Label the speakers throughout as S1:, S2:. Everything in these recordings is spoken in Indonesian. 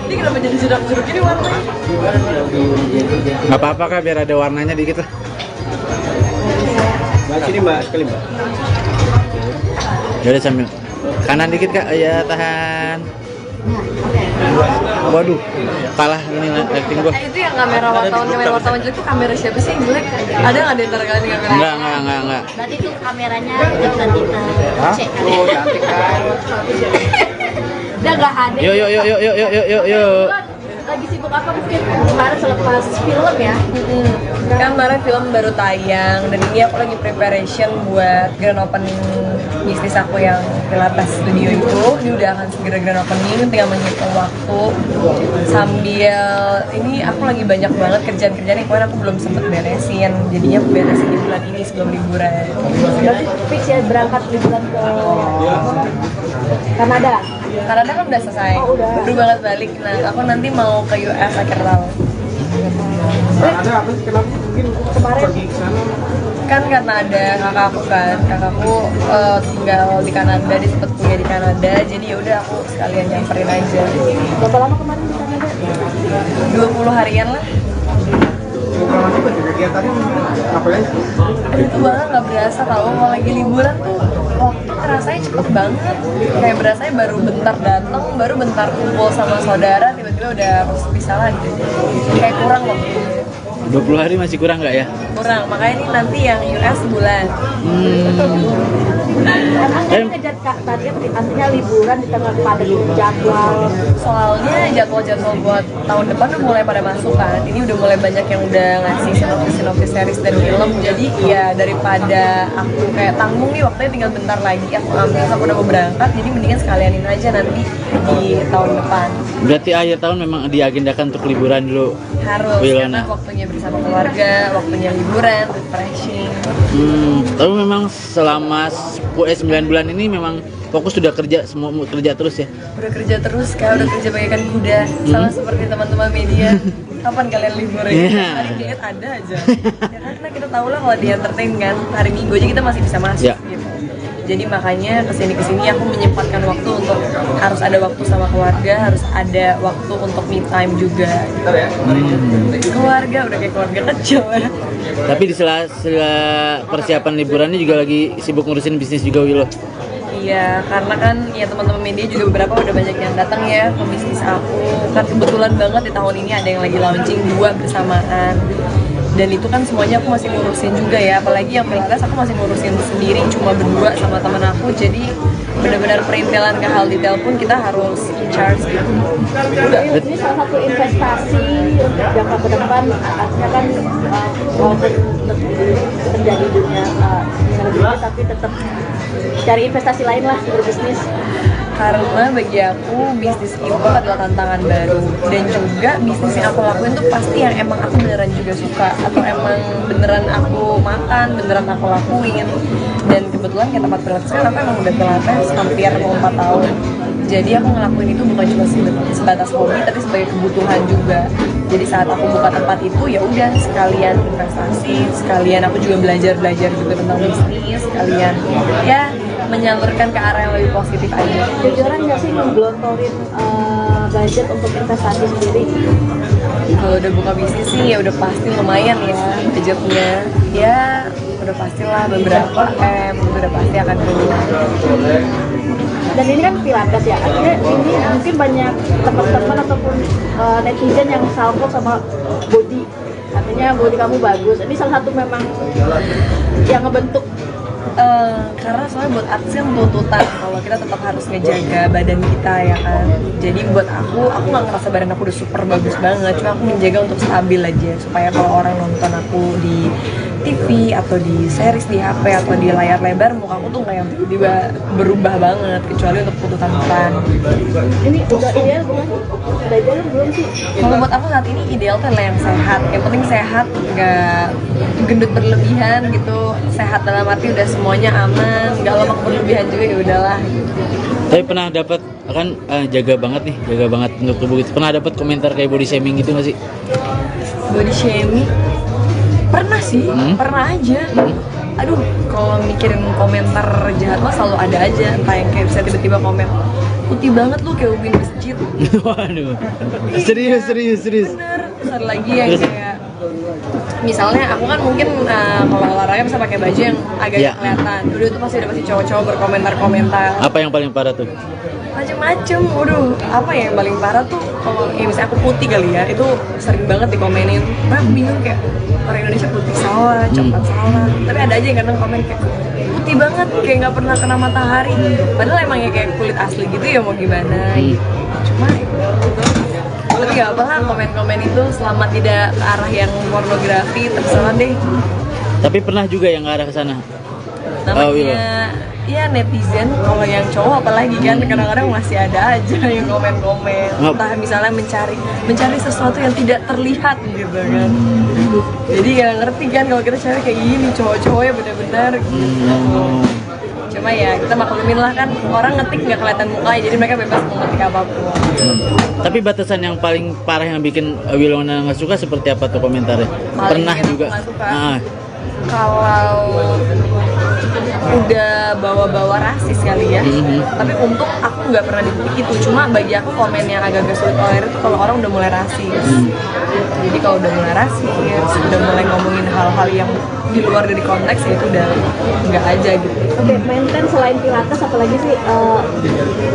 S1: Ini kenapa jadi jeruk-jeruk ini warnanya?
S2: Nggak apa-apa Kak, biar ada warnanya dikit lah.
S3: Mbak, sini Mbak, sekali Mbak.
S2: Yaudah sambil kanan dikit Kak, ya tahan. Waduh, kalah ini lighting gua.
S1: Itu yang kamera wartawan jelek itu kamera siapa sih yang jelek? Ada nggak di antara kalian kamera?
S2: Enggak.
S4: Berarti itu kameranya bukan kita cek kali.
S3: Oh, cantik kan.
S4: Udah nggak ada.
S2: Yuk.
S4: Lagi sibuk apa mungkin kemarin selepas film ya?
S1: Kan kemarin film baru tayang dan ini aku lagi preparation buat grand opening bisnis aku yang Pilates Studio itu. Ini udah akan segera grand opening, tinggal menghitung waktu sambil ini aku lagi banyak banget kerjaan-kerjaan yang kemarin aku belum sempet beresin, jadinya aku beresin di bulan ini sebelum liburan.
S4: Berarti fix ya berangkat liburan ke Kanada.
S1: Kanada kan udah selesai,
S4: Oh, udah.
S1: baru banget balik. Nah aku nanti mau ke US akhir tahun.
S3: Ada apa sih, kenapa mungkin
S4: Kemarin
S3: pergi ke sana?
S1: Kan karena ada kakakku tinggal di Kanada, dia sempet kuliah di Kanada, jadi ya udah aku sekalian nyamperin aja.
S4: berapa lama kemarin di Kanada?
S1: 20 harian lah.
S3: Bukan juga kegiatannya apa ya?
S1: Itu banget nggak berasa tau, kalau lagi liburan tuh waktu rasanya cepet banget. Kayak berasanya baru bentar datang, baru bentar kumpul sama saudara, tiba-tiba udah harus pisah lagi. Kayak kurang waktu.
S2: 20 hari masih kurang nggak ya?
S1: Kurang, makanya ini nanti yang US sebulan.
S4: Emang ngejar target artinya liburan di tengah padat jadwal.
S1: Soalnya jadwal-jadwal buat tahun depan udah mulai pada masuk kan. Ini udah mulai banyak yang udah ngasih sinopsis series dan film. Jadi ya daripada aku kayak tanggung nih waktunya tinggal bentar lagi aku ambil, aku udah mau berangkat. Jadi mendingan sekalianin aja nanti di tahun depan.
S2: Berarti akhir tahun memang diagendakan untuk liburan dulu.
S1: Harus,
S2: Wilona.
S1: karena waktunya bersama keluarga, waktunya liburan, refreshing.
S2: Tapi memang selama 9 bulan ini memang fokus sudah kerja, semua kerja terus ya.
S1: Udah kerja terus, kayak udah kerja bagaikan kuda. Sama seperti teman-teman media. Kapan kalian libur ya?
S2: Yeah.
S1: Hari diet ada aja. Ya karena kita tahu lah kalau di entertain kan, hari Minggu aja kita masih bisa masuk
S2: Yeah.
S1: gitu. Jadi makanya kesini aku menyempatkan waktu untuk harus ada waktu sama keluarga, harus ada waktu untuk me time juga. Keluarga udah kayak keluarga kecil ya.
S2: Tapi di sela persiapan liburannya juga lagi sibuk ngurusin bisnis juga Wilo.
S1: Iya, karena kan ya teman-teman media juga beberapa udah banyak yang datang ya ke bisnis aku. Kan kebetulan banget di tahun ini ada yang lagi launching 2 bersamaan. Dan itu kan semuanya aku masih ngurusin juga ya, apalagi yang Pilates aku masih ngurusin sendiri cuma berdua sama temen aku. Jadi benar-benar perintilan ke hal detail pun kita harus in charge gitu.
S4: Ini salah satu investasi untuk jangka ke depan, artinya kan walaupun terjadi dunia dunia tapi tetap cari investasi lain lah berbisnis.
S1: Karena bagi aku bisnis itu adalah tantangan baru, dan juga bisnis yang aku lakuin tuh pasti yang emang aku beneran juga suka, atau emang beneran aku makan, beneran aku lakuin. Dan kebetulan kayak tempat Pilates kan aku emang udah Pilates hampir mau 4 tahun. Jadi aku ngelakuin itu bukan cuma sebatas hobi, tapi sebagai kebutuhan juga. Jadi saat aku buka tempat itu ya udah sekalian investasi, sekalian aku juga belajar juga tentang bisnis, sekalian ya menyalurkan ke arah yang lebih positif aja.
S4: Jujuran nggak sih ngegelontorin budget untuk investasi sendiri?
S1: Kalau udah buka bisnis sih ya udah pasti lumayan ya budgetnya. Ya udah pastilah beberapa udah pasti akan keluar.
S4: Dan ini kan Pilates ya, artinya ini mungkin banyak teman-teman ataupun netizen yang salvo sama body, artinya body kamu bagus. Ini salah satu memang yang ngebentuk.
S1: Karena soalnya buat artis kan tuntutan kalau kita tetap harus ngejaga badan kita ya kan. Jadi buat aku nggak ngerasa badan aku udah super bagus banget, cuma aku menjaga untuk stabil aja supaya kalau orang nonton aku di TV atau di series di HP atau di layar lebar, muka aku tuh nggak yang tiba-tiba berubah banget, kecuali untuk tuntutan.
S4: Ini udah ideal belum? Udah ideal belum sih?
S1: Kalau buat aku saat ini ideal tuh adalah yang sehat. Yang penting sehat, nggak gendut berlebihan gitu. Sehat dalam arti udah semuanya aman, nggak lemak berlebihan juga, ya udahlah.
S2: Tapi pernah dapat kan jaga banget untuk tubuh gitu. Pernah dapat komentar kayak body shaming gitu nggak sih?
S1: Body shaming? Pernah sih, pernah aja. Aduh, kalau mikirin komentar jahat mah selalu ada aja. Entah yang kayak bisa tiba-tiba komen, putih banget lu kayak ubin masjid.
S2: Waduh. Serius.
S1: Bener. Terus ada lagi yang kayak misalnya aku kan mungkin kalau olahraga bisa pakai baju yang agak
S2: Iya.
S1: kelihatan. Udah tuh pasti cowok-cowok berkomentar-komentar
S2: Apa yang paling parah tuh?
S1: macem-macem. Waduh, apa ya yang paling parah tuh kalau ya misalnya aku putih kali ya, itu sering banget dikomenin. Nah, aku bingung kayak orang Indonesia putih salah, coklat salah. Tapi ada aja yang kadang komen kayak putih banget, kayak nggak pernah kena matahari. Padahal emang ya kayak kulit asli gitu ya, mau gimana? Cuma tapi gak apa lah, komen-komen itu selama tidak ke arah yang pornografi terserah deh.
S2: Tapi pernah juga yang ke arah ke sana.
S1: Namanya ya netizen, kalau yang cowok apalagi kan kadang-kadang masih ada aja yang komen-komen. Entah misalnya mencari sesuatu yang tidak terlihat gitu kan. Jadi gak ngerti kan kalau kita cewek kayak gini, cowok-cowoknya bener-bener gitu. Cuma ya kita maklumin lah kan, orang ngetik nggak kelihatan mukanya, jadi mereka bebas mau ngetik apapun.
S2: Tapi batasan yang paling parah yang bikin Wilona nggak suka seperti apa tuh komentarnya?
S1: Paling
S2: Pernah
S1: bikin aku
S2: juga.
S1: nggak suka.
S2: Ah,
S1: Kalau udah bawa-bawa rasis kali ya, tapi untuk aku nggak pernah di titik itu. Cuma bagi aku komen yang agak-agak sulit tolerir itu kalau orang udah mulai rasis. Jadi kalau udah mulai rasis, udah mulai ngomongin hal-hal yang di luar dari konteks, ya itu udah nggak aja gitu.
S4: Oke, maintain selain pilates apalagi sih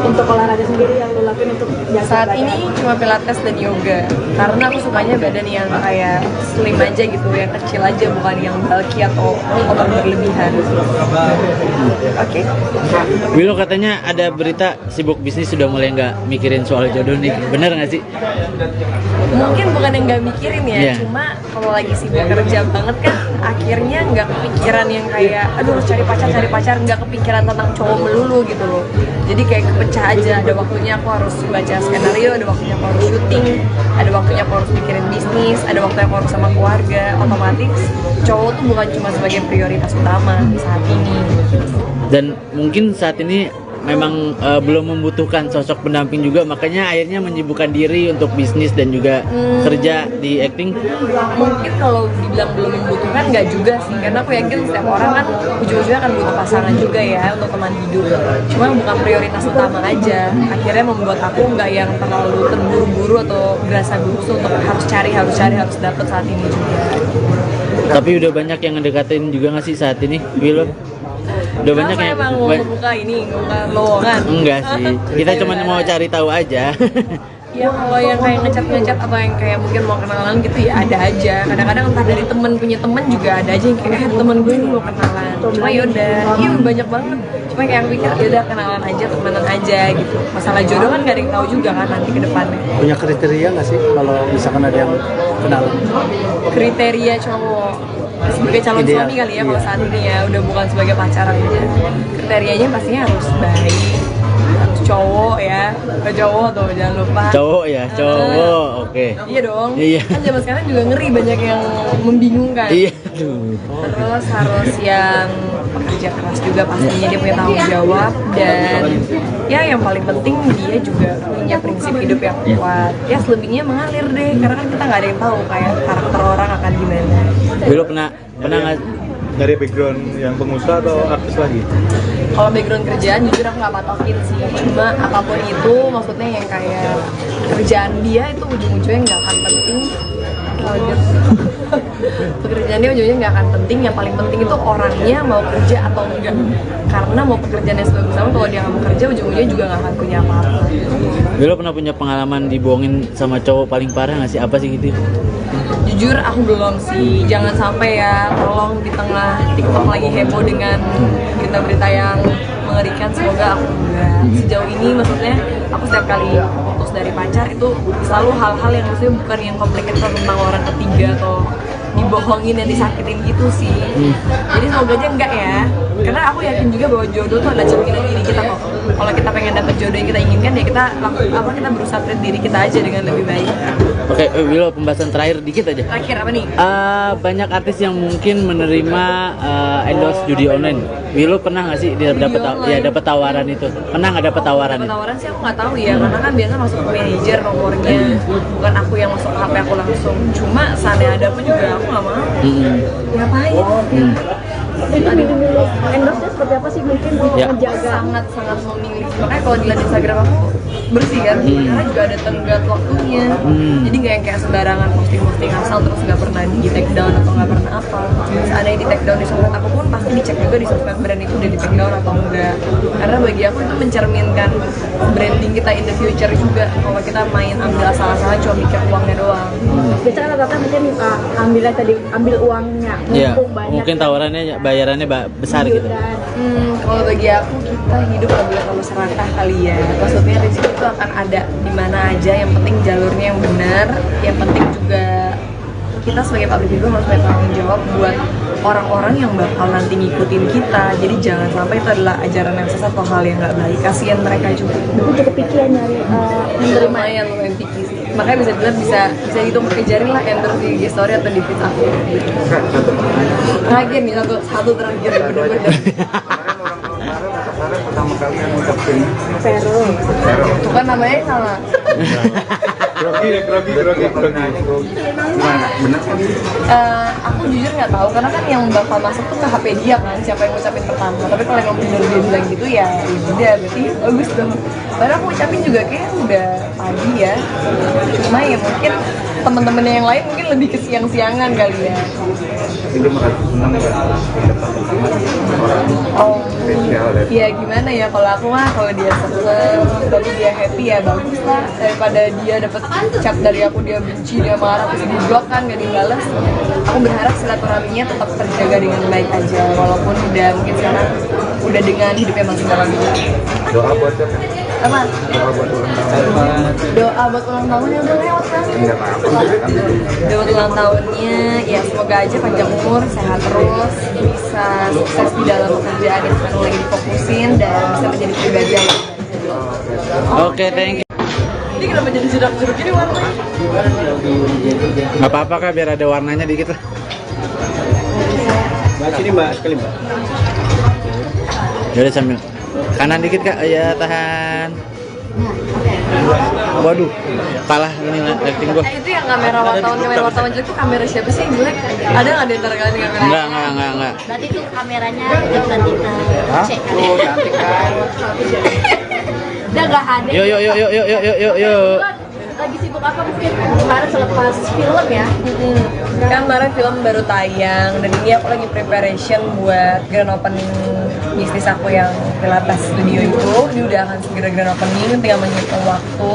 S4: untuk olahraga sendiri yang lo lakuin untuk jaga
S1: Saat
S4: badan?
S1: ini cuma pilates dan yoga, karena aku sukanya badan yang kayak slim aja gitu, yang kecil aja, bukan yang bulky atau over berlebihan. Oke.
S2: Wilo katanya ada berita sibuk bisnis sudah mulai nggak mikirin soal jodoh nih. Bener nggak sih?
S1: Mungkin bukan yang nggak mikirin ya,
S2: Iya.
S1: cuma kalau lagi sibuk kerja banget kan akhirnya nggak kepikiran yang kayak aduh harus cari pacar, nggak kepikiran tentang cowok melulu gitu loh. Jadi kayak kepecah aja, ada waktunya aku harus baca skenario, ada waktunya aku harus syuting, ada waktunya aku harus mikirin bisnis, ada waktunya aku harus sama keluarga. Otomatis cowok tuh bukan cuma sebagai prioritas utama saat ini.
S2: Dan mungkin saat ini memang belum membutuhkan sosok pendamping juga, makanya akhirnya menyibukkan diri untuk bisnis dan juga kerja di acting.
S1: Mungkin kalau dibilang belum membutuhkan nggak juga sih, karena aku yakin setiap orang kan ujung-ujungnya akan butuh pasangan juga ya untuk teman hidup. Cuma bukan prioritas utama aja, akhirnya membuat aku nggak yang terlalu terburu-buru atau berasa gugup untuk harus dapet saat ini juga.
S2: Tapi udah banyak yang ngedekatin juga nggak sih saat ini, Wilo? Udah banyak
S1: Kenapa
S2: yang
S1: emang mau buka ini, buka lowongan?
S2: enggak sih, kita cuma mau cari tahu aja.
S1: Ya kalau yang kayak ngecat atau yang kayak mungkin mau kenalan gitu ya ada aja. Kadang-kadang entah dari temen punya temen juga ada aja yang kayak temen gue ini mau kenalan. Cuma yaudah, iya banyak banget. Cuma kayak aku pikir yaudah kenalan aja, temenan aja gitu. Masalah jodoh kan gak ada yang tahu juga kan nanti ke depannya.
S3: Punya kriteria nggak sih kalau misalkan ada yang kenalan?
S1: Kriteria cowok sebagai calon
S3: Ideal,
S1: suami kali ya kalau
S3: iya.
S1: saat ini ya, udah bukan sebagai pacaran aja. Kriterianya pastinya harus baik, harus cowok ya, ke cowok tuh jangan lupa.
S2: Cowok ya, cowok, oke.
S1: Iya dong.
S2: Iya.
S1: Kan zaman sekarang juga ngeri, banyak yang membingungkan.
S2: Iya, aduh.
S1: Terus harus yang pekerja keras juga pastinya, dia punya tanggung jawab, dan ya yang paling penting dia juga punya prinsip hidup yang kuat. Ya selebihnya mengalir deh, karena kan kita nggak ada yang tahu kayak karakter orang akan gimana.
S2: Wilo pernah nggak?
S3: Dari background yang pengusaha atau artis lagi?
S1: Kalau background kerjaan jujur aku nggak patokin sih, cuma apapun itu maksudnya yang kayak kerjaan dia itu ujung-ujungnya nggak akan penting. Pekerjaan dia ujungnya nggak akan penting, yang paling penting itu orangnya mau kerja atau enggak. Karena mau pekerjaannya sebagus apa, kalau dia nggak mau kerja ujung-ujungnya juga nggak akan punya apa-apa.
S2: Wilo pernah punya pengalaman dibohongin sama cowok paling parah nggak sih? Apa sih gitu?
S1: Jujur aku belum sih, jangan sampai ya, tolong di tengah TikTok lagi heboh dengan berita-berita yang mengerikan, semoga aku enggak. Sejauh ini maksudnya aku setiap kali putus dari pacar itu selalu hal-hal yang maksudnya bukan yang complicated tentang orang ketiga atau dibohongin dan disakitin gitu sih. Jadi semoga aja enggak ya, karena aku yakin juga bahwa jodoh tuh ada cerminan diri kita kok. Kalau kita pengen dapet jodoh yang kita inginkan ya kita kita berusaha treat diri kita aja dengan lebih baik.
S2: Oke, Wilo, pembahasan terakhir dikit aja.
S1: Terakhir apa nih?
S2: Banyak artis yang mungkin menerima endorse judi online. Wilo pernah nggak sih dia dapat tawaran itu? Pernah nggak dapat tawaran
S1: Dapet
S2: itu?
S1: tawaran sih aku nggak tahu ya, karena kan biasa masuk ke manajer nomornya, bukan aku yang masuk ke HP aku langsung. Cuma seandainya ada pun juga aku nggak mau. Ngapain?
S4: Itu milih-milih endorse seperti apa sih mungkin
S2: Ya.
S4: menjaga?
S1: sangat memilih, makanya kalau dilihat Instagram aku bersih kan, karena juga ada tenggat waktunya, jadi nggak yang kayak sembarangan posting asal terus nggak pernah di take down atau nggak pernah apa. Ada yang di take down di sosmed aku pun pasti dicek juga di sosmed brand itu udah di take down atau enggak, karena bagi aku itu mencerminkan branding kita in the future juga. Kalau kita main ambil asal-asalan cuma mikir uangnya doang.
S4: Biasanya rata-rata mungkin ambilnya tadi ambil uangnya,
S2: Ya,
S4: mumpung banyak.
S2: mungkin tawarannya bayarannya besar gitu.
S1: Kalau bagi aku kita hidup nggak boleh terlalu serakah kali ya. Maksudnya rezeki itu akan ada di mana aja. Yang penting jalurnya yang benar. Yang penting juga kita sebagai public figure harus bertanggung jawab buat orang-orang yang bakal nanti ngikutin kita. Jadi jangan sampai itu adalah ajaran yang sesat atau hal yang nggak baik. Kasihan mereka juga.
S4: Aku cukup pikir nyari menerima.
S1: Lumayan lumayan picky sih. Makanya bisa dibilang bisa hitung pakai jari lah endorse di IG story atau di feed aku. Terakhir nih satu terakhir bener-bener.
S3: Kemarin pertama kali yang ngucapin
S4: Vero.
S1: Itu kan namanya sama.
S3: grogi. Gimana? Benar kan?
S1: Aku jujur nggak tahu karena kan yang bakal masuk tuh ke HP dia kan, siapa yang ngucapin pertama. Tapi kalau emang bener dia bilang gitu ya udah berarti bagus dong. Padahal aku ngucapin juga kayak udah pagi ya. Cuma ya mungkin temen-temennya yang lain mungkin lebih ke siang-siangan kali ya.
S3: Itu merasa senang nggak?
S1: Oh,
S3: Spesial ya.
S1: ya gimana ya, kalau aku mah kalau dia seneng tapi dia happy ya bagus lah, daripada dia dapat chat dari aku dia benci, dia marah terus di blok kan gak dibalas. Aku berharap silaturahminya tetap terjaga dengan baik aja walaupun udah mungkin sekarang udah dengan hidupnya masing-masing.
S3: Doa buat siapa?
S1: Apa?
S3: Doa buat ulang tahun.
S1: Doa buat ulang tahun yang udah lewat kan?
S3: Enggak apa-apa.
S1: Doa buat ulang tahunnya ya semoga aja panjang umur, sehat terus, bisa sukses di dalam pekerjaan yang sekarang lagi difokusin dan bisa menjadi pribadi yang lebih baik.
S2: Oke, thank you.
S1: Ini kenapa jadi jeruk-jeruk gini warnanya?
S2: Nggak apa-apa Kak, biar ada warnanya dikit lah.
S3: Mbak sini Mbak sekali Mbak.
S2: Yaudah sambil kanan dikit Kak, ya tahan. Waduh, kalah ini lighting gua.
S1: Itu yang kamera wartawan jelek itu kamera siapa sih yang jelek? Ada nggak di antara kalian kamera?
S2: Enggak.
S5: Berarti itu kameranya udah kita cek kan?
S3: Oh, cantik kan.
S5: Udah nggak ada.
S2: Yuk.
S4: Lagi sibuk apa mungkin kemarin selepas film ya?
S1: Kan kemarin film baru tayang dan ini aku lagi preparation buat grand opening bisnis aku yang Pilates Studio itu. Ini udah akan segera grand opening, tinggal menghitung waktu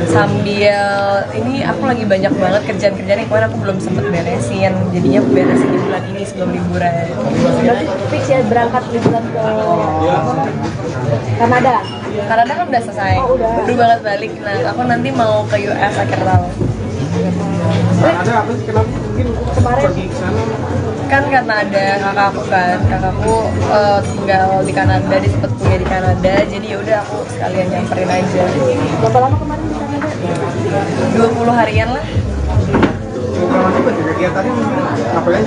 S1: sambil ini aku lagi banyak banget kerjaan-kerjaan yang kemarin aku belum sempet beresin, jadinya aku beresin di bulan ini sebelum liburan.
S4: Berarti fix ya berangkat liburan ke Kanada.
S1: Kanada kan udah selesai,
S4: Oh, udah.
S1: baru banget balik. Nah aku nanti mau ke US akhir tahun.
S3: Ada apa sih kenapa mungkin
S4: Kemarin
S3: pergi ke sana?
S1: Kan karena ada kakakku tinggal di Kanada, dia sempet kuliah di Kanada, jadi yaudah aku sekalian nyamperin aja.
S4: berapa lama kemarin di Kanada?
S1: 20 harian lah.
S3: Kalau itu kegiatannya ngapain?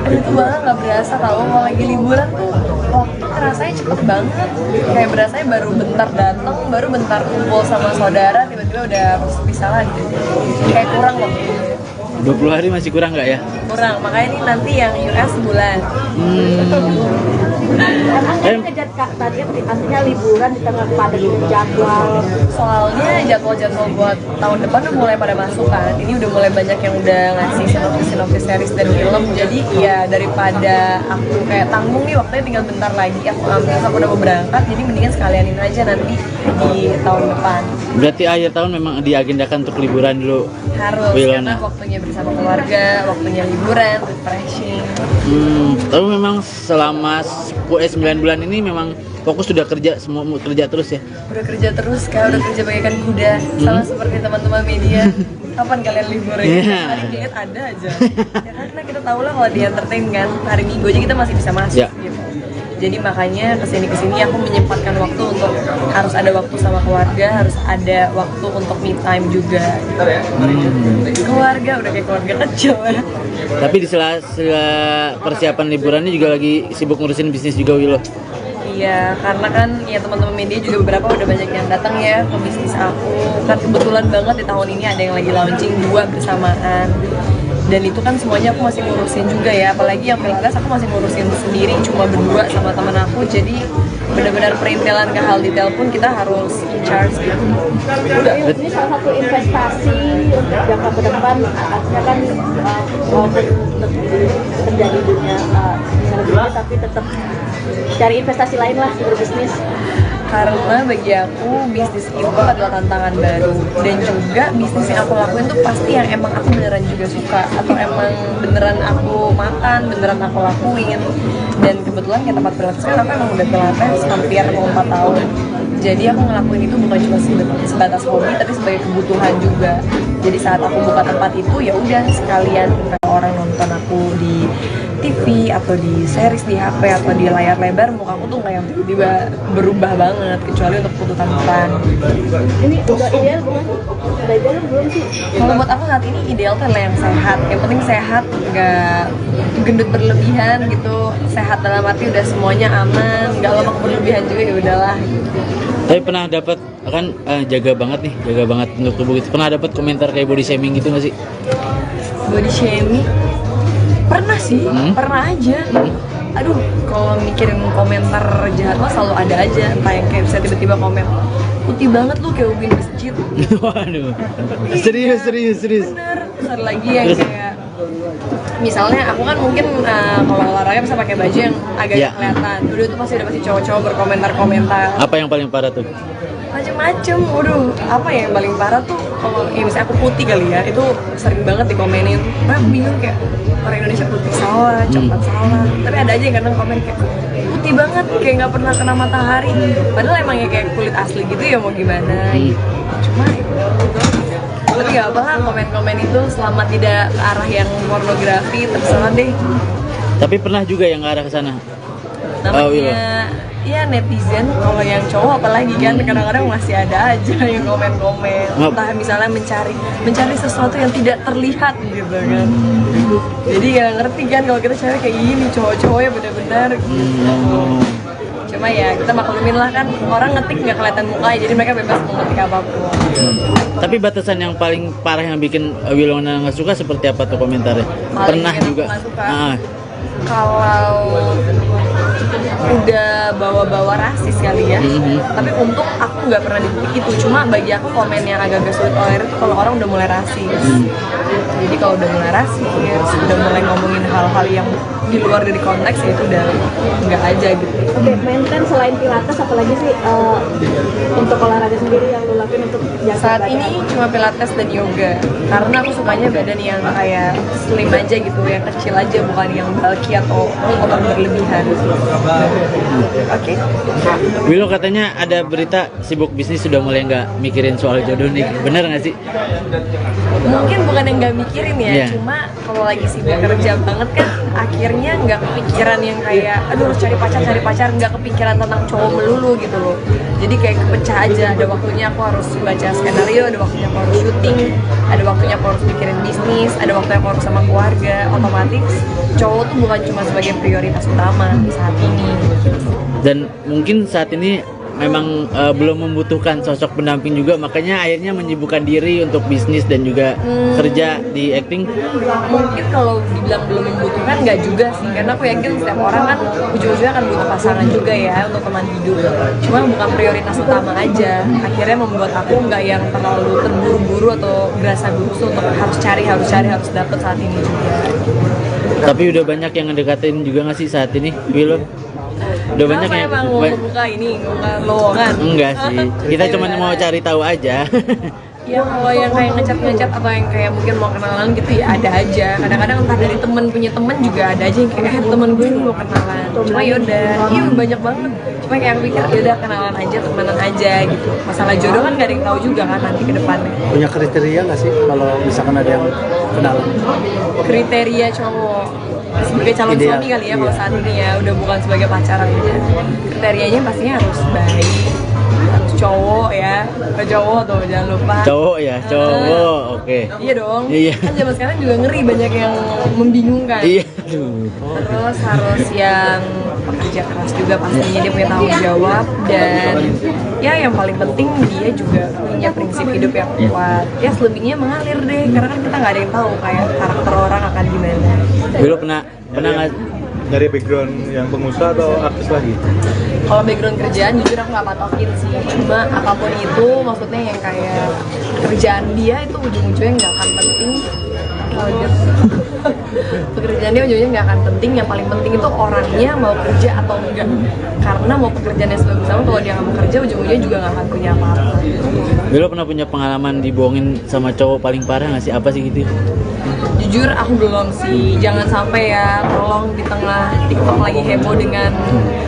S1: Aduh itu banget nggak berasa tau, kalau lagi liburan tuh waktu rasanya cepet banget. Kayak berasanya baru bentar datang, baru bentar kumpul sama saudara, tiba-tiba udah harus pisah lagi. Kayak kurang waktunya.
S2: 20 hari masih kurang nggak ya?
S1: Kurang, makanya ini nanti yang US sebulan.
S4: Emang ini ngejar target artinya liburan di tengah padat jadwal.
S1: Soalnya jadwal-jadwal buat tahun depan udah mulai pada masuk kan. Ini udah mulai banyak yang udah ngasih sinopsis series dan film. Jadi ya daripada aku kayak tanggung nih waktunya tinggal bentar lagi, aku udah mau berangkat, jadi mendingan sekalianin aja nanti di tahun depan.
S2: Berarti akhir tahun memang diagendakan untuk liburan dulu.
S1: Harus,
S2: Wilona.
S1: karena waktunya bersama keluarga, waktunya liburan, refreshing.
S2: Tapi memang selama 9 bulan ini memang fokus sudah kerja, semua kerja terus ya.
S1: Udah kerja terus, udah kerja bagaikan kuda, sama seperti teman-teman media. Kapan kalian libur ya?
S2: Iya.
S1: Hari dilihat ada aja. Ya karena kita tahu lah kalau di entertain kan, hari Minggu aja kita masih bisa masuk
S2: Ya.
S1: gitu. Jadi makanya kesini aku menyempatkan waktu untuk harus ada waktu sama keluarga, harus ada waktu untuk me time juga. Keluarga udah kayak keluarga kecil ya.
S2: Tapi di sela persiapan liburannya juga lagi sibuk ngurusin bisnis juga Wilo.
S1: Iya, karena kan ya teman-teman media juga beberapa udah banyak yang datang ya ke bisnis aku. Kan kebetulan banget di tahun ini ada yang lagi launching 2 bersamaan. dan itu kan semuanya aku masih ngurusin juga ya, apalagi yang pilates aku masih ngurusin sendiri cuma berdua sama temen aku, jadi benar-benar perintilan ke hal detail pun kita harus in charge gitu.
S4: Ini salah satu investasi untuk jangka ke depan, artinya kan walaupun kerja di dunia dunia tapi tetap cari investasi lain lah berbisnis.
S1: Karena bagi aku bisnis itu adalah tantangan baru, dan juga bisnis yang aku lakuin tuh pasti yang emang aku beneran juga suka, atau emang beneran aku makan, beneran aku lakuin. Dan kebetulan kayak tempat pilates kan aku emang udah pilates hampir mau 4 tahun, jadi aku ngelakuin itu bukan cuma sebatas hobi tapi sebagai kebutuhan juga. Jadi saat aku buka tempat itu ya udah sekalian kalau orang nonton aku di TV atau di series di HP atau di layar lebar, muka aku tuh nggak yang tiba-tiba berubah banget, kecuali untuk tuntutan peran.
S4: Ini udah ideal belum? Udah ideal belum sih?
S1: Kalau buat aku saat ini ideal tuh adalah yang sehat. Yang penting sehat, nggak gendut berlebihan gitu. Sehat dalam arti udah semuanya aman, nggak lemak berlebihan juga, ya udahlah.
S2: Tapi pernah dapat kan jaga banget untuk tubuh gitu. Pernah dapat komentar kayak body shaming gitu nggak sih?
S1: Body shaming? Pernah sih, pernah aja. Aduh, kalau mikirin komentar jahat mah selalu ada aja. Entah yang kayak bisa tiba-tiba komen, putih banget lu kayak ubin masjid.
S2: Waduh, serius.
S1: Bener. Terus ada lagi yang kayak, misalnya aku kan mungkin kalau olahraga bisa pakai baju yang agak kelihatan. Udah tuh pasti cowok-cowok berkomentar-komentar.
S2: Apa yang paling parah tuh?
S1: Macem-macem, waduh, apa ya yang paling parah tuh kalau ya misalnya aku putih kali ya, itu sering banget dikomenin. Aku bingung kayak orang Indonesia putih salah, coklat salah, tapi ada aja yang kadang komen kayak putih banget, kayak nggak pernah kena matahari, padahal emang ya kayak kulit asli gitu ya, mau gimana gitu. Cuma gitu. Tapi nggak apa lah, komen-komen itu selama tidak ke arah yang pornografi, terserah deh.
S2: Tapi pernah juga yang ke arah ke sana.
S1: Namanya ya netizen, kalau yang cowok apalagi kan kadang-kadang masih ada aja yang komen-komen, entah misalnya mencari sesuatu yang tidak terlihat gitu kan. Jadi gak ngerti kan kalau kita cewek kayak gini, cowok-cowoknya bener-bener gitu. Cuma ya kita maklumin lah kan, orang ngetik nggak kelihatan mukanya, jadi mereka bebas mau ngetik apapun.
S2: Tapi batasan yang paling parah yang bikin Wilona nggak suka seperti apa tuh komentarnya? Pernah juga. Kalau
S1: udah bawa-bawa rasis kali ya, tapi untung aku nggak pernah di titik itu. Cuma bagi aku komen yang agak-agak sulit tolerir itu kalau orang udah mulai rasis. Jadi kalau udah mulai rasis, udah mulai ngomongin hal-hal yang di luar dari konteks, ya itu udah nggak aja gitu.
S4: Oke, maintain selain pilates apalagi sih untuk olahraga sendiri yang lo lakuin untuk jaga
S1: Saat
S4: badan?
S1: ini cuma pilates dan yoga, karena aku sukanya badan yang kayak slim aja gitu, yang kecil aja, bukan yang bulky atau otot berlebihan. Oke.
S2: Wilo katanya ada berita sibuk bisnis sudah mulai nggak mikirin soal jodoh nih, bener nggak sih?
S1: Mungkin bukan yang nggak mikirin ya, cuma kalau lagi sibuk kerja banget kan, akhirnya nggak kepikiran yang kayak aduh harus cari pacar, nggak kepikiran tentang cowok melulu gitu loh. Jadi kayak kepecah aja, ada waktunya aku harus baca skenario, ada waktunya aku harus syuting, ada waktunya aku harus mikirin bisnis, ada waktunya aku harus sama keluarga. Otomatis cowok tuh bukan cuma sebagai prioritas utama saat ini.
S2: Dan mungkin saat ini memang belum membutuhkan sosok pendamping juga, makanya akhirnya menyibukkan diri untuk bisnis dan juga kerja di acting.
S1: Mungkin kalau dibilang belum membutuhkan, nggak juga sih, karena aku yakin setiap orang kan ujung-ujungnya akan butuh pasangan juga ya untuk teman hidup. Cuma bukan prioritas utama aja, akhirnya membuat aku nggak yang terlalu terburu-buru atau berasa gugup untuk harus cari harus dapet saat ini juga.
S2: Tapi udah banyak yang ngedekatin juga nggak sih saat ini, Wilo? Udah banyak
S1: Kenapa
S2: yang
S1: emang mau buka ini, buka lowongan?
S2: Enggak sih, kita cuma mau cari tahu aja.
S1: Ya kalau yang kayak ngecat atau yang kayak mungkin mau kenalan gitu ya ada aja. Kadang-kadang entah dari temen punya temen juga ada aja yang kayak temen gue ini mau kenalan. Cuma yaudah, iya banyak banget. Cuma kayak aku pikir yaudah kenalan aja, temenan aja gitu. Masalah jodoh kan gak ada yang tahu juga kan nanti ke depannya.
S3: Punya kriteria nggak sih kalau misalkan ada yang kenalan?
S1: Kriteria cowok sebagai calon suami kali ya, kalau saat ini ya udah bukan sebagai pacaran aja. Kriterianya pastinya harus baik, harus cowok ya, cowok tuh jangan lupa.
S2: Cowok ya, cowok, oke.
S1: Iya dong.
S2: Iya.
S1: Kan zaman sekarang juga ngeri, banyak yang membingungkan.
S2: Iya.
S1: Terus harus yang pekerja keras juga pastinya, dia punya tanggung jawab, dan ya yang paling penting dia juga punya prinsip hidup yang
S2: Iya.
S1: kuat. Ya selebihnya mengalir deh, karena kan kita nggak ada yang tahu kayak karakter orang akan gimana.
S2: Bilo pernah nggak
S3: Dari background yang pengusaha atau artis lagi?
S1: Kalau background kerjaan jujur aku nggak patokin sih, cuma apapun itu maksudnya yang kayak kerjaan dia itu ujung-ujungnya nggak akan penting. Pekerjaan dia ujungnya nggak akan penting, yang paling penting itu orangnya mau kerja atau enggak. Karena mau pekerjaannya sebagus apa, kalau dia nggak mau kerja ujung-ujungnya juga nggak akan punya apa-apa.
S2: Bilo pernah punya pengalaman dibohongin sama cowok paling parah nggak sih? Apa sih gitu?
S1: Jujur aku belum sih, jangan sampai ya, tolong di tengah TikTok lagi heboh dengan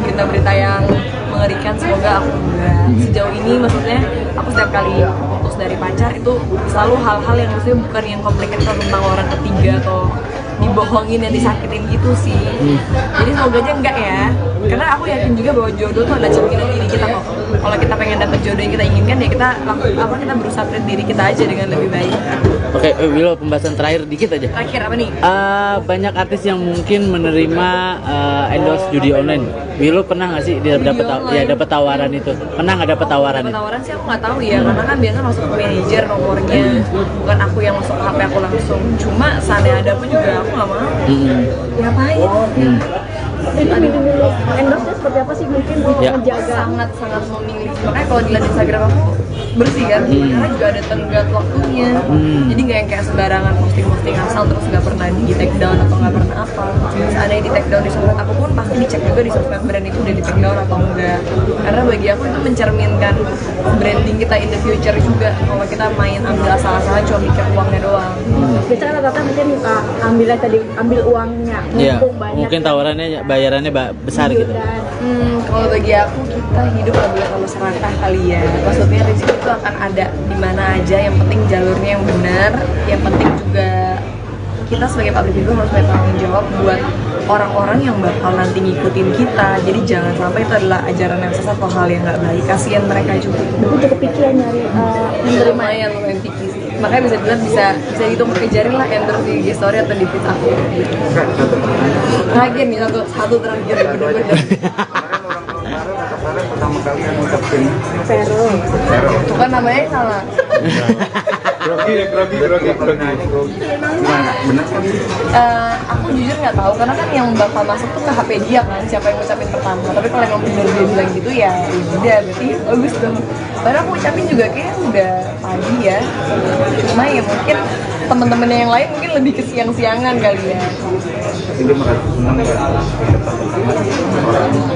S1: berita-berita yang mengerikan, semoga aku enggak. Sejauh ini maksudnya aku setiap kali putus dari pacar itu selalu hal-hal yang maksudnya bukan yang complicated tentang orang ketiga atau dibohongin dan disakitin gitu sih. Jadi semoga aja enggak ya, karena aku yakin juga bahwa jodoh tuh ada cerminan diri kita kok. Kalau kita pengen dapet jodoh yang kita inginkan ya kita kita berusaha treat diri kita aja dengan lebih baik.
S2: Oke, Bilo, pembahasan terakhir dikit aja.
S1: Terakhir apa nih?
S2: Banyak artis yang mungkin menerima endorse judi online. Bilo pernah nggak sih dia dapat tawaran itu? Pernah nggak dapat tawaran
S1: Dapet
S2: itu?
S1: tawaran sih aku nggak tahu ya, karena kan biasa masuk ke manajer nomornya, bukan aku yang masuk ke HP aku langsung. Cuma seandainya ada pun juga aku nggak mau. Ngapain?
S4: Itu dulu endorse-nya seperti apa sih, mungkin
S2: Ya.
S4: menjaga
S1: Sangat memilih. Makanya kalau dilihat Instagram aku bersih kan, karena juga ada tenggat waktunya. Jadi nggak yang kayak sembarangan posting asal terus nggak pernah di take down atau nggak pernah apa. Ada yang di take down di sosmed aku pun pasti dicek juga di sosmed brand itu udah di take down atau enggak. Karena bagi aku itu mencerminkan branding kita in the future juga. Kalau kita main ambil asal-asalan cuma mikir uangnya doang.
S4: biasanya rata-rata mungkin ambilnya tadi ambil uangnya
S2: Iya,
S4: mumpung banyak
S2: mungkin tawarannya bayarannya besar gitu.
S1: Kalau bagi aku kita hidup nggak boleh terlalu serakah kali ya. Maksudnya rezeki itu akan ada di mana aja. Yang penting jalurnya yang benar. Yang penting juga kita sebagai public figure harus bertanggung jawab buat orang-orang yang bakal nanti ngikutin kita. Jadi jangan sampai itu adalah ajaran yang sesat atau hal yang nggak baik. Kasian mereka juga.
S4: aku cukup pikir nyari
S1: Menerima yang lumayan pikir sih. Makanya bisa bilang bisa hitung pakai jari lah endorse di IG story atau di feed aku. Terakhir nih satu terakhir bener-bener.
S3: Pertama kali yang ngucapin
S4: Vero
S1: Bukan namanya salah.
S3: grogi. Gimana? Benar kan?
S1: Aku jujur nggak tahu karena kan yang bakal masuk tuh ke HP dia kan, siapa yang ngucapin pertama. Tapi kalau emang bener dia bilang gitu ya udah berarti bagus dong. Padahal aku ucapin juga kayak udah pagi ya. Cuma ya mungkin temen-temennya yang lain mungkin lebih ke siang-siangan kali ya.
S3: Itu merasa senang ya orang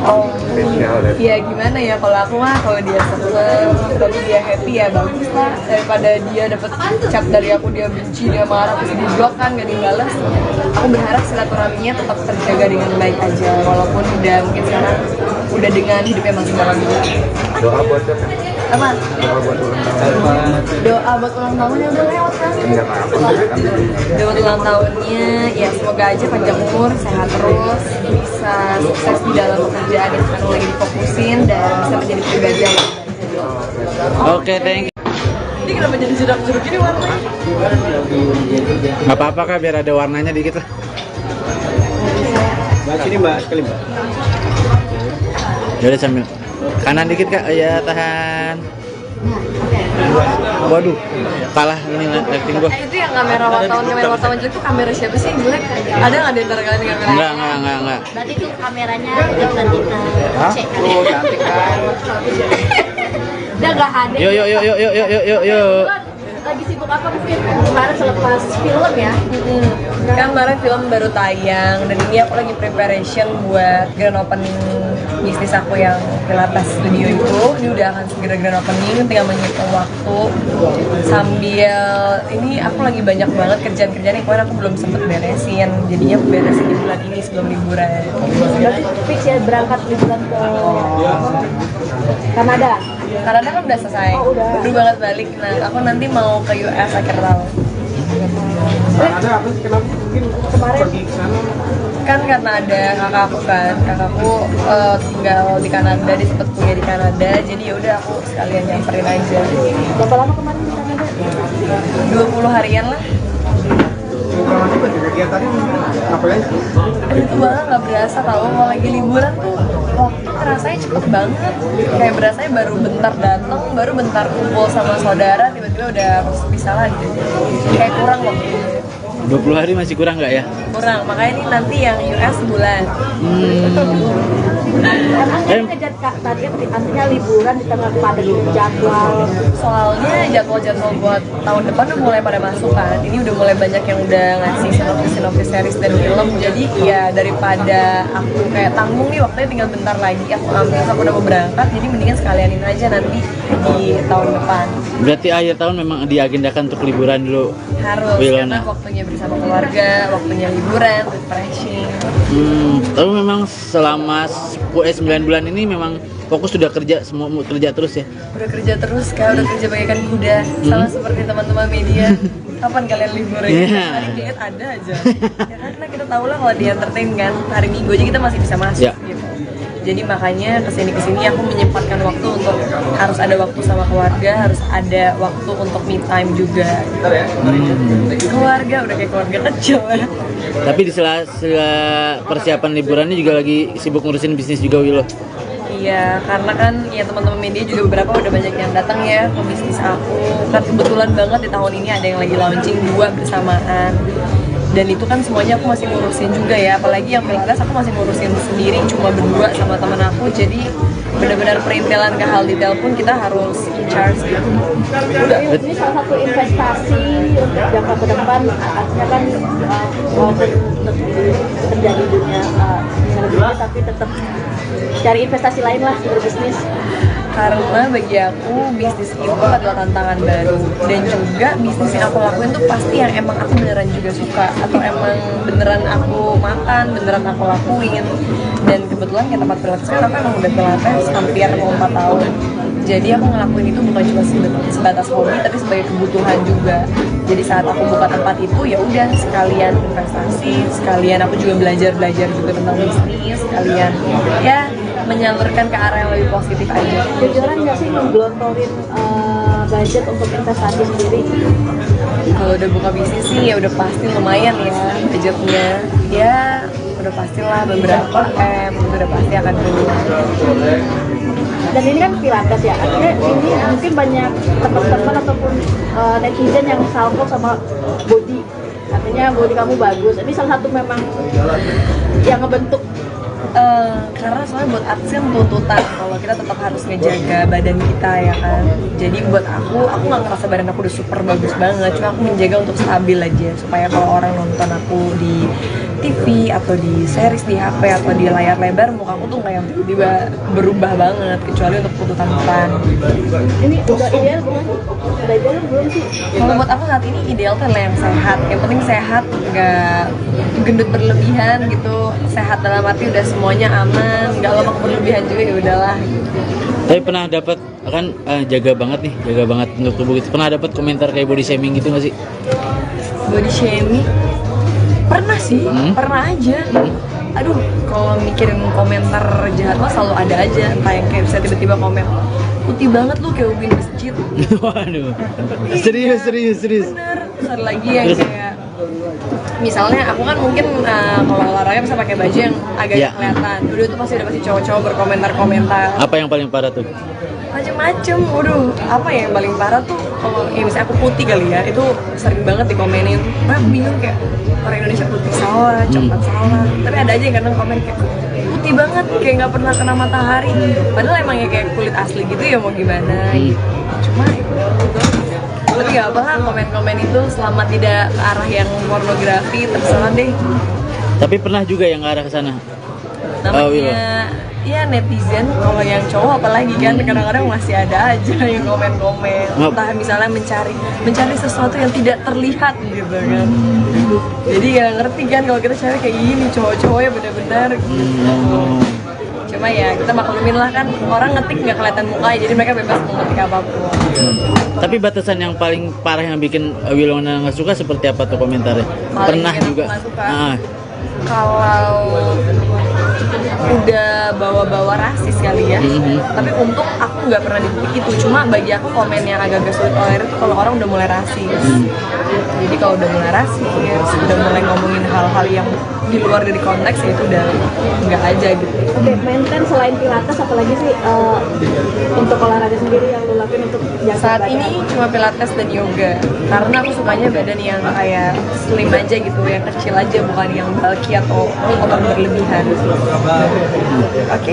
S1: Oh,
S3: spesial dan
S1: ya gimana ya, kalau aku mah kalau dia seneng, tapi dia happy ya bagus lah. Daripada dia dapet chat dari aku dia benci, dia marah, terus di blok kan gak dibalas. Aku berharap silaturahminya tetap terjaga dengan baik aja, walaupun udah mungkin sekarang udah dengan hidupnya masing-masing.
S3: doa buat siapa?
S1: Apa?
S3: Doa buat ulang tahun.
S1: Doa buat ulang tahunnya udah lewat kan?
S3: Enggak apa-apa kan.
S1: Doa buat ulang tahunnya ya semoga aja panjang umur, sehat terus, bisa sukses di dalam pekerjaan yang sekarang lagi difokusin dan bisa menjadi pribadi yang lebih baik.
S2: Oke, thank you.
S1: Ini kenapa jadi jerak-jeruk gini warnanya?
S2: Nggak apa-apa kak, biar ada warnanya dikit lah.
S3: Mbak sini mbak sekali mbak.
S2: Yaudah sambil kanan dikit kak, ya tahan. Waduh, kalah ini acting gua.
S1: Itu yang kamera wartawan jelek tuh kamera siapa sih yang jelek? Ada nggak di antara kalian yang kamera?
S2: Enggak.
S5: Berarti tuh kameranya bukan kita cek kan.
S3: Oh cantik kan.
S5: Udah gak ada.
S2: Yuk.
S4: lagi sibuk apa mungkin kemarin selepas film ya
S1: Kan kemarin film baru tayang dan ini aku lagi preparation buat grand opening bisnis aku yang Pilates Studio itu. Ini udah akan segera grand opening, tinggal menghitung waktu sambil ini aku lagi banyak banget kerjaan-kerjaan yang kemarin aku belum sempet beresin, jadinya aku beresin di bulan ini sebelum liburan.
S4: berarti fix ya berangkat liburan ke Kanada.
S1: Kanada kan udah selesai,
S4: Oh, udah.
S1: baru banget balik. Nah aku nanti mau ke US akhir tahun.
S3: Ada apa sih kenapa mungkin
S4: Kemarin
S3: pergi ke sana?
S1: Kan karena ada kakakku tinggal di Kanada, dia sempet kuliah di Kanada, jadi yaudah aku sekalian nyamperin aja.
S4: berapa lama kemarin di Kanada?
S1: 20 harian lah. Aduh, itu banget nggak berasa kalau lagi liburan tuh waktu rasanya cepet banget. Kayak berasanya baru bentar datang, baru bentar kumpul sama saudara, tiba-tiba udah harus bisa lagi. Kayak kurang waktu.
S2: 20 hari masih kurang nggak ya?
S1: Kurang, makanya ini nanti yang US sebulan.
S4: Emang ngejar Kak tadi kan artinya liburan di tengah padat jadwal.
S1: Soalnya jadwal-jadwal buat tahun depan udah mulai pada masuk kan. Ini udah mulai banyak yang udah ngasih sinopsis series dan film. Jadi ya daripada aku kayak tanggung nih waktunya tinggal bentar lagi, aku ambil, aku udah mau berangkat. Jadi mendingan sekalianin aja nanti di tahun depan.
S2: Berarti akhir tahun memang diagendakan untuk liburan dulu.
S1: Harus,
S2: Wilona.
S1: karena waktunya bersama keluarga, waktunya liburan, refreshing.
S2: Tapi memang selama 9 bulan ini memang fokus sudah kerja, semua kerja terus ya.
S1: Udah kerja terus kak, udah kerja bagaikan kuda. Sama seperti teman-teman media. Kapan kalian libur ya?
S2: Yeah.
S1: Hari diet ada aja. Ya karena kita tahu lah kalau di entertain kan, hari Minggu aja kita masih bisa masuk
S2: Yeah.
S1: gitu. Jadi makanya kesini aku menyempatkan waktu untuk harus ada waktu sama keluarga, harus ada waktu untuk me time juga. Keluarga udah kayak keluarga kecil ya.
S2: Tapi di sela persiapan liburannya juga lagi sibuk ngurusin bisnis juga Wilo.
S1: Iya, karena kan ya teman-teman media juga beberapa udah banyak yang datang ya ke bisnis aku. Kan kebetulan banget di tahun ini ada yang lagi launching 2 bersamaan. Dan itu kan semuanya aku masih ngurusin juga ya, apalagi yang Pilates aku masih ngurusin sendiri cuma berdua sama teman aku. Jadi benar-benar perintilan ke hal detail pun kita harus in charge gitu.
S4: Ini salah satu investasi untuk jangka ke depan, artinya kan walaupun terjadi dunia dunia tapi tetap cari investasi lain lah berbisnis.
S1: Karena bagi aku bisnis itu adalah tantangan baru, dan juga bisnis yang aku lakuin tuh pasti yang emang aku beneran juga suka, atau emang beneran aku makan, beneran aku lakuin. Dan kebetulan kayak tempat pilates kan aku emang udah pilates hampir mau 4 tahun. Jadi aku ngelakuin itu bukan cuma sebatas hobi, tapi sebagai kebutuhan juga. Jadi saat aku buka tempat itu ya udah sekalian investasi, sekalian aku juga belajar juga tentang bisnis, sekalian ya menyalurkan ke arah yang lebih positif aja.
S4: Jujuran nggak sih ngegelontorin budget untuk investasi sendiri?
S1: Kalau udah buka bisnis sih ya udah pasti lumayan ya budgetnya. Ya udah pastilah beberapa itu udah pasti akan keluar.
S4: Dan ini kan pilates ya, artinya ini mungkin banyak teman-teman ataupun netizen yang salvo sama body, artinya body kamu bagus. Ini salah satu memang yang ngebentuk.
S1: Karena soalnya buat artis kan tuntutan kalau kita tetap harus ngejaga badan kita ya kan. Jadi buat aku nggak ngerasa badan aku udah super bagus banget, cuma aku menjaga untuk stabil aja supaya kalau orang nonton aku di TV atau di series di HP atau di layar lebar, muka aku tuh nggak yang tiba-tiba berubah banget, kecuali untuk tuntutan peran.
S4: Ini udah ideal belum? Udah ideal belum sih?
S1: Kalau buat aku saat ini ideal tuh adalah yang sehat. Yang penting sehat, nggak gendut berlebihan gitu. Sehat dalam arti udah semuanya aman, nggak lemak berlebihan juga ya udahlah.
S2: Tapi pernah dapat kan jaga banget untuk tubuh gitu. Pernah dapat komentar kayak body shaming gitu nggak sih?
S1: Body shaming? Pernah sih, pernah aja. Aduh, kalau mikirin komentar jahat mah selalu ada aja. Entah yang kayak bisa tiba-tiba komen, putih banget lu kayak ubin masjid.
S2: Waduh. Serius.
S1: Bener. Terus ada lagi yang kayak misalnya aku kan mungkin kalau olahraga bisa pakai baju yang agak
S2: Yeah.
S1: kelihatan. Dulu itu pasti cowok-cowok berkomentar-komentar
S2: Apa yang paling parah tuh?
S1: macem-macem. Waduh, apa ya yang paling parah tuh kalau ya misalnya aku putih kali ya, itu sering banget dikomenin. Aku bingung kayak orang Indonesia putih salah, coklat salah. Tapi ada aja yang kadang komen kayak putih banget, kayak nggak pernah kena matahari. Padahal emang ya kayak kulit asli gitu ya, mau gimana? Cuma itu. Tapi nggak apa lah komen-komen itu selama tidak ke arah yang pornografi, terserah deh.
S2: Tapi pernah juga yang ke arah ke sana.
S1: Namanya ya netizen, kalau yang cowok apalagi kan kadang-kadang masih ada aja yang komen-komen, entah misalnya mencari sesuatu yang tidak terlihat gitu kan. Jadi nggak ngerti kan kalau kita cari kayak gini, cowok-cowoknya benar-benar gitu. Cuma ya kita maklumin lah kan, orang ngetik nggak kelihatan muka, jadi mereka bebas mau ngetik apapun.
S2: Tapi batasan yang paling parah yang bikin Wilona nggak suka seperti apa tuh komentarnya?
S1: Paling
S2: Pernah
S1: bikin aku
S2: juga.
S1: nggak suka. Kalau udah bawa-bawa rasis kali ya. Tapi untuk aku nggak pernah di titik itu. Cuma bagi aku komen yang agak-agak sulit tolerir itu kalau orang udah mulai rasis. Jadi kalau udah mulai rasis, udah mulai ngomongin hal-hal yang di luar dari konteks ya itu udah nggak aja gitu.
S4: Oke, maintain selain pilates apalagi sih untuk olahraga sendiri yang lu lakuin untuk jaga
S1: Saat
S4: badan?
S1: ini cuma pilates dan yoga karena aku sukanya badan yang kayak slim aja gitu, yang kecil aja, bukan yang bulky atau otot berlebihan. Oke.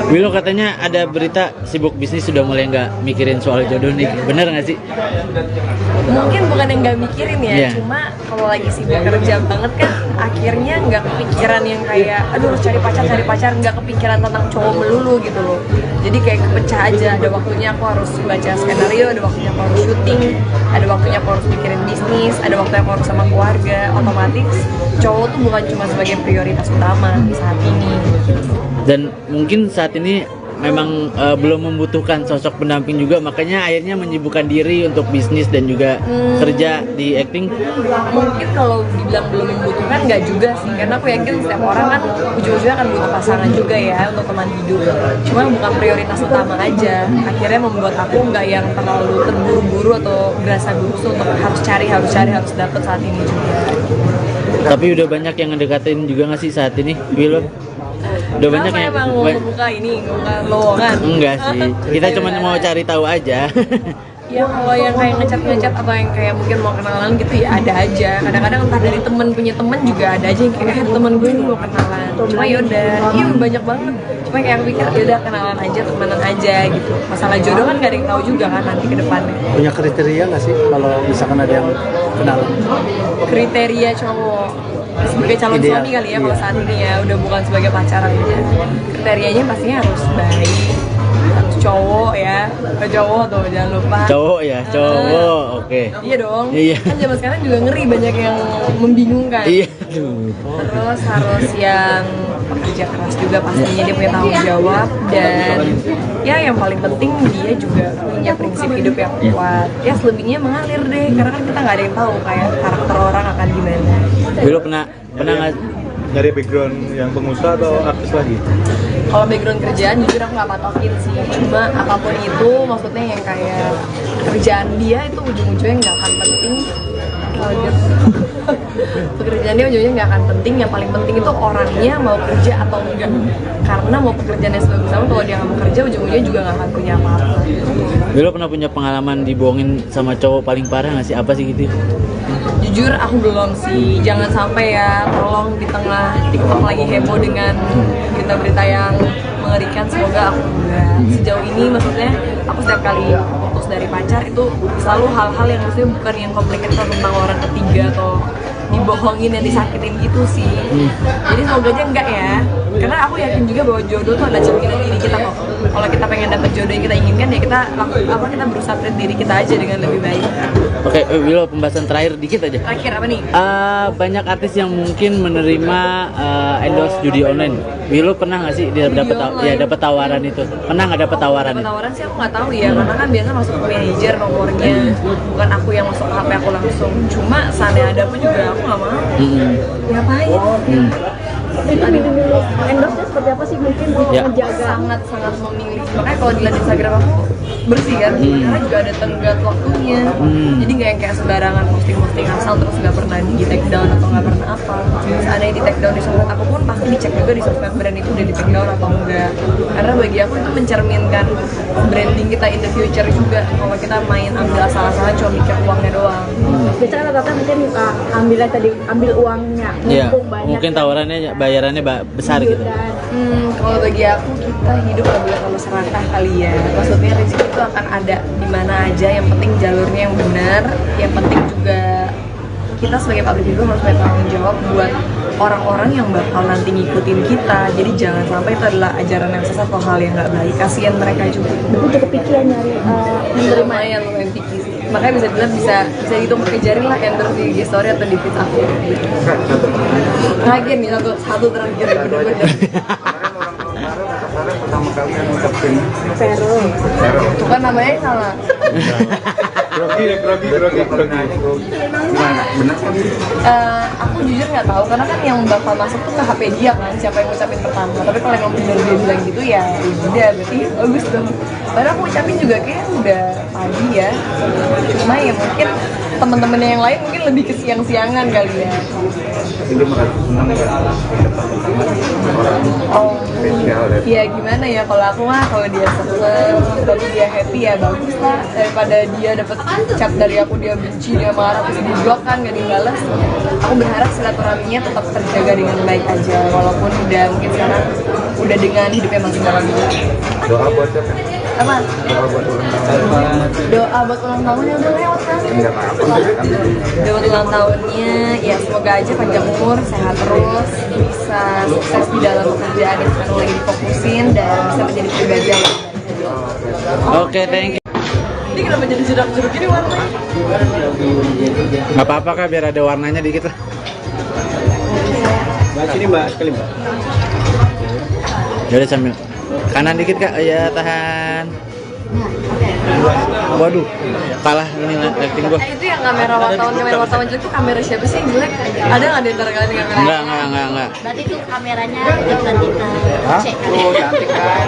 S2: Willow katanya ada berita sibuk bisnis sudah mulai nggak mikirin soal jodoh nih, bener nggak sih?
S1: Mungkin bukan yang nggak mikirin ya,
S2: Iya.
S1: cuma kalau lagi sibuk kerja banget kan akhirnya nggak kepikiran yang kayak aduh harus cari pacar, nggak kepikiran tentang cowok melulu gitu loh. Jadi kayak kepecah aja, ada waktunya aku harus baca skenario, ada waktunya aku harus syuting, ada waktunya aku harus mikirin bisnis, ada waktunya aku harus sama keluarga. Otomatis cowok tuh bukan cuma sebagai prioritas utama saat ini.
S2: Dan mungkin saat ini memang belum membutuhkan sosok pendamping juga, makanya akhirnya menyibukkan diri untuk bisnis dan juga kerja di acting.
S1: Mungkin kalau dibilang belum membutuhkan nggak juga sih, karena aku yakin setiap orang kan ujung-ujungnya akan butuh pasangan juga ya untuk teman hidup. Cuma bukan prioritas utama aja, akhirnya membuat aku nggak yang terlalu terburu-buru atau berasa gugup untuk harus dapet saat ini juga.
S2: Tapi udah banyak yang ngedekatin juga nggak sih saat ini, Willow? Udah banyak
S1: Kenapa
S2: yang
S1: emang mau ngebuka lowongan?
S2: enggak sih, kita cuma mau cari tahu aja.
S1: Ya kalau yang kayak ngecat atau yang kayak mungkin mau kenalan gitu ya ada aja. Kadang-kadang entah dari temen punya temen juga ada aja yang kayak temen gue ini mau kenalan. Cuma yaudah, iya banyak banget. Cuma kayak aku pikir yaudah kenalan aja, temenan aja gitu. Masalah jodoh kan gak ada yang tahu juga kan nanti ke depannya.
S3: Punya kriteria nggak sih kalau misalkan ada yang kenalan?
S1: Kriteria cowok sebagai calon
S3: Ideal.
S1: suami kali ya kalau
S3: Iya.
S1: saat ini ya udah bukan sebagai pacaran aja. Kriterianya pastinya harus baik, harus cowok ya, cowok tuh jangan lupa.
S2: Cowok ya, cowok, oke.
S1: Iya dong.
S2: Iya.
S1: Kan zaman sekarang juga ngeri banyak yang membingungkan.
S2: Iya, aduh.
S1: Terus harus yang pekerja keras juga pastinya, dia punya tanggung jawab, dan ya yang paling penting dia juga punya prinsip hidup yang kuat. Ya selebihnya mengalir deh, karena kan kita nggak ada yang tahu kayak karakter orang akan gimana.
S2: Willow pernah nggak
S6: Dari background yang pengusaha atau artis lagi?
S1: Kalau background kerjaan jujur aku nggak patokin sih, cuma apapun itu maksudnya yang kayak kerjaan dia itu ujung-ujungnya nggak akan penting. Kalau dia pekerjaan dia ujungnya nggak akan penting, yang paling penting itu orangnya mau kerja atau enggak. Karena mau pekerjaannya sebagus apa, kalau dia nggak mau kerja ujung-ujungnya juga nggak akan punya apa-apa.
S2: Willow pernah punya pengalaman dibohongin sama cowok paling parah nggak sih? Apa sih gitu?
S1: Jujur aku belum sih, jangan sampai ya, tolong di tengah TikTok lagi heboh dengan berita-berita yang mengerikan, semoga aku enggak. Sejauh ini maksudnya aku setiap kali putus dari pacar itu selalu hal-hal yang maksudnya bukan yang komplikated tentang orang ketiga atau dibohongin dan disakitin gitu sih. Jadi semoga aja enggak ya, karena aku yakin juga bahwa jodoh tuh ada cerminan diri kita kok. Kalau kita pengen dapet jodoh yang kita inginkan ya kita kita berusaha treat diri kita aja dengan lebih baik.
S2: Oke, Willow, pembahasan terakhir dikit aja.
S1: Terakhir apa nih?
S2: Banyak artis yang mungkin menerima endorse judi online. Willow pernah nggak sih dia dapat tawaran itu? Pernah nggak dapat tawaran itu?
S1: Tawaran sih aku nggak tahu ya, karena kan biasa masuk ke manajer nomornya, bukan aku yang masuk ke HP aku langsung. Cuma seandainya ada pun juga aku nggak mau. Ngapain?
S4: Itu dulu endorse-nya seperti apa sih, mungkin
S2: Ya.
S4: menjaga
S1: Sangat memilih. Makanya kalau dilihat Instagram aku bersih kan, karena juga ada tenggat waktunya. Jadi nggak yang kayak sembarangan posting asal terus nggak pernah di take down atau nggak pernah apa. Seandainya di take down di sosmed aku pun pasti dicek juga di sosmed brand itu udah di take down atau enggak. Karena bagi aku itu mencerminkan branding kita in the future juga. Kalau kita main ambil asal-asalan cuma mikir uangnya doang.
S4: biasanya rata-rata mungkin ambil uangnya
S2: Iya,
S4: mumpung banyak
S2: mungkin tawarannya bayarannya besar gitu.
S4: dan
S1: Kalau bagi aku kita hidup gak boleh terlalu serakah kali ya. Maksudnya rezeki itu akan ada di mana aja. Yang penting jalurnya yang benar. Yang penting juga kita sebagai public figure harus bertanggung jawab buat orang-orang yang bakal nanti ngikutin kita. Jadi jangan sampai itu adalah ajaran yang sesat atau hal yang nggak baik. Kasian mereka juga.
S4: itu cukup picky ya nyari menerima
S1: Lumayan lumayan picky sih. Makanya bisa dibilang bisa dihitung pakai jari lah endorse di IG story atau di feed aku. Terakhir nih satu terakhir bener-bener.
S6: Pertama kali yang ngucapin
S4: Vero
S1: Itu kan namanya salah.
S6: grogi. Gimana? Benar kan?
S1: Aku jujur nggak tahu karena kan yang bakal masuk tuh ke HP dia kan, siapa yang ngucapin pertama. Tapi kalau emang bener dia bilang gitu ya udah berarti bagus dong. Padahal aku ucapin juga kayak udah pagi ya. Cuma ya mungkin teman-temannya yang lain mungkin lebih ke siang-siangan kali ya.
S6: Tapi dia merasa senang ya dapat pertama orang
S1: Oh,
S6: spesial ya.
S1: ya gimana ya kalau aku mah kalau dia seneng, tapi dia happy ya bagus lah daripada dia dapet chat dari aku dia benci dia marah terus di blok kan gak dibalas. Aku berharap silaturahminya tetap terjaga dengan baik aja walaupun udah mungkin sekarang udah dengan hidupnya masing-masing.
S6: Doa buat siapa?
S1: Apa?
S6: Doa buat ulang tahun.
S1: Doa buat ulang tahunnya udah lewat kan?
S6: Enggak apa-apa kan.
S1: Doa buat ulang tahunnya ya semoga aja panjang umur, sehat terus, bisa sukses di dalam pekerjaan yang sekarang lagi difokusin dan bisa menjadi pribadi yang lebih baik.
S2: Oke, thank you.
S1: Ini kenapa jadi jeruk-jeruk ini warnanya?
S2: Nggak apa-apa kak, biar ada warnanya dikit lah.
S3: Mbak, sini mbak, sekali mbak.
S2: Jadi sambil kanan dikit kak, ya tahan. Waduh, kalah ini lighting gua.
S1: Itu yang kamera wartawan jelek tuh kamera siapa sih yang jelek? Ada nggak di antara kalian yang kamera?
S2: Enggak.
S5: Berarti itu kameranya bukan kita cek.
S3: Oh, cantik kan.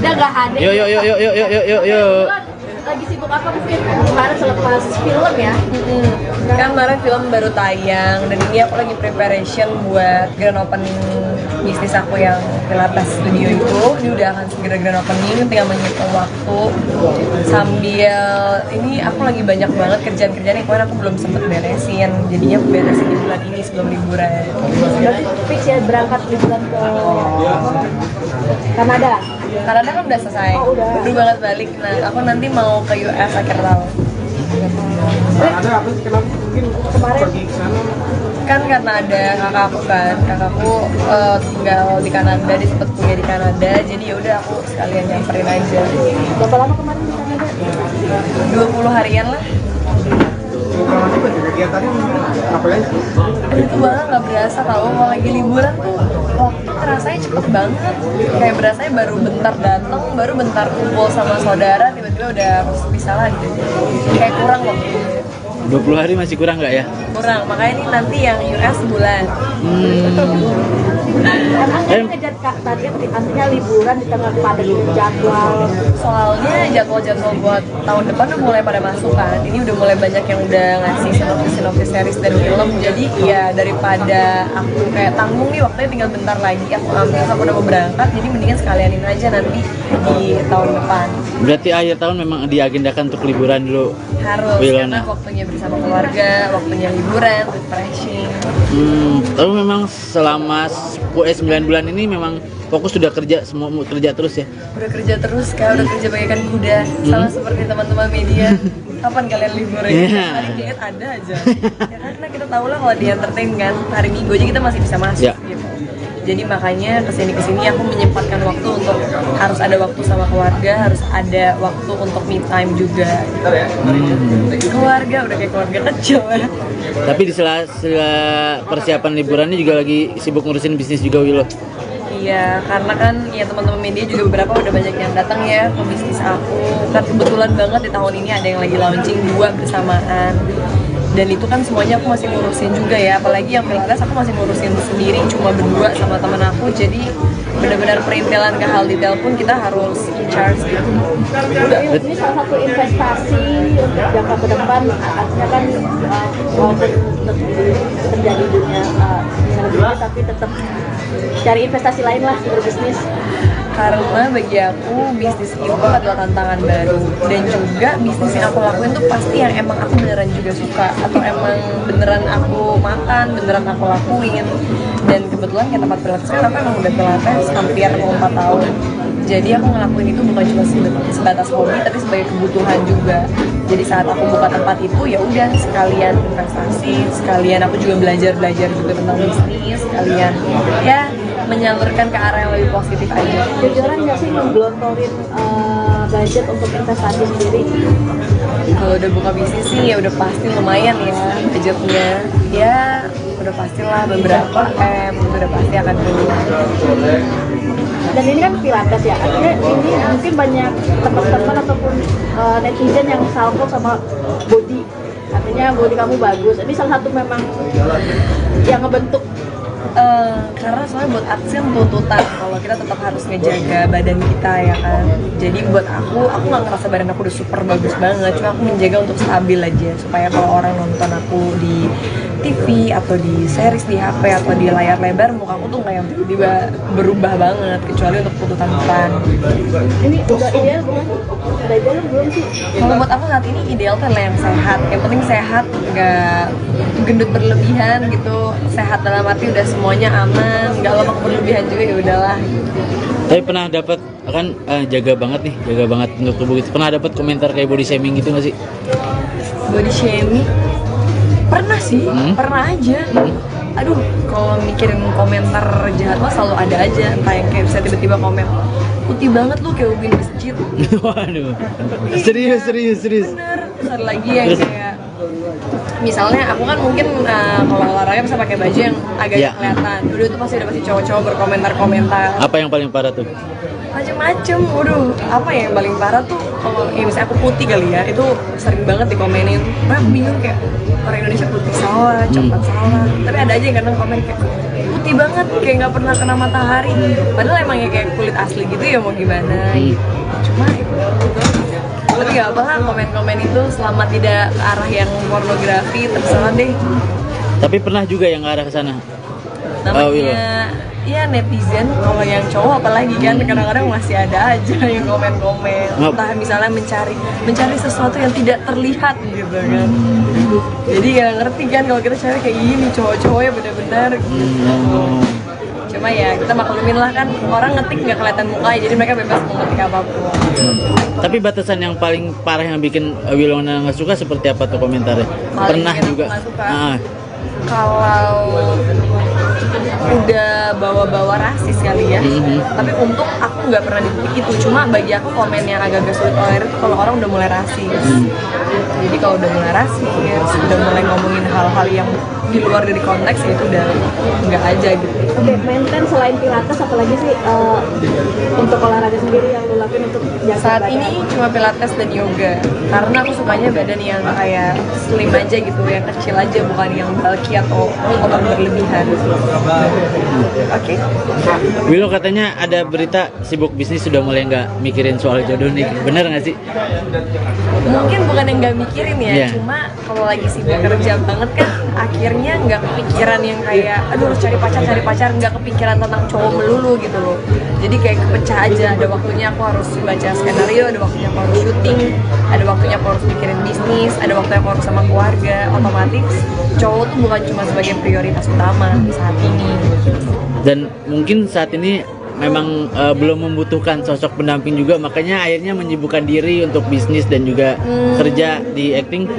S5: Udah gak ada.
S2: Yuk.
S4: Lagi sibuk apa mungkin kemarin selepas film ya?
S1: Kan kemarin film baru tayang dan ini aku lagi preparation buat grand opening bisnis aku yang Pilates Studio itu. Ini udah akan segera grand opening, tinggal menghitung waktu sambil ini aku lagi banyak banget kerjaan-kerjaan yang kemarin aku belum sempet beresin. Jadinya aku beresin di bulan ini sebelum liburan.
S4: Berarti fix ya berangkat liburan ke Kanada.
S1: Kanada kan udah selesai,
S4: Oh, udah.
S1: baru banget balik. Nah, aku nanti mau ke US akhir tahun.
S3: Ada apa sih kenapa mungkin
S4: Kemarin
S3: pergi ke sana?
S1: Kan karena ada kakakku kan, kakakku tinggal di Kanada, dia sempet kuliah di Kanada, jadi ya udah aku sekalian nyamperin aja.
S4: berapa lama kemarin di Kanada?
S1: 20 harian lah.
S3: Kalau itu kegiatannya ngapain sih?
S1: Itu banget nggak berasa tau, kalau lagi liburan tuh waktu rasanya cepet banget. Kayak berasanya baru bentar datang, baru bentar kumpul sama saudara, tiba-tiba udah harus pisah lagi. Kayak kurang waktu.
S2: 20 hari masih kurang nggak ya?
S1: Kurang, makanya ini nanti yang US sebulan.
S4: Emang kan ngejar target artinya liburan di tengah padat jadwal.
S1: Soalnya jadwal-jadwal buat tahun depan udah mulai pada masuk kan. Ini udah mulai banyak yang udah ngasih sinopsis series dan film. Jadi ya daripada aku kayak tanggung nih waktunya tinggal bentar lagi aku ambil, aku udah mau berangkat. Jadi mendingan sekalianin aja nanti di tahun depan.
S2: Berarti akhir tahun memang diagendakan untuk liburan dulu.
S1: Harus
S2: Wilona.
S1: karena waktunya bersama keluarga, waktunya liburan, refreshing.
S2: Tapi memang selama 9 bulan ini memang fokus sudah kerja, semua kerja terus ya.
S1: Udah kerja terus kak, udah kerja bagaikan kuda. Sama seperti teman-teman media. Kapan kalian libur ya?
S2: Iya.
S1: Hari diet ada aja. Ya karena kita tahu lah kalau di entertain kan hari Minggu aja kita masih bisa masuk
S2: Ya.
S1: gitu. Jadi makanya kesini aku menyempatkan waktu untuk harus ada waktu sama keluarga, harus ada waktu untuk me time juga. Keluarga udah kayak keluarga kecil ya.
S2: Tapi di sela persiapan liburannya juga lagi sibuk ngurusin bisnis juga Wilo.
S1: Iya, karena kan ya teman-teman media juga beberapa udah banyak yang datang ya ke bisnis aku. Kan kebetulan banget di tahun ini ada yang lagi launching 2 bersamaan. Dan itu kan semuanya aku masih ngurusin juga ya, apalagi yang Pilates aku masih ngurusin sendiri cuma berdua sama temen aku. Jadi benar-benar perintilan ke hal detail pun kita harus in charge gitu.
S4: Ini salah satu investasi untuk jangka ke depan, artinya kan walaupun terjadi dunia dunia tapi tetap cari investasi lain lah berbisnis.
S1: Karena bagi aku bisnis itu adalah tantangan baru, dan juga bisnis yang aku lakuin tuh pasti yang emang aku beneran juga suka atau emang beneran aku makan, beneran aku lakuin. Dan kebetulan kayak tempat Pilates kan aku emang udah Pilates hampir mau 4 tahun. Jadi aku ngelakuin itu bukan cuma sebatas hobi, tapi sebagai kebutuhan juga. Jadi saat aku buka tempat itu ya udah sekalian investasi, sekalian aku juga belajar juga tentang bisnis, sekalian ya menyalurkan ke arah yang lebih positif aja.
S4: Jujuran nggak sih ngegelontorin budget untuk investasi sendiri?
S1: Kalau udah buka bisnis sih ya udah pasti lumayan ya budgetnya. Ya udah pastilah beberapa M itu udah pasti akan keluar.
S4: Dan ini kan Pilates ya, artinya ini mungkin banyak teman-teman ataupun netizen yang salvo sama body artinya body kamu bagus. Ini salah satu memang yang ngebentuk.
S1: Karena soalnya buat artis kan tuntutan kalau kita tetap harus ngejaga badan kita ya kan. Jadi buat aku nggak ngerasa badan aku udah super bagus banget, cuma aku menjaga untuk stabil aja supaya kalau orang nonton aku di TV atau di series di HP atau di layar lebar, muka aku tuh nggak yang tiba-tiba berubah banget, kecuali untuk tuntutan peran.
S4: Ini udah ideal belum? Udah ideal belum sih?
S1: Kalau buat aku saat ini ideal tuh adalah yang sehat. Yang penting sehat, nggak gendut berlebihan gitu. Sehat dalam arti udah semuanya aman, nggak lemak berlebihan juga, ya udahlah.
S2: Tapi pernah dapat kan jaga banget untuk tubuh gitu. Pernah dapat komentar kayak body shaming gitu nggak sih?
S1: Body shaming pernah sih, pernah aja. Aduh, kalau mikirin komentar jahat mah selalu ada aja. Entah yang kayak bisa tiba-tiba komen, putih banget lu kayak ubin masjid.
S2: Waduh, serius.
S1: Bener. Terus ada lagi yang kayak misalnya aku kan mungkin kalau olahraga bisa pakai baju yang agak
S2: Iya.
S1: kelihatan. Udah tuh pasti cowok-cowok berkomentar-komentar
S2: Apa yang paling parah tuh?
S1: macem-macem. Waduh, apa ya yang paling parah tuh kalau ya misalnya aku putih kali ya, itu sering banget dikomenin. Nah, aku bingung kayak orang Indonesia putih salah, coklat salah. Tapi ada aja yang kadang komen kayak putih banget, kayak nggak pernah kena matahari. Padahal emang ya kayak kulit asli gitu ya, mau gimana gitu. Cuma itu tapi nggak apa lah, komen-komen itu selama tidak ke arah yang pornografi terserah deh.
S2: Tapi pernah juga yang ngarah ke sana.
S1: Namanya ya netizen, kalau yang cowok apalagi kan kadang-kadang masih ada aja yang komen-komen, entah misalnya mencari sesuatu yang tidak terlihat gitu kan. Jadi nggak ngerti kan kalau kita cari kayak gini, cowok-cowoknya benar-benar gitu. Cuma ya kita maklumin lah kan, orang ngetik nggak kelihatan mukanya, jadi mereka bebas mau ngetik apapun.
S2: Tapi batasan yang paling parah yang bikin Wilona nggak suka seperti apa tuh komentarnya?
S1: Paling
S2: Pernah
S1: bikin aku
S2: juga.
S1: nggak suka. Kalau udah bawa-bawa rasis kali ya, tapi untung aku nggak pernah di titik itu. Cuma bagi aku komen yang agak-agak sulit tolerir itu kalau orang udah mulai rasis. Jadi kalau udah mulai rasis, udah mulai ngomongin hal-hal yang di luar dari konteks, ya itu udah nggak aja gitu.
S4: Oke, maintain selain pilates apalagi sih untuk olahraga sendiri yang lo lakuin untuk jaga
S1: Saat
S4: badan?
S1: ini cuma pilates dan yoga, karena aku sukanya badan yang kayak slim aja gitu, yang kecil aja, bukan yang bulky atau otot berlebihan. Oke.
S2: Willow katanya ada berita sibuk bisnis sudah mulai nggak mikirin soal jodoh nih, bener nggak sih?
S1: Mungkin bukan yang nggak mikirin ya,
S2: Iya.
S1: cuma kalau lagi sibuk kerja banget kan akhirnya nggak kepikiran yang kayak aduh harus cari pacar, nggak kepikiran tentang cowok melulu gitu loh. Jadi kayak kepecah aja, ada waktunya aku harus baca skenario, ada waktunya aku harus syuting, ada waktunya aku harus mikirin bisnis, ada waktunya aku harus sama keluarga. Otomatis cowok tuh bukan cuma sebagai prioritas utama saat ini.
S2: Dan mungkin saat ini memang belum membutuhkan sosok pendamping juga, makanya akhirnya menyibukkan diri untuk bisnis dan juga kerja di acting.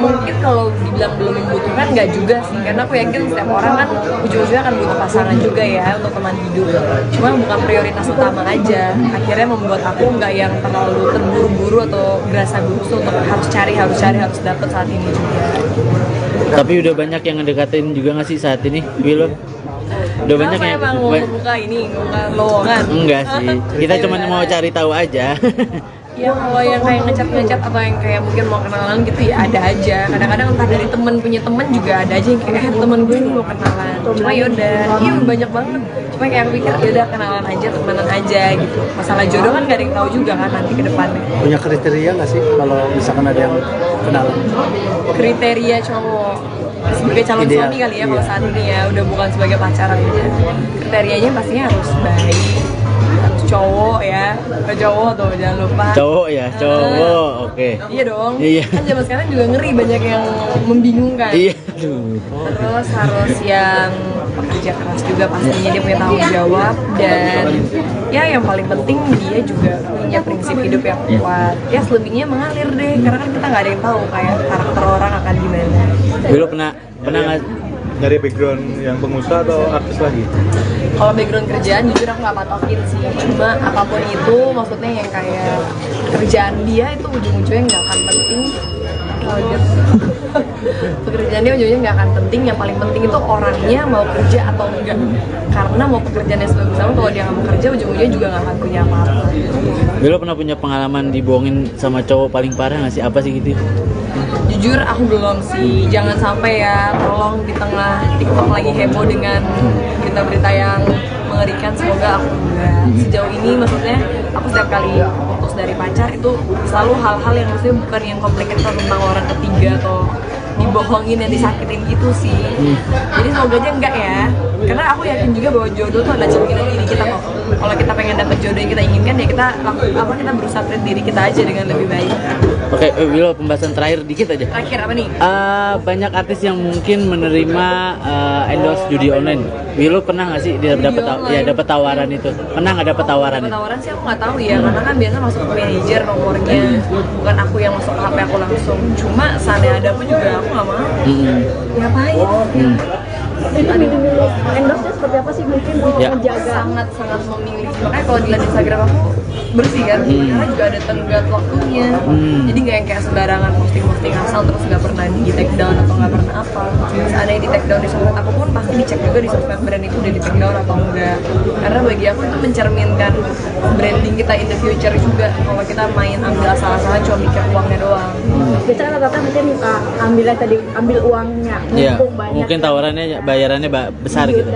S1: Mungkin kalau dibilang belum membutuhkan nggak juga sih, karena aku yakin setiap orang kan ujung-ujungnya akan butuh pasangan juga ya untuk teman hidup. Cuma bukan prioritas utama aja, akhirnya membuat aku nggak yang terlalu terburu-buru atau berasa gugup untuk harus dapat saat ini juga.
S2: Tapi udah banyak yang ngedekatin juga nggak sih saat ini, Willow? Udah banyak
S1: Kenapa
S2: yang
S1: emang mau buka ini, buka lowongan?
S2: enggak sih, kita cuma mau cari tahu aja.
S1: Ya kalau yang kayak ngecat atau yang kayak mungkin mau kenalan gitu ya ada aja. Kadang-kadang entah dari temen punya temen juga ada aja yang kayak temen gue ini mau kenalan. Cuma yaudah, iya banyak banget. Cuma kayak aku pikir yaudah kenalan aja, temenan aja gitu. Masalah jodoh kan gak ada yang tahu juga kan nanti ke depannya.
S3: Punya kriteria nggak sih kalau misalkan ada yang kenalan?
S1: Kriteria cowok sebagai calon
S3: Ideal,
S1: suami kali ya,
S3: iya.
S1: kalau saat ini ya udah bukan sebagai pacaran aja. Kriterianya pastinya harus baik, harus cowok ya, cowok tuh jangan lupa.
S2: Cowok ya, cowok, oke.
S1: Iya dong.
S2: Iya.
S1: Kan zaman sekarang juga ngeri, banyak yang membingungkan.
S2: Iya, aduh.
S1: Terus harus yang pekerja keras juga pastinya, dia punya tanggung jawab, dan ya yang paling penting dia juga punya prinsip hidup yang kuat. Ya selebihnya mengalir deh, karena kan kita nggak ada yang tahu kayak karakter orang akan gimana.
S2: Willow pernah nggak?
S6: Dari background yang pengusaha atau artis lagi?
S1: Kalau background kerjaan jujur aku nggak patokin sih, cuma apapun itu maksudnya yang kayak kerjaan dia itu ujung-ujungnya nggak akan penting. Pekerjaan dia ujungnya nggak akan penting, yang paling penting itu orangnya mau kerja atau enggak. Karena mau pekerjaannya sebagus apa, kalau dia nggak mau kerja ujung-ujungnya juga nggak akan punya apa-apa.
S2: Willow pernah punya pengalaman dibohongin sama cowok paling parah nggak sih? Apa sih gitu?
S1: Jujur aku belum sih, jangan sampai ya, tolong di tengah TikTok lagi heboh dengan berita-berita yang mengerikan, semoga aku enggak. Sejauh ini maksudnya aku setiap kali putus dari pacar itu selalu hal-hal yang maksudnya bukan yang complicated tentang orang ketiga atau dibohongin dan disakitin gitu sih. Jadi semoga aja enggak ya, karena aku yakin juga bahwa jodoh tuh ada cerminan diri kita kok. Kalau kita pengen dapet jodoh yang kita inginkan ya kita kita berusaha treat diri kita aja dengan lebih baik.
S2: Oke, Willow, pembahasan terakhir dikit aja.
S1: Terakhir apa nih?
S2: Banyak artis yang mungkin menerima endorse judi online. Willow pernah nggak sih dia dapat tawaran itu? Pernah nggak dapat tawaran itu?
S1: Tawaran sih aku nggak tahu ya, karena kan biasa masuk ke manajer nomornya, bukan aku yang masuk ke HP aku langsung. Cuma seandainya ada pun juga aku nggak mau. Ngapain?
S4: Itu dimilih endorse-nya seperti apa sih, mungkin
S2: Ya.
S4: menjaga
S1: Sangat memilih. Makanya kalau dilihat Instagram aku bersih kan, karena juga ada tenggat waktunya. Jadi nggak yang kayak sembarangan posting asal terus nggak pernah di take down atau nggak pernah apa. Ada yang di take down di sosmed aku pun pasti dicek juga di sosmed brand itu udah di take down atau enggak. Karena bagi aku itu mencerminkan branding kita in the future juga. Kalau kita main ambil asal-asalan cuma mikir uangnya doang.
S4: biasanya rata-rata mungkin ambil uangnya,
S2: Iya,
S4: mumpung banyak
S2: mungkin tawarannya bayarannya besar gitu.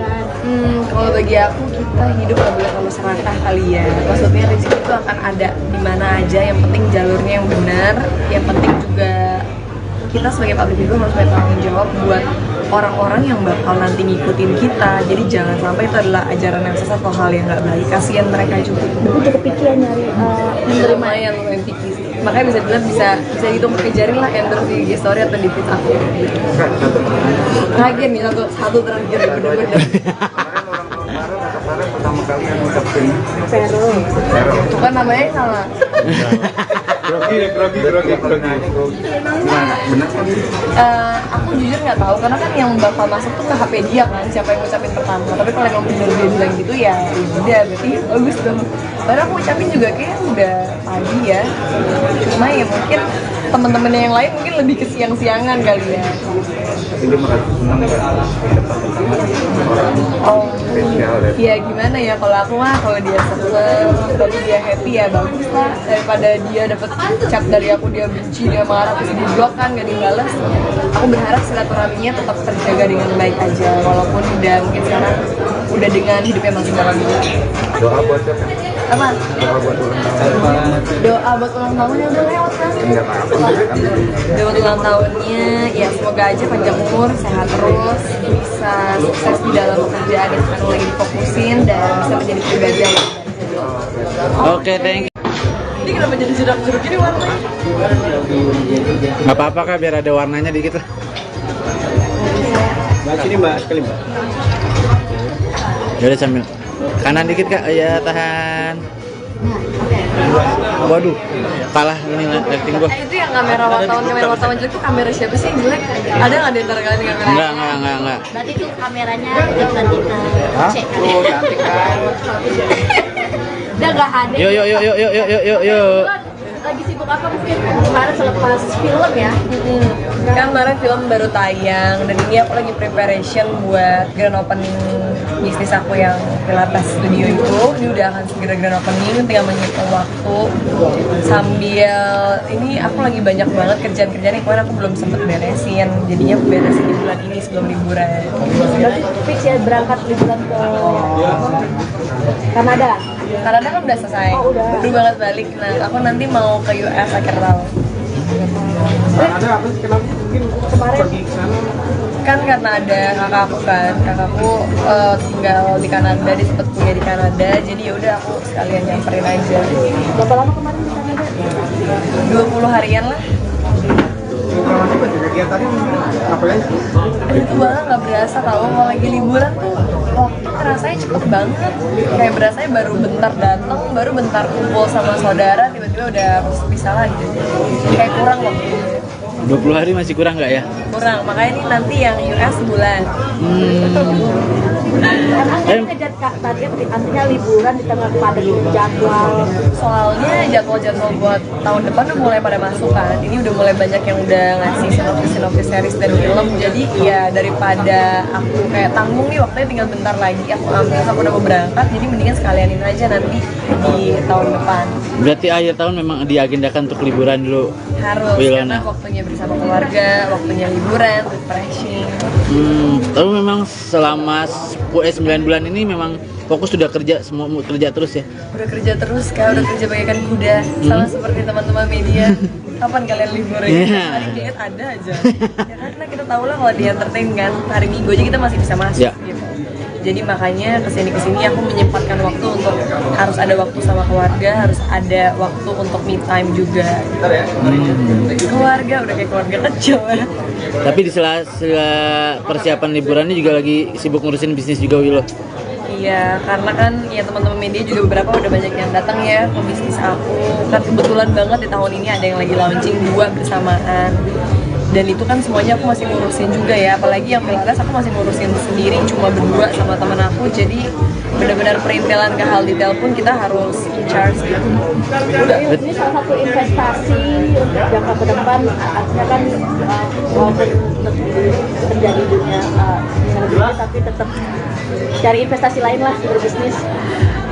S1: Kalau bagi aku kita hidup nggak boleh terlalu serakah kali ya. Maksudnya rezeki itu akan ada di mana aja. Yang penting jalurnya yang benar. Yang penting juga kita sebagai public figure harus bertanggung jawab buat orang-orang yang bakal nanti ngikutin kita. Jadi jangan sampai itu adalah ajaran yang sesat atau hal yang nggak baik. Kasian mereka juga.
S4: Aku cukup pikiran nyari
S1: Menerima yang MPK sih. Makanya bisa bilang bisa hitung pakai jari lah endorse di IG story atau di feed aku. Terakhir nih satu terakhir bener-bener.
S6: Kemarin pertama kali yang ngucapin
S4: Vero.
S1: Itu kan namanya salah.
S6: grogi. Gimana? Benar kan?
S1: Aku jujur nggak tahu karena kan yang bakal masuk tuh ke HP dia kan, siapa yang ngucapin pertama. Tapi kalau emang bener dia bilang gitu ya udah berarti bagus dong. Padahal aku ucapin juga kayak udah pagi ya. Cuma ya mungkin temen-temennya yang lain mungkin lebih ke siang-siangan kali ya.
S6: Tapi dia merasa senang kan dapat orang
S1: Oh,
S6: spesial dan
S1: ya gimana ya, kalau aku mah kalau dia seneng tapi dia happy ya bagus lah, daripada dia dapat chat dari aku dia benci, dia marah, terus dia blok kan gak dibalas. Aku berharap silaturahminya tetap terjaga dengan baik aja walaupun udah mungkin sekarang udah dengan hidupnya masing-masing.
S6: doa buat siapa?
S1: Apa?
S6: Doa buat ulang tahun.
S1: Doa buat ulang tahunnya udah lewat kan?
S6: Enggak apa-apa kan.
S1: Doa buat ulang tahunnya ya semoga aja panjang umur, sehat terus, bisa sukses di dalam pekerjaan yang sekarang lagi difokusin dan bisa menjadi pribadi yang lebih baik.
S2: Oke, thank you.
S1: Ini kenapa jadi jeruk-jeruk gini warnanya?
S2: Nggak apa-apa Kak, biar ada warnanya dikit lah.
S3: Mbak, sini Mbak, sekali Mbak.
S2: Yaudah sambil kanan dikit Kak, ya tahan. Waduh, kalah ini acting gua.
S1: Itu yang kamera wartawan jelek tuh kamera siapa sih yang jelek? Ada nggak di antara kalian yang kamera?
S2: Enggak.
S5: Berarti tuh kameranya kita cek.
S3: Tuh, cantik kan.
S5: Udah gak ada.
S2: Yuk.
S4: Lagi sibuk apa mungkin kemarin selepas film ya?
S1: Kan kemarin film baru tayang dan ini aku lagi preparation buat grand opening bisnis aku yang Pilates Studio itu. Ini udah akan segera grand opening, tinggal menghitung waktu sambil ini aku lagi banyak banget kerjaan-kerjaan yang kemarin aku belum sempet beresin, jadinya aku beresin di bulan ini sebelum liburan.
S4: Berarti fix ya berangkat liburan ke Kanada.
S1: Kanada kan udah selesai,
S4: Oh, udah.
S1: baru banget balik. Nah aku nanti mau ke US akhir tahun.
S3: Ada apa sih, kenapa mungkin
S4: Kemarin
S3: pergi ke sana?
S1: Kan karena ada kakakku tinggal di Kanada, dia sempet kuliah di Kanada, jadi ya udah aku sekalian nyamperin aja.
S4: berapa lama kemarin di Kanada?
S1: 20 harian lah.
S3: Kalau banyak kegiatannya ngapain?
S1: Itu banget nggak berasa kalau lagi liburan tuh waktu rasanya cepet banget. Kayak berasanya baru bentar datang, baru bentar kumpul sama saudara, tiba-tiba udah harus pisah lagi. Kayak kurang waktu.
S2: 20 hari masih kurang nggak ya?
S1: Kurang, makanya ini nanti yang US sebulan.
S4: Emang ngejar kak tadi artinya liburan di tengah padat jadwal.
S1: Soalnya jadwal-jadwal buat tahun depan udah mulai pada masuk kan. Ini udah mulai banyak yang udah ngasih sinopsis series dan film. Jadi ya daripada aku kayak tanggung nih waktunya tinggal bentar lagi, aku ambil, aku udah mau berangkat. Jadi mendingan sekalianin aja nanti di tahun depan.
S2: Berarti akhir tahun memang diagendakan untuk liburan dulu.
S1: Harus,
S2: Wilona.
S1: karena waktunya bersih. sama keluarga, waktunya liburan, refreshing.
S2: Tapi memang selama 9 bulan ini memang fokus sudah kerja, semua kerja terus ya?
S1: Udah kerja terus kak, udah kerja bagaikan kuda. Sama seperti teman-teman media. Kapan kalian libur ya?
S2: Yeah.
S1: Hari diet ada aja. Ya karena kita tahu lah kalau di entertain kan, hari Minggu aja kita masih bisa masuk
S2: Yeah.
S1: gitu. Jadi makanya kesini aku menyempatkan waktu untuk harus ada waktu sama keluarga, harus ada waktu untuk me time juga. Keluarga udah kayak keluarga kecil ya.
S2: Tapi di sela persiapan liburannya juga lagi sibuk ngurusin bisnis juga Willow.
S1: Iya, karena kan ya teman-teman media juga beberapa udah banyak yang datang ya ke bisnis aku. Kan kebetulan banget di tahun ini ada yang lagi launching 2 bersamaan. Dan itu kan semuanya aku masih ngurusin juga ya, apalagi yang Pilates aku masih ngurusin sendiri cuma berdua sama teman aku. Jadi benar-benar perintilan ke hal detail pun kita harus in charge gitu.
S4: Ini salah satu investasi untuk jangka ke depan, artinya kan walaupun terjadi dunia dunia tapi tetap cari investasi lain lah berbisnis.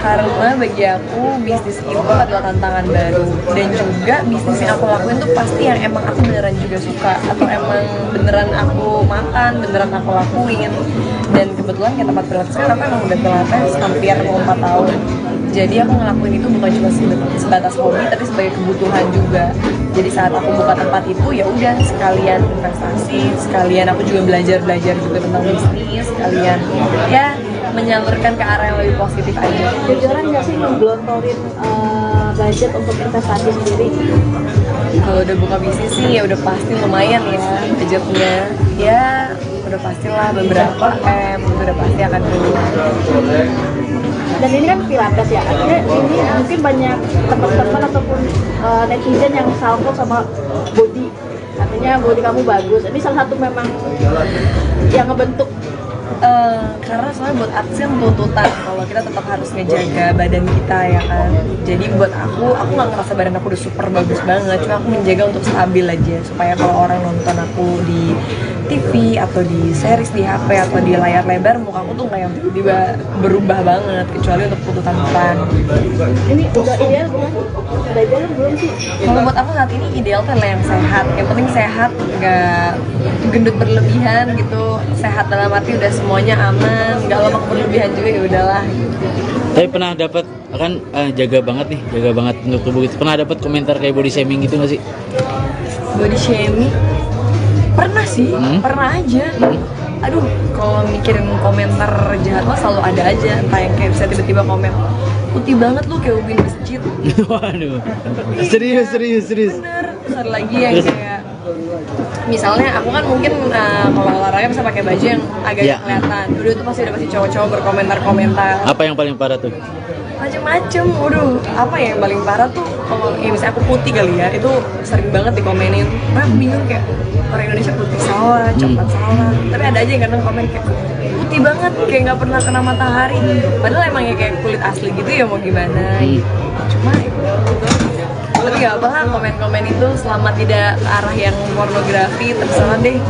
S1: Karena bagi aku bisnis itu adalah tantangan baru, dan juga bisnis yang aku lakuin tuh pasti yang emang aku beneran juga suka, atau emang beneran aku makan, beneran aku lakuin. Dan kebetulan kayak tempat pilates kan aku emang udah pilates hampir mau 4 tahun. Jadi aku ngelakuin itu bukan cuma sebatas hobi, tapi sebagai kebutuhan juga. Jadi saat aku buka tempat itu ya udah sekalian investasi, sekalian aku juga belajar juga tentang bisnis, sekalian ya menyalurkan ke arah yang lebih positif aja.
S4: Jujuran nggak sih ngegelontorin budget untuk investasi sendiri?
S1: Kalau udah buka bisnis sih ya udah pasti lumayan ya budgetnya. Ya udah pastilah beberapa itu udah pasti akan keluar.
S4: Dan ini kan pilates ya, artinya ini mungkin banyak teman-teman ataupun netizen yang salvo sama body, artinya body kamu bagus. Ini salah satu memang yang ngebentuk.
S1: Karena soalnya buat artis kan tuntutan kalau kita tetap harus ngejaga badan kita ya kan. Jadi buat aku nggak ngerasa badan aku udah super bagus banget, cuma aku menjaga untuk stabil aja supaya kalau orang nonton aku di TV atau di series di HP atau di layar lebar, muka aku tuh nggak yang tiba-tiba berubah banget, kecuali untuk tuntutan iklan.
S4: Ini udah ideal belum? Udah ideal belum sih?
S1: Kalau buat aku saat ini ideal tuh adalah yang sehat. Yang penting sehat, nggak gendut berlebihan gitu. Sehat dalam arti udah semuanya aman, nggak lemak berlebihan juga ya udahlah.
S2: Tapi pernah dapat kan jaga banget untuk tubuh gitu. Pernah dapat komentar kayak body shaming gitu nggak sih?
S1: Body shaming? Pernah sih, pernah aja. Aduh, kalau mikirin komentar jahat mah selalu ada aja. Entah yang kayak bisa tiba-tiba komen, putih banget lu kayak ubin masjid.
S2: Waduh. Serius.
S1: Bener. Terus ada lagi yang kayak misalnya aku kan mungkin kalau olahraga bisa pakai baju yang agak
S2: Yeah.
S1: kelihatan. Dulu itu pasti cowok-cowok berkomentar-komentar
S2: Apa yang paling parah tuh?
S1: macem-macem. Waduh, apa ya yang paling parah tuh kalau ya misalnya aku putih kali ya, itu sering banget dikomenin. Nah, aku bingung kayak orang Indonesia putih salah, coklat salah. Tapi ada aja yang kadang komen kayak putih banget, kayak nggak pernah kena matahari. Padahal emang ya kayak kulit asli gitu ya, mau gimana? Cuma tapi nggak apa lah komen-komen itu selama tidak ke arah yang pornografi, terserah deh.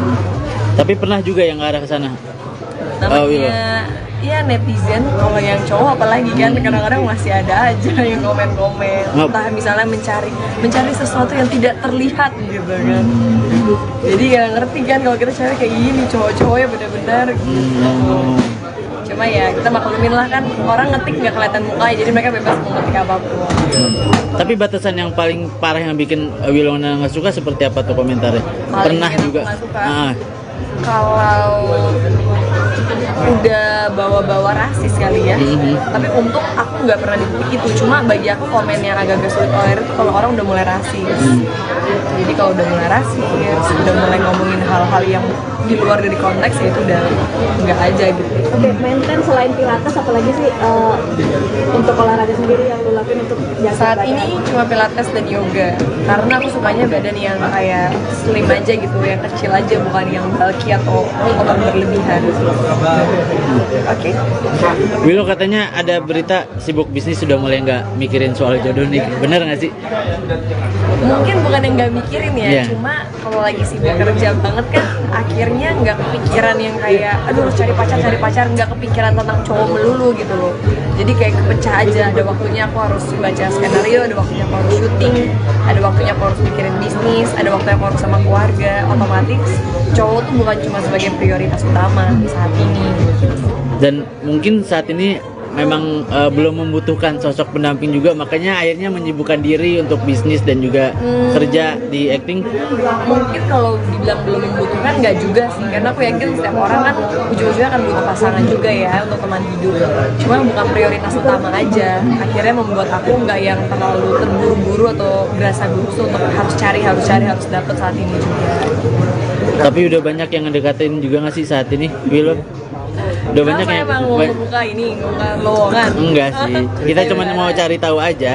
S2: Tapi pernah juga yang ke arah ke sana.
S1: Namanya ya netizen, kalau yang cowok apalagi kan kadang-kadang masih ada aja yang komen-komen, entah misalnya mencari sesuatu yang tidak terlihat gitu kan. Jadi nggak ngerti kan kalau kita cewek kayak gini, cowok-cowoknya benar-benar gitu. Cuma ya kita maklumin lah kan, orang ngetik nggak kelihatan muka, jadi mereka bebas mau ngetik apapun.
S2: Tapi batasan yang paling parah yang bikin Wilona nggak suka seperti apa tuh komentarnya?
S1: Paling
S2: Pernah
S1: bikin aku
S2: juga.
S1: nggak suka. Kalau udah bawa-bawa rasis kali ya, tapi untuk aku nggak pernah di titik itu. Cuma bagi aku komen yang agak-agak sulit tolerir itu kalau orang udah mulai rasis. Jadi kalau udah mulai rasis, udah mulai ngomongin hal-hal yang di luar dari konteks, ya itu udah nggak aja gitu.
S4: Oke, maintain selain pilates apalagi sih untuk olahraga sendiri yang lu lakuin untuk jaga
S1: Saat
S4: badan?
S1: ini cuma pilates dan yoga, karena aku sukanya badan yang kayak slim aja gitu, yang kecil aja, bukan yang bulky atau otot berlebihan. Oke.
S2: Willow katanya ada berita sibuk bisnis sudah mulai nggak mikirin soal jodoh nih, bener nggak sih?
S1: Mungkin bukan yang nggak mikirin ya,
S2: Yeah.
S1: cuma kalau lagi sibuk kerja banget kan akhirnya nggak kepikiran yang kayak aduh harus cari pacar, nggak kepikiran tentang cowok melulu gitu loh. Jadi kayak kepecah aja, ada waktunya aku harus baca skenario, ada waktunya aku harus syuting, ada waktunya aku harus mikirin bisnis, ada waktunya aku harus sama keluarga. Otomatis cowok tuh bukan cuma sebagai prioritas utama saat ini.
S2: Dan mungkin saat ini memang belum membutuhkan sosok pendamping juga, makanya akhirnya menyibukkan diri untuk bisnis dan juga kerja di acting.
S1: Mungkin kalau dibilang belum membutuhkan nggak juga sih, karena aku yakin setiap orang kan ujung-ujungnya akan butuh pasangan juga ya untuk teman hidup. Cuma bukan prioritas utama aja, akhirnya membuat aku nggak yang terlalu terburu-buru atau berasa gugup untuk harus dapat saat ini juga.
S2: Tapi udah banyak yang ngedekatin juga nggak sih saat ini, Willow? Udah banyak
S1: Kenapa
S2: yang
S1: emang mau buka ini, buka lowongan?
S2: enggak sih, kita cuma mau cari tahu aja.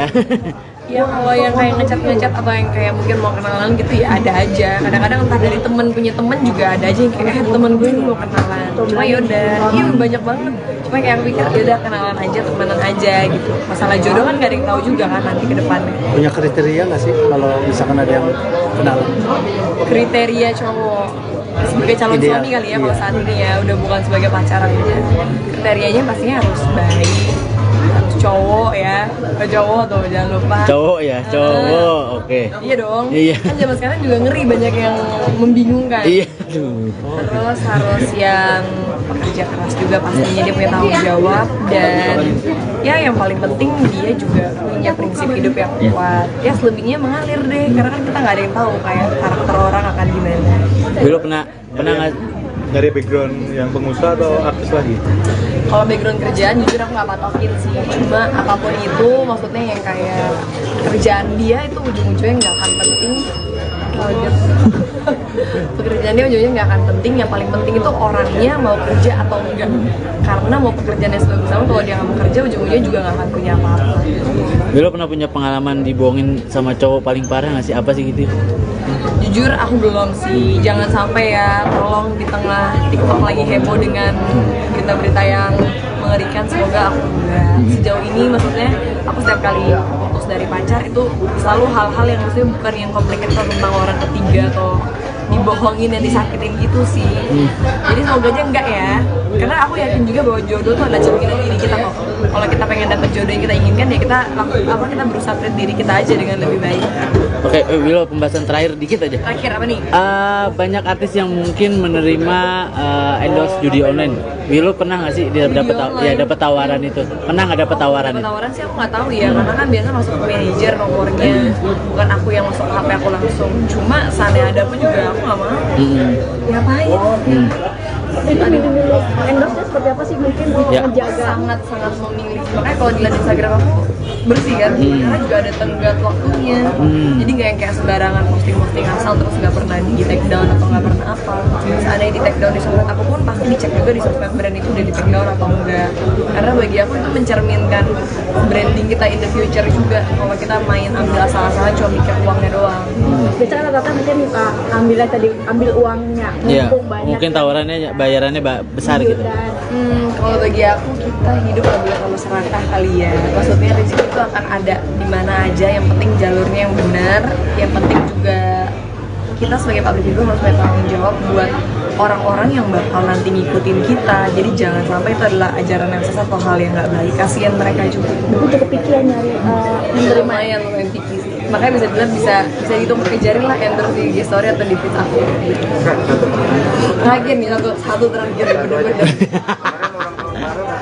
S1: Ya kalau yang kayak ngecat atau yang kayak mungkin mau kenalan gitu ya ada aja. Kadang-kadang entah dari temen punya temen juga ada aja yang kayak temen gue ini mau kenalan. Cuma yaudah, iya banyak banget. Cuma kayak aku pikir yaudah kenalan aja, temenan aja gitu. Masalah jodoh kan gak ada yang tahu juga kan nanti ke depannya.
S3: Punya kriteria nggak sih kalau misalkan ada yang kenalan?
S1: Kriteria cowok sebagai calon
S3: Ideal.
S1: suami kali ya kalau
S3: Iya.
S1: saat ini ya, udah bukan sebagai pacaran aja. Kriterianya pastinya harus baik, harus cowok ya, cowok tuh jangan lupa.
S2: Cowok ya, cowok, oke.
S1: Iya dong.
S2: Iya.
S1: Kan zaman sekarang juga ngeri, banyak yang membingungkan.
S2: Iya, aduh.
S1: Terus harus yang pekerja keras juga pastinya, dia punya tanggung jawab, dan ya yang paling penting dia juga punya prinsip hidup yang kuat. Ya selebihnya mengalir deh, karena kan kita nggak ada yang tahu kayak karakter orang akan gimana.
S2: Willow pernah nggak?
S6: Dari background yang pengusaha atau artis lagi?
S1: Kalau background kerjaan jujur aku nggak patokin sih, cuma apapun itu maksudnya yang kayak kerjaan dia itu ujung-ujungnya nggak akan penting. Kalau dia pekerjaan dia ujungnya nggak akan penting, yang paling penting itu orangnya mau kerja atau enggak. Karena mau pekerjaannya sebagus apa, kalau dia nggak mau kerja ujung-ujungnya juga nggak akan punya apa-apa.
S2: Willow pernah punya pengalaman dibohongin sama cowok paling parah nggak sih? Apa sih gitu?
S1: Jujur aku belum sih, jangan sampai ya, tolong di tengah TikTok lagi heboh dengan berita-berita yang mengerikan, semoga aku enggak. Sejauh ini maksudnya aku setiap kali putus dari pacar itu selalu hal-hal yang maksudnya bukan yang komplikated tentang orang ketiga atau dibohongin dan disakitin gitu sih. Jadi semoga aja enggak ya, karena aku yakin juga bahwa jodoh tuh ada cerminan diri kita kok. Kalau kita pengen dapet jodoh yang kita inginkan ya kita kita berusaha treat diri kita aja dengan lebih baik.
S2: Oke, Willow, pembahasan terakhir dikit aja.
S1: Terakhir apa nih?
S2: Banyak artis yang mungkin menerima endorse judi online. Willow pernah nggak sih dia dapat tawaran itu? Pernah nggak dapat tawaran itu?
S1: Tawaran sih aku nggak tahu ya, karena kan biasa masuk ke manajer nomornya, bukan aku yang masuk ke HP aku langsung. Cuma seandainya ada pun juga aku nggak mau. Ngapain?
S4: Endorse-nya seperti apa sih, mungkin
S2: Ya.
S4: menjaga
S1: Sangat memilih. Makanya kalau dilihat Instagram aku bersih kan, karena juga ada tenggat waktunya. Jadi nggak yang kayak sembarangan posting asal terus nggak pernah di take down atau nggak pernah apa. Seandainya di take down di sosmed aku pun pasti dicek juga di sosmed brand itu udah di take down atau enggak. Karena bagi aku itu mencerminkan branding kita in the future juga. Kalau kita main ambil asal-asalan cuma mikir uangnya doang.
S4: biasanya rata-rata mungkin ambil uangnya,
S2: Iya,
S4: mumpung banyak
S2: mungkin tawarannya bayarannya besar gitu.
S4: dan
S1: Kalau bagi aku kita hidup gak boleh terlalu serakah kali ya. Maksudnya rezeki itu akan ada di mana aja. Yang penting jalurnya yang benar. Yang penting juga kita sebagai public figure harus bertanggung jawab buat orang-orang yang bakal nanti ngikutin kita. Jadi jangan sampai itu adalah ajaran yang sesat atau hal yang nggak baik. Kasian mereka juga.
S4: aku cukup pikir nyari menerima
S1: Lumayan lumayan picky sih. Makanya bisa dibilang bisa dihitung kejarin lah endorse di IG story atau di feed aku. Terakhir nih satu terakhir bener-bener.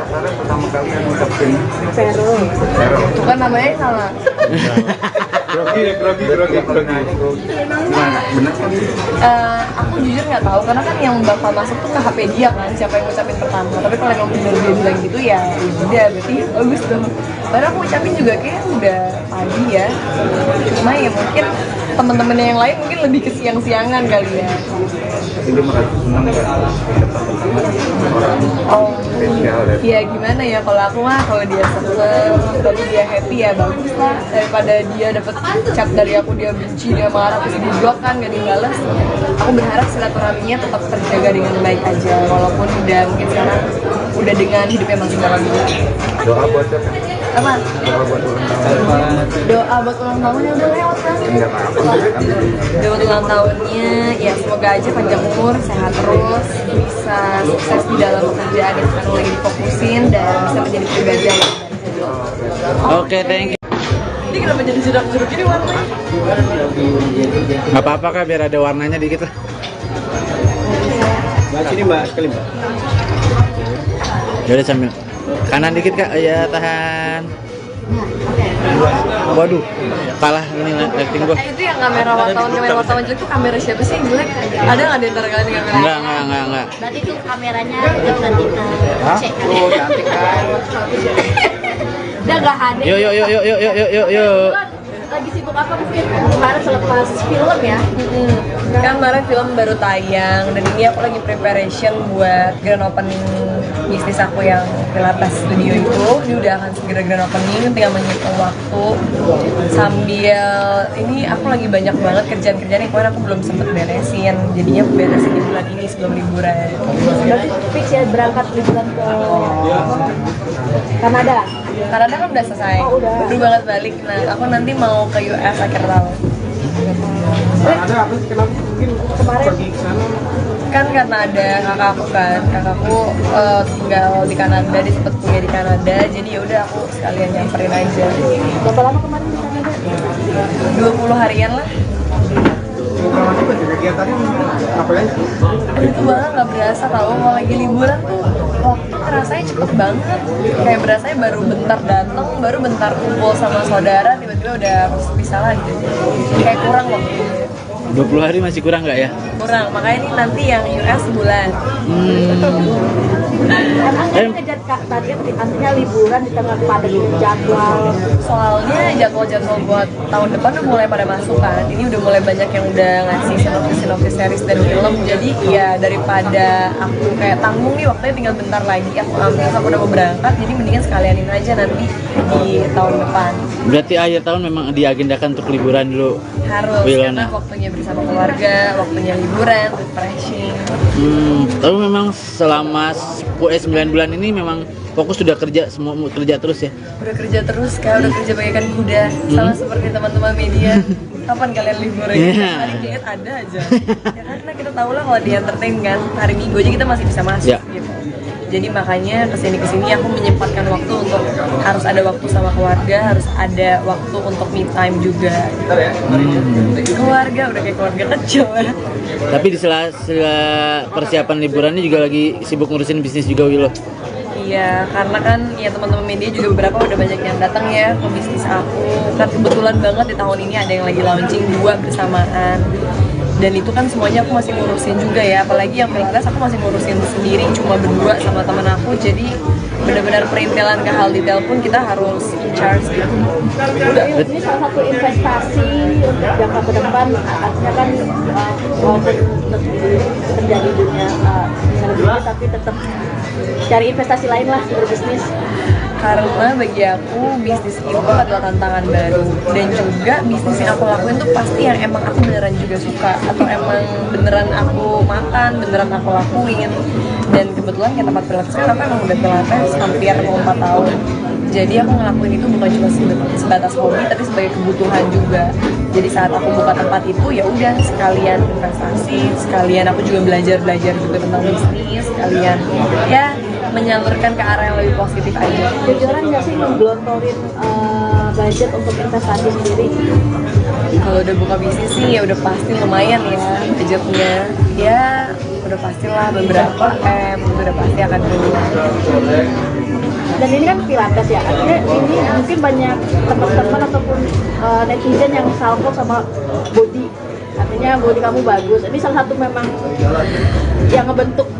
S6: Kemarin pertama kali yang ngucapin
S4: Vero.
S1: Itu kan namanya salah.
S6: grogi. Gimana? Benar kan?
S1: Aku jujur nggak tahu karena kan yang bakal masuk tuh ke HP dia kan, siapa yang ngucapin pertama. Tapi kalau emang bener dia bilang gitu ya udah berarti bagus dong. Padahal aku ucapin juga kayak udah tadi ya. Cuma ya mungkin temen-temennya yang lain mungkin lebih ke siang-siangan kali ya.
S6: Tapi dia merasa senang nggak dapat orang
S1: Oh,
S6: spesial ya.
S1: ya gimana ya, kalau aku mah kalau dia seneng, tapi dia happy ya bagus lah, daripada dia dapet chat dari aku dia benci, dia marah, terus di blok kan gak dibales. Aku berharap silaturahminya tetap terjaga dengan baik aja, walaupun udah mungkin sekarang udah dengan hidupnya masing-masing.
S6: Doa buat siapa?
S1: Apa?
S6: Doa buat ulang tahun.
S1: Doa buat ulang tahunnya udah lewat kan?
S6: Enggak apa-apa.
S1: Doa buat ulang tahunnya ya semoga aja panjang umur, sehat terus, bisa sukses di dalam pekerjaan yang sekarang lagi difokusin dan bisa menjadi pribadi yang lebih baik.
S2: Oke, thank you.
S1: Ini kenapa jadi jeruk-jeruk ini warnanya?
S2: Nggak apa-apa kak, biar ada warnanya dikit lah.
S3: Mbak, sini mbak, sekali mbak.
S2: Yaudah sambil kanan dikit kak, ya tahan. Waduh, kalah ini lighting gua.
S1: Itu yang kamera wartawan jelek tuh kamera siapa sih yang jelek? Ada nggak di antara kalian yang kamera?
S2: Enggak.
S5: Berarti tuh kameranya bukan kita cek.
S3: Oh, cantik kan.
S5: Udah gak ada.
S2: Yuk.
S4: Lagi sibuk apa mungkin kemarin selepas film ya?
S1: Kan kemarin film baru tayang dan ini aku lagi preparation buat grand opening bisnis aku yang Pilates Studio itu. Ini udah akan segera grand opening, tinggal menghitung waktu sambil ini aku lagi banyak banget kerjaan-kerjaan yang kemarin aku belum sempet beresin, jadinya aku beresin di bulan ini sebelum liburan.
S4: Berarti fix ya berangkat liburan ke Kanada.
S1: Kanada kan udah selesai,
S4: Oh, udah.
S1: baru banget balik. Nah aku nanti mau ke US akhir tahun.
S3: Ada apa sih, kenapa mungkin
S4: Kemarin
S3: pergi ke sana?
S1: Kan karena ada kakakku tinggal di Kanada, dia sempet kuliah di Kanada, jadi ya udah aku sekalian nyamperin aja.
S4: berapa lama kemarin di Kanada?
S1: 20 harian lah.
S3: Kegiatannya ngapain sih?
S1: Itu banget nggak berasa tau, kalau lagi liburan tuh waktu rasanya cepet banget. Kayak berasanya baru bentar datang, baru bentar kumpul sama saudara, tiba-tiba udah harus pisah lagi. Kayak kurang waktu.
S2: 20 hari masih kurang nggak ya?
S1: Kurang, makanya ini nanti yang US sebulan.
S4: Emang ngejar target artinya liburan di tengah padat jadwal.
S1: Soalnya jadwal-jadwal buat tahun depan udah mulai pada masuk kan. Ini udah mulai banyak yang udah ngasih sinopsis series dan film. Jadi ya daripada aku kayak tanggung nih waktunya tinggal bentar lagi, aku ambil aku udah mau berangkat. Jadi mendingan sekalianin aja nanti di tahun depan.
S2: Berarti akhir tahun memang diagendakan untuk liburan dulu.
S1: Harus
S2: Wilona.
S1: karena waktunya bersama keluarga, waktunya liburan, refreshing.
S2: Tapi memang selama 9 bulan ini memang fokus sudah kerja, semua kerja terus ya.
S1: Udah kerja terus kak, udah kerja bagaikan kuda. Sama seperti teman-teman media. Kapan kalian liburan?
S2: Yeah.
S1: Hari diet ada aja. Ya karena kita tahu lah kalau di entertain kan hari Minggu aja kita masih bisa masuk
S2: Yeah.
S1: gitu. Jadi makanya kesini aku menyempatkan waktu untuk harus ada waktu sama keluarga, harus ada waktu untuk me time juga. Keluarga udah kayak keluarga kecil.
S2: Tapi di sela persiapan liburannya juga lagi sibuk ngurusin bisnis juga Wilo.
S1: Iya, karena kan ya teman-teman media juga beberapa udah banyak yang datang ya ke bisnis aku. Kan kebetulan banget di tahun ini ada yang lagi launching 2 bersamaan. Dan itu kan semuanya aku masih ngurusin juga ya, apalagi yang Pilates aku masih ngurusin sendiri cuma berdua sama temen aku. Jadi benar-benar perintilan ke hal detail pun kita harus in charge gitu.
S4: Ini salah satu investasi untuk jangka ke depan, artinya kan walaupun terjadi dunia selebriti tapi tetap cari investasi lain lah berbisnis.
S1: Karena bagi aku bisnis itu adalah tantangan baru, dan juga bisnis yang aku lakuin tuh pasti yang emang aku beneran juga suka, atau emang beneran aku makan, beneran aku lakuin. Dan kebetulan kayak tempat Pilates kan aku emang udah Pilates hampir mau 4 tahun. Jadi aku ngelakuin itu bukan cuma sebatas hobi, tapi sebagai kebutuhan juga. Jadi saat aku buka tempat itu ya udah sekalian investasi, sekalian aku juga belajar juga tentang bisnis, sekalian ya menyalurkan ke arah yang lebih positif aja.
S4: Jujuran nggak sih ngegelontorin budget untuk investasi sendiri?
S1: Kalau udah buka bisnis sih ya udah pasti lumayan ya budgetnya. Ya udah pastilah beberapa itu udah pasti akan keluar.
S4: Dan ini kan Pilates ya, artinya ini mungkin banyak teman-teman ataupun netizen yang salvo sama body, artinya body kamu bagus. Ini salah satu memang yang ngebentuk.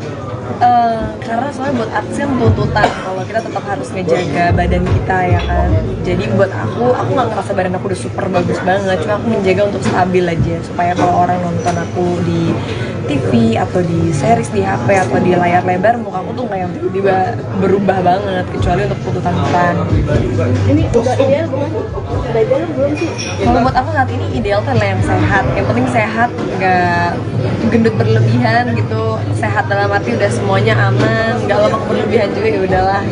S1: Karena soalnya buat artis kan tuntutan kalau kita tetap harus ngejaga badan kita ya kan. Jadi buat aku nggak ngerasa badan aku udah super bagus banget, cuma aku menjaga untuk stabil aja supaya kalau orang nonton aku di TV atau di series di HP atau di layar lebar, muka aku tuh nggak yang tiba-tiba berubah banget, kecuali untuk tuntutan peran.
S4: Ini udah ideal belum? Udah ideal belum sih?
S1: Kalau buat aku saat ini ideal tuh adalah yang sehat. Yang penting sehat, nggak gendut berlebihan gitu. Sehat dalam arti udah semuanya aman, nggak lemak berlebihan juga ya udahlah.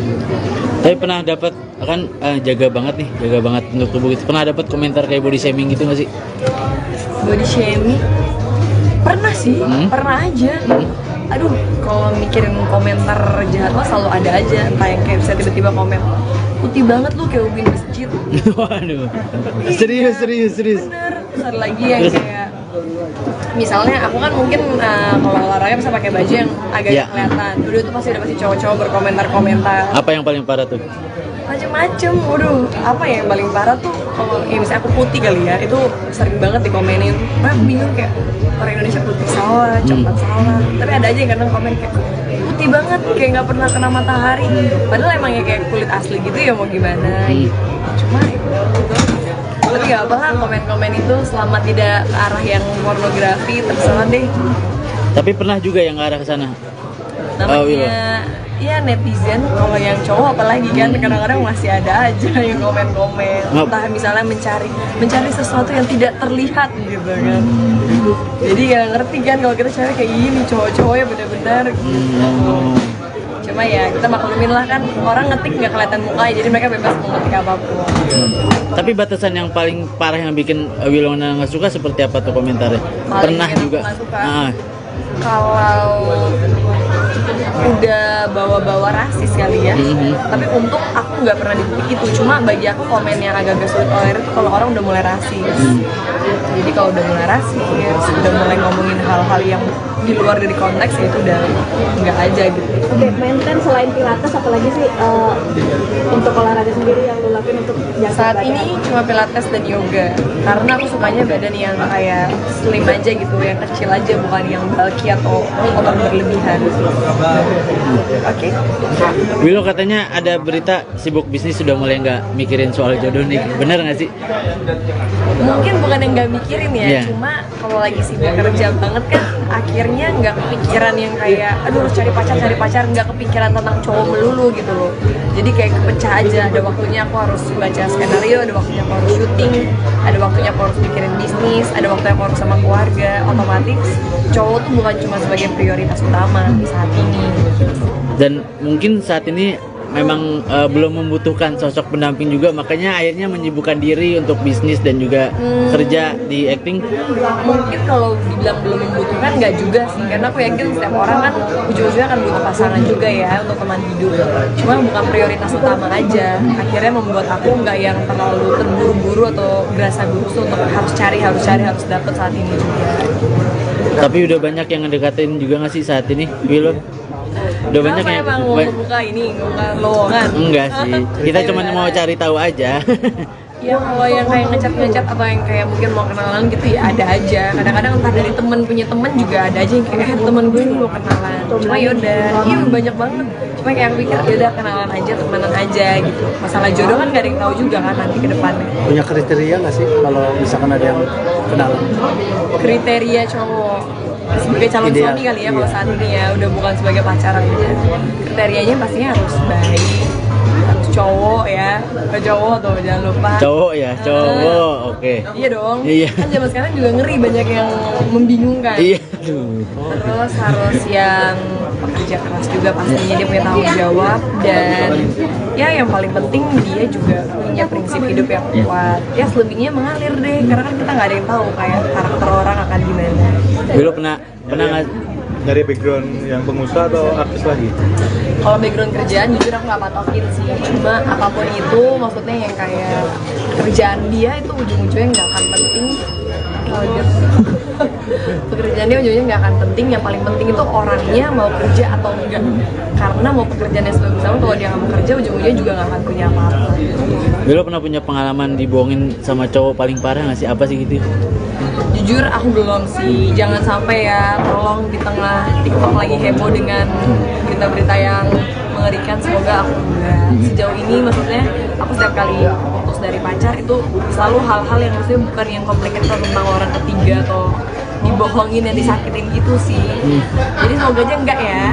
S2: Tapi pernah dapat kan jaga banget untuk tubuh gitu. Pernah dapat komentar kayak body shaming gitu nggak sih?
S1: Body shaming? Pernah sih, pernah aja. aduh kalau mikirin komentar jahat mah selalu ada aja, entah yang kayak bisa tiba-tiba komen putih banget lu kayak ubin masjid.
S2: Waduh. Serius.
S1: Bener. Terus ada lagi yang kayak misalnya aku kan mungkin kalau olahraga bisa pakai baju yang agak
S2: Iya.
S1: kelihatan. Dulu tuh pasti cowok-cowok berkomentar-komentar
S2: Apa yang paling parah tuh?
S1: macem-macem. Waduh, apa ya yang paling parah tuh kalau ya misalnya aku putih kali ya, itu sering banget dikomenin. Aku bingung kayak orang Indonesia putih salah, coklat salah. Tapi ada aja yang kadang komen kayak putih banget, kayak nggak pernah kena matahari. Padahal emang ya kayak kulit asli gitu ya, mau gimana? Cuma itu. Tapi gak apa lah komen-komen itu selama tidak ke arah yang pornografi, terserah deh.
S2: Tapi pernah juga yang ngarah ke sana.
S1: Namanya ya netizen, kalau yang cowok apalagi kan kadang-kadang masih ada aja yang komen-komen. Entah misalnya mencari sesuatu yang tidak terlihat gitu kan. Jadi gak ngerti kan kalau kita cewek kayak gini, cowok-cowoknya bener-bener gitu. Cuma ya kita maklumin lah kan, orang ngetik nggak kelihatan mukanya, jadi mereka bebas mau ngetik apapun.
S2: Tapi batasan yang paling parah yang bikin Wilona nggak suka seperti apa tuh komentarnya?
S1: Paling
S2: Pernah
S1: bikin aku
S2: juga.
S1: nggak suka. Kalau udah bawa-bawa rasis kali ya, tapi untung aku nggak pernah itu. Cuma bagi aku komen yang agak-agak sulit tolerir itu kalau orang udah mulai rasis. Jadi kalau udah mulai rasis, udah mulai ngomongin hal-hal yang di luar dari konteks, ya itu udah nggak aja gitu.
S4: Oke, maintain selain pilates apalagi sih untuk olahraga sendiri yang lo lakuin untuk jaga
S1: Saat
S4: badan?
S1: ini cuma pilates dan yoga, karena aku sukanya badan yang kayak slim aja gitu, yang kecil aja, bukan yang bulky atau otot berlebihan. Oke.
S2: Wilo katanya ada berita sibuk bisnis sudah mulai nggak mikirin soal jodoh nih, bener nggak sih?
S1: Mungkin bukan yang nggak mikirin ya,
S2: Iya.
S1: cuma kalau lagi sibuk kerja banget kan akhirnya nggak kepikiran yang kayak aduh harus cari pacar, nggak kepikiran tentang cowok melulu gitu loh. Jadi kayak kepecah aja, ada waktunya aku harus baca skenario, ada waktunya aku harus syuting, ada waktunya aku harus mikirin bisnis, ada waktunya aku harus sama keluarga. Otomatis cowok tuh bukan cuma sebagai prioritas utama saat ini.
S2: Dan mungkin saat ini memang belum membutuhkan sosok pendamping juga, makanya akhirnya menyibukkan diri untuk bisnis dan juga kerja di acting.
S1: Mungkin kalau dibilang belum membutuhkan nggak juga sih, karena aku yakin setiap orang kan ujung-ujungnya akan butuh pasangan juga ya untuk teman hidup. Cuma bukan prioritas utama aja, akhirnya membuat aku nggak yang terlalu terburu-buru atau berasa gugup untuk harus dapet saat ini juga.
S2: Tapi udah banyak yang ngedekatin juga nggak sih saat ini, Wilo? Udah banyak
S1: Kenapa
S2: yang
S1: emang mau buka ini, buka lowongan?
S2: enggak sih, kita cuma mau cari tahu aja.
S1: Ya kalau yang kayak ngecat atau yang kayak mungkin mau kenalan gitu ya ada aja. Kadang-kadang entah dari temen punya temen juga ada aja yang kayak temen gue ini mau kenalan. Cuma yaudah, iya banyak banget. Cuma kayak aku pikir yaudah kenalan aja, temenan aja gitu. Masalah jodoh kan gak ada yang tahu juga kan nanti ke depannya.
S3: Punya kriteria nggak sih kalau misalkan ada yang kenalan?
S1: Kriteria cowok sebagai calon
S3: Ideal.
S1: suami kali ya kalau saat ini ya, udah bukan sebagai pacaran aja. Kriterianya pastinya harus baik, harus cowok ya, ke cowok tuh jangan lupa.
S2: Cowok ya, cowok, oke.
S1: Iya dong.
S2: Iya.
S1: Kan zaman sekarang juga ngeri, banyak yang membingungkan.
S2: Iya.
S1: Terus harus yang pekerja keras juga pastinya, dia punya tanggung jawab, dan ya yang paling penting dia juga punya prinsip hidup yang kuat. Ya selebihnya mengalir deh, karena kan kita nggak ada yang tahu kayak karakter orang akan gimana.
S2: Wilo pernah nggak?
S6: Dari background yang pengusaha atau artis lagi?
S1: Kalau background kerjaan jujur aku nggak patokin sih, cuma apapun itu maksudnya yang kayak kerjaan dia itu ujung-ujungnya nggak akan penting. Pekerjaan dia ujungnya nggak akan penting, yang paling penting itu orangnya mau kerja atau enggak. Karena mau pekerjaannya sebagus sama, kalau dia nggak mau kerja ujung-ujungnya juga nggak akan punya apa-apa.
S2: Wilo pernah punya pengalaman dibohongin sama cowok paling parah nggak sih? Apa sih gitu?
S1: Jujur aku belum sih, jangan sampai ya, tolong di tengah TikTok lagi heboh dengan berita-berita yang mengerikan, semoga aku enggak. Sejauh ini maksudnya aku setiap kali putus dari pacar itu selalu hal-hal yang maksudnya bukan yang complicated tentang orang ketiga atau dibohongin dan disakitin gitu sih. Jadi semoga aja enggak ya,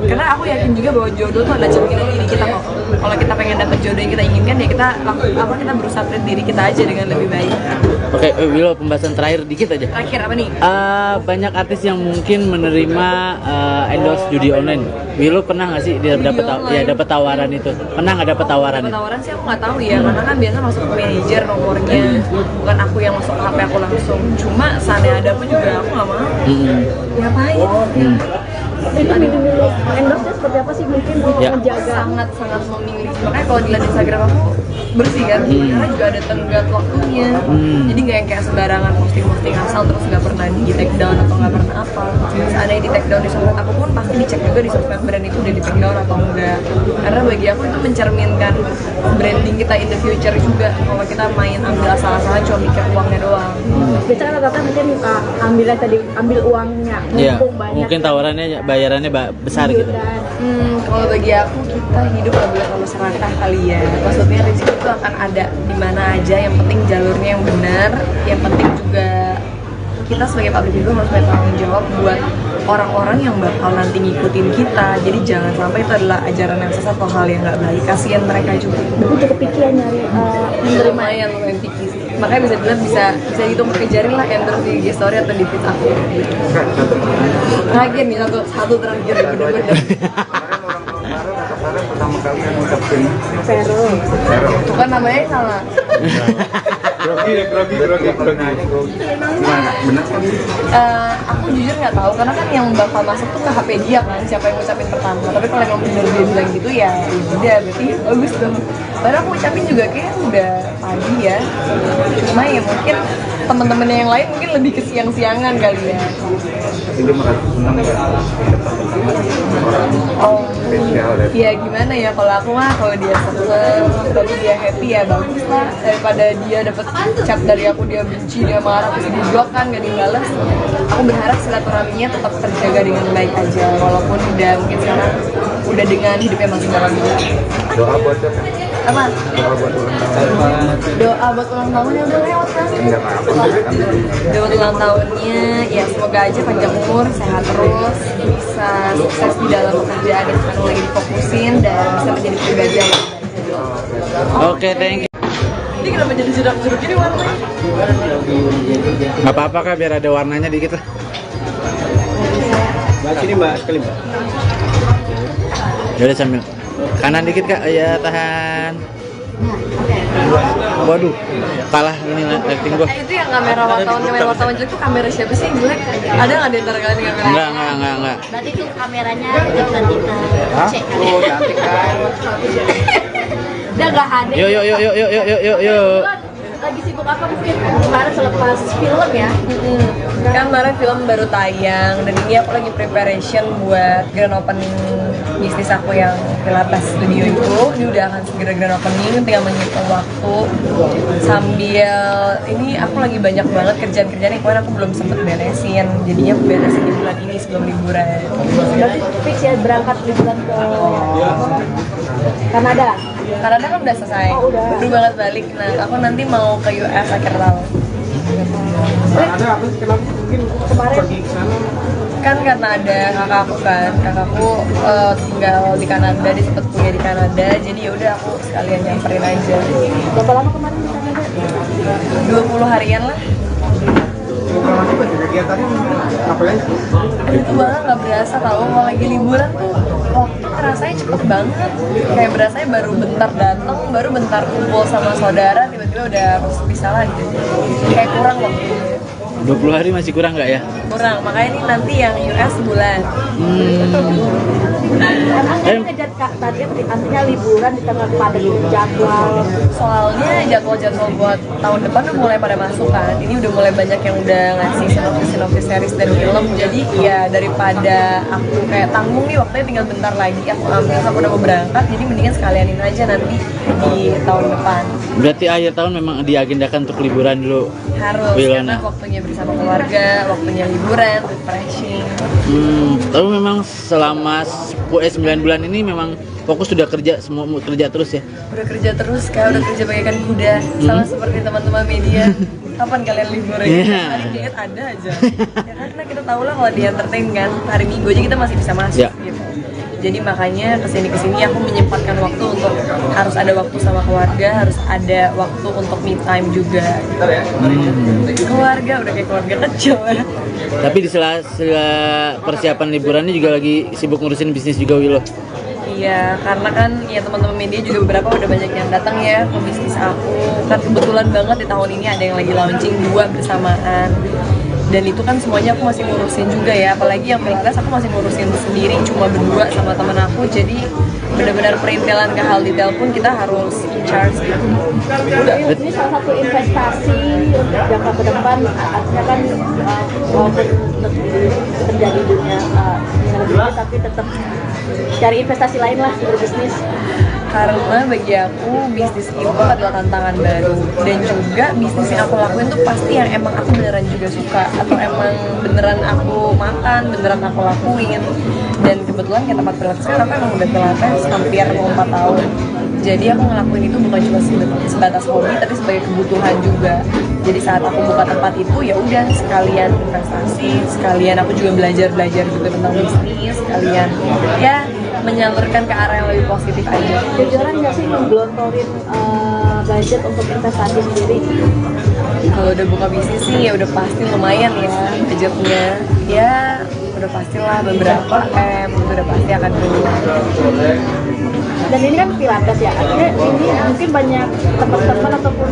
S1: karena aku yakin juga bahwa jodoh tuh ada cerminan diri kita kok. Kalau kita pengen dapet jodoh yang kita inginkan ya kita kita berusaha treat diri kita aja dengan lebih baik.
S2: Oke, Wilo, pembahasan terakhir dikit aja.
S1: Terakhir apa nih?
S2: Banyak artis yang mungkin menerima endorse judi online. Wilo pernah nggak sih dia dapat tawaran itu? Pernah nggak dapat tawaran
S1: Dapat
S2: itu?
S1: tawaran sih aku nggak tahu ya, karena kan biasa masuk ke manajer nomornya, bukan aku yang masuk ke HP aku langsung. Cuma seandainya ada pun juga aku nggak mau. Ngapain?
S4: itu milih-milih endorse seperti apa sih mungkin untuk
S2: Ya.
S4: menjaga
S1: sangat memilih. Makanya kalau dilihat Instagram aku bersih kan, karena juga ada tenggat waktunya. Jadi nggak yang kayak sembarangan posting asal terus nggak pernah di take down atau nggak pernah apa. Ada yang di take down di sosmed aku pun pasti dicek juga di sosmed brand itu udah di take down atau enggak. Karena bagi aku itu mencerminkan branding kita in the future juga. Kalau kita main ambil asal-asalan cuma mikir uangnya doang.
S4: biasanya rata-rata mungkin ambil uangnya
S2: Ya,
S4: mumpung banyak
S2: mungkin tawarannya bayarannya besar gitu.
S1: Kalau bagi aku kita hidup nggak boleh terlalu serakah kali ya. Maksudnya rezeki itu akan ada di mana aja. Yang penting jalurnya yang benar. Yang penting juga kita sebagai public figure harus bertanggung jawab buat orang-orang yang bakal nanti ngikutin kita. Jadi jangan sampai itu adalah ajaran yang sesat atau hal yang nggak baik. Kasian mereka juga.
S4: aku cukup pikir nyari menerima
S1: Lumayan lumayan pikir sih. Makanya bisa dibilang bisa hitung pakai jari lah endorse di IG story atau di feed aku. Terakhir nih satu terakhir bener-bener.
S6: Kemarin orang kemarin atau kemarin pertama kali yang ngucapin
S4: Vero.
S6: Vero.
S1: Itu kan namanya salah.
S6: Grogi. Gimana? Benar kan?
S1: Aku jujur nggak tahu karena kan yang bakal masuk tuh ke HP dia kan siapa yang ngucapin pertama. Tapi kalau emang bener dia bilang gitu ya udah berarti bagus dong. Padahal aku ucapin juga kayak udah pagi ya. Cuma ya mungkin teman-teman yang lain mungkin lebih ke siang-siangan kali ya.
S6: Tapi dia merasa senang nggak dapat orang
S1: Oh,
S6: spesial dan
S1: ya gimana ya kalau aku mah kalau dia seneng tapi dia happy ya bagus lah daripada dia dapat chat dari aku dia benci dia marah terus dia blok kan gak dibalas. Aku berharap silaturahminya tetap terjaga dengan baik aja walaupun udah mungkin sekarang udah dengan hidupnya masing-masing.
S6: doa buat siapa?
S1: Apa?
S6: Doa buat ulang tahun.
S1: Doa buat ulang tahunnya udah lewat kan?
S6: Enggak apa-apa kan.
S1: Doa ulang tahunnya ya semoga aja panjang umur, sehat terus, bisa sukses di dalam pekerjaan yang sekarang lagi difokusin dan bisa menjadi pribadi yang lebih baik.
S2: Oke, thank you.
S1: Ini kenapa jadi jeruk-jeruk gini warnanya?
S2: Nggak apa-apa kak, biar ada warnanya dikit lah.
S3: Mbak, sini mbak, sekali mbak.
S2: Yaudah sambil kanan dikit kak, ya tahan. Waduh, kalah ini lighting gua.
S1: Itu yang kamera wartawan jelek itu kamera siapa sih yang jelek? Ada nggak di antara kalian yang kamera?
S2: Enggak.
S5: Berarti itu kameranya nanti kita cek.
S3: Oh, cantik kan.
S5: Udah nggak ada.
S2: Yuk.
S4: lagi sibuk apa mungkin kemarin selepas film ya
S1: Kan kemarin film baru tayang dan ini aku lagi preparation buat grand opening bisnis aku yang Pilates Studio itu. Ini udah akan segera grand opening, tinggal menghitung waktu sambil ini aku lagi banyak banget kerjaan-kerjaan yang kemarin aku belum sempet beresin, jadinya beresin di bulan ini sebelum liburan.
S4: berarti fix ya berangkat liburan ke Kanada.
S1: Kanada kan udah selesai,
S4: Oh, udah.
S1: baru banget balik. Nah aku nanti mau ke US akhir tahun.
S3: Ada apa sih? Kenapa mungkin
S4: Kemarin
S3: pergi ke sana?
S1: Kan karena ada kakakku kan, kakakku tinggal di Kanada, dia sempet kuliah di Kanada, jadi yaudah aku sekalian nyamperin aja.
S4: berapa lama kemarin di Kanada?
S1: 20 harian lah.
S3: Kalau itu kegiatannya ngapain?
S1: Itu banget nggak berasa tau, kalau lagi liburan tuh waktu rasanya cepet banget. Kayak berasanya baru bentar datang, baru bentar kumpul sama saudara, tiba-tiba udah harus pisah lagi. Kayak kurang waktunya.
S2: 20 hari masih kurang nggak ya?
S1: Kurang, makanya ini nanti yang US sebulan.
S4: Emang ngejar target artinya liburan di tengah padat jadwal.
S1: Soalnya jadwal-jadwal buat tahun depan udah mulai pada masuk kan. Ini udah mulai banyak yang udah ngasih sinopsis series dan film. Jadi ya daripada aku kayak tanggung nih waktunya tinggal bentar lagi, aku udah mau berangkat, jadi mendingan sekalianin aja nanti di tahun depan.
S2: Berarti akhir tahun memang diagendakan untuk liburan dulu.
S1: Harus,
S2: Wilona.
S1: karena waktunya bersama keluarga, waktunya liburan, refreshing.
S2: Tapi memang selama 9 bulan ini memang fokus sudah kerja, semua kerja terus ya.
S1: Udah kerja terus kak, udah kerja bagaikan kuda. Sama seperti teman-teman media. Kapan kalian libur ya?
S2: Iya.
S1: Hari diet ada aja. Ya karena kita tahu lah kalau di entertain kan, hari Minggu aja kita masih bisa masuk
S2: Ya.
S1: gitu. Jadi makanya kesini aku menyempatkan waktu untuk harus ada waktu sama keluarga, harus ada waktu untuk me time juga. Keluarga udah kayak keluarga kecil ya.
S2: Tapi di sela persiapan liburannya juga lagi sibuk ngurusin bisnis juga Wilo.
S1: Iya, karena kan ya teman-teman media juga beberapa udah banyak yang datang ya ke bisnis aku. Kan kebetulan banget di tahun ini ada yang lagi launching 2 bersamaan. dan itu kan semuanya aku masih ngurusin juga ya, apalagi yang Pilates aku masih ngurusin sendiri cuma berdua sama temen aku, jadi benar-benar perintilan ke hal detail pun kita harus in charge gitu.
S4: Ini salah satu investasi untuk jangka ke depan, artinya kan walaupun terjadi dunia lebih tapi tetap cari investasi lain lah berbisnis.
S1: Karena bagi aku bisnis itu adalah tantangan baru, dan juga bisnis yang aku lakuin tuh pasti yang emang aku beneran juga suka, atau emang beneran aku makan, beneran aku lakuin. Dan kebetulan kayak tempat pilates kan aku emang udah pilates hampir mau 4 tahun, jadi aku ngelakuin itu bukan cuma sebatas hobi tapi sebagai kebutuhan juga. Jadi saat aku buka tempat itu ya udah sekalian investasi, sekalian aku juga belajar juga tentang bisnis, sekalian ya menyalurkan ke arah yang lebih positif aja.
S4: Jujuran nggak sih menggelontorin budget untuk investasi sendiri?
S1: Kalau udah buka bisnis sih ya udah pasti lumayan ya budgetnya, ya udah pastilah beberapa itu udah pasti akan keluar.
S4: Dan ini kan pilates ya, artinya ini mungkin banyak teman-teman ataupun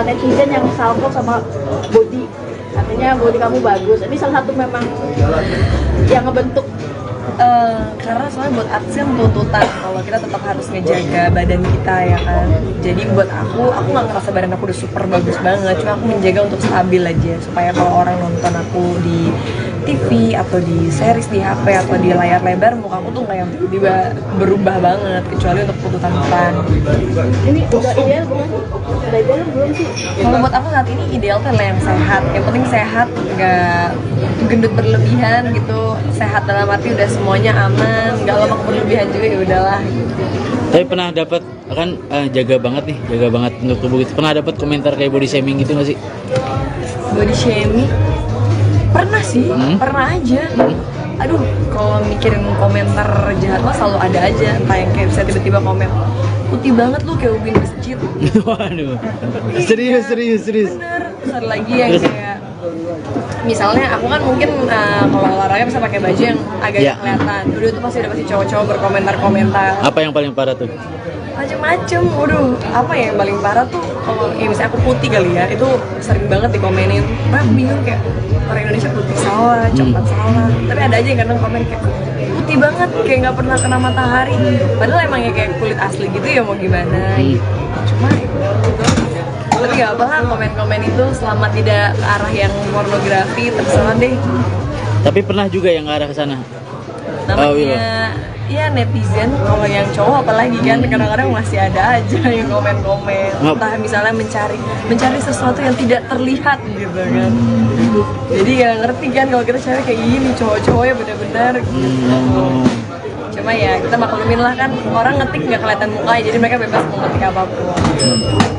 S4: netizen yang salvo sama body, artinya body kamu bagus. Ini salah satu memang yang ngebentuk.
S1: Karena soalnya buat artis kan tuntutan kalau kita tetap harus ngejaga badan kita ya kan. Jadi buat aku nggak ngerasa badan aku udah super bagus banget, cuma aku menjaga untuk stabil aja supaya kalau orang nonton aku di TV atau di series di HP atau di layar lebar, muka aku tuh nggak yang tiba-tiba berubah banget, kecuali untuk tuntutan iklan.
S4: Ini udah ideal belum? Udah ideal belum sih?
S1: Kalau buat aku saat ini ideal tuh adalah yang sehat. Yang penting sehat, nggak gendut berlebihan gitu. Sehat dalam arti udah semuanya aman, nggak lemak berlebihan juga, ya udahlah.
S2: Tapi pernah dapat kan jaga banget untuk tubuh gitu. Pernah dapat komentar kayak body shaming gitu nggak sih?
S1: Body shaming? Pernah sih, pernah aja. Aduh, kalau mikirin komentar jahat mah selalu ada aja. Entah yang kayak bisa tiba-tiba komen, putih banget lu kayak ubin masjid.
S2: Waduh, serius.
S1: Bener, terus ada lagi yang kayak misalnya aku kan mungkin kalau olahraga bisa pakai baju yang agak
S2: Ya.
S1: kelihatan. Dulu itu pasti cowok-cowok berkomentar-komentar
S2: Apa yang paling parah tuh?
S1: macem-macem. Waduh, apa ya yang paling parah tuh kalau ya misalnya aku putih kali ya, itu sering banget dikomenin. Nah, bingung kayak orang Indonesia putih salah, coklat salah. Tapi ada aja yang kadang komen kayak putih banget, kayak nggak pernah kena matahari. Padahal emang ya kayak kulit asli gitu ya, mau gimana gitu. Cuma gitu. Tapi nggak apa lah komen-komen itu, selama tidak ke arah yang pornografi, terserah deh.
S2: Tapi pernah juga yang ke arah ke sana.
S1: Namanya ya netizen, kalau yang cowok apalagi kan kadang-kadang masih ada aja yang komen-komen, entah misalnya mencari sesuatu yang tidak terlihat gitu kan. Jadi ya ngerti kan kalau kita cewek kayak gini, cowok-cowoknya bener-bener gitu. Cuma ya kita maklumin lah kan, orang ngetik nggak kelihatan mukanya, jadi mereka bebas mau ngetik apapun.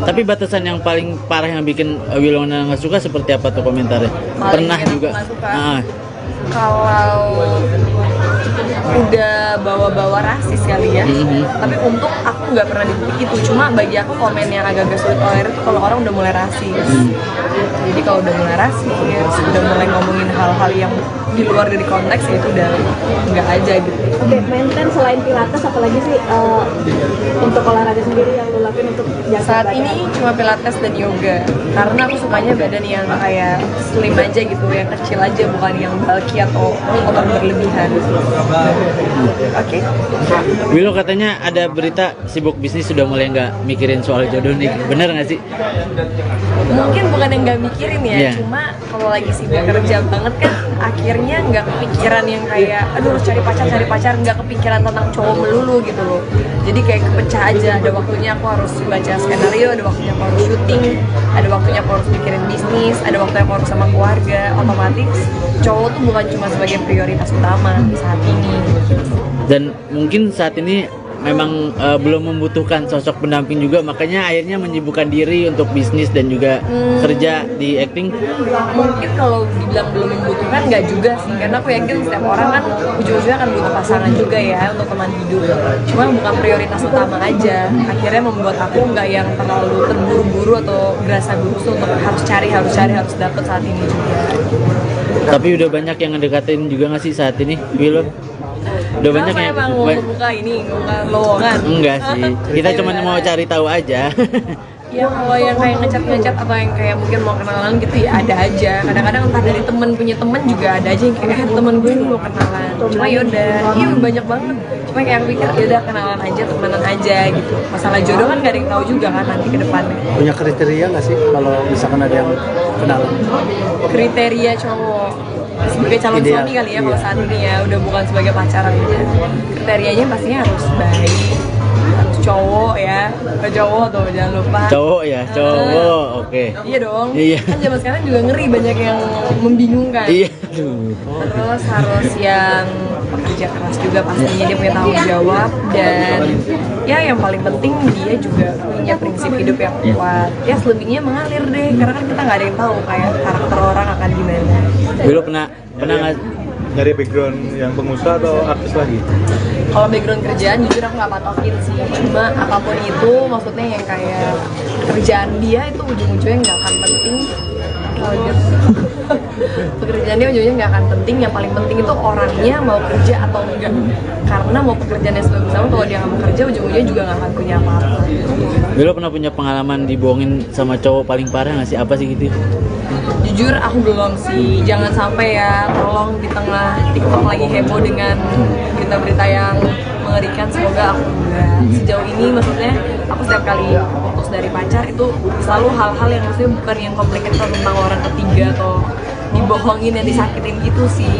S2: Tapi batasan yang paling parah yang bikin Wilona nggak suka seperti apa tuh komentarnya?
S1: Paling
S2: Pernah
S1: yang aku
S2: juga.
S1: nggak suka. Kalau udah bawa-bawa rasis kali ya, tapi untung aku nggak pernah di titik itu. Cuma bagi aku komen yang agak-agak sulit tolerir itu kalau orang udah mulai rasis. Jadi kalau udah mulai rasis, udah mulai ngomongin hal-hal yang di luar dari konteks, ya itu udah nggak aja gitu.
S4: Oke, maintain selain pilates apalagi sih untuk olahraga sendiri yang lo lakuin untuk jaga
S1: Saat
S4: badan?
S1: ini cuma pilates dan yoga, karena aku sukanya badan yang kayak slim aja gitu, yang kecil aja, bukan yang bulky atau otot berlebihan. Oke.
S2: Willow katanya ada berita sibuk bisnis sudah mulai nggak mikirin soal jodoh nih, bener nggak sih?
S1: Mungkin bukan yang nggak mikirin ya,
S2: Iya.
S1: cuma kalau lagi sibuk kerja banget kan akhirnya nggak kepikiran yang kayak aduh harus cari pacar, nggak kepikiran tentang cowok melulu gitu loh. Jadi kayak kepecah aja, ada waktunya aku harus baca skenario, ada waktunya aku harus syuting, ada waktunya aku harus mikirin bisnis, ada waktunya aku harus sama keluarga. Otomatis cowok tuh bukan cuma sebagai prioritas utama saat ini.
S2: Dan mungkin saat ini memang belum membutuhkan sosok pendamping juga, makanya akhirnya menyibukkan diri untuk bisnis dan juga kerja di acting.
S1: Mungkin kalau dibilang belum membutuhkan, nggak juga sih, karena aku yakin setiap orang kan ujung-ujungnya akan butuh pasangan juga ya untuk teman hidup. Cuma bukan prioritas utama aja, akhirnya membuat aku nggak yang terlalu terburu-buru atau berasa buru untuk harus cari, harus dapet saat ini juga.
S2: Tapi udah banyak yang ngedekatin juga nggak sih saat ini, Willow? Udah banyak
S1: Kenapa
S2: yang
S1: emang mau buka ini, buka lowongan?
S2: enggak sih, kita cuma mau cari tahu aja.
S1: Ya kalau yang kayak ngecat atau yang kayak mungkin mau kenalan gitu ya ada aja. Kadang-kadang entah dari temen punya temen juga ada aja yang kayak temen gue ini mau kenalan. Cuma yaudah, iya banyak banget. Cuma kayak aku pikir yaudah kenalan aja, temenan aja gitu. Masalah jodoh kan gak ada yang tahu juga kan nanti ke depannya.
S3: Punya kriteria nggak sih kalau misalkan ada yang kenalan?
S1: Kriteria cowok sebagai calon
S3: Ideal,
S1: suami kali ya kalau
S3: iya.
S1: saat ini ya udah bukan sebagai pacaran aja. Kriterianya pastinya harus baik, harus cowok ya, cowok tuh jangan lupa.
S2: Cowok ya, cowok. Oke.
S1: Iya dong.
S2: Iya.
S1: Kan zaman sekarang juga ngeri banyak yang membingungkan.
S2: Iya. Aduh.
S1: Terus harus yang pekerja keras juga pastinya dia punya tanggung jawab dan ya yang paling penting dia juga punya prinsip hidup yang kuat. Ya selebihnya mengalir deh karena kan kita nggak ada yang tahu kayak karakter orang akan gimana.
S2: Dulu pernah nggak
S6: Dari background yang pengusaha atau artis lagi?
S1: Kalau background kerjaan jujur aku nggak patokin sih, cuma apapun itu maksudnya yang kayak kerjaan dia itu ujung-ujungnya nggak akan penting. Oh, gitu. Pekerjaan dia ujungnya nggak akan penting, yang paling penting itu orangnya mau kerja atau enggak. Karena mau pekerjaannya sebagus apa kalau dia nggak mau kerja ujung-ujungnya juga nggak akan punya apa-apa.
S2: Dulu pernah punya pengalaman dibohongin sama cowok paling parah nggak sih? Apa sih gitu?
S1: Jujur aku belum sih, jangan sampai ya, tolong di tengah TikTok lagi heboh dengan berita-berita yang mengerikan, semoga aku enggak. Sejauh ini maksudnya aku setiap kali putus dari pacar itu selalu hal-hal yang maksudnya bukan yang komplikated tentang orang ketiga atau dibohongin dan disakitin gitu sih.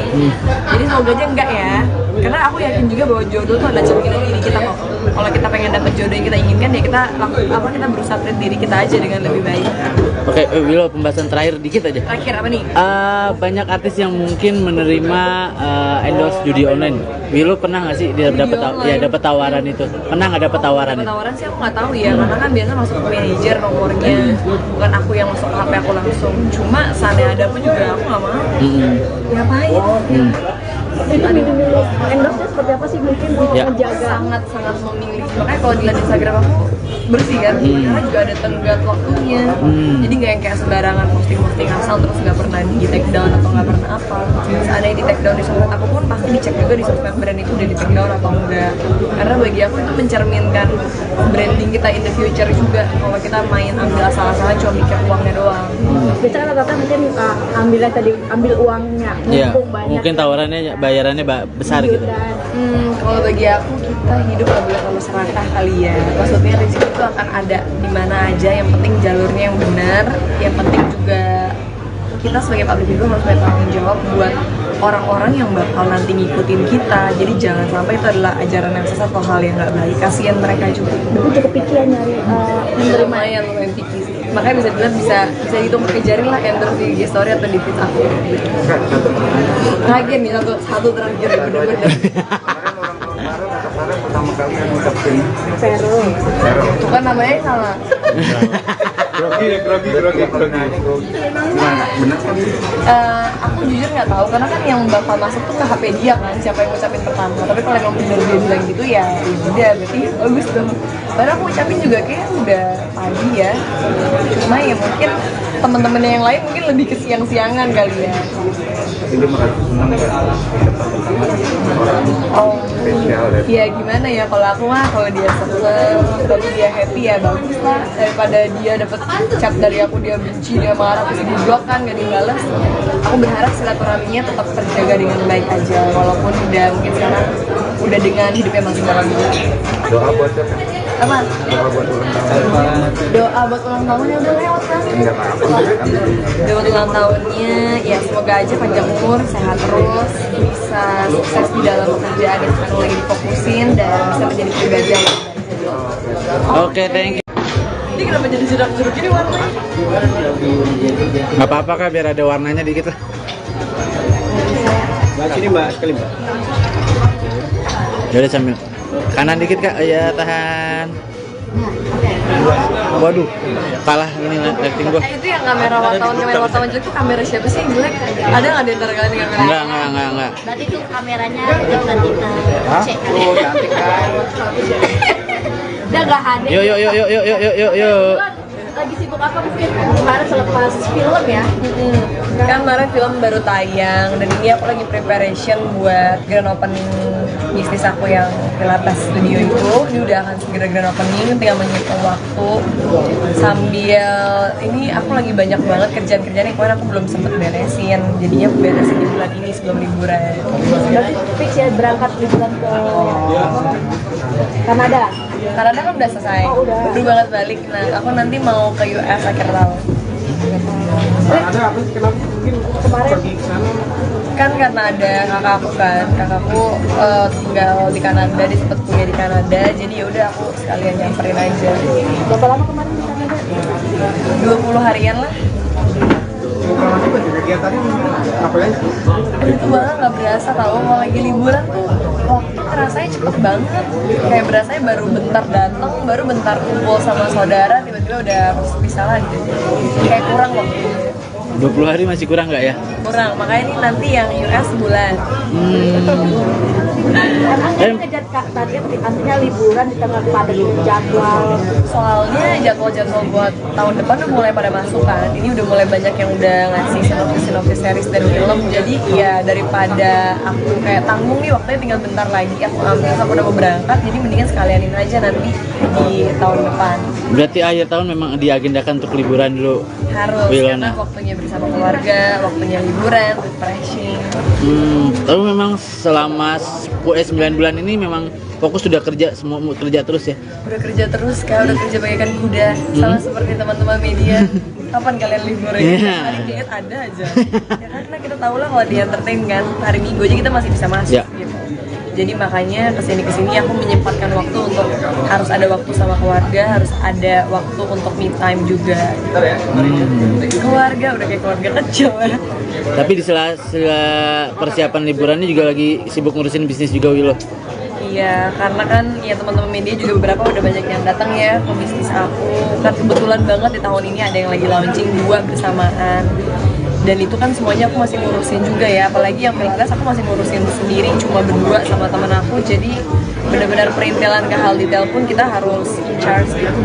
S1: Jadi semoga aja enggak ya, karena aku yakin juga bahwa jodoh tuh ada cerminan diri kita kok. Kalau kita pengen dapet jodoh yang kita inginkan ya kita kita berusaha treat diri kita aja dengan lebih baik.
S2: Oke, Willow, pembahasan terakhir dikit aja.
S1: Terakhir apa nih?
S2: Banyak artis yang mungkin menerima endorse judi online. Willow pernah nggak sih dia dapat tawaran itu? Pernah nggak dapat tawaran
S1: Dapat
S2: itu?
S1: tawaran sih aku nggak tahu ya, karena kan biasa masuk ke manajer nomornya, bukan aku yang masuk ke HP aku langsung. Cuma seandainya ada pun juga aku nggak mau. Ngapain?
S4: Itu endorse-nya seperti apa sih mungkin untuk
S2: Ya.
S4: menjaga
S1: Sangat memilih. Makanya kalau dilihat Instagram aku bersih kan, karena juga ada tenggat waktunya. Jadi nggak yang kayak sembarangan posting asal terus nggak pernah di take down atau nggak pernah apa. Seandainya di take down di sosmed aku pun pasti dicek juga di sosmed brand itu udah di take down atau enggak. Karena bagi aku itu mencerminkan branding kita in the future juga. Kalau kita main ambil asal-asalan cuma mikir uangnya doang.
S4: biasanya rata-rata mungkin ambil uangnya
S2: Iya.
S4: mumpung banyak
S2: Mungkin tawarannya bayarannya besar gitu.
S4: dan
S1: Kalau bagi aku kita hidup nggak boleh terlalu serakah kali ya. Maksudnya rezeki itu akan ada di mana aja. Yang penting jalurnya yang benar. Yang penting juga kita sebagai public figure harus bertanggung jawab buat orang-orang yang bakal nanti ngikutin kita. Jadi jangan sampai itu adalah ajaran yang sesat atau hal yang nggak baik. Kasian mereka juga.
S4: aku cukup pikiran nyari
S1: Lumayan lumayan pikir. Makanya bisa dilihat bisa dihitung pakai jari lah endorse di IG story atau di feed aku. Terakhir nih satu terakhir ya bener-bener.
S6: Kemarin pertama kali yang ngucapin
S4: Vero
S1: Itu kan namanya salah.
S6: grogi. Gimana? Benar kan sih?
S1: Aku jujur nggak tahu karena kan yang bakal masuk tuh ke HP dia kan siapa yang ngucapin pertama. Tapi kalau emang bener dia bilang gitu ya udah berarti bagus dong. Padahal aku ucapin juga kayak udah pagi ya. Cuma ya mungkin teman-teman yang lain mungkin lebih ke siang-siangan kali ya.
S6: Ini merasa senang ya dapat pertama orang
S1: Oh,
S6: spesial ya.
S1: ya gimana ya kalau aku mah kalau dia seneng, kalau dia happy ya bagus lah daripada dia dapat chat dari aku dia benci dia marah terus di blok kan gak dibalas. Aku berharap silaturahminya tetap terjaga dengan baik aja walaupun udah mungkin sekarang udah dengan hidupnya masing-masing.
S6: Doa buat siapa?
S1: Apa?
S6: Doa buat ulang tahun.
S1: Doa buat ulang tahunnya udah lewat kan?
S6: Enggak apa-apa.
S1: Doa buat ulang tahunnya ya semoga aja panjang umur, sehat terus, bisa sukses di dalam pekerjaan yang sekarang lagi difokusin dan bisa menjadi pribadi yang lebih baik.
S2: Oke, thank you.
S1: Ini kenapa jadi jeruk-jeruk ini warnanya?
S2: Nggak apa-apa kak, biar ada warnanya dikit lah.
S3: Sini mbak, sekali mbak.
S2: Jadi sambil kanan dikit kak, ya tahan. Waduh, kalah ini lighting gua.
S1: Itu yang kamera wartawan jelek tuh kamera siapa sih yang jelek? Ada nggak di antara kalian yang kamera?
S2: Enggak.
S5: Berarti tuh kameranya kita cek.
S3: Oh, cantik kan.
S5: Udah gak ada.
S2: Yuk.
S4: lagi sibuk apa mungkin kemarin selepas film ya?
S1: Kan kemarin film baru tayang dan ini aku lagi preparation buat grand opening bisnis aku yang Pilates Studio itu. Ini udah akan segera grand opening, tinggal menghitung waktu sambil ini aku lagi banyak banget kerjaan-kerjaan yang kemarin aku belum sempet beresin, jadinya aku beresin di bulan ini sebelum liburan.
S4: Berarti fix ya berangkat liburan ke Kanada.
S1: Kanada kan udah selesai,
S4: Oh, udah.
S1: baru banget balik. Nah aku nanti mau ke US akhir tahun.
S4: Kemarin
S1: Kan karena ada kakakku tinggal di Kanada, dia sempet kuliah di Kanada, jadi ya udah aku sekalian nyamperin aja.
S4: berapa lama kemarin di Kanada?
S1: 20 harian lah.
S6: Kegiatannya ngapain?
S1: Itu banget nggak berasa tau, kalau lagi liburan tuh waktu rasanya cepet banget. Kayak berasanya baru bentar datang, baru bentar kumpul sama saudara, tiba-tiba udah harus pisah lagi. Kayak kurang waktunya.
S2: 20 hari masih kurang nggak ya?
S1: Kurang, makanya ini nanti yang US sebulan.
S4: Kan ngejar target artinya liburan di tengah padat jadwal.
S1: Soalnya jadwal-jadwal buat tahun depan udah mulai pada masuk kan. Ini udah mulai banyak yang udah ngasih sinopsis series dan film. Jadi ya daripada aku kayak tanggung nih waktunya tinggal bentar lagi aku ambil, aku udah mau berangkat. Jadi mendingan sekalianin aja nanti di tahun depan.
S2: Berarti akhir tahun memang diagendakan untuk liburan dulu.
S1: Harus,
S2: Wilona.
S1: karena waktunya bersama keluarga, waktunya liburan, refreshing.
S2: Tapi memang selama 9 bulan ini memang fokus sudah kerja, semua kerja terus ya.
S1: Udah kerja terus, udah kerja bagaikan kuda. Sama seperti teman-teman media. Kapan kalian libur ya?
S2: Iya.
S1: Hari diet ada aja. Ya karena kita tahu lah kalau di entertain kan, hari Minggu aja kita masih bisa masuk
S2: Ya.
S1: gitu. Jadi makanya kesini aku menyempatkan waktu untuk harus ada waktu sama keluarga, harus ada waktu untuk me time juga. Keluarga udah kayak keluarga kecil ya.
S2: Tapi di sela persiapan liburannya juga lagi sibuk ngurusin bisnis juga Wilo.
S1: Iya, karena kan ya teman-teman media juga beberapa udah banyak yang datang ya ke bisnis aku. Kan kebetulan banget di tahun ini ada yang lagi launching 2 bersamaan. Dan itu kan semuanya aku masih ngurusin juga ya, apalagi yang Pilates aku masih ngurusin sendiri cuma berdua sama teman aku. Jadi benar-benar perintilan ke hal detail pun kita harus in charge gitu.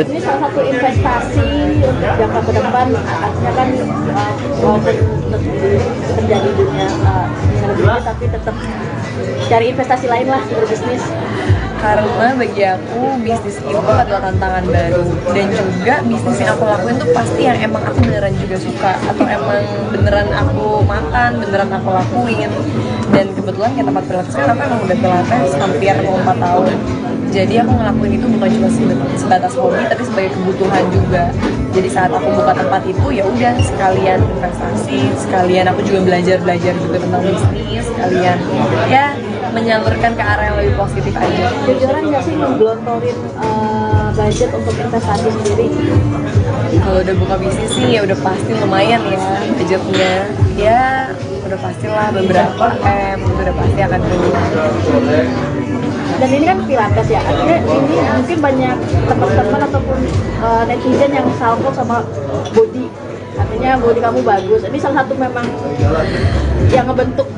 S4: Ini salah satu investasi untuk jangka ke depan, artinya kan walaupun terjadi dunia selebriti tapi tetap cari investasi lain lah berbisnis.
S1: Karena bagi aku bisnis itu adalah tantangan baru, dan juga bisnis yang aku lakuin tuh pasti yang emang aku beneran juga suka, atau emang beneran aku makan, beneran aku lakuin. Dan kebetulan kayak tempat Pilates kan aku emang udah Pilates hampir mau 4 tahun. Jadi aku ngelakuin itu bukan cuma sebatas hobi, tapi sebagai kebutuhan juga. Jadi saat aku buka tempat itu ya udah sekalian investasi, sekalian aku juga belajar juga tentang bisnis, sekalian ya menyalurkan ke arah yang lebih positif aja.
S4: Jujuran nggak sih menggelontorin budget untuk investasi sendiri?
S1: Kalau udah buka bisnis sih ya udah pasti lumayan ya budgetnya. Ya udah pastilah beberapa M itu udah pasti akan keluar.
S4: Dan ini kan Pilates ya, artinya ini mungkin banyak teman-teman ataupun netizen yang salvo sama body, artinya body kamu bagus. Ini salah satu memang yang ngebentuk.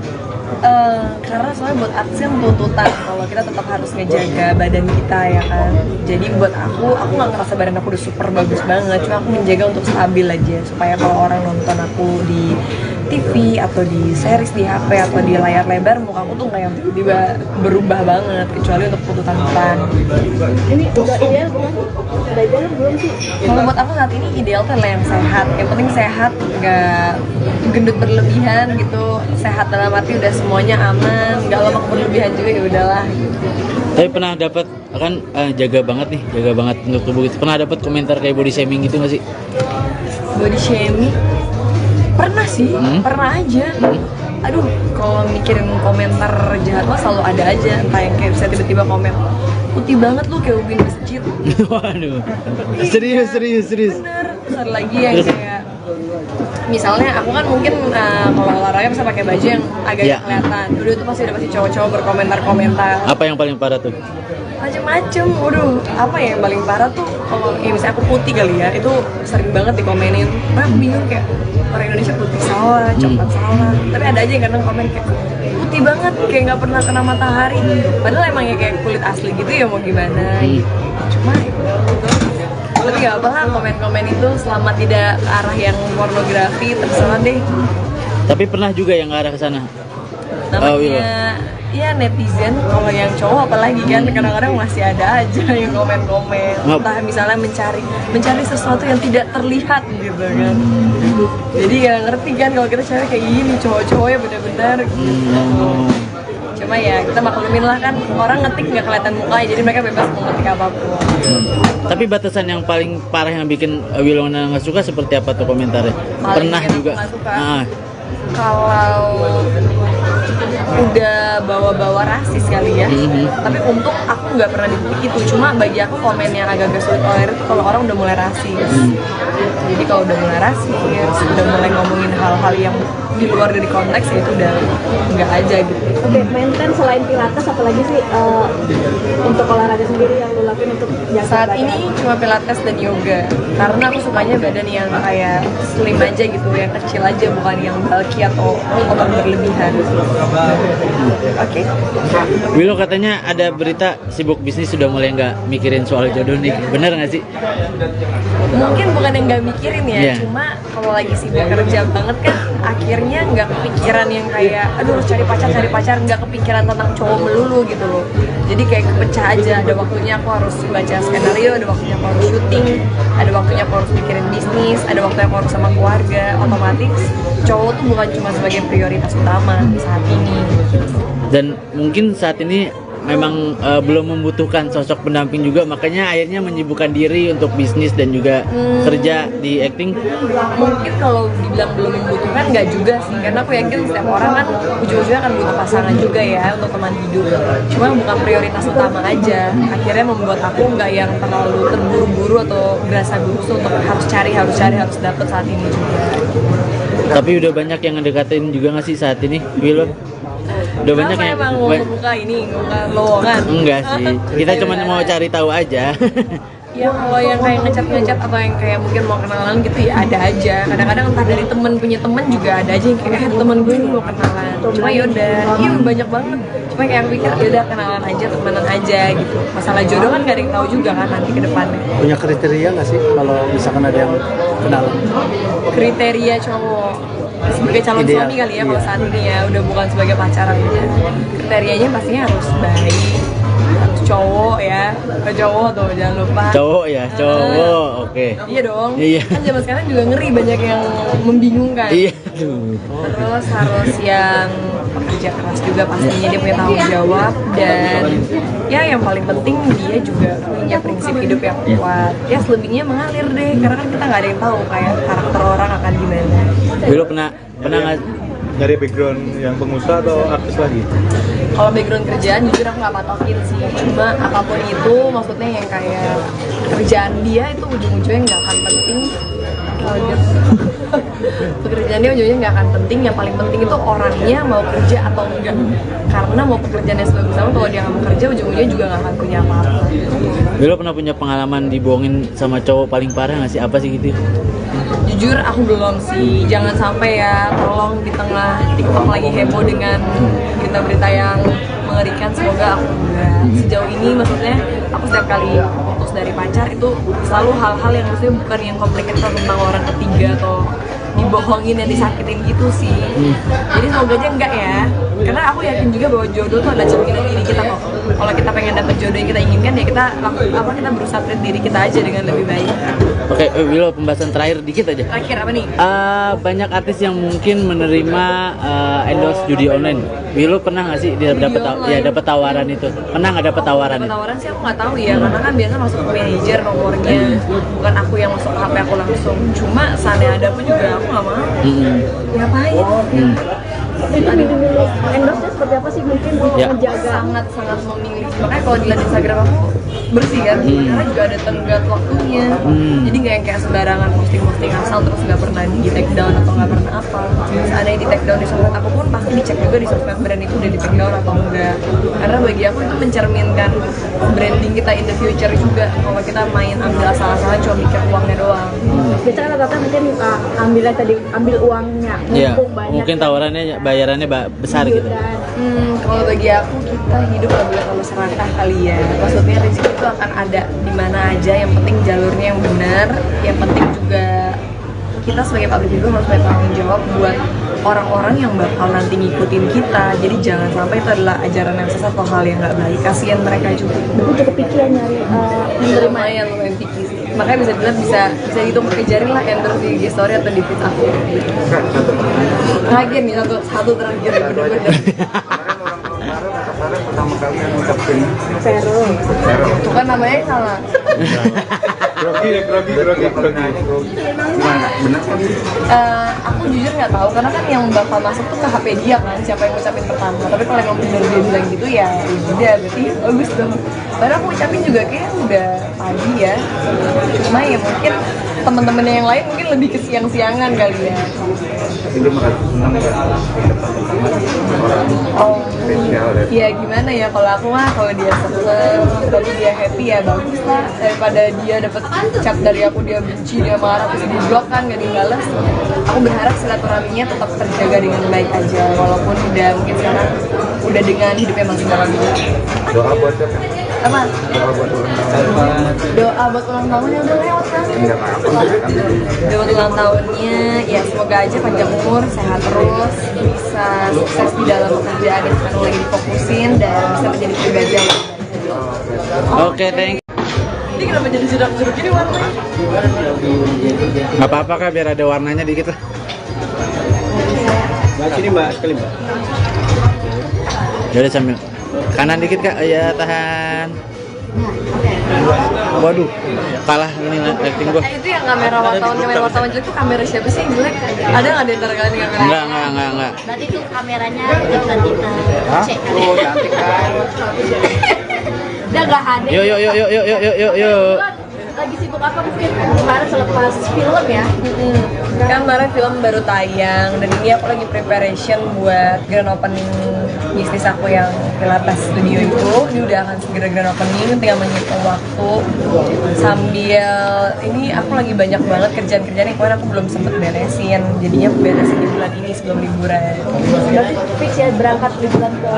S1: Karena soalnya buat artis kan tuntutan kalau kita tetap harus ngejaga badan kita ya kan. Jadi buat aku nggak ngerasa badan aku udah super bagus banget, cuma aku menjaga untuk stabil aja supaya kalau orang nonton aku di TV atau di series di HP atau di layar lebar, muka aku tuh nggak yang tiba-tiba berubah banget, kecuali untuk tuntutan peran.
S4: Ini udah ideal belum? Udah ideal belum sih?
S1: Kalau buat aku saat ini ideal tuh adalah yang sehat. Yang penting sehat, nggak gendut berlebihan gitu. Sehat dalam arti udah semuanya aman, nggak lemak berlebihan juga, ya udahlah.
S2: Tapi pernah dapat kan jaga banget untuk tubuh gitu. Pernah dapat komentar kayak body shaming gitu nggak sih?
S1: Body shaming? Pernah sih, pernah aja. Aduh, kalau mikirin komentar jahat mah selalu ada aja. Entah yang kayak bisa tiba-tiba komen, putih banget lu kayak ubin masjid.
S2: Waduh. Serius.
S1: Bener. Terus ada lagi yang kayak misalnya aku kan mungkin kalau olahraga bisa pakai baju yang agak
S2: Iya.
S1: kelihatan. Udah tuh pasti cowok-cowok berkomentar-komentar
S2: Apa yang paling parah tuh?
S1: macem-macem. Waduh, apa ya yang paling parah tuh kalau ya misalnya aku putih kali ya, itu sering banget dikomenin. Nah, aku bingung kayak orang Indonesia putih salah, coklat salah. Tapi ada aja yang kadang komen kayak putih banget, kayak nggak pernah kena matahari. Padahal emang ya kayak kulit asli gitu ya, mau gimana. Cuma itu. Tapi nggak apa lah, komen-komen itu selama tidak ke arah yang pornografi terserah deh.
S2: Tapi pernah juga yang ngarah ke sana.
S1: Namanya ya netizen, kalau yang cowok apalagi kan kadang-kadang masih ada aja yang komen-komen, entah misalnya mencari sesuatu yang tidak terlihat gitu kan. Jadi nggak ngerti kan kalau kita cari kayak gini, cowok-cowoknya benar-benar gitu. Cuma ya kita maklumin lah kan, orang ngetik nggak kelihatan mukanya, jadi mereka bebas mau ngetik apapun.
S2: Tapi batasan yang paling parah yang bikin Wilona nggak suka seperti apa tuh komentarnya?
S1: Paling
S2: Pernah
S1: bikin aku
S2: juga.
S1: nggak suka. Kalau udah bawa-bawa rasis kali ya, tapi untuk aku nggak pernah itu. Cuma bagi aku komen yang agak-agak sulit tolerir itu kalau orang udah mulai rasis. Jadi kalau udah mulai rasis, udah mulai ngomongin hal-hal yang di luar dari konteks, ya itu udah nggak aja gitu.
S4: Oke, maintain selain pilates apalagi sih untuk olahraga sendiri yang lo lakuin untuk jaga
S1: Saat
S4: badan?
S1: ini cuma pilates dan yoga, karena aku sukanya badan yang kayak slim aja gitu, yang kecil aja, bukan yang bulky atau otot berlebihan. Oke.
S2: Willow katanya ada berita sibuk bisnis sudah mulai nggak mikirin soal jodoh nih, bener nggak sih?
S1: Mungkin bukan yang nggak mikirin ya,
S2: Iya.
S1: cuma kalau lagi sibuk kerja banget kan akhirnya nggak kepikiran yang kayak aduh harus cari pacar, nggak kepikiran tentang cowok melulu gitu loh. Jadi kayak kepecah aja, ada waktunya aku harus baca skenario, ada waktunya aku harus syuting, ada waktunya aku harus mikirin bisnis, ada waktunya aku harus sama keluarga. Otomatis cowok tuh bukan cuma sebagai prioritas utama saat ini.
S2: Dan mungkin saat ini memang belum membutuhkan sosok pendamping juga, makanya akhirnya menyibukkan diri untuk bisnis dan juga kerja di acting.
S1: Mungkin kalau dibilang belum membutuhkan nggak juga sih, karena aku yakin setiap orang kan ujung-ujungnya akan butuh pasangan juga ya untuk teman hidup. Cuma bukan prioritas utama aja. Akhirnya membuat aku nggak yang terlalu terburu-buru atau berasa gugup untuk harus dapet saat ini juga.
S2: Tapi udah banyak yang ngedekatin juga nggak sih saat ini, Willow? Udah banyak
S1: Kenapa
S2: yang
S1: emang mau buka lowongan?
S2: enggak sih, kita cuma mau cari tahu aja.
S1: Ya kalau yang kayak ngecat atau yang kayak mungkin mau kenalan gitu ya ada aja. Kadang-kadang entah dari temen punya temen juga ada aja yang kayak temen gue ini mau kenalan. Cuma yaudah, iya banyak banget. Cuma kayak aku pikir yaudah kenalan aja, temenan aja gitu. Masalah jodoh kan gak ada yang tahu juga kan nanti ke depannya.
S3: Punya kriteria nggak sih kalau misalkan ada yang kenalan?
S1: Kriteria cowok sebagai calon
S3: Ideal.
S1: suami kali ya kalau
S3: Iya.
S1: saat ini ya, udah bukan sebagai pacaran aja. Kriterianya pastinya harus baik, harus cowok ya, ke cowok tuh jangan lupa.
S2: Cowok ya, cowok, oke.
S1: Iya dong.
S2: Iya.
S1: Kan zaman sekarang juga ngeri, banyak yang membingungkan.
S2: Iya.
S1: Terus harus yang pekerja keras juga pastinya, dia punya tanggung jawab, dan ya yang paling penting dia juga punya prinsip hidup yang kuat. Ya selebihnya mengalir deh, karena kan kita nggak ada yang tahu kayak karakter orang akan gimana.
S2: Willow pernah nggak?
S6: Dari background yang pengusaha atau artis lagi?
S1: Kalau background kerjaan jujur aku nggak patokin sih, cuma apapun itu maksudnya yang kayak kerjaan dia itu ujung-ujungnya nggak akan penting. Pekerjaan dia ujungnya nggak akan penting, yang paling penting itu orangnya mau kerja atau enggak. Karena mau pekerjaannya sebagus apa, kalau dia nggak mau kerja ujung-ujungnya juga nggak akan punya apa-apa.
S2: Willow pernah punya pengalaman dibohongin sama cowok paling parah nggak sih? Apa sih gitu?
S1: Jujur aku belum sih, jangan sampai ya, tolong di tengah TikTok lagi heboh dengan berita-berita yang mengerikan, semoga aku enggak. Sejauh ini maksudnya aku setiap kali putus dari pacar itu selalu hal-hal yang maksudnya bukan yang complicated tentang orang ketiga atau dibohongin dan disakitin gitu sih. Jadi semoga aja enggak ya, karena aku yakin juga bahwa jodoh tuh ada cerminan diri kita kok. Kalau kita pengen dapet jodoh yang kita inginkan ya kita kita berusaha treat diri kita aja dengan lebih baik.
S2: Oke, Willow, pembahasan terakhir dikit aja.
S1: Terakhir apa nih?
S2: Banyak artis yang mungkin menerima endorse judi online. Willow pernah nggak sih dia dapat
S1: online?
S2: dapat tawaran itu? Pernah nggak dapat tawaran itu?
S1: Tawaran sih aku nggak tahu ya, karena kan biasa masuk ke manajer nomornya, bukan aku yang masuk ke HP aku langsung. Cuma seandainya ada pun juga aku nggak mau. Ngapain?
S4: Endorse-nya seperti apa sih mungkin
S2: Ya.
S4: menjaga?
S1: Sangat memilih. Makanya kalau dilihat Instagram aku bersih kan, karena juga ada tenggat waktunya. Jadi nggak yang kayak sembarangan posting asal terus nggak pernah di take down atau nggak pernah apa. Seandainya di take down di sosmed aku pun pasti dicek juga di sosmed brand itu udah di take down atau enggak. Karena bagi aku itu mencerminkan branding kita in the future juga. Kalau kita main ambil asal-asalan cuma mikir uangnya doang.
S4: Biasanya rata-rata mungkin ambil uangnya,
S2: Iya,
S4: mumpung banyak.
S2: mungkin tawarannya bayarannya besar gitu.
S1: Kalau bagi aku kita hidup gak boleh terlalu serakah kali ya. Maksudnya rezeki itu akan ada di mana aja. Yang penting jalurnya yang benar. Yang penting juga kita sebagai public figure harus bertanggung jawab buat orang-orang yang bakal nanti ngikutin kita. Jadi jangan sampai itu adalah ajaran yang sesat atau hal yang nggak baik. Kasian mereka juga.
S4: Aku cukup pikiran nyari
S1: Menerima yang lumayan picky sih. Makanya bisa dibilang bisa hitung pakai jari lah endorse di IG story atau di feed aku. Terakhir nih satu terakhir bener-bener.
S6: Kemarin orang kemarin pertama kali yang ngucapin
S4: Vero.
S1: Itu kan namanya salah.
S6: grogi. Gimana? Benar kan?
S1: Aku jujur nggak tahu karena kan yang bakal masuk tuh ke HP dia kan siapa yang ngucapin pertama. Tapi kalau emang bener dia bilang gitu ya udah berarti bagus dong. Padahal aku ucapin juga kayak udah pagi ya. Cuma ya mungkin teman-temannya yang lain mungkin lebih ke siang-siangan kali ya.
S6: Tapi dia merasa senang nggak dapat orang
S1: Oh,
S6: spesial dan
S1: ya gimana ya kalau aku mah kalau dia seneng tapi dia happy ya bagus lah daripada dia dapat cap dari aku dia benci dia marah terus di blok kan gak dibales. Aku berharap silaturahminya tetap terjaga dengan baik aja walaupun udah mungkin sekarang udah dengan hidupnya masing-masing.
S6: doa buat siapa?
S1: Apa?
S6: Doa buat ulang tahun.
S1: Doa buat ulang tahunnya udah lewat kan?
S6: Enggak apa-apa kan.
S1: Doa buat ulang tahunnya ya semoga aja panjang umur, sehat terus, bisa sukses di dalam pekerjaan yang sekarang lagi difokusin dan bisa menjadi pribadi yang lebih baik.
S2: Oke, thank you.
S1: Ini kenapa jadi jeruk-jeruk gini warnanya?
S2: Nggak apa-apa Kak, biar ada warnanya dikit lah.
S3: Mbak, sini Mbak, sekali Mbak.
S2: Jadi sambil kanan dikit Kak, ya tahan. Waduh, kalah ini acting gua.
S1: Itu yang kamera wartawan jelek itu kamera siapa sih yang jelek? Ada nggak di antara kalian yang kamera?
S2: Enggak.
S5: Berarti itu kameranya Iksan Dita cek.
S3: Oh, cantik kan.
S5: Udah gak hadir.
S2: Yuk.
S4: Lagi sibuk apa mungkin kemarin selepas film ya?
S1: Kan kemarin film baru tayang dan ini aku lagi preparation buat grand opening bisnis aku yang Pilates Studio itu. Ini udah akan segera grand opening, tinggal menghitung waktu sambil ini aku lagi banyak banget kerjaan-kerjaan yang kemarin aku belum sempet beresin. Jadinya beresin di bulan ini sebelum liburan.
S4: Berarti fix ya berangkat liburan ke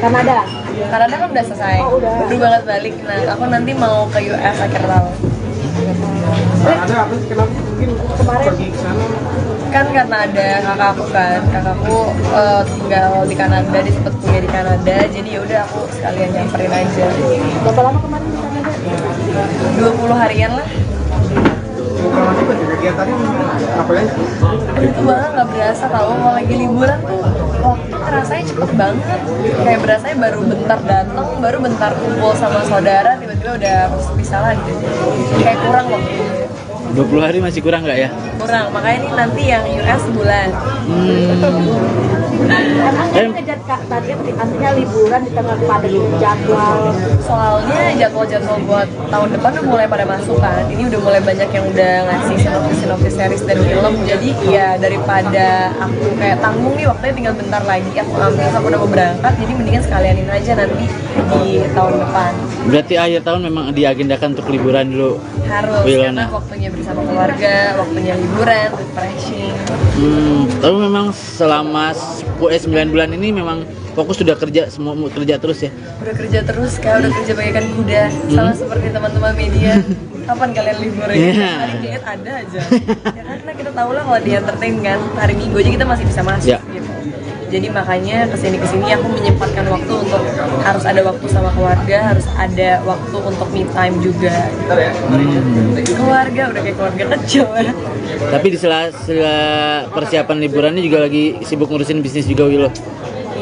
S4: Kanada.
S1: Kanada kan udah selesai,
S4: Oh, udah.
S1: baru banget balik. Nah, aku nanti mau ke US akhir tahun.
S3: Ada apa sih? Kenapa mungkin
S4: Kemarin
S3: pergi ke sana?
S1: Kan karena ada kakakku kan, kakakku tinggal di Kanada, dia sempet kuliah di Kanada, jadi ya udah aku sekalian nyamperin aja.
S4: berapa lama kemarin di Kanada?
S1: 20 harian lah.
S3: Kalau juga kegiatannya ngapain?
S1: Itu banget nggak berasa tau kalau lagi liburan tuh waktu rasanya cepet banget. Kayak berasanya baru bentar datang, baru bentar kumpul sama saudara, tiba-tiba udah harus pisah lagi. Kayak kurang waktunya.
S2: 20 hari masih kurang nggak ya?
S1: Kurang, makanya ini nanti yang US sebulan.
S4: Emang ngejar target artinya liburan di tengah padat jadwal.
S1: Soalnya jadwal-jadwal buat tahun depan udah mulai pada masuk kan. Ini udah mulai banyak yang udah ngasih sinopsis series dan film. Jadi ya daripada aku kayak tanggung nih waktunya tinggal bentar lagi, aku udah mau berangkat. Jadi mendingan sekalianin aja nanti di tahun depan.
S2: Berarti akhir tahun memang diagendakan untuk liburan dulu.
S1: Harus
S2: Wilona.
S1: karena waktunya bersama keluarga, waktunya liburan, refreshing.
S2: Tapi memang selama 9 bulan ini memang fokus sudah kerja, semua kerja terus ya.
S1: Udah kerja terus kak, udah kerja bagaikan kuda. Sama seperti teman-teman media. Kapan kalian libur ya?
S2: Yeah.
S1: Hari diet ada aja. Ya karena kita tahu lah kalau di entertain kan hari Minggu aja kita masih bisa masuk
S2: Yeah.
S1: gitu. Jadi makanya kesini aku menyempatkan waktu untuk harus ada waktu sama keluarga, harus ada waktu untuk me time juga. Keluarga udah kayak keluarga kecil ya.
S2: Tapi di sela persiapan liburannya juga lagi sibuk ngurusin bisnis juga Wilo.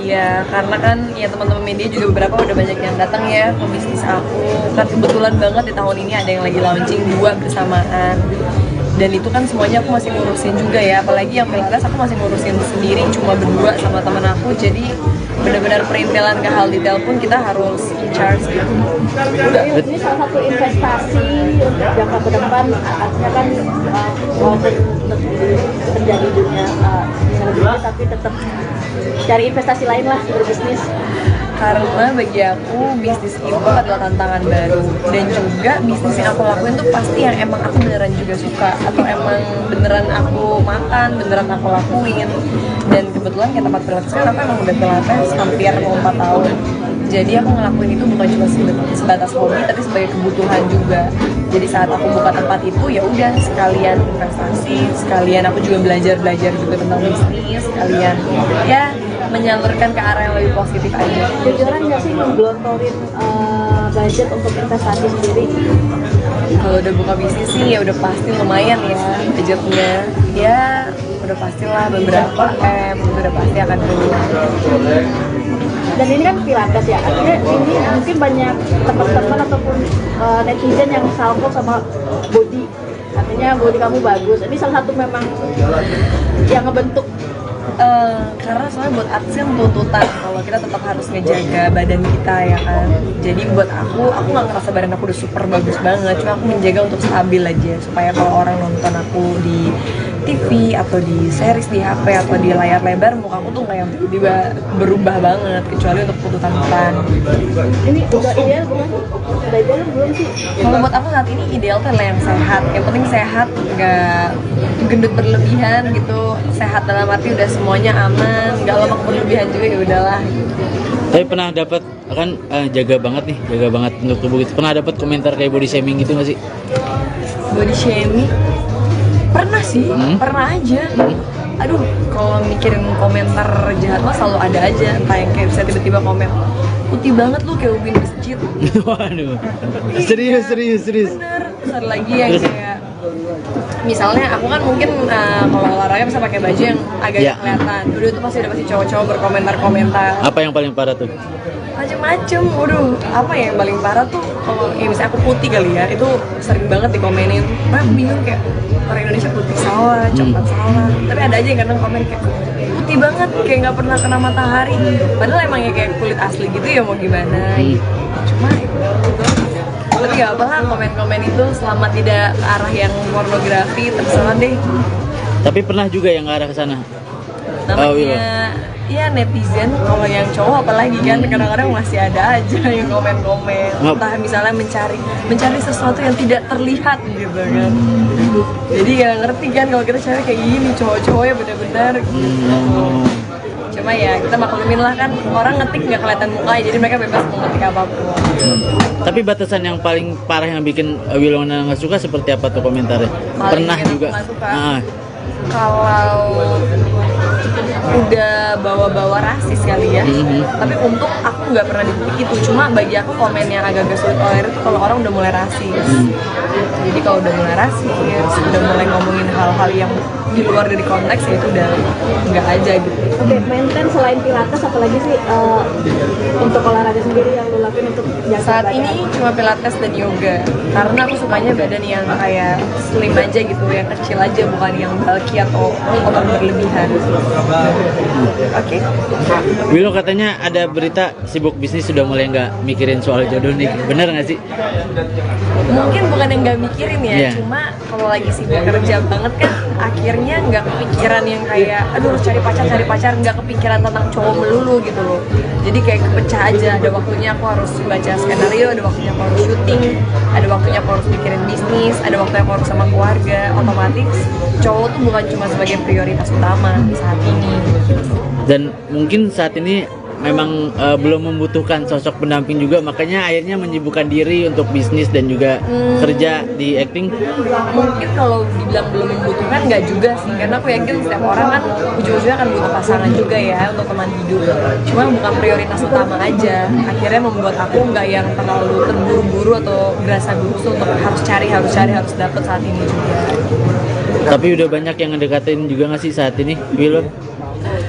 S1: Iya, karena kan ya teman-teman media juga beberapa udah banyak yang datang ya ke bisnis aku. Kan kebetulan banget di tahun ini ada yang lagi launching 2 bersamaan. Dan itu kan semuanya aku masih ngurusin juga ya, apalagi yang Pilates aku masih ngurusin sendiri cuma berdua sama temen aku. Jadi benar-benar perintilan ke hal detail pun kita harus in charge gitu.
S4: Ini salah satu investasi untuk jangka ke depan, artinya kan walaupun kerja di dunia tapi tetap cari investasi lain lah berbisnis.
S1: karena bagi aku bisnis itu adalah tantangan baru, dan juga bisnis yang aku lakuin tuh pasti yang emang aku beneran juga suka, atau emang beneran aku makan, beneran aku lakuin. Dan kebetulan kayak tempat pilates kan aku emang udah pilates hampir mau 4 tahun. Jadi aku ngelakuin itu bukan cuma sebatas hobi, tapi sebagai kebutuhan juga. Jadi saat aku buka tempat itu ya udah sekalian investasi, sekalian aku juga belajar juga tentang bisnis, sekalian ya menyalurkan ke arah yang lebih positif aja.
S4: Jujuran nggak sih ngegelontorin budget untuk investasi sendiri?
S1: Kalau udah buka bisnis sih ya udah pasti lumayan ya budgetnya. Ya udah pastilah beberapa itu udah pasti akan keluar.
S4: Dan ini kan pilates ya, artinya ini mungkin banyak teman-teman ataupun netizen yang salvo sama body, artinya body kamu bagus. Ini salah satu memang yang ngebentuk.
S1: Karena soalnya buat artis kan tuntutan kalau kita tetap harus ngejaga badan kita ya kan. Jadi buat aku nggak ngerasa badan aku udah super bagus banget, cuma aku menjaga untuk stabil aja supaya kalau orang nonton aku di TV atau di series di HP atau di layar lebar, muka aku tuh nggak yang tiba-tiba berubah banget, kecuali untuk tuntutan iklan.
S4: Ini udah ideal belum? Udah ideal belum sih?
S1: Kalau buat aku saat ini ideal tuh adalah yang sehat. Yang penting sehat, nggak gendut berlebihan gitu. Sehat dalam arti udah semuanya aman, nggak lemak berlebihan juga ya udahlah.
S2: Tapi pernah dapat kan jaga banget untuk tubuh gitu. Pernah dapat komentar kayak body shaming gitu nggak sih?
S1: Body shaming? Pernah sih, pernah aja. Aduh, kalau mikirin komentar jahat mah selalu ada aja. Entah yang kayak bisa tiba-tiba komen, putih banget lu kayak ubin masjid.
S2: Waduh. Serius.
S1: Bener. Terus ada lagi yang kayak misalnya aku kan mungkin kalau olahraga bisa pakai baju yang agak
S2: Ya.
S1: kelihatan. Dulu itu pasti cowok-cowok berkomentar-komentar
S2: Apa yang paling parah tuh?
S1: macem-macem. Waduh, apa ya yang paling parah tuh kalau ya misalnya aku putih kali ya, itu sering banget dikomenin. Nah, aku bingung kayak orang Indonesia putih salah, coklat salah. Tapi ada aja yang kadang komen kayak putih banget, kayak nggak pernah kena matahari. Padahal emang ya kayak kulit asli gitu ya, mau gimana? Cuma itu. Tapi gak apa lah komen-komen itu selama tidak ke arah yang pornografi, terserah deh.
S2: Tapi pernah juga yang ke arah ke sana.
S1: Namanya ya netizen, kalau yang cowok apalagi kan kadang-kadang masih ada aja yang komen-komen. Entah misalnya mencari sesuatu yang tidak terlihat gitu kan. Jadi gak ngerti kan kalau kita cari kayak gini, cowok-cowoknya benar-benar gitu. Cuma ya kita maklumin lah kan, orang ngetik nggak kelihatan mukanya, jadi mereka bebas mau ngetik apapun.
S2: Tapi batasan yang paling parah yang bikin Wilona nggak suka seperti apa tuh komentarnya?
S1: Paling
S2: Pernah
S1: yang
S2: juga.
S1: nggak suka. Kalau udah bawa-bawa rasis kali ya, tapi untung aku nggak pernah di titik itu. Cuma bagi aku komen yang agak-agak sulit tolerir itu kalau orang udah mulai rasis. Jadi kalau udah mulai rasis, udah mulai ngomongin hal-hal yang di luar dari konteks, ya itu udah nggak aja gitu.
S4: Oke, maintain selain pilates apalagi sih untuk olahraga sendiri yang lo lakuin untuk jaga
S1: Saat
S4: badan?
S1: ini cuma pilates dan yoga, karena aku sukanya badan yang kayak slim aja gitu, yang kecil aja, bukan yang bulky atau otot berlebihan. Oke.
S2: Wilo katanya ada berita sibuk bisnis sudah mulai nggak mikirin soal jodoh nih, bener nggak sih?
S1: Mungkin bukan yang nggak mikirin ya,
S2: Iya.
S1: cuma kalau lagi sibuk kerja banget kan akhirnya nggak kepikiran yang kayak aduh harus cari pacar, nggak kepikiran tentang cowok melulu gitu loh. Jadi kayak kepecah aja, ada waktunya aku harus baca skenario, ada waktunya aku harus syuting, ada waktunya aku harus mikirin bisnis, ada waktunya aku harus sama keluarga. Otomatis cowok tuh bukan cuma sebagai prioritas utama saat ini.
S2: Dan mungkin saat ini memang belum membutuhkan sosok pendamping juga, makanya akhirnya menyibukkan diri untuk bisnis dan juga kerja di acting.
S1: Mungkin kalau dibilang belum membutuhkan nggak juga sih, karena aku yakin setiap orang kan ujung-ujungnya akan butuh pasangan juga ya untuk teman hidup. Cuma bukan prioritas utama aja, akhirnya membuat aku nggak yang terlalu terburu-buru atau berasa gugup untuk harus cari harus dapet saat ini juga.
S2: Tapi udah banyak yang ngedekatin juga nggak sih saat ini, Wilo?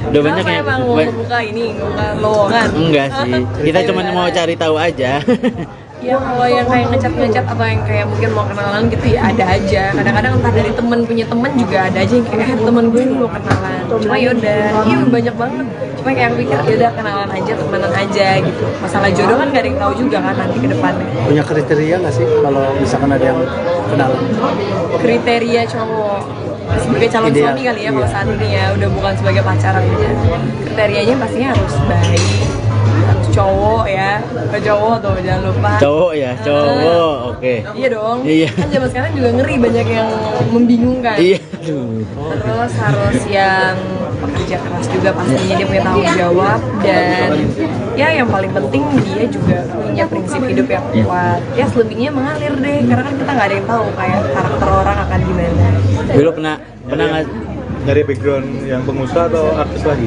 S2: Udah banyak
S1: Kenapa
S2: yang
S1: emang mau buka ini, buka lowongan?
S2: enggak sih, kita cuma mau cari tahu aja.
S1: Ya kalau yang kayak ngecat atau yang kayak mungkin mau kenalan gitu ya ada aja. Kadang-kadang entah dari temen punya temen juga ada aja yang kayak temen gue ini mau kenalan. Cuma yaudah, iya banyak banget. Cuma kayak yang pikir yaudah kenalan aja, temenan aja gitu. Masalah jodoh kan gak ada yang tahu juga kan nanti ke depannya.
S3: Punya kriteria nggak sih kalau misalkan ada yang kenal?
S1: Kriteria cowok sebagai calon
S3: Ideal,
S1: suami kali ya kalau
S3: iya.
S1: saat ini ya, udah bukan sebagai pacaran aja. Kriterianya pastinya harus baik, harus cowok ya, cowok tuh jangan lupa.
S2: Cowok ya, cowok. Oke.
S1: Iya dong.
S2: Iya.
S1: Kan zaman sekarang juga ngeri, banyak yang membingungkan.
S2: Iya. Aduh.
S1: Terus harus yang pekerja keras juga pastinya, dia punya tanggung jawab, dan ya yang paling penting dia juga punya prinsip hidup yang kuat. Ya selebihnya mengalir deh, karena kan kita nggak ada yang tahu kayak karakter orang akan gimana.
S2: Dulu pernah nggak?
S6: Dari background yang pengusaha atau artis lagi?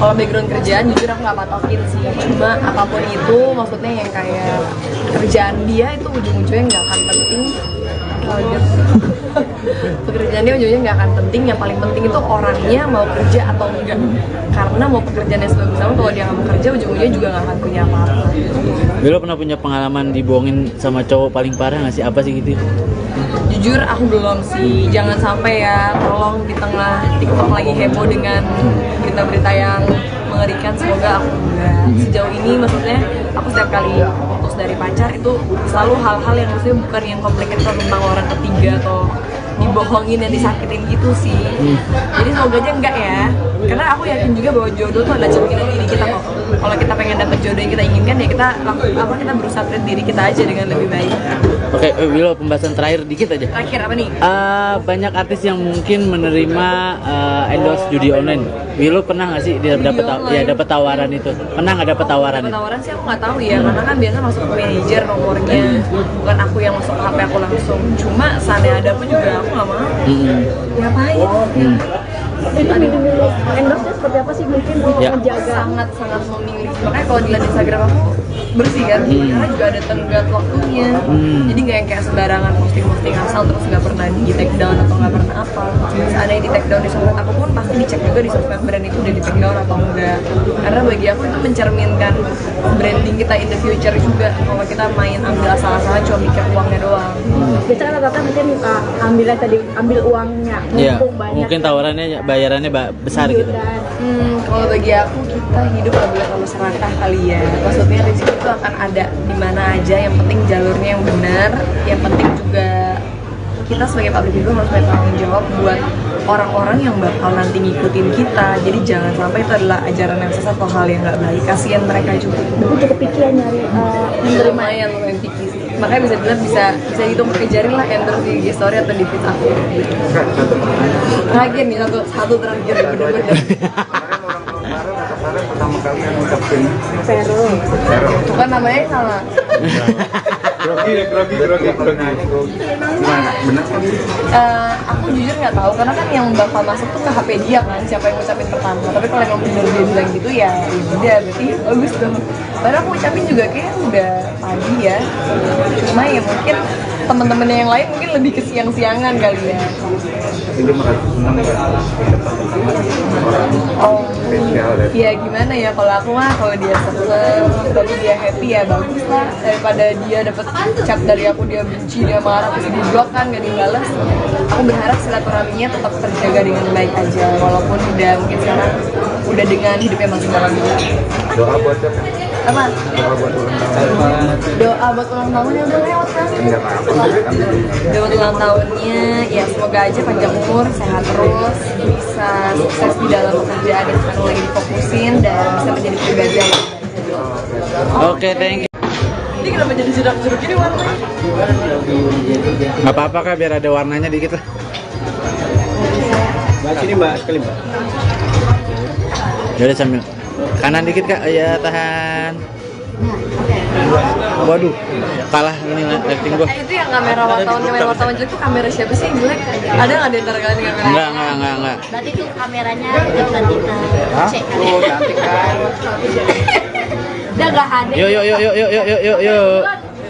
S1: Kalau background kerjaan jujur aku nggak patokin sih, cuma apapun itu maksudnya yang kayak kerjaan dia itu ujung-ujungnya nggak akan penting. Pekerjaan dia ujungnya nggak akan penting, yang paling penting itu orangnya mau kerja atau enggak. Karena mau pekerjaannya sebagus apa, kalau dia nggak mau kerja ujung-ujungnya juga nggak akan punya apa-apa.
S2: Dulu pernah punya pengalaman dibohongin sama cowok paling parah nggak sih? Apa sih gitu?
S1: Jujur aku belum sih, jangan sampai ya, tolong di tengah TikTok lagi heboh dengan berita-berita yang mengerikan, semoga aku enggak. Sejauh ini maksudnya aku setiap kali putus dari pacar itu selalu hal-hal yang maksudnya bukan yang komplikated tentang orang ketiga atau dibohongin dan disakitin gitu sih. Jadi semoga aja enggak ya, karena aku yakin juga bahwa jodoh tuh ada cerminan diri kita kok. Kalau kita pengen dapet jodoh yang kita inginkan ya kita kita berusaha treat diri kita aja dengan lebih baik.
S2: Oke, Willow, pembahasan terakhir dikit aja.
S1: Terakhir apa nih?
S2: Banyak artis yang mungkin menerima endorse judi online. Willow pernah nggak sih dia dapat tawaran itu? Pernah nggak dapat tawaran
S1: Dapat
S2: itu?
S1: tawaran sih aku nggak tahu ya, karena kan biasa masuk ke manajer nomornya, bukan aku yang masuk ke HP aku langsung. Cuma seandainya ada pun juga aku nggak mau. Ngapain?
S4: Endorse-nya seperti apa sih mungkin untuk
S2: Ya.
S4: menjaga?
S1: Sangat memilih. Makanya kalau dilihat Instagram aku bersih kan, karena juga ada tenggat waktunya. Jadi nggak yang kayak sembarangan posting asal terus nggak pernah di take down atau nggak pernah apa. Seandainya di take down di sosmed aku pun pasti dicek juga di sosmed brand itu udah di take down atau enggak. Karena bagi aku itu mencerminkan branding kita in the future juga. Kalau kita main ambil asal-asalan cuma mikir uangnya doang.
S4: Biasanya rata-rata mungkin ambil uangnya,
S2: Iya.
S4: mumpung banyak.
S2: Mungkin tawarannya bayarannya besar gitu.
S1: Kalau bagi aku kita hidup nggak boleh terlalu serakah kali ya. Maksudnya rezeki itu akan ada di mana aja. Yang penting jalurnya yang benar. Yang penting juga kita sebagai public figure harus bertanggung jawab buat orang-orang yang bakal nanti ngikutin kita. Jadi jangan sampai itu adalah ajaran yang sesat atau hal yang nggak baik. Kasian mereka juga.
S4: Aku cukup pikir ya nyari
S1: Lumayan lumayan pikir sih. Makanya bisa dibilang bisa dihitung kejarin lah endorse di IG story atau di feed aku. Terakhir nih satu terakhir bener-bener.
S6: Kemarin pertama kali yang ngucapin
S4: Vero.
S1: Itu kan namanya salah.
S6: grogi. Gimana? Benar kan sih?
S1: Aku jujur nggak tahu karena kan yang bakal masuk tuh ke HP dia kan, siapa yang ngucapin pertama. Tapi kalau emang bener dia bilang gitu ya udah berarti bagus dong. Padahal aku ucapin juga kayak udah pagi ya. Cuma ya mungkin teman-temannya yang lain mungkin lebih ke siang-siangan kali ya.
S6: Ini merasa senang ya dapat sama orang
S1: Oh,
S6: spesial ya.
S1: ya gimana ya, kalau aku mah kalau dia seneng, tapi dia happy ya bagus lah, daripada dia dapat chat dari aku dia benci, dia marah, terus di blok kan gak dibalas. Aku berharap silaturahminya tetap terjaga dengan baik aja, walaupun udah mungkin sekarang udah dengan hidupnya masing-masing.
S6: Doa buat siapa?
S1: Apa?
S6: Doa buat ulang tahun.
S1: Doa buat ulang tahun yang udah lewat kan?
S6: Enggak apa-apa.
S1: Doa buat ulang tahunnya ya semoga aja panjang umur, sehat terus, bisa sukses di dalam pekerjaan yang sekarang lagi difokusin dan bisa menjadi pribadi yang lebih baik.
S2: Oke, thank you.
S1: Ini kenapa jadi jeruk-jeruk ini warnanya?
S2: Nggak apa-apa Kak, biar ada warnanya dikit lah.
S3: Sini Mbak, sekali Mbak.
S2: Jadi sambil kanan dikit Kak, ya tahan. Waduh, kalah ini lighting gua.
S1: Itu yang kamera wartawan jelek tuh kamera siapa sih yang jelek? Ada nggak di antara kalian kamera?
S2: Enggak.
S5: Berarti tuh kameranya kita cek.
S3: Oh, cantik kan.
S5: Udah gak ada.
S2: Yuk.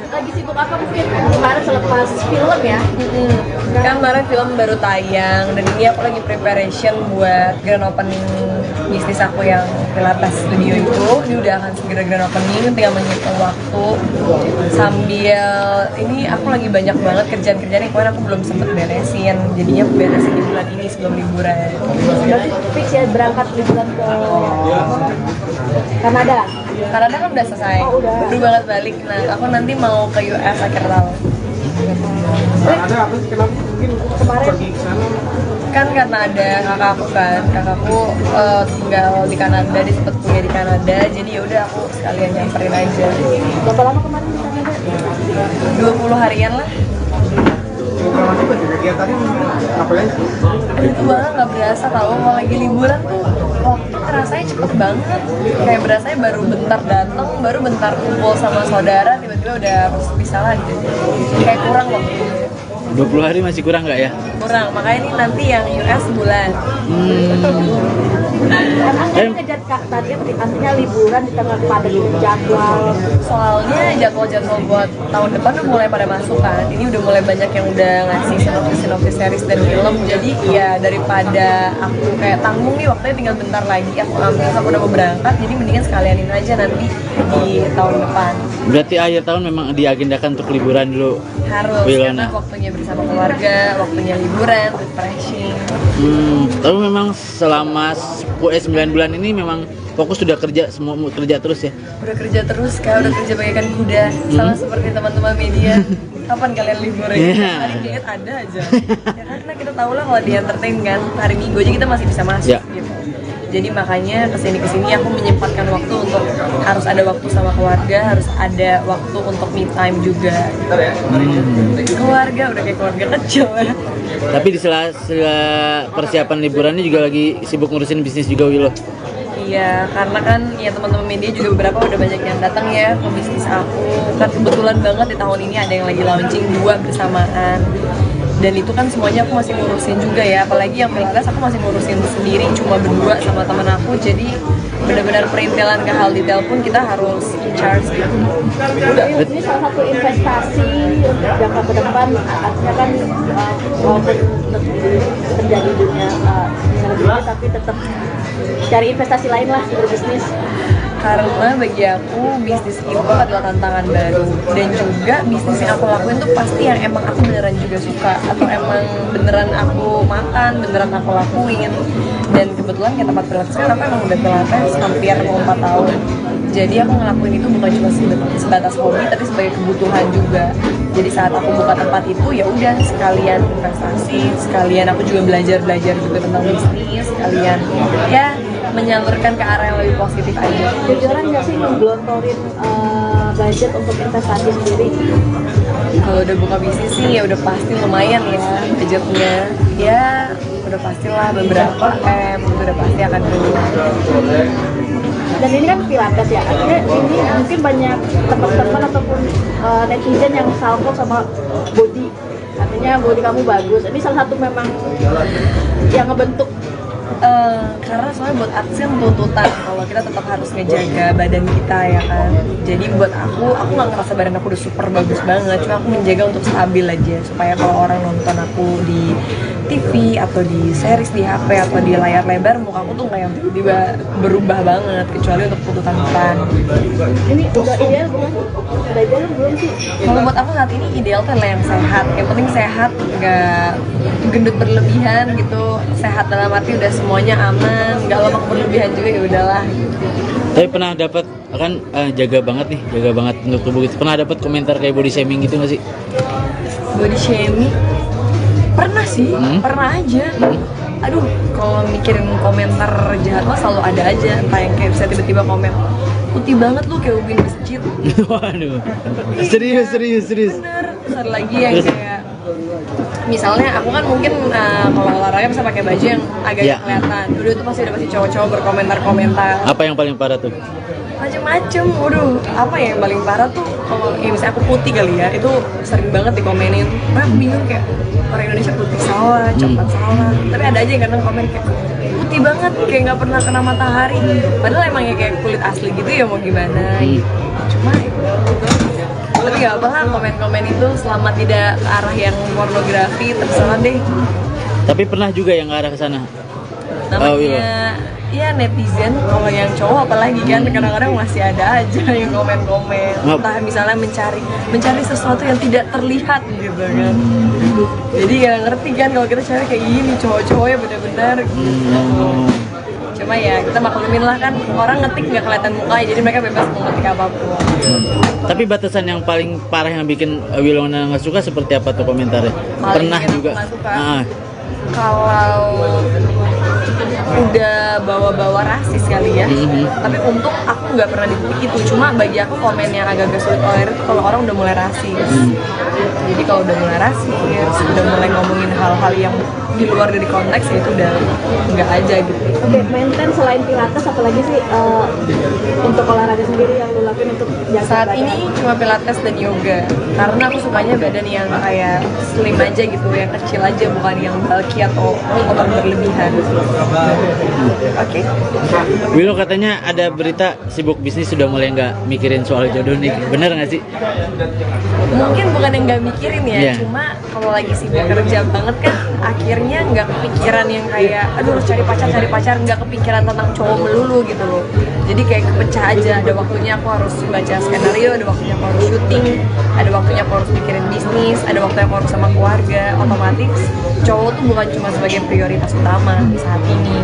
S4: Lagi sibuk apa mungkin kemarin selepas film ya?
S1: Kan kemarin film baru tayang dan ini aku lagi preparation buat grand opening bisnis aku yang Pilates Studio itu. Ini udah akan segera grand opening, tinggal menghitung waktu. Sambil ini aku lagi banyak banget kerjaan-kerjaan yang kemarin aku belum sempet beresin. Jadinya aku beresin di bulan ini sebelum liburan.
S4: Berarti fix ya berangkat liburan ke Kanada.
S1: Kanada kan udah selesai,
S4: Oh, udah.
S1: baru banget balik. Nah, aku nanti mau ke US akhir tahun.
S3: Ada apa sih, kenapa mungkin
S4: Kemarin
S3: pergi ke sana?
S1: kan karena ada kakakku tinggal di Kanada, dia sempet kuliah di Kanada, jadi ya udah aku sekalian nyamperin aja.
S4: Berapa lama kemarin di Kanada?
S1: 20 harian lah.
S6: Kegiatannya ngapain sih?
S1: Itu banget nggak berasa kalau lagi liburan tuh waktu rasanya cepet banget, kayak berasanya baru bentar datang, baru bentar kumpul sama saudara, tiba-tiba udah harus pisah lagi, kayak kurang waktunya.
S2: 20 hari masih kurang nggak ya?
S1: Kurang, makanya ini nanti yang US sebulan.
S4: Kan ngejar kak target artinya liburan di tengah padat jadwal.
S1: Soalnya jadwal-jadwal buat tahun depan udah mulai pada masuk kan. Ini udah mulai banyak yang udah ngasih sinopsis series dan film. Jadi ya daripada aku kayak tanggung nih waktunya tinggal bentar lagi, aku ambil, aku udah mau berangkat, jadi mendingan sekalianin aja nanti di tahun depan.
S2: Berarti akhir tahun memang diagendakan untuk liburan dulu.
S1: Harus,
S2: Wilona.
S1: karena waktunya bersama keluarga, waktunya liburan, refreshing.
S2: Tapi memang selama 9 bulan ini memang fokus sudah kerja, semua kerja terus ya?
S1: Udah kerja terus, udah kerja bagaikan kuda, sama seperti teman-teman media. Kapan kalian libur ya?
S2: Yeah.
S1: Hari diet ada aja. Ya karena kita tahu lah kalau di entertain kan, hari Minggu aja kita masih bisa masuk
S2: Yeah.
S1: gitu. Jadi makanya kesini aku menyempatkan waktu untuk harus ada waktu sama keluarga, harus ada waktu untuk me time juga. Keluarga udah kayak keluarga kecil ya.
S2: Tapi di sela persiapan liburannya juga lagi sibuk ngurusin bisnis juga Wilo.
S1: Iya, karena kan ya teman-teman media juga beberapa udah banyak yang datang ya ke bisnis aku. Kan kebetulan banget di tahun ini ada yang lagi launching 2 bersamaan. Dan itu kan semuanya aku masih ngurusin juga ya, apalagi yang Pilates aku masih ngurusin sendiri, cuma berdua sama teman aku. Jadi benar-benar perintilan ke hal detail pun kita harus in charge gitu.
S4: Ini salah satu investasi untuk jangka ke depan, artinya kan walaupun terjadi dunia selebriti tapi tetap cari investasi lain lah berbisnis.
S1: Karena bagi aku bisnis itu adalah tantangan baru, dan juga bisnis yang aku lakuin tuh pasti yang emang aku beneran juga suka, atau emang beneran aku makan, beneran aku lakuin. Dan kebetulan kayak tempat pilates kan aku emang udah pilates hampir mau 4 tahun. Jadi aku ngelakuin itu bukan cuma sebatas hobi, tapi sebagai kebutuhan juga. Jadi saat aku buka tempat itu ya udah sekalian investasi, sekalian aku juga belajar juga tentang bisnis, sekalian ya menyalurkan ke arah yang lebih positif aja.
S4: Jujuran nggak sih ngegelontorin budget untuk investasi sendiri?
S1: Kalau udah buka bisnis sih ya udah pasti lumayan ya budgetnya. Ya udah pastilah beberapa itu udah pasti akan keluar.
S4: Dan ini kan pilates ya, artinya ini mungkin banyak teman-teman ataupun netizen yang salvo sama body, artinya body kamu bagus. Ini salah satu memang yang ngebentuk.
S1: Karena soalnya buat artis kan tuntutan kalau kita tetap harus ngejaga badan kita ya kan. Jadi buat aku nggak ngerasa badan aku udah super bagus banget, cuma aku menjaga untuk stabil aja supaya kalau orang nonton aku di TV atau di series di HP atau di layar lebar, muka aku tuh nggak yang tiba-tiba berubah banget, kecuali untuk tuntutan peran.
S4: Ini udah ideal belum? Udah ideal belum sih?
S1: Kalau buat aku saat ini ideal tuh adalah yang sehat. Yang penting sehat, nggak gendut berlebihan gitu. Sehat dalam arti udah semuanya aman, nggak lemak berlebihan juga, ya udahlah.
S2: Tapi pernah dapat kan jaga banget untuk tubuh gitu. Pernah dapat komentar kayak body shaming gitu nggak sih?
S1: Body shaming? Pernah sih, pernah aja. Aduh, kalau mikirin komentar jahat mah selalu ada aja. Entah yang kayak bisa tiba-tiba komen, putih banget lu kayak ubin masjid.
S2: Waduh. Serius.
S1: Bener. Terus ada lagi yang kayak misalnya aku kan mungkin kalau olahraga bisa pakai baju yang agak
S2: Yeah.
S1: kelihatan. Udah tuh pasti cowok-cowok berkomentar-komentar
S2: Apa yang paling parah tuh?
S1: macem-macem. Waduh, apa ya yang paling parah tuh kalau ya misalnya aku putih kali ya, itu sering banget dikomenin. Nah, aku bingung kayak orang Indonesia putih salah, coklat salah. Tapi ada aja yang kadang komen kayak putih banget, kayak nggak pernah kena matahari. Padahal emang ya kayak kulit asli gitu ya, mau gimana? Cuma itu. Tapi nggak apa lah komen-komen itu selama tidak ke arah yang pornografi, terserah deh.
S2: Tapi pernah juga yang ke arah ke sana.
S1: Namanya ya netizen, kalau yang cowok apalagi kan kadang-kadang masih ada aja yang komen-komen, entah misalnya mencari sesuatu yang tidak terlihat gitu kan. Jadi nggak ngerti kan kalau kita cari kayak gini, cowok-cowoknya benar-benar gitu. Cuma ya kita maklumin lah kan, orang ngetik nggak kelihatan mukanya, jadi mereka bebas mau ngetik apapun.
S2: Tapi batasan yang paling parah yang bikin Wilona nggak suka seperti apa tuh komentarnya?
S1: Paling
S2: Pernah
S1: bikin aku
S2: juga.
S1: nggak suka. kalau udah bawa-bawa rasis kali ya. Tapi untuk aku nggak pernah di titik itu. Cuma bagi aku komen yang agak-agak sulit tolerir itu kalau orang udah mulai rasis. Jadi kalau udah mulai rasis, udah mulai ngomongin hal-hal yang di luar dari konteks, ya itu udah nggak aja gitu.
S4: Oke, maintain selain pilates apalagi sih untuk olahraga sendiri yang lu lakuin untuk jaga
S1: Saat
S4: badan?
S1: ini cuma pilates dan yoga, karena aku sukanya badan yang kayak slim aja gitu, yang kecil aja, bukan yang bulky atau otot berlebihan. Oke.
S2: Willow katanya ada berita sibuk bisnis sudah mulai nggak mikirin soal jodoh nih, bener nggak sih?
S1: Mungkin bukan yang nggak mikirin ya,
S2: Iya.
S1: cuma kalau lagi sibuk kerja banget kan akhirnya nggak kepikiran yang kayak aduh harus cari pacar, nggak kepikiran tentang cowok melulu gitu loh. Jadi kayak kepecah aja, ada waktunya aku harus baca skenario, ada waktunya aku harus syuting, ada waktunya aku harus mikirin bisnis, ada waktunya aku harus sama keluarga. Otomatis cowok tuh bukan cuma sebagai prioritas utama saat ini.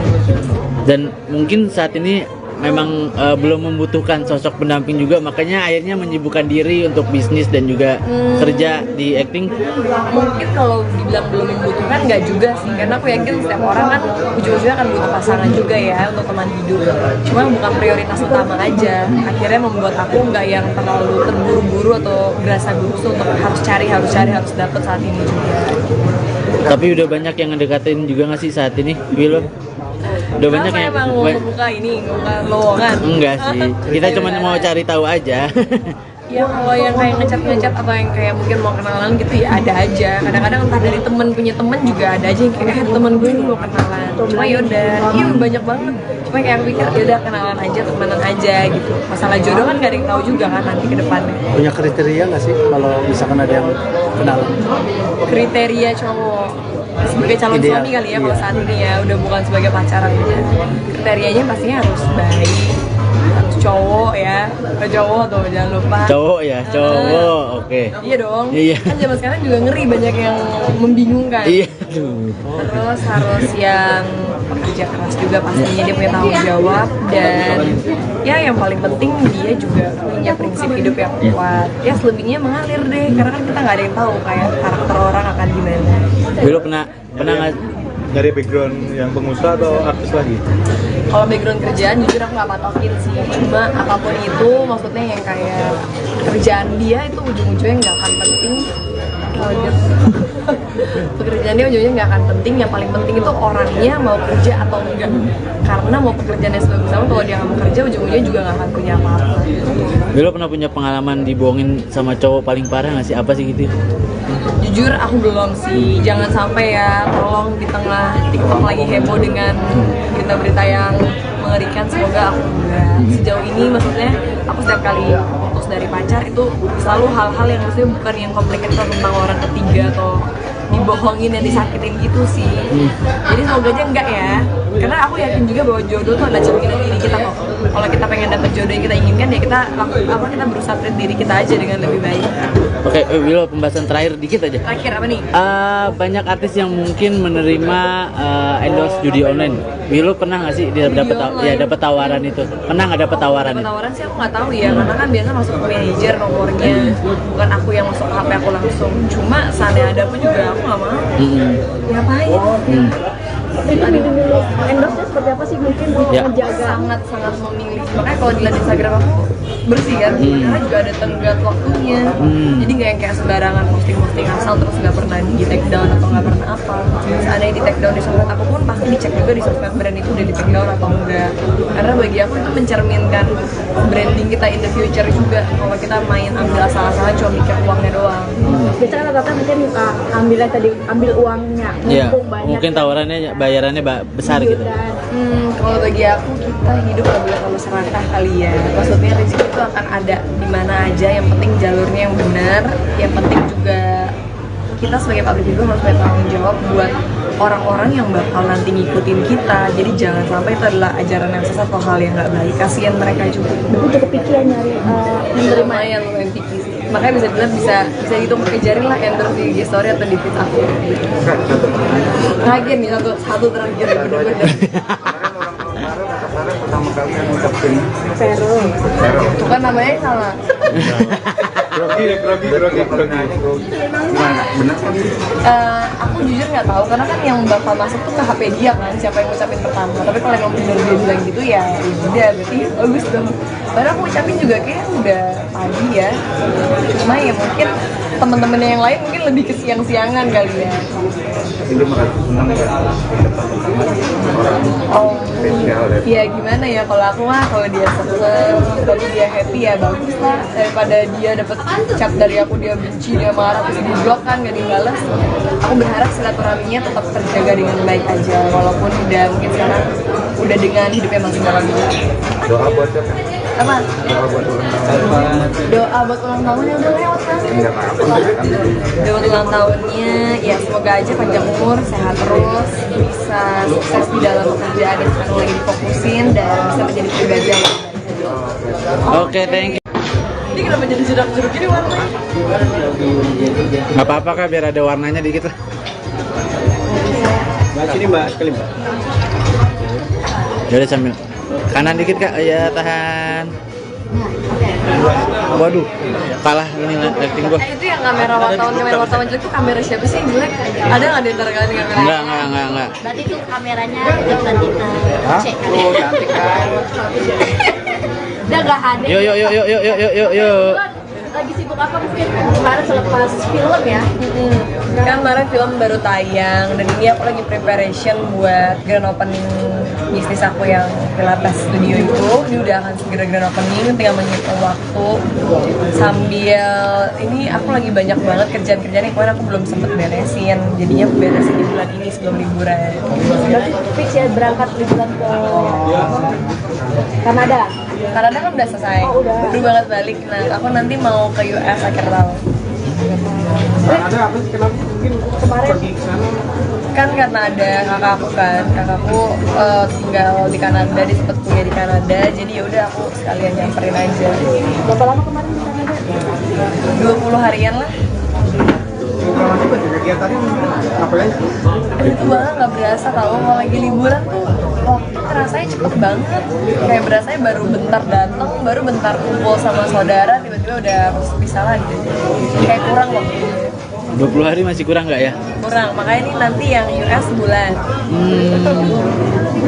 S2: Dan mungkin saat ini memang belum membutuhkan sosok pendamping juga, makanya akhirnya menyibukkan diri untuk bisnis dan juga kerja di acting.
S1: Mungkin kalau dibilang belum membutuhkan nggak juga sih, karena aku yakin setiap orang kan ujung-ujungnya akan butuh pasangan juga ya untuk teman hidup. Cuma bukan prioritas utama aja. Akhirnya membuat aku nggak yang terlalu terburu-buru atau berasa gugup untuk harus dapet saat ini juga.
S2: Tapi udah banyak yang ngedekatin juga nggak sih saat ini, Willow? Udah banyak
S1: Kenapa
S2: yang
S1: emang mau membuka ini, membuka lowongan?
S2: enggak sih, kita cuma mau cari tahu aja.
S1: Ya kalau yang kayak ngecat atau yang kayak mungkin mau kenalan gitu ya ada aja. Kadang-kadang entah dari temen punya temen juga ada aja yang kayak temen gue ini mau kenalan. Cuma yaudah, iya banyak banget. Cuma kayak aku pikir yaudah kenalan aja, temenan aja gitu. Masalah jodoh kan gak ada yang tahu juga kan nanti ke depannya.
S3: Punya kriteria nggak sih kalau misalkan ada yang kenalan?
S1: Kriteria cowok sebagai calon
S3: Ideal.
S1: suami kali ya kalau
S3: Iya.
S1: saat ini ya udah bukan sebagai pacaran aja. Kriterianya pastinya harus baik, harus cowok ya, ke cowok tuh jangan lupa.
S2: Cowok ya, cowok, oke.
S1: Iya dong.
S2: Iya.
S1: Kan zaman sekarang juga ngeri banyak yang membingungkan.
S2: Iya, aduh.
S1: Terus harus yang pekerja keras juga pastinya, dia punya tanggung jawab, dan ya yang paling penting dia juga punya prinsip hidup yang kuat. Ya selebihnya mengalir deh, karena kan kita nggak ada yang tahu kayak karakter orang akan gimana.
S2: Willow pernah nggak?
S6: Dari background yang pengusaha atau artis lagi?
S1: Kalau background kerjaan jujur aku nggak patokin sih, cuma apapun itu maksudnya yang kayak kerjaan dia itu ujung-ujungnya nggak akan penting. Pekerjaan dia ujungnya nggak akan penting, yang paling penting itu orangnya mau kerja atau enggak. Karena mau pekerjaannya sebagus apa, kalau dia nggak mau kerja ujung-ujungnya juga nggak akan punya apa-apa.
S2: Willow pernah punya pengalaman dibohongin sama cowok paling parah nggak sih? Apa sih gitu?
S1: Jujur aku belum sih, jangan sampai ya, tolong di tengah TikTok lagi heboh dengan berita-berita yang mengerikan, semoga aku enggak. Sejauh ini maksudnya aku setiap kali putus dari pacar itu selalu hal-hal yang maksudnya bukan yang complicated tentang orang ketiga atau dibohongin dan disakitin gitu sih. Jadi semoga aja enggak ya, karena aku yakin juga bahwa jodoh tuh adalah cerminan diri kita kok. Kalau kita pengen dapet jodoh yang kita inginkan ya kita kita berusaha treat diri kita aja dengan lebih baik.
S2: Oke, Willow, pembahasan terakhir dikit aja.
S1: Terakhir apa nih?
S2: Banyak artis yang mungkin menerima endorse judi online. Willow pernah nggak sih dia dapat
S1: online?
S2: dapat tawaran itu? Pernah nggak dapat tawaran itu?
S1: Tawaran sih aku nggak tahu ya, karena kan biasa masuk ke manajer nomornya, bukan aku yang masuk ke HP aku langsung. Cuma seandainya ada pun juga aku nggak mau. Ngapain?
S4: Endorse-nya seperti apa sih mungkin
S2: Ya.
S4: menjaga?
S1: Sangat memilih. Makanya kalau dilihat Instagram aku bersih kan, karena juga ada tenggat waktunya. Jadi nggak yang kayak sembarangan posting asal terus nggak pernah di take down atau nggak pernah apa. Seandainya di take down di sosmed aku pun pasti dicek juga di sosmed brand itu udah di take down atau enggak. Karena bagi aku itu mencerminkan branding kita in the future juga. Kalau kita main ambil asal-asalan cuma mikir uangnya doang.
S4: Biasanya rata-rata mungkin ambil uangnya,
S2: Ya,
S4: mumpung banyak.
S2: mungkin tawarannya bayarannya besar gitu.
S1: Kalau bagi aku kita hidup gak boleh terlalu serakah kali ya. Maksudnya rezeki itu akan ada di mana aja. Yang penting jalurnya yang benar. Yang penting juga kita sebagai public figure harus bertanggung jawab buat orang-orang yang bakal nanti ngikutin kita. Jadi jangan sampai itu adalah ajaran yang sesat atau hal yang nggak baik. Kasian mereka juga.
S4: Berarti cukup pikiran nyari menerima.
S1: Lumayan lumayan picky sih. Makanya bisa dibilang bisa hitung pakai jari lah endorse di IG story atau di feed aku. Terakhir nih satu terakhir bener-bener.
S6: Kemarin orang kemarin atau kemarin pertama kali yang ngucapin
S4: Vero.
S6: Vero.
S1: Itu kan namanya salah.
S6: Terus grogi. Gimana? Benar kan?
S1: Aku jujur nggak tahu karena kan yang bakal masuk tuh ke HP dia kan, siapa yang ngucapin pertama. Tapi kalau emang bener dia bilang gitu ya udah berarti bagus dong. Padahal aku ucapin juga kayak udah pagi ya. Cuma ya mungkin temen-temennya yang lain mungkin lebih ke siang-siangan kali ya.
S6: Tapi dia merasa senang nggak dapat orang
S1: Oh,
S6: spesial ya.
S1: ya gimana ya kalau aku mah kalau dia seneng, tapi dia happy ya bagus lah daripada dia dapat chat dari aku dia benci dia marah terus di blok kan gak dibalas. Aku berharap silaturahminya tetap terjaga dengan baik aja walaupun udah mungkin sekarang udah dengan hidupnya masing-masing.
S6: Doa buat siapa?
S1: Apa?
S6: Doa buat ulang tahun.
S1: Doa buat ulang tahunnya udah lewat kan?
S6: Enggak apa-apa kan.
S1: Doa buat ulang tahunnya ya semoga aja panjang umur, sehat terus, bisa sukses di dalam pekerjaan yang sekarang lagi difokusin dan bisa menjadi pribadi yang lebih baik.
S2: Oke, thank you.
S1: Ini kenapa jadi jerak-jeruk gini warnanya?
S2: Nggak apa-apa kak, biar ada warnanya dikit lah.
S3: Mbak sini mbak sekali mbak.
S2: Yaudah sambil kanan dikit kak, ya tahan. Waduh, kalah ini lighting gua.
S1: Itu yang kamera wartawan jelek tuh kamera siapa sih yang jelek? Ada nggak di antara kalian yang kamera?
S2: Enggak.
S5: Berarti itu kameranya nanti kita cek.
S3: Oh cantik kan.
S5: Udah gak HD.
S2: Yuk.
S4: Lagi sibuk apa mungkin kemarin selepas film ya?
S1: Kan kemarin film baru tayang dan ini aku lagi preparation buat grand opening bisnis aku yang Pilates Studio itu. Ini udah akan segera grand opening, tinggal menghitung waktu sambil ini aku lagi banyak banget kerjaan-kerjaan yang kemarin aku belum sempet beresin. Jadinya aku beresin di bulan ini sebelum liburan.
S4: Berarti fix ya berangkat liburan ke Kanada?
S1: Kanada kan udah selesai,
S4: Oh, udah.
S1: baru banget balik. Nah, aku nanti mau ke US akhir tahun.
S3: Ada apa sih kenapa mungkin
S4: Kemarin
S3: pergi ke sana?
S1: Kan karena ada kakakku kan, kakakku tinggal di Kanada, dia sempet kuliah di Kanada, jadi ya udah aku sekalian nyamperin aja.
S4: berapa lama kemarin di Kanada?
S1: 20 harian lah.
S3: Kalau juga kegiatannya apa aja?
S1: Itu banget nggak berasa tau kalau lagi liburan tuh waktu rasanya cepet banget. Kayak berasanya baru bentar datang, baru bentar kumpul sama saudara, tiba-tiba udah harus pisah lagi. Kayak kurang waktunya.
S2: 20 hari masih kurang nggak ya?
S1: Kurang, makanya ini nanti yang US sebulan.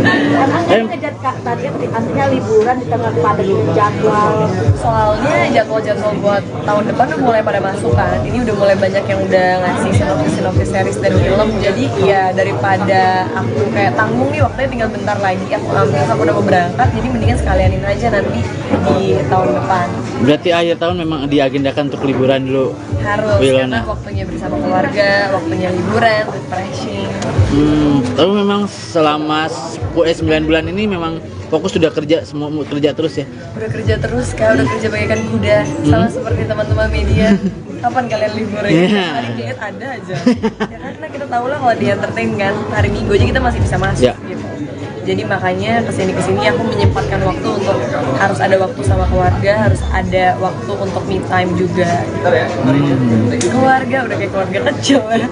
S4: Emang ngejar target artinya liburan di tengah padat jadwal.
S1: Soalnya jadwal-jadwal buat tahun depan udah mulai pada masuk kan. Ini udah mulai banyak yang udah ngasih sinopsis series dan film. Jadi ya daripada aku kayak tanggung nih waktunya tinggal bentar lagi aku udah mau berangkat. Jadi mendingan sekalianin aja nanti di tahun depan.
S2: Berarti akhir tahun memang diagendakan untuk liburan dulu.
S1: Harus
S2: Wilona.
S1: karena waktunya bersama keluarga, waktunya liburan, refreshing.
S2: Tapi memang selama 9 bulan ini memang fokus sudah kerja, semua kerja terus ya.
S1: Udah kerja terus kak, udah kerja bagaikan kuda. Sama seperti teman-teman media. Kapan kalian liburan?
S2: Yeah.
S1: Hari diet ada aja. Ya karena kita tahu lah kalau di entertain kan hari Minggu aja kita masih bisa masuk
S2: Yeah.
S1: gitu. Jadi makanya kesini aku menyempatkan waktu untuk harus ada waktu sama keluarga, harus ada waktu untuk me time juga. Keluarga udah kayak keluarga kecil ya.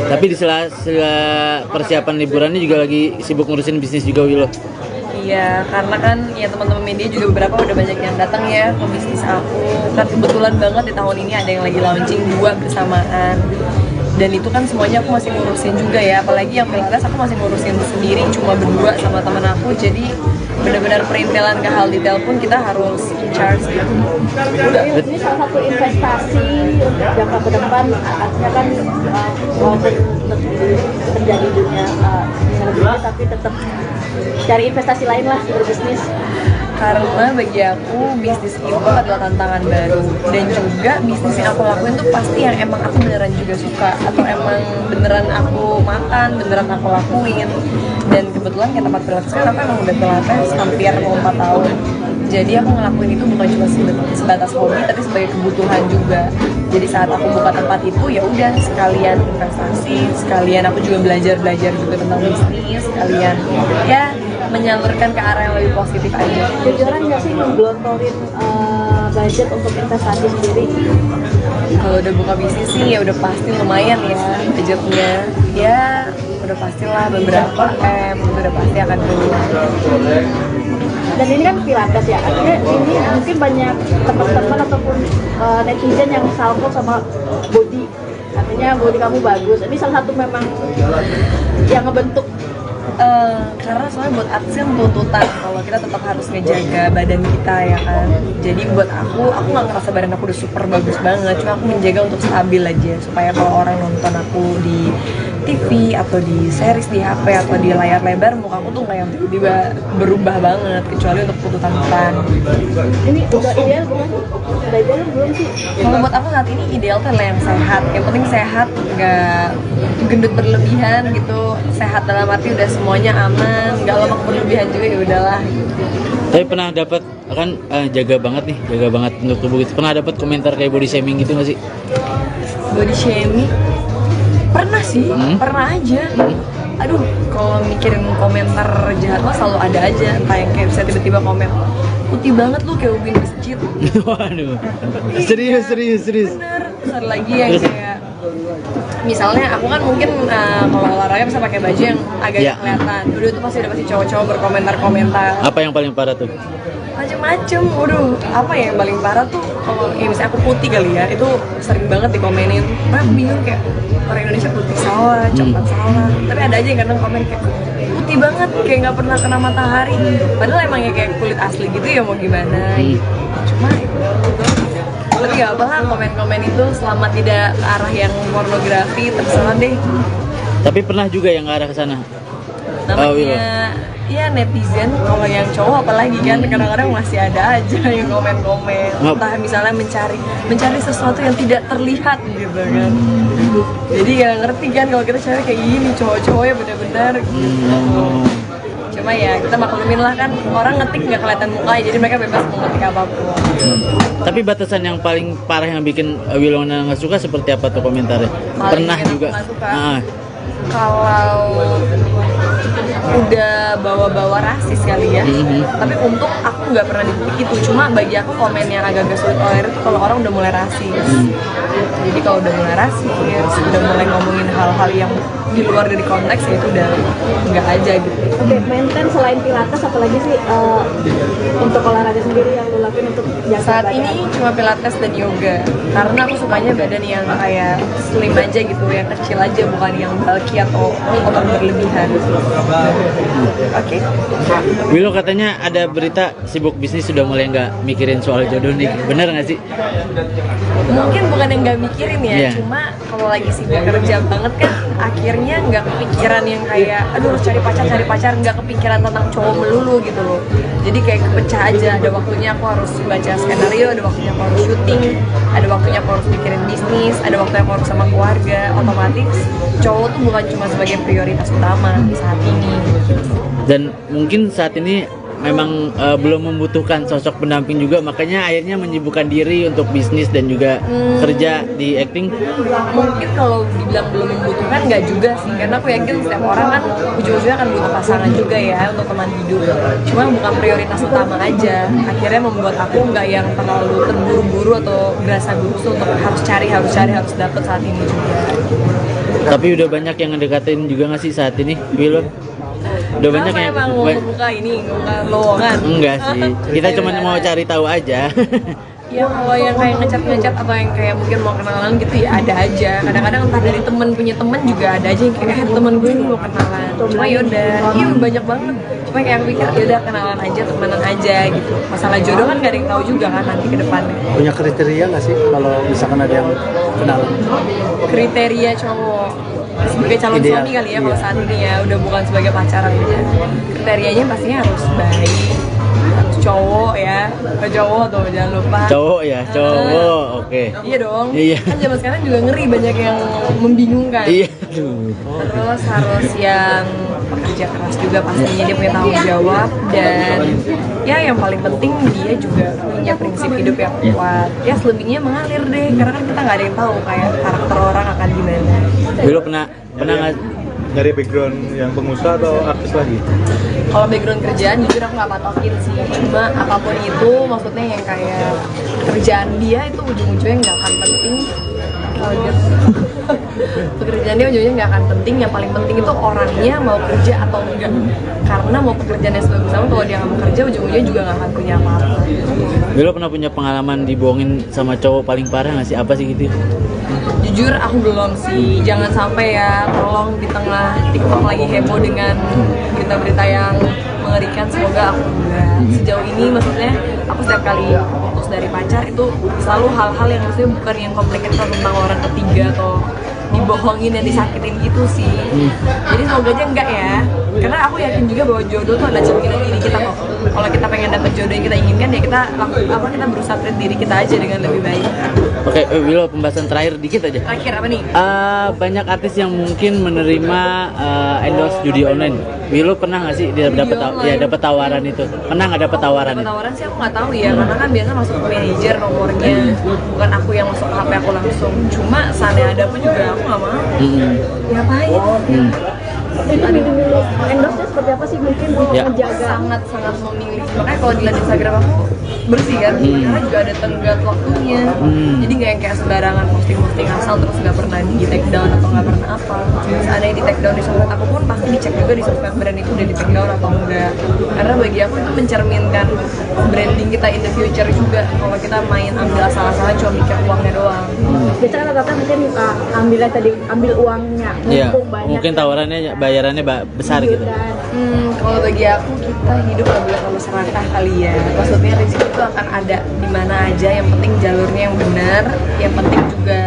S2: Tapi di sela persiapan liburannya juga lagi sibuk ngurusin bisnis juga Wilo.
S1: Iya, karena kan ya teman-teman media juga beberapa udah banyak yang datang ya ke bisnis aku. Kan kebetulan banget di tahun ini ada yang lagi launching 2 bersamaan. Dan itu kan semuanya aku masih ngurusin juga ya, apalagi yang Pilates aku masih ngurusin sendiri cuma berdua sama teman aku. Jadi benar-benar perintilan ke hal detail pun kita harus in charge gitu.
S4: Ini salah satu investasi untuk jangka ke depan, artinya kan walaupun kerja di dunia selebriti tapi tetap cari investasi lain lah berbisnis.
S1: Karena bagi aku bisnis itu adalah tantangan baru dan juga bisnis yang aku lakuin tuh pasti yang emang aku beneran juga suka atau emang beneran aku makan, beneran aku lakuin. Dan kebetulan kayak tempat Pilates kan aku emang udah Pilates hampir mau 4 tahun. Jadi aku ngelakuin itu bukan cuma sebatas hobi tapi sebagai kebutuhan juga. Jadi saat aku buka tempat itu ya udah sekalian investasi, sekalian aku juga belajar juga tentang bisnis, sekalian ya menyalurkan ke arah yang lebih positif aja.
S4: Jujuran nggak sih ngegelontorin budget untuk investasi sendiri?
S1: Kalau udah buka bisnis sih ya udah pasti lumayan ya budgetnya. Ya udah pastilah beberapa M itu udah pasti akan keluar.
S4: Dan ini kan pilates ya, artinya ini mungkin banyak teman-teman ataupun netizen yang salvo sama body, artinya body kamu bagus. Ini salah satu memang yang ngebentuk.
S1: Karena soalnya buat artis kan tuntutan kalau kita tetap harus ngejaga badan kita ya kan. Jadi buat aku nggak ngerasa badan aku udah super bagus banget, cuma aku menjaga untuk stabil aja supaya kalau orang nonton aku di TV atau di series di HP atau di layar lebar, muka aku tuh nggak yang tiba-tiba berubah banget, kecuali untuk tuntutan peran.
S4: Ini udah ideal belum? Udah ideal belum sih?
S1: Kalau buat aku saat ini ideal tuh adalah yang sehat. Yang penting sehat, nggak gendut berlebihan gitu. Sehat dalam arti udah semuanya aman, nggak lemak berlebihan juga, ya udahlah.
S2: Tapi pernah dapat kan jaga banget untuk tubuh gitu. Pernah dapat komentar kayak body shaming gitu nggak sih?
S1: Body shaming? Pernah sih, pernah aja. Aduh, kalau mikirin komentar jahat mah selalu ada aja. Entah yang kayak bisa tiba-tiba komen, putih banget lu kayak ubin masjid.
S2: Waduh. Serius.
S1: Bener. Terus ada lagi yang kayak misalnya aku kan mungkin kalau olahraga bisa pakai baju yang agak
S2: Iya.
S1: kelihatan. Udah itu pasti cowok-cowok berkomentar-komentar
S2: Apa yang paling parah tuh?
S1: macem-macem. Waduh, apa ya yang paling parah tuh kalau ya misalnya aku putih kali ya, itu sering banget dikomenin. Nah, aku bingung kayak orang Indonesia putih salah, coklat salah. Tapi ada aja yang kadang komen kayak putih banget, kayak nggak pernah kena matahari. Padahal emang ya kayak kulit asli gitu ya, mau gimana? Cuma tapi gak apa lah, komen-komen itu selama tidak ke arah yang pornografi terserah deh.
S2: Tapi pernah juga yang ngarah ke sana.
S1: Namanya ya netizen, kalau yang cowok apalagi kan kadang-kadang masih ada aja yang komen-komen, entah misalnya mencari sesuatu yang tidak terlihat gitu kan. Jadi gak ngerti kan kalau kita cari kayak gini, cowok-cowoknya bener-bener gitu. Cuma ya kita maklumin lah kan, orang ngetik nggak kelihatan mukanya, jadi mereka bebas mau ngetik apapun.
S2: Tapi batasan yang paling parah yang bikin Wilona nggak suka seperti apa tuh komentarnya?
S1: Paling
S2: Pernah
S1: bikin aku
S2: juga.
S1: nggak suka. Kalau udah bawa-bawa rasis kali ya. Tapi untuk aku nggak pernah di titik itu. Cuma bagi aku komen yang agak-agak sulit tolerir itu kalau orang udah mulai rasis. Jadi kalau udah mulai rasis, udah mulai ngomongin hal-hal yang di luar dari konteks, ya itu udah nggak aja gitu.
S4: Oke, maintain selain pilates apalagi sih untuk olahraga sendiri yang lo lakuin untuk jaga
S1: Saat
S4: badan?
S1: ini cuma pilates dan yoga, karena aku sukanya badan yang kayak slim aja gitu, yang kecil aja, bukan yang bulky atau otot berlebihan. Oke.
S2: Willow katanya ada berita sibuk bisnis sudah mulai nggak mikirin soal jodoh nih, bener nggak sih?
S1: Mungkin bukan yang nggak mikirin ya,
S2: Iya.
S1: cuma kalau lagi sibuk kerja banget kan akhirnya nggak kepikiran yang kayak aduh harus cari pacar, nggak kepikiran tentang cowok melulu gitu loh. Jadi kayak kepecah aja, ada waktunya aku harus baca skenario, ada waktunya aku harus syuting, ada waktunya aku harus mikirin bisnis, ada waktunya aku harus sama keluarga. Otomatis cowok tuh bukan cuma sebagai prioritas utama saat ini.
S2: Dan mungkin saat ini memang belum membutuhkan sosok pendamping juga, makanya akhirnya menyibukkan diri untuk bisnis dan juga kerja di acting.
S1: Mungkin kalau dibilang belum membutuhkan nggak juga sih, karena aku yakin setiap orang kan ujung-ujungnya akan butuh pasangan juga ya untuk teman hidup. Cuma bukan prioritas utama aja, akhirnya membuat aku nggak yang terlalu terburu-buru atau berasa gurus untuk harus dapet saat ini juga.
S2: Tapi udah banyak yang ngedekatin juga nggak sih saat ini, Willow? Udah banyak
S1: Kenapa
S2: yang
S1: emang mau buka lowongan?
S2: enggak sih, kita cuma mau cari tahu aja.
S1: Ya kalau yang kayak ngecat atau yang kayak mungkin mau kenalan gitu ya ada aja. Kadang-kadang entah dari temen punya temen juga ada aja yang kayak temen gue ini mau kenalan. Cuma yaudah, iya banyak banget. Cuma kayak aku pikir yaudah kenalan aja, temenan aja gitu. Masalah jodoh kan gak ada yang tahu juga kan nanti ke depannya.
S3: Punya kriteria nggak sih kalau misalkan ada yang kenalan?
S1: Kriteria cowok sebagai calon
S3: Ideal,
S1: suami kali ya kalau
S3: iya.
S1: saat ini ya, udah bukan sebagai pacaran aja. Kriterianya pastinya harus baik, harus cowok ya, ke cowok tuh jangan lupa.
S2: Cowok ya, cowok, oke.
S1: Iya dong.
S2: Iya.
S1: Kan zaman sekarang juga ngeri, banyak yang membingungkan.
S2: Iya.
S1: Terus harus yang pekerja keras juga pastinya, dia punya tanggung jawab, dan ya yang paling penting dia juga punya prinsip hidup yang kuat. Ya selebihnya mengalir deh, karena kan kita nggak ada yang tahu kayak karakter orang akan gimana.
S2: Willow pernah nggak?
S6: Dari background yang pengusaha atau artis lagi?
S1: Kalau background kerjaan jujur aku nggak patokin sih, cuma apapun itu maksudnya yang kayak kerjaan dia itu ujung-ujungnya nggak akan penting kaget. Pekerjaannya ujungnya nggak akan penting, yang paling penting itu orangnya mau kerja atau enggak. Karena mau pekerjaannya sebagus apa, kalau dia nggak mau kerja ujung-ujungnya juga nggak akan punya apa-apa.
S2: Lo pernah punya pengalaman dibohongin sama cowok paling parah nggak sih? Apa sih gitu?
S1: Jujur aku belum sih, jangan sampai ya, tolong di tengah TikTok lagi heboh dengan berita-berita yang mengerikan, semoga aku enggak. Sejauh ini maksudnya aku setiap kali putus dari pacar itu selalu hal-hal yang maksudnya bukan yang komplikated tentang orang ketiga atau dibohongin dan disakitin gitu sih. Jadi semoga aja enggak ya, karena aku yakin juga bahwa jodoh tuh ada cerminan diri kita kok. Kalau kita pengen dapet jodoh yang kita inginkan ya kita kita berusaha treat diri kita aja dengan lebih baik.
S2: Oke, Willow, pembahasan terakhir dikit aja.
S1: Terakhir apa nih?
S2: Banyak artis yang mungkin menerima endorse judi online. Willow pernah nggak sih dia dapat tawaran itu? Pernah nggak dapat tawaran itu?
S1: Tawaran sih aku nggak tahu ya, karena kan biasa masuk ke manajer nomornya, bukan aku yang masuk ke HP aku langsung. Cuma seandainya ada pun juga aku nggak mau. Ngapain?
S4: Itu memilih endorse-nya seperti apa sih, mungkin
S2: Ya.
S4: menjaga
S1: Sangat memilih. Makanya kalau dilihat Instagram aku bersih kan, karena juga ada tenggat waktunya. Jadi nggak yang kayak sembarangan posting asal terus nggak pernah di take down atau nggak pernah apa. Seandainya di take down di sosmed aku pun pasti dicek juga di sosmed brand itu udah di take down atau enggak. Karena bagi aku itu mencerminkan branding kita in the future juga. Kalau kita main ambil asal-asalan cuma mikir uangnya doang.
S4: biasanya kata mungkin ambil uangnya,
S2: Iya,
S4: mumpung banyak
S2: mungkin tawarannya bayarannya besar gitu.
S1: Kalau bagi aku kita hidup nggak boleh terlalu serakah kali ya. Maksudnya rezeki itu akan ada di mana aja. Yang penting jalurnya yang benar. Yang penting juga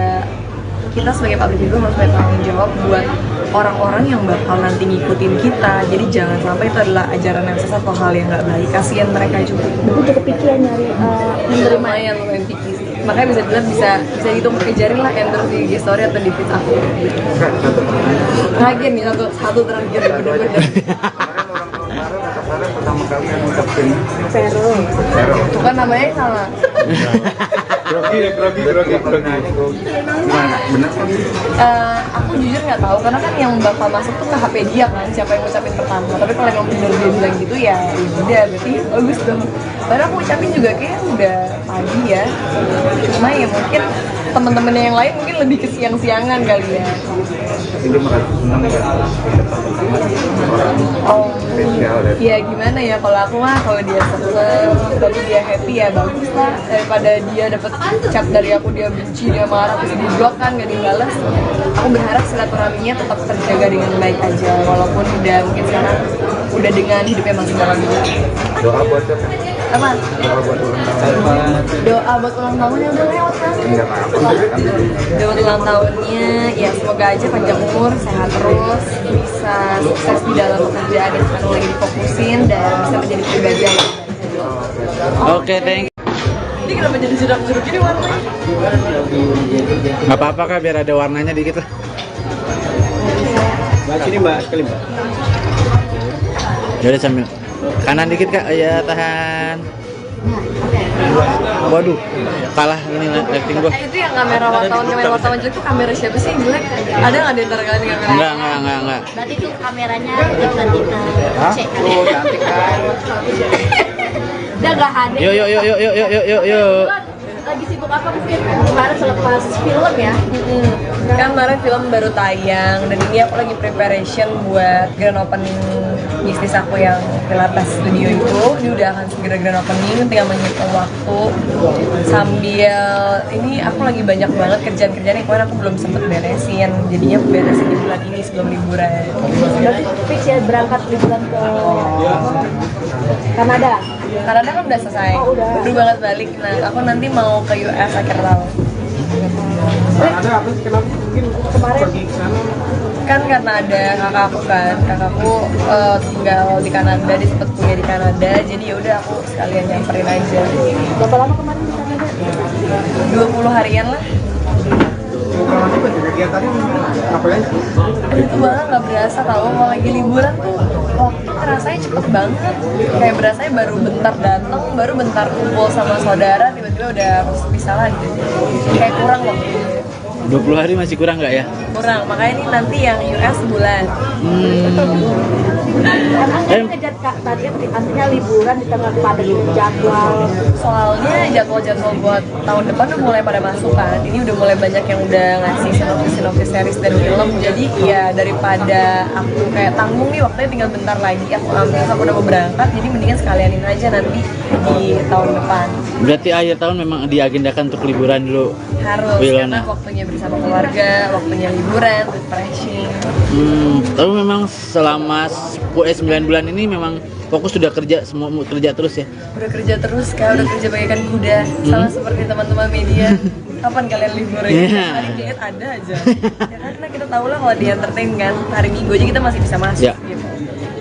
S1: kita sebagai public figure harus bertanggung jawab buat orang-orang yang bakal nanti ngikutin kita. Jadi jangan sampai itu adalah ajaran yang sesat atau hal yang nggak baik. Kasian mereka juga.
S4: Aku cukup pikiran nyari
S1: Menerima yang lumayan picky sih. Makanya bisa dibilang bisa hitung pakai jari lah endorse di IG story atau di feed aku. Terakhir nih satu terakhir bener-bener.
S6: Kemarin kata Sarah pertama kali yang ngucapin
S4: Vero.
S1: Bukan namanya sama.
S6: Grogi. Gimana? Benar kan?
S1: Aku jujur nggak tahu karena kan yang bakal masuk tuh ke HP dia kan, siapa yang ngucapin pertama. Tapi kalau emang bener dia bilang gitu ya udah berarti bagus dong. Padahal aku ucapin juga kayak udah pagi ya. Cuma ya mungkin teman-temannya yang lain mungkin lebih ke siang-siangan kali ya.
S6: Jadi merasa senang ya sama orang
S1: Oh,
S6: spesial dan
S1: ya gimana ya, kalau aku mah kalau dia seneng, kalau dia happy ya bagus lah, daripada dia dapat chat dari aku dia benci, dia marah, terus di blok kan gak dibalas. Aku berharap silaturahminya tetap terjaga dengan baik aja, walaupun udah mungkin sekarang udah dengan hidupnya masing-masing.
S6: doa buat siapa?
S1: Apa?
S6: Doa buat ulang tahun.
S1: Doa buat ulang tahunnya udah lewat kan?
S6: Enggak apa-apa.
S1: Doa buat ulang tahunnya ya semoga aja panjang umur, sehat terus, bisa sukses di dalam pekerjaan yang sekarang lagi difokusin dan bisa menjadi pribadi yang lebih baik.
S2: Oke, thank you.
S1: Ini kenapa jadi jeruk-jeruk gini warnanya?
S2: Nggak apa-apa Kak, biar ada warnanya dikit lah.
S3: Sini Mbak, sekali Mbak.
S2: Yaudah sambil kanan dikit Kak, ya tahan. Waduh, kalah ini lighting gua.
S1: Itu yang kamera wartawan jelek tuh kamera siapa sih yang jelek? Ada nggak di antara kalian kamera?
S2: Enggak.
S5: Berarti tuh kameranya Tita cek.
S3: Oh, cantik kan.
S5: Udah gak HD.
S2: Yuk.
S4: Lagi sibuk apa mungkin kemarin selepas film ya?
S1: Kan kemarin film baru tayang dan ini aku lagi preparation buat grand opening bisnis aku yang Pilates Studio itu. Ini udah akan segera grand opening, tinggal menghitung waktu. Sambil ini aku lagi banyak banget kerjaan-kerjaan yang kemarin aku belum sempet beresin. Jadinya aku beresin di bulan ini sebelum liburan.
S4: Berarti fix ya berangkat liburan ke Kanada.
S1: Kanada kan udah selesai,
S4: Oh, udah.
S1: baru banget balik. Nah, aku nanti mau ke US akhir tahun.
S3: Ada apa sih, kenapa mungkin
S4: Kemarin
S3: pergi ke sana?
S1: Kan karena ada kakakku tinggal di Kanada, dia sempet kuliah di Kanada, jadi ya udah aku sekalian nyamperin aja.
S4: berapa lama kemarin di Kanada?
S1: 20 harian lah.
S3: Kalau juga kegiatannya ngapain?
S1: Itu banget nggak berasa tau, kalau lagi liburan tuh waktu rasanya cepet banget. Kayak berasanya baru bentar datang, baru bentar kumpul sama saudara, tiba-tiba udah harus pisah lagi. Kayak kurang waktu.
S2: 20 hari masih kurang nggak ya?
S1: Kurang, makanya ini nanti yang US sebulan.
S4: Kan ngejar target artinya liburan di tengah padat jadwal.
S1: Soalnya jadwal-jadwal buat tahun depan udah mulai pada masuk kan. Ini udah mulai banyak yang udah ngasih sinopsis series dan film. Jadi ya daripada aku kayak tanggung nih waktunya tinggal bentar lagi, aku ambil, aku udah mau berangkat. Jadi mendingan sekalianin aja nanti di tahun depan.
S2: Berarti akhir tahun memang diagendakan untuk liburan dulu.
S1: Harus,
S2: Wilona.
S1: karena waktunya bersama keluarga, waktunya liburan, refreshing.
S2: Tapi memang selama 9 bulan ini memang fokus sudah kerja, semua kerja terus ya.
S1: Udah kerja terus, udah kerja bagaikan kuda. Sama seperti teman-teman media. Kapan kalian libur ya?
S2: Yeah.
S1: Hari diet ada aja. Ya, karena kita tahu lah kalau di entertain kan, hari Minggu aja kita masih bisa masuk
S2: Yeah.
S1: gitu.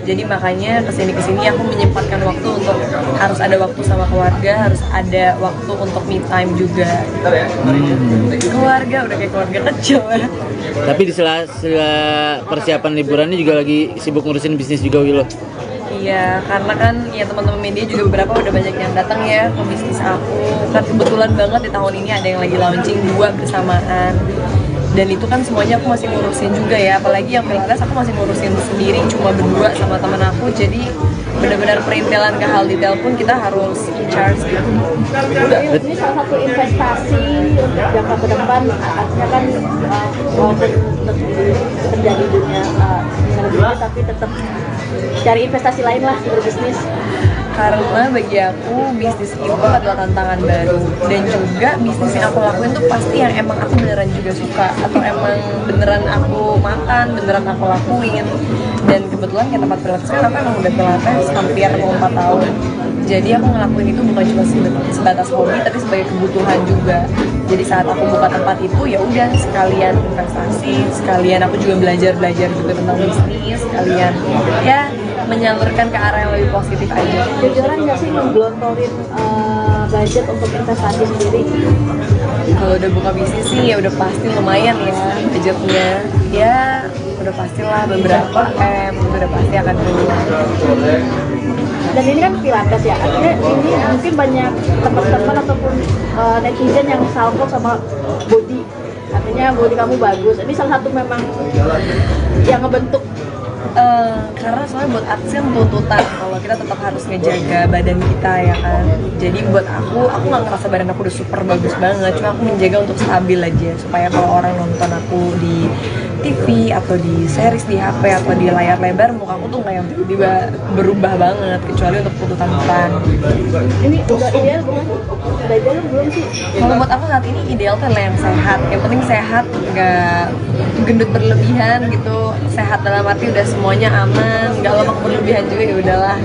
S1: Jadi makanya kesini aku menyempatkan waktu untuk harus ada waktu sama keluarga, harus ada waktu untuk me time juga. Keluarga udah kayak keluarga kecil ya.
S2: Tapi di sela persiapan liburannya juga lagi sibuk ngurusin bisnis juga Wilo.
S1: Iya, karena kan ya teman-teman media juga beberapa udah banyak yang datang ya ke bisnis aku. Kan kebetulan banget di tahun ini ada yang lagi launching 2 bersamaan. Dan itu kan semuanya aku masih ngurusin juga ya, apalagi yang Pilates aku masih ngurusin sendiri cuma berdua sama teman aku. Jadi benar-benar perintilan ke hal detail pun kita harus in charge gitu.
S4: Ini salah satu investasi untuk jangka ke depan, artinya kan walaupun terjadi dunia dunia tapi tetap cari investasi lain lah berbisnis.
S1: Karena bagi aku bisnis itu adalah tantangan baru, dan juga bisnis yang aku lakuin tuh pasti yang emang aku beneran juga suka, atau emang beneran aku makan, beneran aku lakuin. Dan kebetulan kayak tempat pilates kan aku emang udah pilates hampir mau 4 tahun. Jadi aku ngelakuin itu bukan cuma sebatas hobi, tapi sebagai kebutuhan juga. Jadi saat aku buka tempat itu ya udah sekalian investasi, sekalian aku juga belajar juga tentang bisnis, sekalian ya menyalurkan ke arah yang lebih positif aja.
S4: Jujuran nggak sih ngegelontorin budget untuk investasi sendiri?
S1: Kalau udah buka bisnis sih ya udah pasti lumayan ya budgetnya. Ya udah pastilah beberapa udah pasti akan keluar.
S4: Dan ini kan pilates ya, artinya ini mungkin banyak teman-teman ataupun netizen yang salvo sama body, artinya body kamu bagus. Ini salah satu memang yang ngebentuk.
S1: Karena soalnya buat artis kan tuntutan kalau kita tetap harus ngejaga badan kita ya kan. Jadi buat aku nggak ngerasa badan aku udah super bagus banget, cuma aku menjaga untuk stabil aja supaya kalau orang nonton aku di TV atau di series di HP atau di layar lebar, muka aku tuh nggak yang tiba-tiba berubah banget, kecuali untuk tuntutan peran.
S4: Ini udah ideal belum? Udah ideal belum sih?
S1: Kalau buat aku saat ini ideal tuh adalah yang sehat. Yang penting sehat, nggak gendut berlebihan gitu. Sehat dalam arti udah semuanya aman, nggak lemak berlebihan juga, ya udahlah.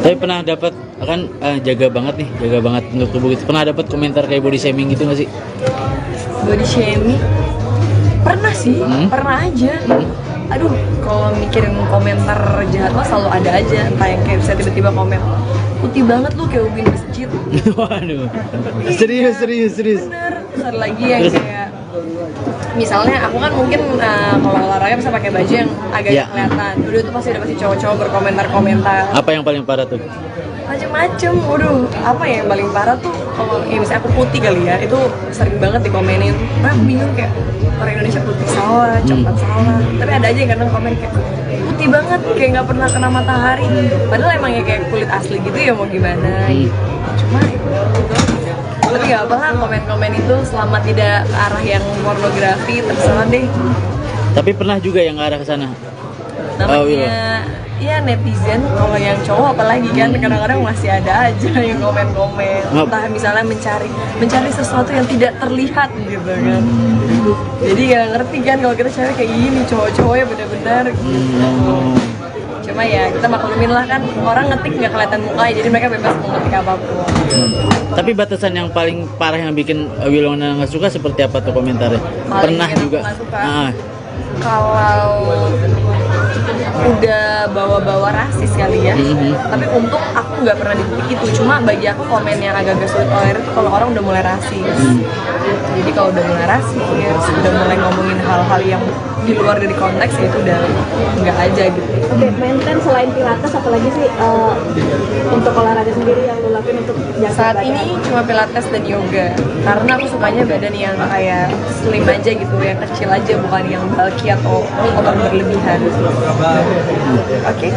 S2: Tapi pernah dapat kan jaga banget untuk tubuh gitu. Pernah dapat komentar kayak body shaming gitu nggak sih?
S1: Body shaming? Pernah sih, pernah aja. Aduh, kalau mikirin komentar jahat mah selalu ada aja. Entah yang kayak bisa tiba-tiba komen, putih banget lu kayak ubin masjid.
S2: Waduh. Serius.
S1: Bener. Terus ada lagi yang kayak misalnya aku kan mungkin kalau olahraga bisa pakai baju yang agak
S2: Yeah.
S1: kelihatan. Udah tuh pasti cowok-cowok berkomentar-komentar
S2: Apa yang paling parah tuh?
S1: macem-macem. Waduh, apa ya yang paling parah tuh kalau ya misalnya aku putih kali ya, itu sering banget dikomenin. Nah, aku bingung kayak orang Indonesia putih salah, coklat salah. Tapi ada aja yang kadang komen kayak putih banget, kayak nggak pernah kena matahari. Padahal emang ya kayak kulit asli gitu ya, mau gimana? Cuma itu. Tapi nggak apa lah komen-komen itu selama tidak ke arah yang pornografi, terserah deh.
S2: Tapi pernah juga yang ngarah ke sana.
S1: Namanya ya netizen, kalau yang cowok apalagi kan kadang-kadang masih ada aja yang komen-komen, entah misalnya mencari sesuatu yang tidak terlihat gitu kan. Jadi gak ngerti kan kalau kita cari kayak gini, cowok-cowoknya benar-benar gitu. Cuma ya kita maklumin lah kan, orang ngetik nggak kelihatan mukanya, jadi mereka bebas mau ngetik apapun.
S2: Tapi batasan yang paling parah yang bikin Wilona nggak suka seperti apa tuh komentarnya?
S1: Paling
S2: Pernah
S1: bikin aku
S2: juga.
S1: nggak suka. Kalau udah bawa-bawa rasis kali ya, tapi untuk aku nggak pernah di titik itu. Cuma bagi aku komen yang agak-agak sulit tolerir itu kalau orang udah mulai rasis. Jadi kalau udah mulai rasis, udah mulai ngomongin hal-hal yang di luar dari konteks, ya itu udah nggak aja gitu.
S4: Oke, maintain selain pilates apalagi sih untuk olahraga sendiri yang lo lakuin untuk jaga
S1: Saat
S4: badan?
S1: ini cuma pilates dan yoga, karena aku sukanya badan yang kayak slim aja gitu, yang kecil aja, bukan yang bulky atau otot berlebihan. Oke.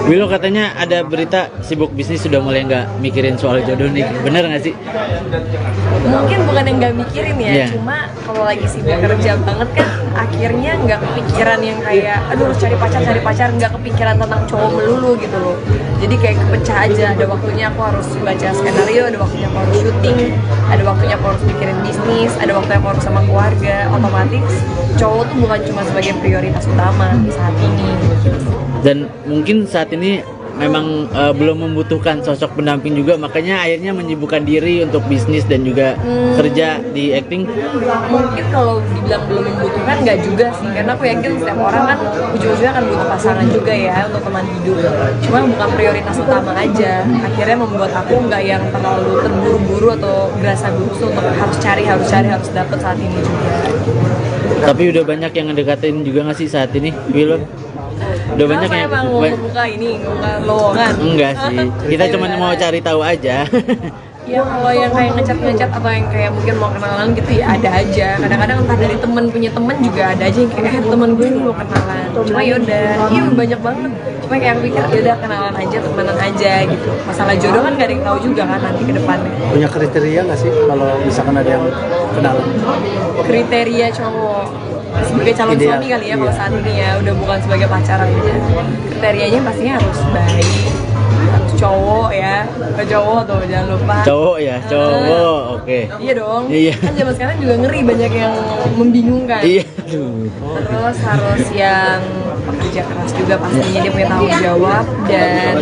S2: Willow katanya ada berita sibuk bisnis sudah mulai nggak mikirin soal jodoh nih, bener nggak sih?
S1: Mungkin bukan yang nggak mikirin ya,
S2: Iya.
S1: cuma kalau lagi sibuk kerja banget kan akhirnya nggak kepikiran yang kayak aduh harus cari pacar, nggak kepikiran tentang cowok melulu gitu loh. Jadi kayak kepecah aja, ada waktunya aku harus baca skenario, ada waktunya aku harus syuting, ada waktunya aku harus mikirin bisnis, ada waktunya aku harus sama keluarga. Otomatis cowok tuh bukan cuma sebagai prioritas utama saat ini.
S2: Dan mungkin saat ini memang belum membutuhkan sosok pendamping juga, makanya akhirnya menyibukkan diri untuk bisnis dan juga kerja di acting.
S1: Mungkin kalau dibilang belum membutuhkan nggak juga sih, karena aku yakin setiap orang kan ujung-ujungnya akan butuh pasangan juga ya untuk teman hidup. Cuma bukan prioritas utama aja. Akhirnya membuat aku nggak yang terlalu terburu-buru atau berasa buru untuk harus dapat saat ini juga.
S2: Tapi udah banyak yang ngedekatin juga nggak sih saat ini, Willow? Udah banyak
S1: Kenapa
S2: yang
S1: emang mau membuka ini, membuka lowongan?
S2: enggak sih, kita cuma mau cari tahu aja.
S1: Ya kalau yang kayak ngecat atau yang kayak mungkin mau kenalan gitu ya ada aja. Kadang-kadang entah dari temen punya temen juga ada aja yang kayak temen gue ini mau kenalan. Cuma yaudah, iya banyak banget. Cuma kayak aku pikir yaudah kenalan aja, temenan aja gitu. Masalah jodoh kan gak ada yang tahu juga kan nanti ke depannya.
S3: Punya kriteria nggak sih kalau misalkan ada yang kenalan?
S1: Kriteria cowok sebagai calon
S3: Ideal.
S1: suami kali ya kalau
S3: Iya.
S1: saat ini ya udah bukan sebagai pacaran aja. Kriterianya pastinya harus baik, harus cowok ya, ke cowok tuh jangan lupa.
S2: Cowok ya, cowok, oke.
S1: Iya dong.
S2: Iya.
S1: Kan zaman sekarang juga ngeri banyak yang membingungkan.
S2: Iya, aduh.
S1: Terus harus yang pekerja keras juga pastinya, dia punya tanggung jawab, dan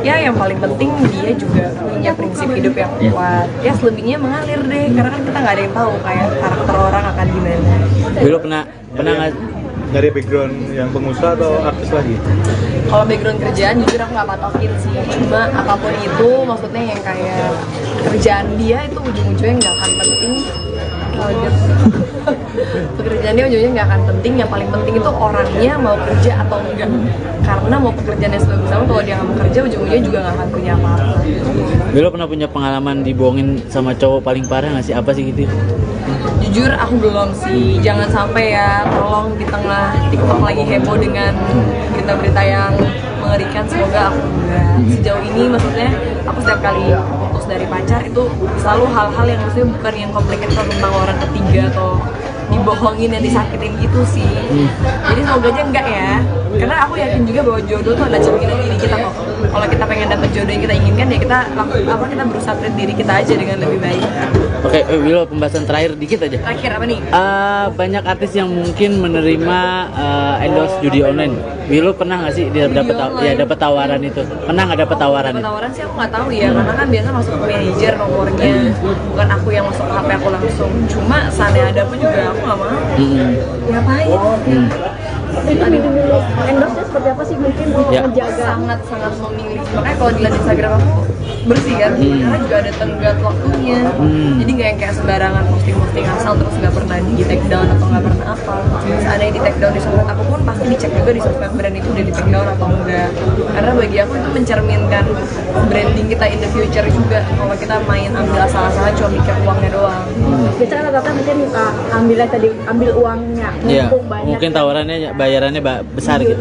S1: ya yang paling penting dia juga punya prinsip hidup yang kuat. Ya selebihnya mengalir deh, karena kan kita nggak ada yang tahu kayak karakter orang akan gimana.
S2: Willow pernah nggak?
S6: Dari background yang pengusaha atau artis lagi?
S1: Kalau background kerjaan jujur aku nggak patokin sih, cuma apapun itu maksudnya yang kayak kerjaan dia itu ujung-ujungnya nggak akan penting. Pekerjaan dia ujungnya nggak akan penting, yang paling penting itu orangnya mau kerja atau enggak. Karena mau pekerjaannya sebagus apa, kalau dia nggak mau kerja ujung-ujungnya juga nggak akan punya apa-apa.
S2: Willow pernah punya pengalaman dibohongin sama cowok paling parah nggak sih? Apa sih gitu?
S1: Jujur aku belum sih, jangan sampai ya, tolong di tengah TikTok lagi heboh dengan berita-berita yang mengerikan, semoga aku enggak. Sejauh ini maksudnya aku setiap kali putus dari pacar itu selalu hal-hal yang maksudnya bukan yang complicated tentang orang ketiga atau dibohongin dan disakitin gitu sih. Jadi semoga aja enggak ya, karena aku yakin juga bahwa jodoh tuh ada cerminan diri kita kok. Kalau kita pengen dapet jodoh yang kita inginkan ya kita kita berusaha treat diri kita aja dengan lebih baik.
S2: Oke, Willow, pembahasan terakhir dikit aja.
S1: Terakhir apa nih?
S2: Banyak artis yang mungkin menerima endorse judi online. Willow pernah nggak sih dia dapat
S1: online?
S2: dapat tawaran itu? Pernah nggak dapat tawaran itu?
S1: Tawaran sih aku nggak tahu ya, karena kan biasa masuk ke manajer nomornya, bukan aku yang masuk ke HP aku langsung. Cuma seandainya ada pun juga aku nggak mau. Ngapain?
S4: Endorse-nya seperti apa sih mungkin
S2: Ya.
S4: menjaga?
S1: Sangat memilih. Makanya kalau dilihat Instagram aku bersih kan, karena juga ada tenggat waktunya. Jadi nggak yang kayak sembarangan posting asal terus nggak pernah di take down atau nggak pernah apa. Seandainya di take down di sosmed aku pun pasti dicek juga di sosmed brand itu udah di take down atau enggak. Karena bagi aku itu mencerminkan branding kita in the future juga. Kalau kita main ambil asal-asalan cuma mikir uangnya doang.
S4: Biasanya rata-rata mungkin ambil uangnya,
S2: Iya,
S4: mumpung banyak.
S2: mungkin tawarannya bayarannya besar gitu.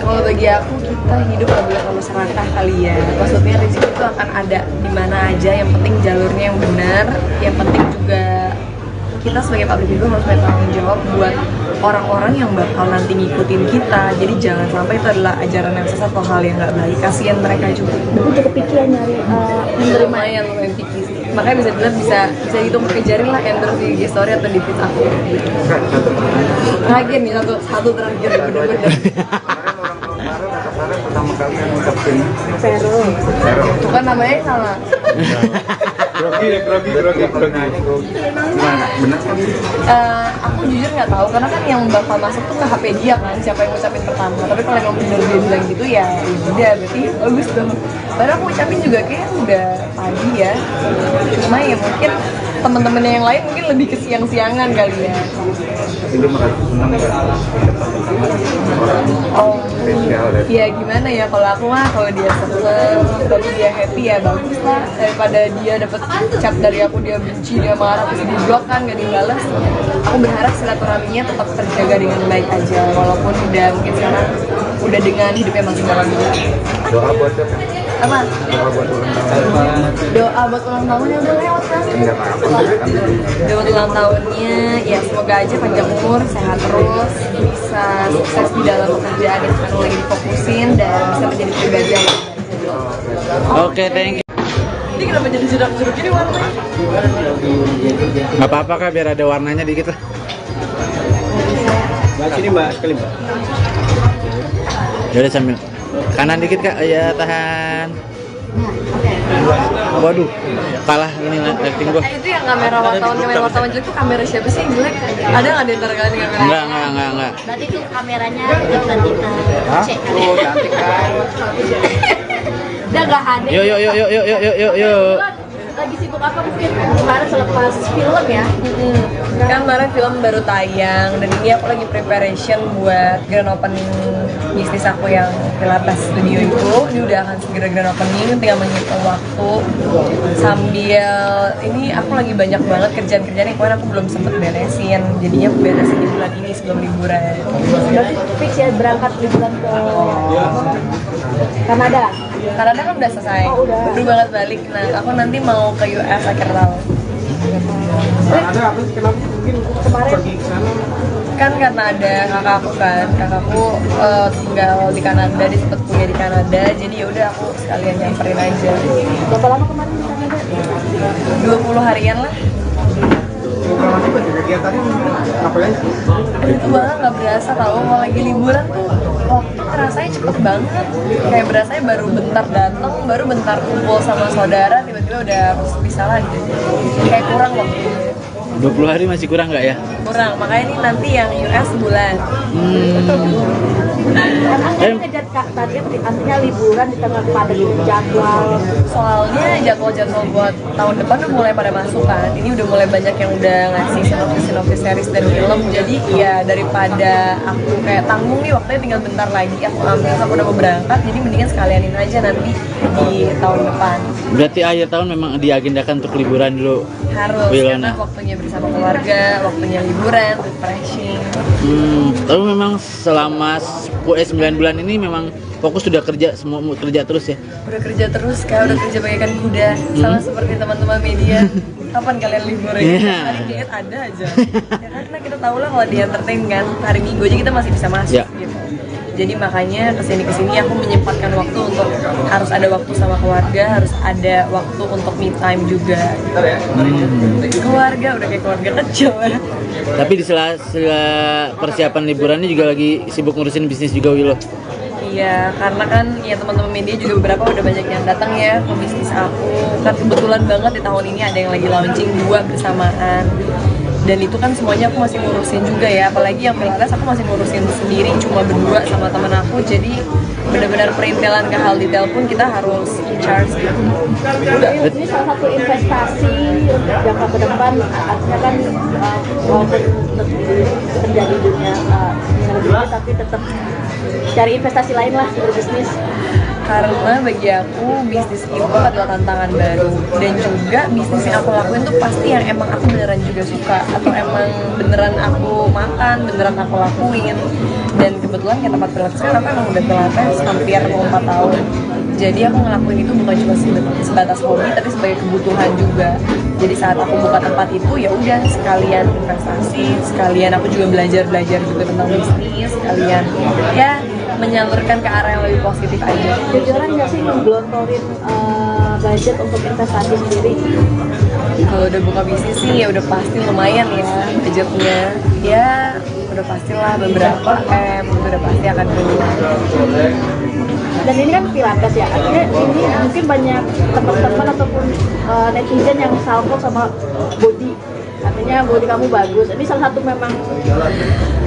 S1: Kalau bagi aku kita hidup gak boleh terlalu serakah kali ya. Maksudnya rezeki itu akan ada di mana aja. Yang penting jalurnya yang benar. Yang penting juga kita sebagai public figure harus bertanggung jawab buat orang-orang yang bakal nanti ngikutin kita. Jadi jangan sampai itu adalah ajaran yang sesat atau hal yang nggak baik. Kasian mereka juga.
S4: Berarti cukup pikiran nyari menerima.
S1: Lumayan lumayan picky sih. Makanya bisa dibilang bisa hitung pakai jari lah endorse di IG story atau di feed aku. Terakhir nih satu terakhir bener-bener.
S6: Kemarin orang kemarin atau kemarin pertama kali yang ngucapin
S4: Vero.
S6: Vero.
S1: Itu kan namanya salah.
S6: grogi. Gimana? Benar kan?
S1: Aku jujur nggak tahu karena kan yang bakal masuk tuh ke HP dia kan, siapa yang ngucapin pertama. Tapi kalau yang bener dia bilang gitu ya udah berarti bagus dong. Padahal aku ucapin juga kayak udah pagi ya. Cuma ya mungkin teman-temannya yang lain mungkin lebih ke siang-siangan kali ya.
S6: Tapi lu merasa senang nggak dapat orang
S1: Oh,
S6: spesial dan
S1: ya gimana ya kalau aku mah kalau dia seneng tapi dia happy ya bagus lah daripada dia dapat chat dari aku dia benci dia marah terus di blok kan gak dibalas. Aku berharap silaturahminya tetap terjaga dengan baik aja walaupun udah mungkin sekarang udah dengan hidupnya masing-masing.
S6: doa buat siapa?
S1: Apa?
S6: Doa buat ulang tahun.
S1: Doa buat ulang tahunnya udah lewat kan?
S6: Enggak apa-apa kan.
S1: Doa buat ulang tahunnya ya semoga aja panjang umur, sehat terus, bisa sukses di dalam pekerjaan yang sekarang lagi difokusin dan bisa menjadi pribadi yang lebih baik.
S2: Oke, thank you.
S1: Ini kenapa jadi jerak-jeruk gini warnanya?
S2: Nggak apa-apa kak, biar ada warnanya dikit lah.
S3: Mbak sini mbak sekali mbak.
S2: Yaudah sambil kanan dikit kak, ya tahan. Waduh, kalah ini lighting gua.
S1: Itu yang kamera wartawan jelek tuh kamera siapa sih yang jelek? Ada nggak di antara kalian yang kamera?
S2: Enggak.
S5: Berarti itu kameranya iklan kita cek.
S3: Oh cantik kan.
S5: Udah gak HD.
S2: Yuk.
S4: Lagi sibuk apa mungkin kemarin selepas film ya?
S1: Kan kemarin film baru tayang dan ini aku lagi preparation buat grand opening bisnis aku yang Pilates Studio itu. Ini udah akan segera grand opening, tinggal menghitung waktu sambil ini aku lagi banyak banget kerjaan-kerjaan yang kemarin aku belum sempet beresin. Jadinya aku beresin di bulan ini sebelum liburan.
S4: Berarti fix ya berangkat liburan ke Kanada.
S1: Kanada kan udah selesai,
S4: Oh, udah.
S1: banget balik. Nah, aku nanti mau ke US akhir tahun.
S3: Ada apa sih kenapa mungkin
S4: Kemarin
S3: pergi ke sana?
S1: Kan karena ada kakakku kan, kakakku tinggal di Kanada, dia sempet kuliah di Kanada, jadi ya udah aku sekalian nyamperin aja.
S4: berapa lama kemarin di Kanada?
S1: 20 harian lah.
S3: Kalau juga kegiatannya apa ya?
S1: Itu banget nggak berasa tau, kalau lagi liburan tuh waktu rasanya cepet banget. Kayak berasanya baru bentar datang, baru bentar kumpul sama saudara, tiba-tiba udah harus pisah lagi. Kayak kurang waktunya.
S2: 20 hari masih kurang nggak ya?
S1: Kurang, makanya ini nanti yang US sebulan.
S4: Kan aku ngejar target artinya liburan di tengah padat jadwal.
S1: Soalnya jadwal-jadwal buat tahun depan udah mulai pada masuk kan. Ini udah mulai banyak yang udah ngasih sinopsis series dan film. Jadi ya daripada aku kayak tanggung nih waktunya tinggal bentar lagi aku ambil, aku udah mau berangkat. Jadi mendingan sekalianin aja nanti di tahun depan.
S2: Berarti akhir tahun memang diagendakan untuk liburan dulu.
S1: Harus,
S2: Wilona.
S1: karena waktunya bersama keluarga, waktunya liburan, refreshing.
S2: Tapi memang selama 9 bulan ini memang fokus sudah kerja, semua kerja terus ya.
S1: Udah kerja terus kak, udah kerja bagaikan kuda. Sama seperti teman-teman media. Kapan kalian libur ya?
S2: Iya.
S1: Hari diet ada aja. Ya karena kita tahu lah kalau di entertain kan, hari Minggu aja kita masih bisa masuk
S2: Ya.
S1: gitu. Jadi makanya kesini aku menyempatkan waktu untuk harus ada waktu sama keluarga, harus ada waktu untuk me time juga. Keluarga udah kayak keluarga kecil ya.
S2: Tapi di sela persiapan liburannya juga lagi sibuk ngurusin bisnis juga Wilo.
S1: Iya, karena kan ya teman-teman media juga beberapa udah banyak yang datang ya ke bisnis aku. Kan kebetulan banget di tahun ini ada yang lagi launching 2 bersamaan. Dan itu kan semuanya aku masih ngurusin juga ya, apalagi yang Pilates aku masih ngurusin sendiri cuma berdua sama teman aku. Jadi benar-benar perintilan ke hal detail pun kita harus in charge gitu.
S4: Ini salah satu investasi untuk jangka ke depan, artinya kan walaupun kerja di dunia dunia tapi tetap cari investasi lain lah berbisnis.
S1: Karena bagi aku bisnis itu adalah tantangan baru, dan juga bisnis yang aku lakuin tuh pasti yang emang aku beneran juga suka atau emang beneran aku makan, beneran aku lakuin. Dan kebetulan kayak tempat Pilates kan aku emang udah Pilates hampir mau 4 tahun. Jadi aku ngelakuin itu bukan cuma sebatas hobi tapi sebagai kebutuhan juga. Jadi saat aku buka tempat itu ya udah sekalian investasi, sekalian aku juga belajar juga tentang bisnis, sekalian ya menyalurkan ke arah yang lebih positif aja.
S4: Jujuran nggak sih ngegelontorin budget untuk investasi sendiri?
S1: Kalau udah buka bisnis sih ya udah pasti lumayan ya budgetnya. Ya udah pastilah beberapa M, itu udah pasti akan keluar.
S4: Dan ini kan pilates ya, artinya ini mungkin banyak teman-teman ataupun netizen yang salvo sama body, artinya body kamu bagus. Ini salah satu memang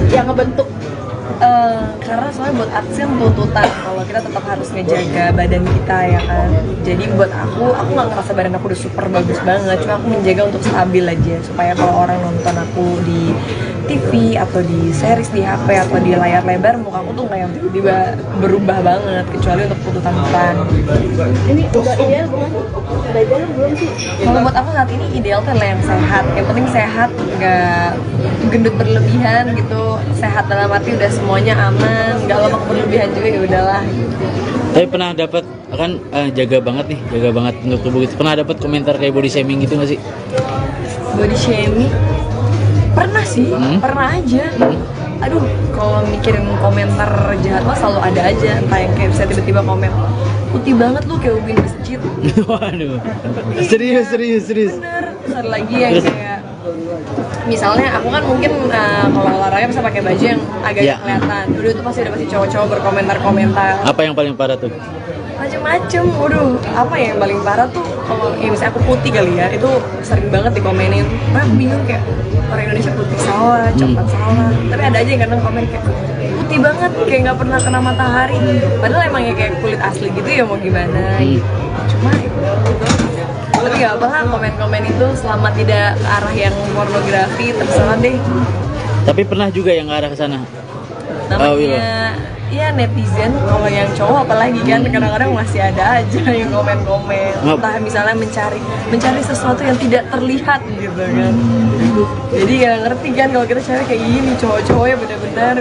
S4: yang ngebentuk.
S1: Karena soalnya buat artis kan tuntutan kalau kita tetap harus ngejaga badan kita ya kan. Jadi buat aku nggak ngerasa badan aku udah super bagus banget, cuma aku menjaga untuk stabil aja supaya kalau orang nonton aku di TV atau di series di HP atau di layar lebar, muka aku tuh nggak yang tiba-tiba berubah banget, kecuali untuk tuntutan peran.
S4: Ini udah ideal belum? Udah ideal belum sih?
S1: Kalau buat aku saat ini ideal tuh adalah yang sehat. Yang penting sehat, nggak gendut berlebihan gitu. Sehat dalam arti udah semuanya aman, nggak lemak berlebihan juga, ya udahlah.
S2: Tapi pernah dapat kan jaga banget untuk tubuh gitu. Pernah dapat komentar kayak body shaming gitu nggak sih?
S1: Body shaming? Pernah sih, pernah aja. Aduh, kalau mikirin komentar jahat mah selalu ada aja. Entah yang kayak bisa tiba-tiba komen, putih banget lu kayak ubin masjid.
S2: Waduh. Serius.
S1: Bener. Terus ada lagi yang kayak misalnya aku kan mungkin kalau olahraga bisa pakai baju yang agak
S2: Iya.
S1: kelihatan. Udah itu pasti cowok-cowok berkomentar-komentar
S2: Apa yang paling parah tuh?
S1: macem-macem. Waduh, apa ya yang paling parah tuh kalau ya misalnya aku putih kali ya, itu sering banget dikomenin. Nah, aku bingung kayak orang Indonesia putih salah, coklat salah. Tapi ada aja yang kadang komen kayak putih banget, kayak nggak pernah kena matahari. Padahal emang ya kayak kulit asli gitu ya, mau gimana? Cuma itu. Tapi nggak apa lah, komen-komen itu selama tidak ke arah yang pornografi, terserah deh.
S2: Tapi pernah juga yang ngarah ke sana.
S1: Namanya ya netizen, kalau yang cowok apalagi kan kadang-kadang masih ada aja yang komen-komen, entah misalnya mencari sesuatu yang tidak terlihat gitu kan. Jadi ya ngerti kan kalau kita cari kayak gini, cowok-cowoknya bener-bener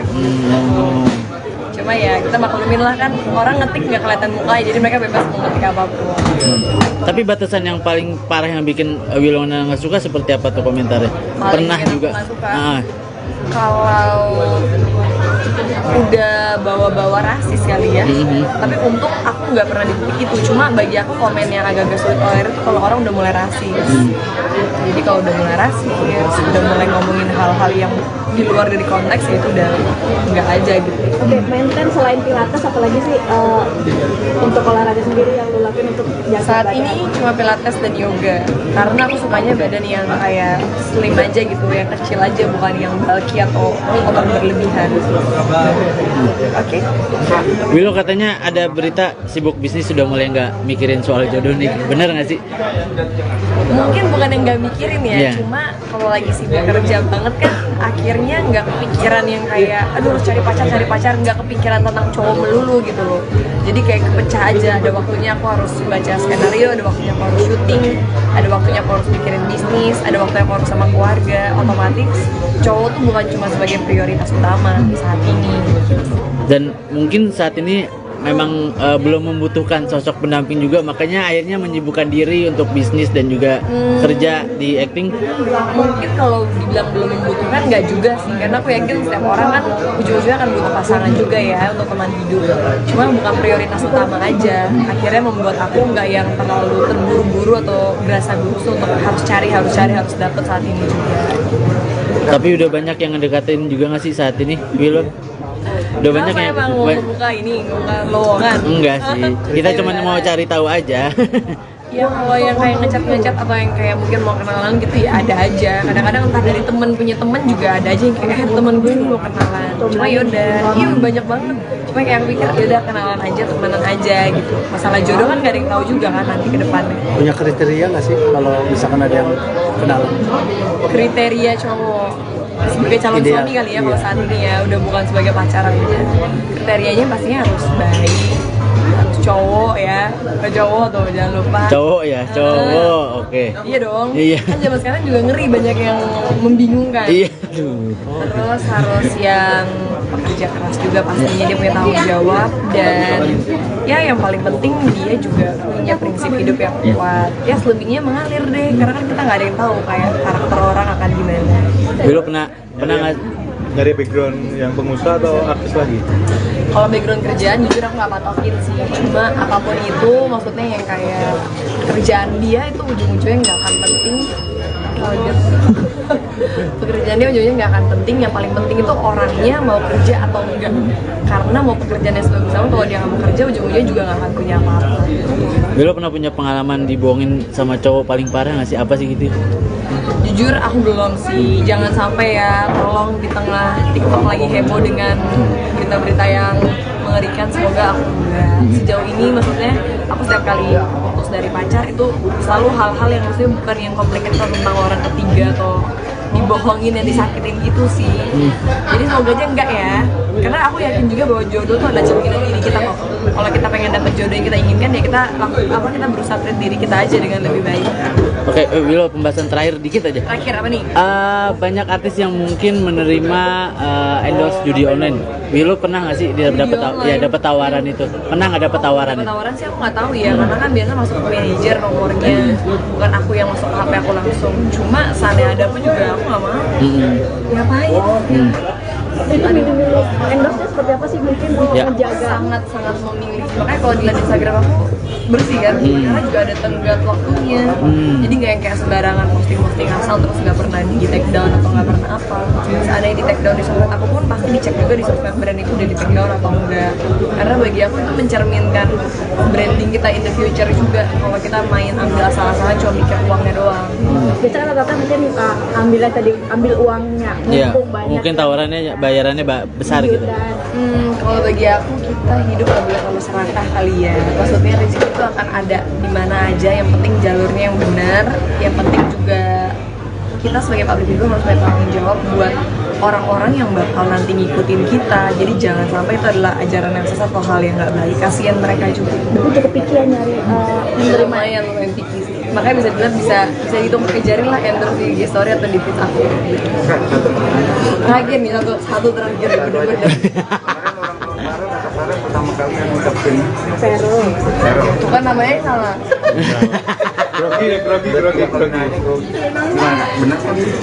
S1: cuma ya kita maklumin lah kan, orang ngetik nggak kelihatan mukanya, jadi mereka bebas mau ngetik apapun.
S2: Tapi batasan yang paling parah yang bikin Wilona nggak suka seperti apa tuh komentarnya?
S1: Paling
S2: Pernah
S1: bikin aku
S2: juga.
S1: nggak suka. Kalau udah bawa-bawa rasis kali ya, tapi untung aku nggak pernah di titik itu. Cuma bagi aku komen yang agak-agak sulit tolerir itu kalau orang udah mulai rasis. Jadi kalau udah mulai rasis, udah mulai ngomongin hal-hal yang di luar dari konteks, ya itu udah nggak aja gitu.
S4: Oke, maintain selain pilates apalagi sih untuk olahraga sendiri yang lu lakuin untuk jaga
S1: Saat
S4: badan?
S1: ini cuma pilates dan yoga, karena aku sukanya badan yang kayak slim aja gitu, yang kecil aja, bukan yang bulky atau otot berlebihan. Oke.
S2: Wilo katanya ada berita sibuk bisnis sudah mulai nggak mikirin soal jodoh nih, bener nggak sih?
S1: Mungkin bukan yang nggak mikirin ya,
S2: Iya.
S1: cuma kalau lagi sibuk kerja banget kan akhirnya nggak kepikiran yang kayak aduh harus cari pacar, nggak kepikiran tentang cowok melulu gitu loh. Jadi kayak kepecah aja, ada waktunya aku harus baca skenario, ada waktunya aku harus syuting, ada waktunya aku harus mikirin bisnis, ada waktunya aku harus sama keluarga. Otomatis cowok tuh bukan cuma sebagai prioritas utama saat ini.
S2: Dan mungkin saat ini memang belum membutuhkan sosok pendamping juga, makanya akhirnya menyibukkan diri untuk bisnis dan juga kerja di acting.
S1: Mungkin kalau dibilang belum membutuhkan, nggak juga sih, karena aku yakin setiap orang kan ujung-ujungnya akan butuh pasangan juga ya untuk teman hidup. Cuma bukan prioritas utama aja, akhirnya membuat aku nggak yang terlalu terburu-buru atau berasa gugup untuk harus cari harus dapet saat ini juga.
S2: Tapi udah banyak yang ngedekatin juga nggak sih saat ini, Wilo? Udah banyak
S1: Kenapa
S2: yang
S1: emang mau buka lowongan?
S2: enggak sih, kita cuma mau cari tahu aja.
S1: Ya kalau yang kayak ngecat atau yang kayak mungkin mau kenalan gitu ya ada aja. Kadang-kadang entah dari temen punya temen juga ada aja yang kayak temen gue ini mau kenalan. Cuma yaudah, iya banyak banget. Cuma kayak aku pikir yaudah kenalan aja, temenan aja gitu. Masalah jodoh kan gak ada yang tahu juga kan nanti ke depannya.
S3: Punya kriteria nggak sih kalau misalkan ada yang kenalan?
S1: Kriteria cowok sebagai calon
S3: Ideal,
S1: suami kali ya kalau
S3: iya.
S1: saat ini ya, udah bukan sebagai pacaran aja. Kriterianya pastinya harus baik, harus cowok ya, ke cowok tuh jangan lupa.
S2: Cowok ya, cowok, oke.
S1: Iya dong.
S2: Iya.
S1: Kan zaman sekarang juga ngeri, banyak yang membingungkan.
S2: Iya.
S1: Terus harus yang pekerja keras juga pastinya, dia punya tanggung jawab, dan ya yang paling penting dia juga punya prinsip hidup yang kuat. Ya selebihnya mengalir deh, karena kan kita nggak ada yang tahu kayak karakter orang akan gimana.
S2: Wilo pernah nggak?
S6: Dari background yang pengusaha atau artis lagi?
S1: Kalau background kerjaan jujur aku nggak patokin sih, cuma apapun itu maksudnya yang kayak kerjaan dia itu ujung-ujungnya nggak akan penting kaget. Pekerjaannya ujungnya nggak akan penting, yang paling penting itu orangnya mau kerja atau enggak. Karena mau pekerjaannya sebagus apa, kalau dia nggak mau kerja ujung-ujungnya juga nggak akan punya apa-apa.
S2: Lo pernah punya pengalaman dibohongin sama cowok paling parah nggak sih? Apa sih gitu?
S1: Jujur aku belum sih, jangan sampai ya, tolong di tengah TikTok lagi heboh dengan berita-berita yang mengerikan, semoga aku enggak. Sejauh ini maksudnya aku setiap kali putus dari pacar itu selalu hal-hal yang maksudnya bukan yang komplikated tentang orang ketiga atau dibohongin dan disakitin gitu sih. Jadi semoga aja enggak ya, karena aku yakin juga bahwa jodoh tuh ada cerminan diri kita kok. Kalau kita pengen dapet jodoh yang kita inginkan ya kita kita berusaha treat diri kita aja dengan lebih baik.
S2: Oke, Willow, pembahasan terakhir dikit aja.
S1: Terakhir apa nih?
S2: Banyak artis yang mungkin menerima endorse judi online. Willow pernah nggak sih dia dapat tawaran itu? Pernah nggak dapat tawaran itu?
S1: Tawaran sih aku nggak tahu ya, karena kan biasa masuk ke manajer nomornya, bukan aku yang masuk ke HP aku langsung. Cuma seandainya ada pun juga aku nggak mau. Ngapain?
S4: Itu milih endorse-nya seperti apa sih, mungkin
S2: Ya.
S4: menjaga
S1: Sangat memilih. Makanya kalau dilihat Instagram aku bersih kan, karena juga ada tenggat waktunya. Jadi nggak yang kayak sembarangan posting asal terus nggak pernah di take down atau nggak pernah apa. Seandainya di take down di sosmed aku pun pasti dicek juga di sosmed brand itu udah di take down atau enggak. Karena bagi aku itu mencerminkan branding kita in the future juga. Kalau kita main ambil asal-asalan cuma mikir uangnya doang.
S4: biasanya rata-rata mungkin ambil uangnya,
S2: Ya,
S4: mumpung banyak
S2: mungkin tawarannya bayarannya besar gitu.
S1: Kalau bagi aku kita hidup nggak boleh terlalu serakah kali ya. Maksudnya rezeki itu akan ada di mana aja. Yang penting jalurnya yang benar. Yang penting juga kita sebagai public figure harus bertanggung jawab buat orang-orang yang bakal nanti ngikutin kita. Jadi jangan sampai itu adalah ajaran yang sesat atau hal yang nggak baik. Kasian mereka juga.
S4: Aku cukup pikiran nyari menerima
S1: Lumayan lumayan pikir sih. Makanya bisa bilang bisa hitung pakai jari lah endorse di IG story atau di feed aku. Terakhir nih satu terakhir bener-bener.
S6: Kemarin orang kemarin pertama kali yang ngucapin
S4: Vero.
S1: Bukan namanya salah.
S6: Grogi. Gimana? Benar kan sih?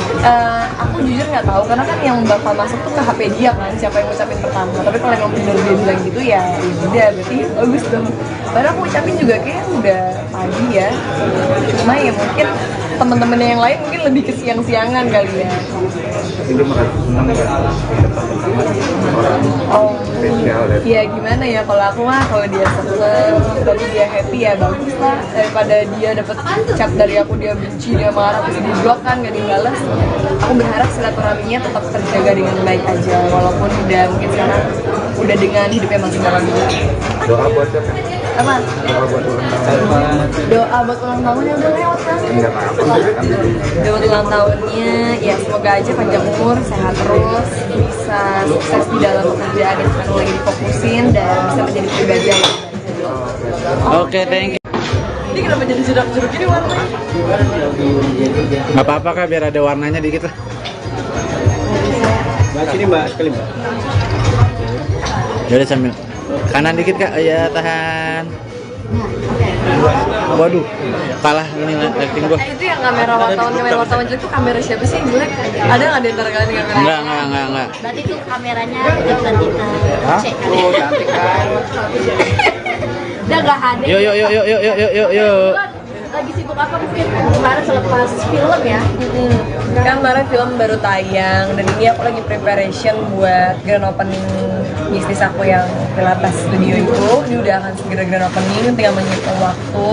S1: Aku jujur nggak tahu karena kan yang bakal masuk tuh ke HP dia kan, siapa yang ngucapin pertama. Tapi kalau emang bener dia bilang gitu ya udah berarti bagus dong. Padahal aku ucapin juga kayak udah pagi ya. Cuma ya mungkin teman-temannya yang lain mungkin lebih ke siang-siangan kali ya.
S6: Jadi merasa senang ya ketemu sama orang
S1: Oh,
S6: spesial ya.
S1: ya gimana ya, kalau aku mah kalau dia seneng, kalau dia happy ya bagus lah, daripada dia dapat cap dari aku dia benci, dia marah, terus di blok kan gak dibalas. Aku berharap silaturahminya tetap terjaga dengan baik aja, walaupun udah mungkin sekarang udah dengan hidupnya masing-masing.
S6: Doa buat siapa?
S1: Apa?
S6: Doa buat ulang tahun.
S1: Doa buat ulang tahunnya udah lewat kan?
S6: Enggak apa-apa.
S1: Doa buat ulang tahunnya ya semoga aja panjang umur, sehat terus, bisa sukses di dalam pekerjaan yang sekarang lagi difokusin dan bisa menjadi pribadi yang lebih baik.
S2: Oke, thank you.
S1: Ini kenapa jadi jerak-jeruk gini warnanya?
S2: Nggak apa-apa kak, biar ada warnanya dikit lah.
S3: Sini mbak, sekali mbak.
S2: Jadi sambil kanan dikit kak, ya tahan. Waduh, kalah ini acting gua.
S1: Itu yang kamera wartawan jelek tuh kamera siapa sih yang jelek? Ada nggak di antara kalian yang kamera?
S2: Enggak.
S5: Berarti tuh kameranya Gibran Dita. Cek.
S3: Oh, cantik kan.
S5: Udah gak HD.
S2: Yuk.
S4: lagi sibuk apa mungkin kemarin selepas film ya.
S1: Kan kemarin film baru tayang dan ini aku lagi preparation buat grand opening bisnis aku yang Pilates Studio itu. Ini udah akan segera grand opening, tinggal menghitung waktu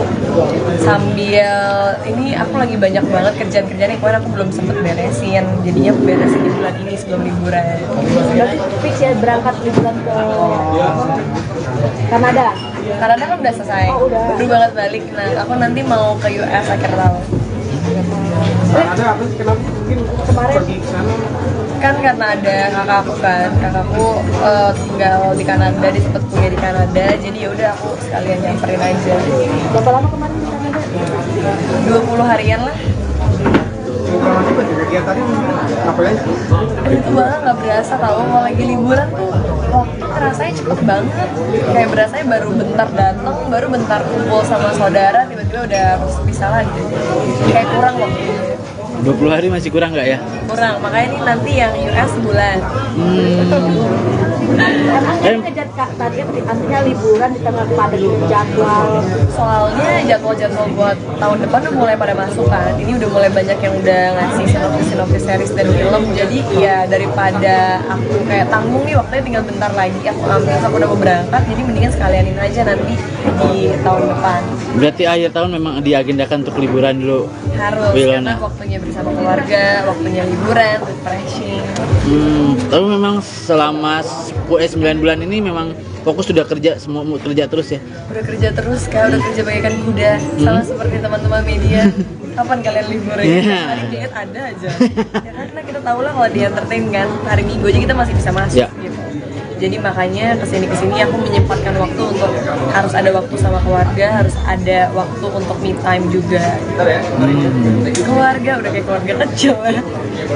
S1: sambil ini aku lagi banyak banget kerjaan-kerjaan yang kemarin aku belum sempet beresin, jadinya aku beresin di bulan ini sebelum liburan.
S4: Berarti fix ya berangkat liburan ke Kanada.
S1: Kanada kan udah selesai,
S4: Oh, udah.
S1: baru banget balik. Nah aku nanti mau ke US akhir tahun.
S3: Ada apa sih, kenapa mungkin
S4: Kemarin
S3: pergi ke sana?
S1: Kan karena ada kakakku tinggal di Kanada, dia sempet kuliah di Kanada, jadi ya udah aku sekalian nyamperin aja.
S4: berapa lama kemarin di Kanada?
S1: 20 harian lah.
S3: Kalau nanti bagi kegiatannya ngapain aja?
S1: Itu banget nggak berasa tau, kalau lagi liburan tuh waktu rasanya cepet banget. Kayak berasanya baru bentar datang, baru bentar kumpul sama saudara, tiba-tiba udah harus bisa lagi. Kayak kurang waktu.
S2: 20 hari masih kurang nggak ya?
S1: Kurang, makanya ini nanti yang US sebulan.
S4: Emang ngejar kak tadi kan artinya liburan di tengah padat jadwal.
S1: Soalnya jadwal-jadwal buat tahun depan udah mulai pada masuk kan. Ini udah mulai banyak yang udah ngasih sinopsis series dan film. Jadi ya daripada aku kayak tanggung nih waktunya tinggal bentar lagi, aku ambil, aku udah mau berangkat. Jadi mendingan sekalianin aja nanti di tahun depan.
S2: Berarti akhir tahun memang diagendakan untuk liburan dulu.
S1: Harus,
S2: Wilona.
S1: karena waktunya bersama keluarga, waktunya liburan, refreshing.
S2: Tapi memang selama 9 bulan ini memang fokus sudah kerja, semua kerja terus ya.
S1: Udah kerja terus kak, udah kerja bagaikan kuda. Sama seperti teman-teman media. Kapan kalian libur ya?
S2: Yeah.
S1: Hari diet ada aja. Ya karena kita tahu lah kalau di entertain kan, hari Minggu aja kita masih bisa masuk
S2: Yeah.
S1: gitu. Jadi makanya kesini aku menyempatkan waktu untuk harus ada waktu sama keluarga, harus ada waktu untuk me time juga. Keluarga udah kayak keluarga kecil ya.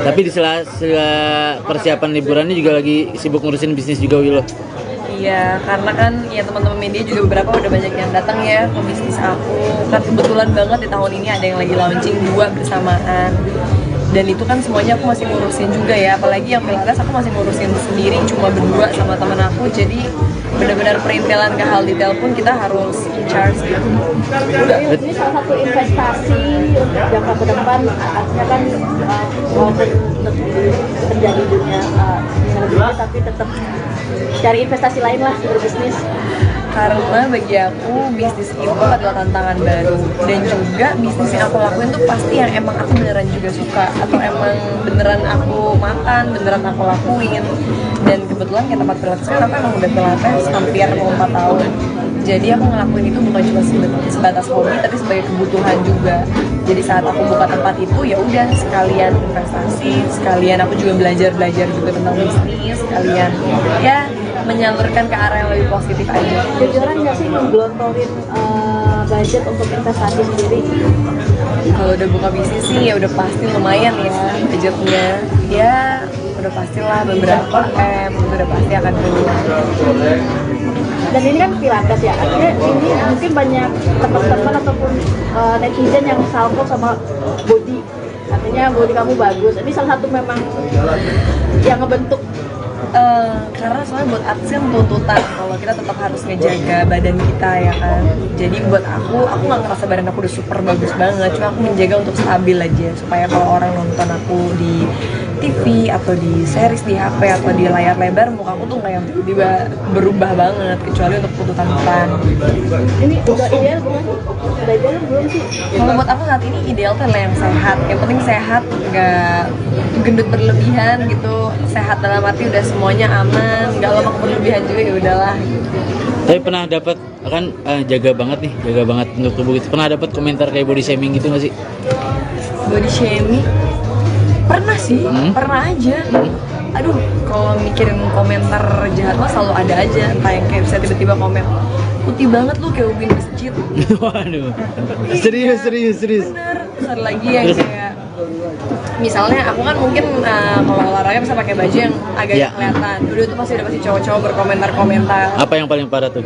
S2: Tapi di sela persiapan liburannya juga lagi sibuk ngurusin bisnis juga Wilo.
S1: Iya, karena kan ya teman-teman media juga beberapa udah banyak yang datang ya ke bisnis aku. Kan kebetulan banget di tahun ini ada yang lagi launching 2 bersamaan. Dan itu kan semuanya aku masih ngurusin juga ya, apalagi yang Pilates aku masih ngurusin sendiri cuma berdua sama teman aku. Jadi benar-benar perintilan ke hal detail pun kita harus in charge gitu.
S4: Ini salah satu investasi untuk jangka ke depan, artinya kan walaupun terjadi dunia dunia tapi tetap cari investasi lain lah berbisnis.
S1: Karena bagi aku bisnis itu adalah tantangan baru, dan juga bisnis yang aku lakuin tuh pasti yang emang aku beneran juga suka, atau emang beneran aku makan, beneran aku lakuin. Dan kebetulan kayak tempat pilates kan aku emang udah pilates hampir mau 4 tahun. Jadi aku ngelakuin itu bukan cuma sebatas hobi, tapi sebagai kebutuhan juga. Jadi saat aku buka tempat itu ya udah sekalian investasi, sekalian aku juga belajar juga tentang bisnis, sekalian ya menyalurkan ke arah yang lebih positif aja.
S4: Jujuran nggak sih ngegelontorin budget untuk investasi sendiri?
S1: Kalau udah buka bisnis sih ya udah pasti lumayan ya budgetnya. Ya udah pastilah beberapa itu udah pasti akan keluar.
S4: Dan ini kan pilates ya, artinya ini mungkin banyak teman-teman ataupun netizen yang salvo sama body, artinya body kamu bagus. Ini salah satu memang yang ngebentuk.
S1: Karena soalnya buat artis kan tuntutan kalau kita tetap harus ngejaga badan kita ya kan. Jadi buat aku nggak ngerasa badan aku udah super bagus banget, cuma aku menjaga untuk stabil aja supaya kalau orang nonton aku di TV atau di series di HP atau di layar lebar, muka aku tuh nggak yang tiba-tiba berubah banget, kecuali untuk tuntutan peran.
S4: Ini udah ideal belum? Udah ideal belum sih?
S1: Kalau buat aku saat ini ideal tuh adalah yang sehat. Yang penting sehat, nggak gendut berlebihan gitu. Sehat dalam arti udah semuanya aman, nggak lemak berlebihan juga ya udahlah.
S2: Tapi pernah dapat kan jaga banget untuk tubuh gitu. Pernah dapat komentar kayak body shaming gitu nggak sih?
S1: Body shaming? Pernah sih, pernah aja. Aduh, kalau mikirin komentar jahat mah selalu ada aja. Entah yang kayak bisa tiba-tiba komen, putih banget lu kayak ubin masjid.
S2: Waduh. Serius.
S1: Bener. Terus ada lagi yang kayak misalnya aku kan mungkin kalau olahraga bisa pakai baju yang agak
S2: Iya.
S1: kelihatan. Dulu itu pasti cowok-cowok berkomentar-komentar
S2: Apa yang paling parah tuh?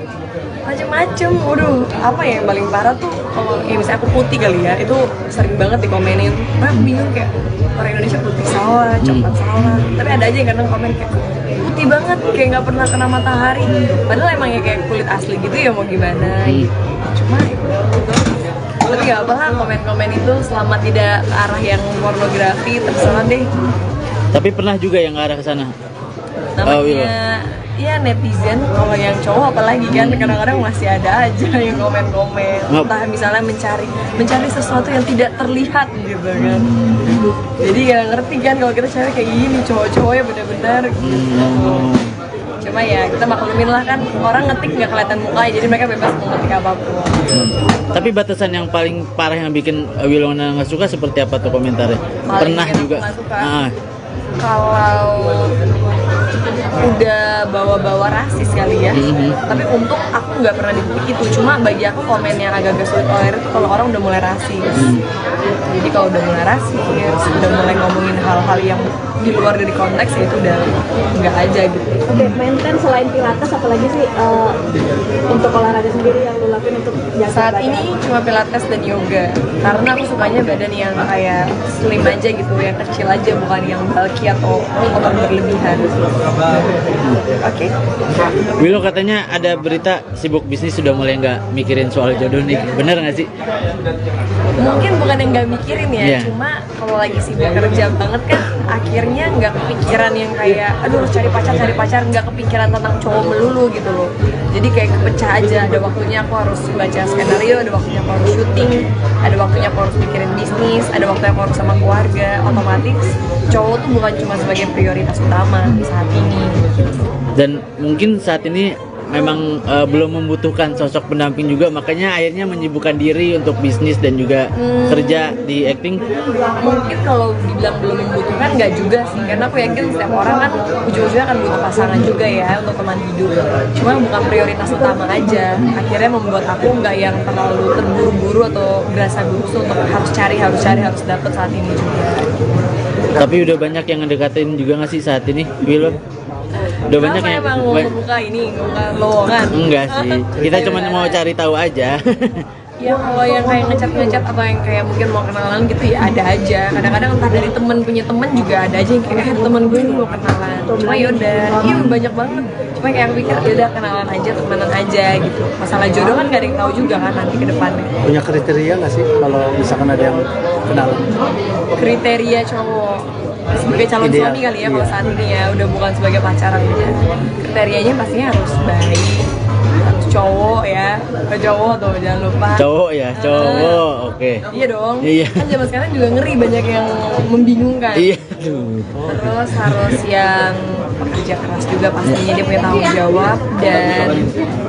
S1: macem-macem. Waduh, apa ya yang paling parah tuh kalau ya misalnya aku putih kali ya, itu sering banget dikomenin. Aku bingung kayak orang Indonesia putih salah, coklat salah. Tapi ada aja yang kadang komen kayak putih banget, kayak nggak pernah kena matahari. Padahal emang ya kayak kulit asli gitu ya, mau gimana? Cuma tapi nggak apa lah komen-komen itu selama tidak ke arah yang pornografi, terserah deh.
S2: Tapi pernah juga yang ke arah ke sana.
S1: Namanya ya netizen, kalau yang cowok apalagi kan kadang-kadang masih ada aja yang komen-komen, entah misalnya mencari sesuatu yang tidak terlihat gitu kan. Jadi nggak ngerti kan kalau kita cewek kayak gini, cowok-cowoknya benar-benar gitu. Cuma ya kita maklumin lah kan, orang ngetik nggak kelihatan muka, jadi mereka bebas mau ngetik apapun.
S2: Tapi batasan yang paling parah yang bikin Wilona nggak suka seperti apa tuh komentarnya?
S1: Paling
S2: Pernah
S1: bikin aku
S2: juga.
S1: nggak suka. kalau udah bawa-bawa rasis kali ya. Tapi untuk aku nggak pernah di titik itu. Cuma bagi aku komen yang agak-agak sulit tolerir itu kalau orang udah mulai rasis. Jadi kalau udah mulai rasis, udah mulai ngomongin hal-hal yang di luar dari konteks ya itu udah nggak aja gitu.
S4: Oke, maintain selain pilates apalagi sih untuk olahraga sendiri yang lu lakuin untuk jaga
S1: Saat
S4: badan?
S1: ini cuma pilates dan yoga karena aku sukanya badan yang kayak slim aja gitu, yang kecil aja, bukan yang bulky atau otot berlebihan. Oke.
S2: Willow katanya ada berita sibuk bisnis sudah mulai nggak mikirin soal jodoh nih, bener nggak sih?
S1: Mungkin bukan yang nggak mikirin ya,
S2: Iya.
S1: cuma kalau lagi sibuk kerja banget kan akhirnya nggak kepikiran yang kayak aduh harus cari pacar, nggak kepikiran tentang cowok melulu gitu loh. Jadi kayak kepecah aja, ada waktunya aku harus baca skenario, ada waktunya aku harus syuting, ada waktunya aku harus mikirin bisnis, ada waktunya aku harus sama keluarga. Otomatis cowok tuh bukan cuma sebagai prioritas utama saat ini.
S2: Dan mungkin saat ini memang belum membutuhkan sosok pendamping juga, makanya akhirnya menyibukkan diri untuk bisnis dan juga kerja di acting.
S1: Mungkin kalau dibilang belum membutuhkan nggak juga sih, karena aku yakin setiap orang kan ujung-ujungnya akan butuh pasangan juga ya untuk teman hidup. Cuma bukan prioritas utama aja, akhirnya membuat aku nggak yang terlalu terburu-buru atau berasa gugup untuk harus dapat saat ini juga.
S2: Tapi udah banyak yang ngedekatin juga nggak sih saat ini, Willow? Udah banyak
S1: Kenapa
S2: yang
S1: emang mau membuka ini, membuka lowongan?
S2: enggak sih, kita cuma mau cari tahu aja.
S1: Ya kalau yang kayak ngecat atau yang kayak mungkin mau kenalan gitu ya ada aja. Kadang-kadang entah dari temen punya temen juga ada aja yang kayak temen gue ini mau kenalan. Cuma yaudah, iya banyak banget. Cuma kayak aku pikir yaudah kenalan aja, temenan aja gitu. Masalah jodoh kan gak ada yang tahu juga kan nanti ke depannya.
S3: Punya kriteria nggak sih kalau misalkan ada yang kenalan?
S1: Kriteria cowok sebagai calon
S3: Ideal.
S1: suami kali ya kalau
S3: Iya.
S1: saat ini ya udah bukan sebagai pacaran aja. Kriterianya pastinya harus baik, harus cowok ya, ke cowok tuh jangan lupa.
S2: Cowok ya, cowok, oke.
S1: Iya dong.
S2: Iya.
S1: Kan zaman sekarang juga ngeri banyak yang membingungkan.
S2: Iya, aduh.
S1: Terus harus yang pekerja keras juga pastinya, dia punya tanggung jawab, dan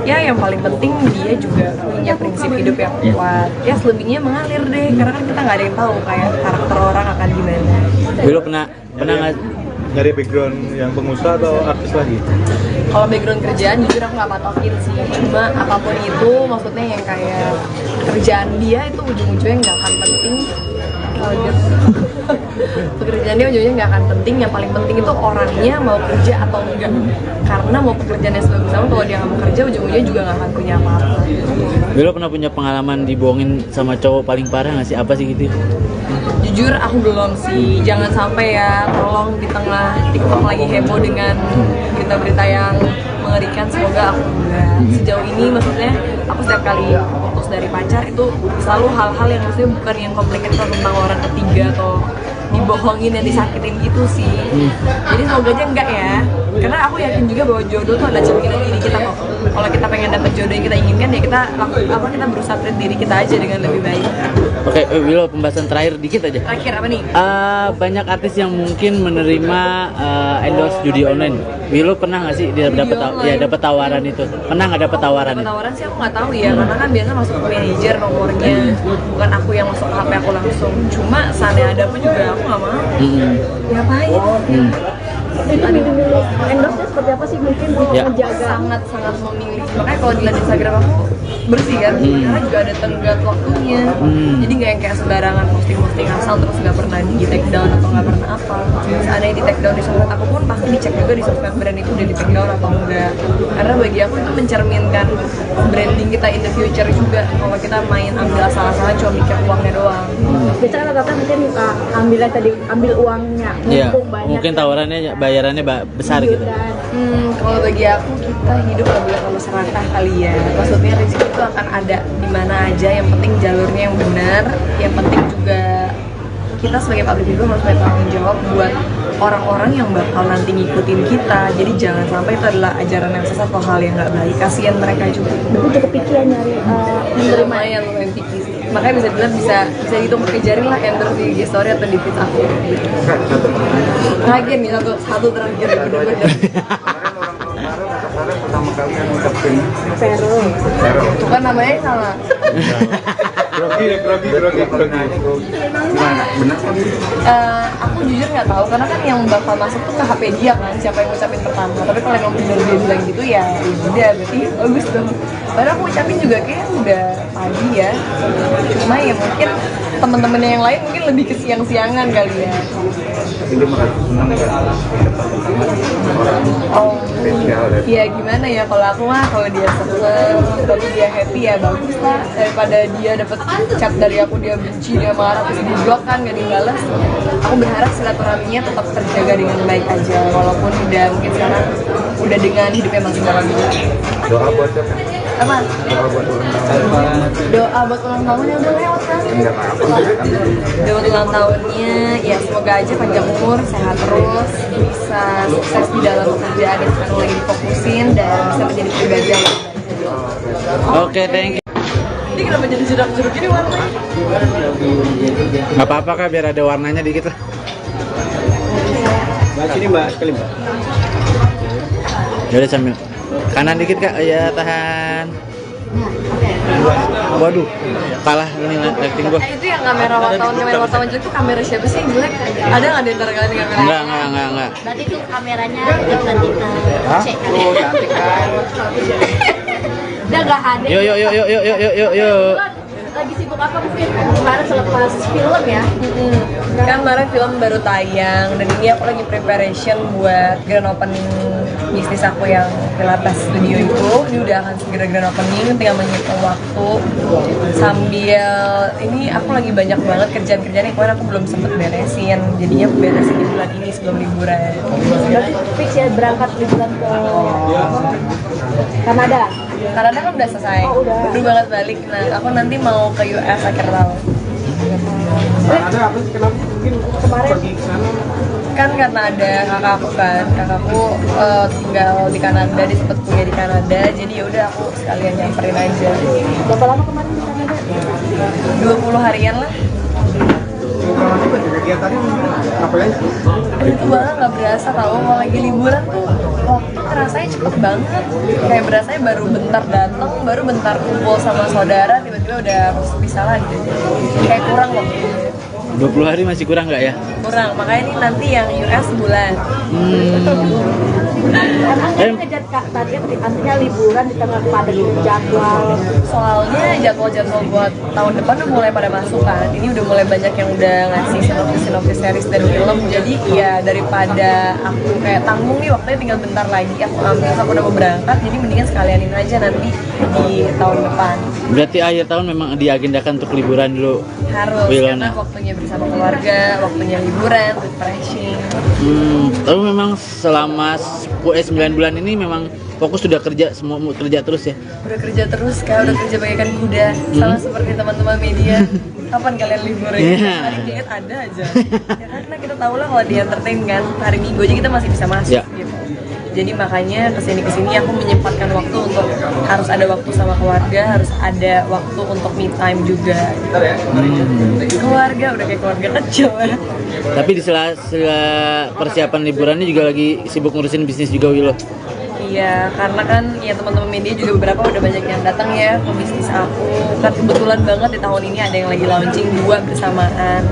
S1: ya yang paling penting dia juga punya prinsip hidup yang kuat. Ya selebihnya mengalir deh, karena kan kita nggak ada yang tahu kayak karakter orang akan gimana.
S2: Willow pernah nggak?
S6: Dari background yang pengusaha atau artis lagi?
S1: Kalau background kerjaan jujur aku nggak patokin sih, cuma apapun itu maksudnya yang kayak kerjaan dia itu ujung-ujungnya nggak akan penting. Kalau dia pekerjaan dia ujungnya nggak akan penting, yang paling penting itu orangnya mau kerja atau enggak. Karena mau pekerjaannya sebagus apa, kalau dia nggak mau kerja ujung-ujungnya juga nggak akan punya apa-apa.
S2: Willow pernah punya pengalaman dibohongin sama cowok paling parah nggak sih? Apa sih gitu?
S1: Jujur aku belum sih, jangan sampai ya, tolong di tengah TikTok lagi heboh dengan berita-berita yang mengerikan, semoga aku enggak. Sejauh ini maksudnya aku setiap kali putus dari pacar itu selalu hal-hal yang maksudnya bukan yang komplikated tentang orang ketiga atau dibohongin dan disakitin gitu sih. Jadi semoga aja enggak ya, karena aku yakin juga bahwa jodoh tuh ada cerminan diri kita kok. Kalau kita pengen dapet jodoh yang kita inginkan ya kita kita berusaha treat diri kita aja dengan lebih baik.
S2: Oke, Willow, pembahasan terakhir dikit aja.
S1: Terakhir apa nih?
S2: Banyak artis yang mungkin menerima endorse judi online. Willow pernah nggak sih dia dapat dapat tawaran itu? Pernah nggak dapat tawaran itu?
S1: Tawaran sih aku nggak tahu ya, karena kan biasa masuk ke manajer nomornya, bukan aku yang masuk ke HP aku langsung. Cuma seandainya ada pun juga aku nggak mau. Ngapain?
S4: Endorse-nya seperti apa sih mungkin untuk
S2: Ya.
S4: menjaga?
S1: Sangat memilih. Makanya kalau dilihat Instagram aku bersih kan, karena juga ada tenggat waktunya. Jadi nggak yang kayak sembarangan posting asal terus nggak pernah di take down atau nggak pernah apa. Seandainya di take down di sosmed aku pun pasti dicek juga di sosmed brand itu udah di take down atau enggak. Karena bagi aku itu mencerminkan branding kita in the future juga. Kalau kita main ambil asal-asalan cuma mikir uangnya doang.
S4: Biasanya rata-rata mungkin ambil uangnya,
S2: Iya,
S4: mumpung banyak.
S2: mungkin tawarannya bayarannya besar gitu.
S1: Kalau bagi aku kita hidup gak boleh terlalu serakah kali ya. Maksudnya rezeki itu akan ada di mana aja. Yang penting jalurnya yang benar. Yang penting juga kita sebagai public figure harus bertanggung jawab buat orang-orang yang bakal nanti ngikutin kita. Jadi jangan sampai itu adalah ajaran yang sesat atau hal yang nggak baik. Kasian mereka juga.
S4: Berarti cukup picky ya nyari
S1: Lumayan lumayan picky sih. Makanya bisa dibilang bisa dihitung kejarin lah endorse di IG story atau di feed aku. Terakhir nih satu terakhir bener-bener.
S6: Kemarin pertama kali yang ngucapin
S4: Vero.
S6: Vero.
S1: Itu kan namanya sama.
S6: Grogi. Gimana? Benar kan?
S1: Aku jujur nggak tahu karena kan yang bakal masuk tuh ke HP dia kan, siapa yang ngucapin pertama. Tapi kalau emang bener dia bilang gitu ya udah berarti bagus dong. Padahal aku ucapin juga kayak udah pagi ya. Cuma ya mungkin temen-temennya yang lain mungkin lebih ke siang-siangan kali ya.
S6: Tapi dia merasa senang nggak dapat orang
S1: Oh,
S6: spesial ya.
S1: ya gimana ya kalau aku mah kalau dia seneng, tapi dia happy ya bagus lah daripada dia dapet chat dari aku dia benci dia marah terus di blok kan gak dibalas. Aku berharap silaturahminya tetap terjaga dengan baik aja walaupun udah mungkin sekarang udah dengan hidupnya masing-masing.
S6: Doa buat siapa?
S1: Apa?
S6: Doa buat ulang tahun.
S1: Doa buat ulang tahunnya udah lewat kan?
S6: Enggak apa-apa kan?
S1: Doa buat ulang tahunnya ya semoga aja panjang umur, sehat terus, bisa sukses di dalam pekerjaan yang sekarang lagi difokusin dan bisa menjadi pribadi yang lebih baik.
S2: Oke, thank you.
S1: Ini kenapa jadi jeruk-jeruk ini warnanya?
S2: Nggak apa-apa kak, biar ada warnanya dikit lah.
S3: Mbak, sini mbak, sekali mbak.
S2: Yaudah sambil kanan dikit kak, ya tahan. Waduh, kalah ini lighting gua.
S1: Itu yang kamera wartawan jelek tuh kamera siapa sih yang jelek? Ada nggak di antara kalian yang kamera?
S2: Enggak.
S5: Berarti tuh kameranya bukan kita cek.
S3: Oh, cantik kan.
S5: Udah gak ada.
S2: Yuk.
S4: Lagi sibuk apa mungkin kemarin selepas film ya?
S1: Kan kemarin film baru tayang dan ini aku lagi preparation buat grand opening bisnis aku yang Pilates Studio itu. Ini udah akan segera grand opening, tinggal menghitung waktu sambil ini aku lagi banyak banget kerjaan-kerjaan yang kemarin aku belum sempet beresin. Jadinya aku beresin di bulan ini sebelum liburan.
S4: Berarti fix ya berangkat liburan ke Kanada.
S1: Kanada kan udah selesai,
S4: Oh, udah.
S1: baru banget balik. Nah, aku nanti mau ke US akhir tahun.
S3: Ada apa sih, kenapa mungkin
S4: Kemarin
S3: pergi ke sana?
S1: Kan karena ada kakakku kan, kakakku tinggal di Kanada, dia sempet kuliah di Kanada, jadi ya udah aku sekalian nyamperin aja.
S4: berapa lama kemarin di Kanada?
S1: 20 harian lah.
S3: Kegiatannya ngapain sih?
S1: Itu banget nggak berasa tau, kalau lagi liburan tuh waktu rasanya cepet banget. Kayak berasanya baru bentar datang, baru bentar kumpul sama saudara, tiba-tiba udah harus pisah lagi. Kayak kurang waktu.
S2: 20 hari masih kurang nggak ya?
S1: Kurang, makanya ini nanti yang US sebulan.
S4: Emang kan ngejar target artinya liburan di tengah padat jadwal.
S1: Soalnya jadwal-jadwal buat tahun depan udah mulai pada masuk kan. Ini udah mulai banyak yang udah ngasih sinopsis series dan film. Jadi ya daripada aku kayak tanggung nih waktunya tinggal bentar lagi aku ambil, aku udah mau berangkat. Jadi mendingan sekalianin aja nanti di tahun depan.
S2: Berarti akhir tahun memang diagendakan untuk liburan dulu.
S1: Harus
S2: Wilona.
S1: karena waktunya bersama keluarga, waktunya liburan, refreshing.
S2: Tapi memang selama 9 bulan ini memang fokus sudah kerja, semua kerja terus ya.
S1: Udah kerja terus kak, udah kerja bagaikan kuda. Sama seperti teman-teman media. Kapan kalian libur ya?
S2: Iya.
S1: Hari diet ada aja. Ya karena kita tahu lah kalau di entertain kan hari Minggu aja kita masih bisa masuk
S2: Ya.
S1: gitu. Jadi makanya kesini aku menyempatkan waktu untuk harus ada waktu sama keluarga, harus ada waktu untuk me time juga. Keluarga udah kayak keluarga kecil ya.
S2: Tapi di sela persiapan liburannya juga lagi sibuk ngurusin bisnis juga Wilo.
S1: Iya, karena kan ya teman-teman media juga beberapa udah banyak yang datang ya ke bisnis aku. Kan kebetulan banget di tahun ini ada yang lagi launching 2 bersamaan.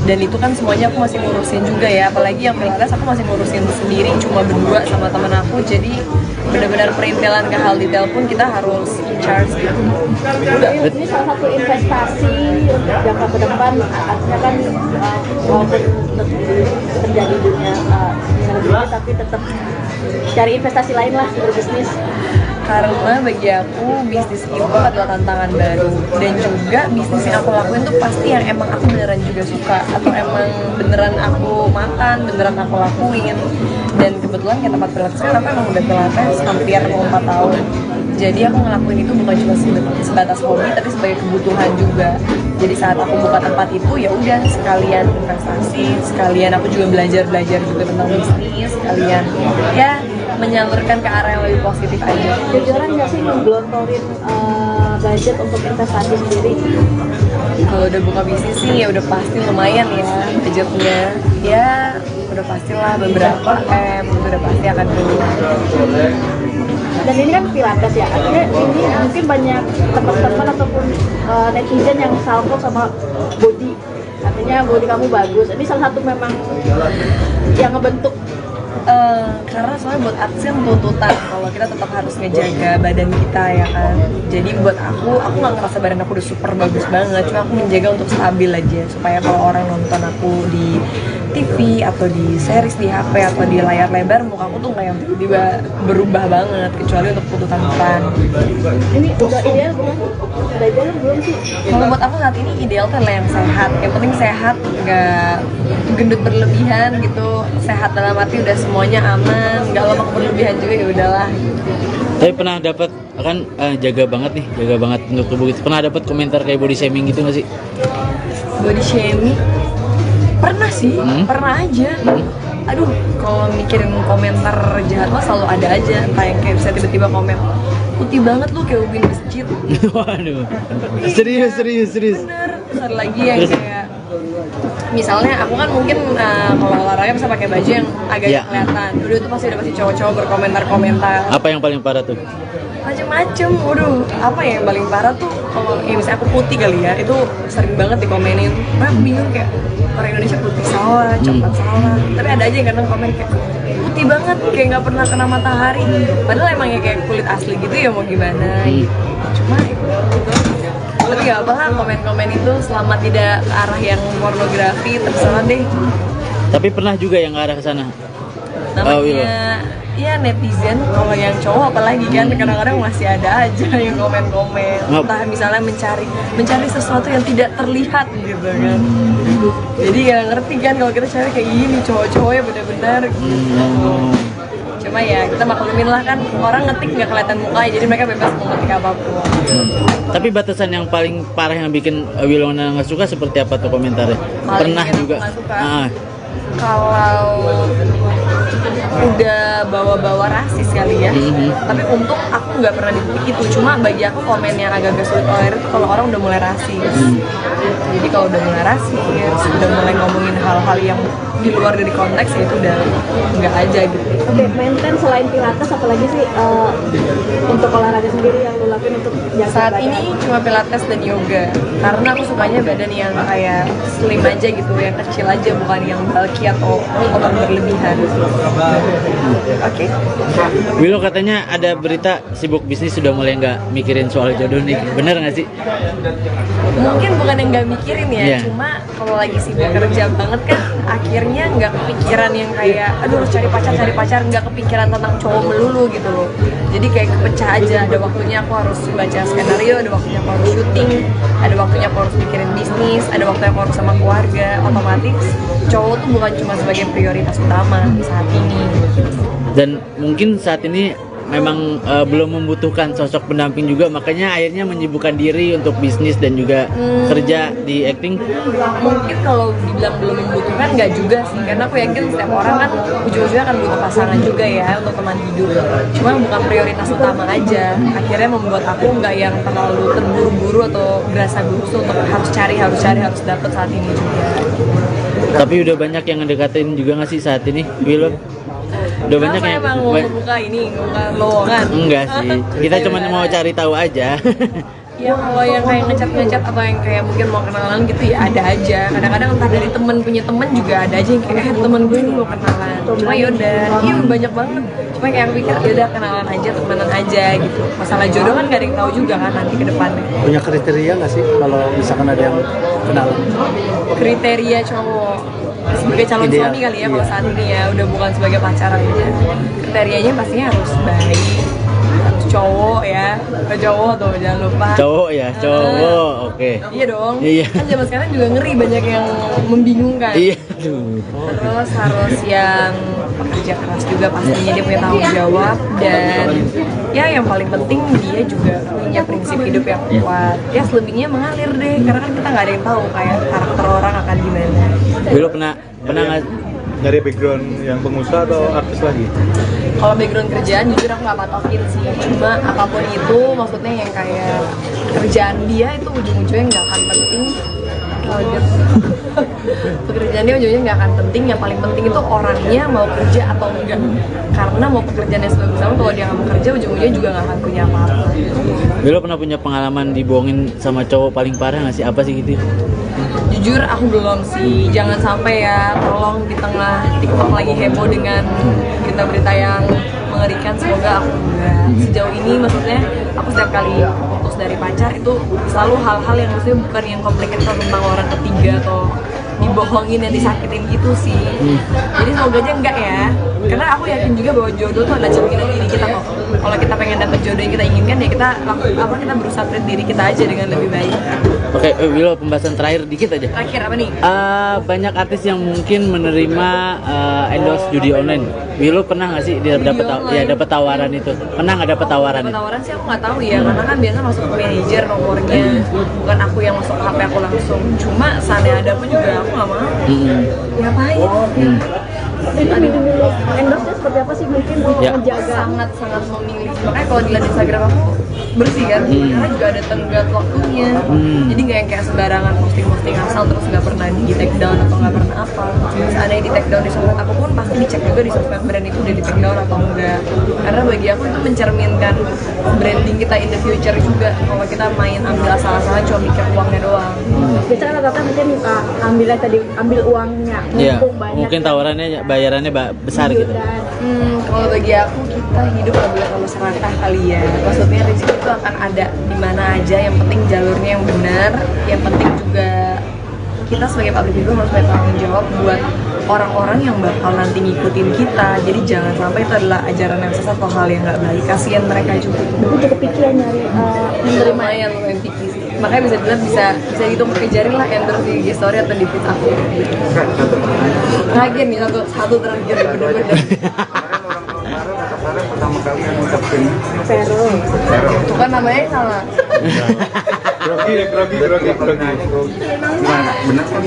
S1: Dan itu kan semuanya aku masih ngurusin juga ya, apalagi yang Pilates aku masih ngurusin sendiri cuma berdua sama temen aku. Jadi benar-benar perintilan ke hal detail pun kita harus in charge gitu.
S4: Ini salah satu investasi untuk jangka ke depan, artinya kan walaupun terjadi dunia selebriti tapi tetap cari investasi lain lah berbisnis.
S1: Karena bagi aku bisnis itu adalah tantangan baru, dan juga bisnis yang aku lakuin tuh pasti yang emang aku beneran juga suka atau emang beneran aku makan, beneran aku lakuin. Dan kebetulan kayak tempat Pilates kan aku emang udah Pilates hampir 4 tahun. Jadi aku ngelakuin itu bukan cuma sebatas hobi, tapi sebagai kebutuhan juga. Jadi saat aku buka tempat itu ya udah sekalian investasi, sekalian aku juga belajar juga tentang bisnis, sekalian ya menyalurkan ke arah yang lebih positif aja.
S4: Jujuran nggak sih ngegelontorin budget untuk investasi sendiri?
S1: Kalau udah buka bisnis sih ya udah pasti lumayan ya budgetnya. Ya udah pastilah beberapa M itu udah pasti akan keluar.
S4: Dan ini kan pilates ya, artinya ini mungkin banyak teman-teman ataupun netizen yang salvo sama body, artinya body kamu bagus. Ini salah satu memang yang ngebentuk.
S1: Karena soalnya buat artis kan tuntutan kalau kita tetap harus ngejaga badan kita ya kan. Jadi buat aku nggak ngerasa badan aku udah super bagus banget, cuma aku menjaga untuk stabil aja supaya kalau orang nonton aku di TV atau di series di HP atau di layar lebar, muka aku tuh nggak yang tiba-tiba berubah banget, kecuali untuk tuntutan peran.
S4: Ini udah ideal belum? Udah ideal belum sih?
S1: Kalau buat aku saat ini ideal tuh adalah yang sehat. Yang penting sehat, nggak gendut berlebihan gitu. Sehat dalam arti udah semuanya aman, nggak lemak berlebihan juga, ya udahlah.
S2: Tapi pernah dapat kan jaga banget untuk tubuh gitu. Pernah dapat komentar kayak body shaming gitu nggak sih?
S1: Body shaming pernah sih, pernah aja. Aduh, kalau mikirin komentar jahat mah selalu ada aja. Entah yang kayak bisa tiba-tiba komen, putih banget lu kayak ubin masjid.
S2: Waduh, serius.
S1: Bener. Terus ada lagi yang kayak misalnya aku kan mungkin kalau olahraga bisa pakai baju yang agak
S2: Iya.
S1: kelihatan. Udah tuh pasti cowok-cowok berkomentar-komentar
S2: Apa yang paling parah tuh?
S1: macem-macem. Waduh, apa ya yang paling parah tuh kalau ya misalnya aku putih kali ya, itu sering banget dikomenin. Aku bingung kayak orang Indonesia putih salah, coklat salah. Tapi ada aja yang kadang komen kayak putih banget, kayak nggak pernah kena matahari. Padahal emang ya kayak kulit asli gitu ya, mau gimana? Cuma itu. Tapi gak apa lah komen-komen itu selama tidak ke arah yang pornografi, terserah deh.
S2: Tapi pernah juga yang ngarah ke sana.
S1: Namanya ya netizen, kalau yang cowok apalagi kan kadang-kadang masih ada aja yang komen-komen. Entah misalnya mencari sesuatu yang tidak terlihat gitu kan. Jadi gak ngerti kan kalau kita cari kayak gini, cowok-cowoknya benar-benar gitu. Cuma ya kita maklumin lah kan, orang ngetik nggak kelihatan mukanya, jadi mereka bebas mau ngetik apapun.
S2: Tapi batasan yang paling parah yang bikin Wilona nggak suka seperti apa tuh komentarnya?
S1: Paling
S2: Pernah
S1: bikin aku
S2: juga.
S1: nggak suka. Kalau udah bawa-bawa rasis kali ya, tapi untung aku nggak pernah di titik itu. Cuma bagi aku komen yang agak-agak sulit tolerir itu kalau orang udah mulai rasis. Jadi kalau udah mulai rasis, udah mulai ngomongin hal-hal yang di luar dari konteks, ya itu udah nggak aja gitu.
S4: Oke, maintain selain pilates apalagi sih untuk olahraga sendiri yang lo lakuin untuk jaga
S1: Saat
S4: badan?
S1: ini cuma pilates dan yoga, karena aku sukanya badan yang kayak slim aja gitu, yang kecil aja, bukan yang bulky atau otot berlebihan. Oke.
S2: Wilo katanya ada berita sibuk bisnis sudah mulai nggak mikirin soal jodoh nih, bener nggak sih?
S1: Mungkin bukan yang nggak mikirin ya,
S2: Iya.
S1: cuma kalau lagi sibuk kerja banget kan akhirnya nggak kepikiran yang kayak aduh harus cari pacar, nggak kepikiran tentang cowok melulu gitu loh. Jadi kayak kepecah aja, ada waktunya aku harus baca skenario, ada waktunya aku harus syuting, ada waktunya aku harus mikirin bisnis, ada waktunya aku harus sama keluarga. Otomatis cowok tuh bukan cuma sebagai prioritas utama saat ini.
S2: Dan mungkin saat ini memang belum membutuhkan sosok pendamping juga, makanya akhirnya menyibukkan diri untuk bisnis dan juga kerja di acting.
S1: Mungkin kalau dibilang belum membutuhkan nggak juga sih, karena aku yakin setiap orang kan ujung-ujungnya akan butuh pasangan juga ya untuk teman hidup. Cuma bukan prioritas utama aja, akhirnya membuat aku nggak yang terlalu terburu-buru atau berasa gugup untuk harus cari harus dapat saat ini juga.
S2: Tapi udah banyak yang ngedekatin juga nggak sih saat ini, Wilo? Udah banyak
S1: Kenapa
S2: yang
S1: emang mau buka ini, buka lowongan?
S2: enggak sih, kita cuma mau cari tahu aja.
S1: Ya kalau yang kayak ngecat atau yang kayak mungkin mau kenalan gitu ya ada aja. Kadang-kadang entah dari temen punya temen juga ada aja yang kayak temen gue ini mau kenalan. Cuma yaudah, iya banyak banget. Cuma kayak aku pikir yaudah kenalan aja, temenan aja gitu. Masalah jodoh kan gak ada yang tahu juga kan nanti ke depannya.
S3: Punya kriteria nggak sih kalau misalkan ada yang kenalan?
S1: Kriteria cowok sebagai calon
S3: Ideal.
S1: suami kali ya kalau saat ini ya, udah bukan sebagai pacaran aja. Kriterianya pastinya harus baik, harus cowok ya, cowok tuh jangan lupa.
S2: Cowok ya, cowok, oke.
S1: Iya dong.
S2: Iya.
S1: Kan zaman sekarang juga ngeri, banyak yang membingungkan.
S2: Iya, aduh.
S1: Terus harus yang pekerja keras juga pastinya, dia punya tanggung jawab, dan ya yang paling penting dia juga punya prinsip hidup yang kuat. Ya selebihnya mengalir deh, karena kan kita nggak ada yang tahu kayak karakter orang akan gimana.
S2: Wilo pernah nggak?
S6: Dari background yang pengusaha atau artis lagi?
S1: Kalau background kerjaan jujur aku nggak patokin sih, cuma apapun itu maksudnya yang kayak kerjaan dia itu ujung-ujungnya nggak akan penting kaget. Pekerjaannya ujungnya nggak akan penting, yang paling penting itu orangnya mau kerja atau enggak. Karena mau pekerjaannya sebagus apa, kalau dia nggak mau kerja ujung-ujungnya juga nggak akan punya apa-apa.
S2: Bella pernah punya pengalaman dibohongin sama cowok paling parah nggak sih? Apa sih gitu?
S1: Jujur aku belum sih, jangan sampai ya, tolong di tengah TikTok lagi heboh dengan berita-berita yang mengerikan, semoga aku enggak. Sejauh ini maksudnya aku setiap kali putus dari pacar itu selalu hal-hal yang maksudnya bukan yang complicated tentang orang ketiga atau dibohongin dan disakitin gitu sih. Jadi semoga aja enggak ya, karena aku yakin juga bahwa jodoh tuh ada cerminan diri kita kok. Kalau kita pengen dapet jodoh yang kita inginkan ya kita kita berusaha treat diri kita aja dengan lebih baik.
S2: Oke, Willow, pembahasan terakhir dikit aja.
S1: Terakhir apa nih?
S2: Banyak artis yang mungkin menerima endorse judi online. Willow pernah nggak sih dia dapat tawaran itu? Pernah nggak dapat tawaran itu?
S1: Tawaran sih aku nggak tahu ya, karena kan biasa masuk ke manajer nomornya, bukan aku yang masuk ke HP aku langsung. Cuma seandainya ada pun juga aku nggak mau. Ngapain?
S4: Itu dimilih endorse-nya seperti apa sih, mungkin
S2: Ya.
S4: menjaga
S1: Sangat memilih. Makanya kalau dilihat Instagram aku bersih kan, karena juga ada tenggat waktunya. Jadi nggak yang kayak sembarangan posting asal terus nggak pernah di take down atau nggak pernah apa. Seandainya di take down di sosmed aku pun pasti dicek juga di sosmed brand itu udah di take down atau enggak. Karena bagi aku itu mencerminkan branding kita in the future juga. Kalau kita main ambil asal-asalan cuma mikir uangnya doang.
S4: biasanya rata-rata mungkin ambil uangnya,
S2: Iya,
S4: mumpung banyak
S2: mungkin tawarannya bayarannya besar gitu.
S1: Kalau bagi aku kita hidup nggak boleh terlalu serakah kali ya. Maksudnya rezeki itu akan ada di mana aja. Yang penting jalurnya yang benar. Yang penting juga kita sebagai public figure harus bertanggung jawab buat orang-orang yang bakal nanti ngikutin kita. Jadi jangan sampai itu adalah ajaran yang sesat atau hal yang nggak baik. Kasian mereka juga.
S4: Aku cukup pikiran nyari
S1: Menerima yang lumayan picky sih. Makanya bisa dibilang bisa hitung pakai jari lah endorse di IG story atau di feed aku. Terakhir nih satu terakhir bener-bener.
S6: Kemarin pertama kali yang ngucapin
S4: Vero.
S1: Itu kan namanya salah.
S6: grogi. Gimana? Benar kan?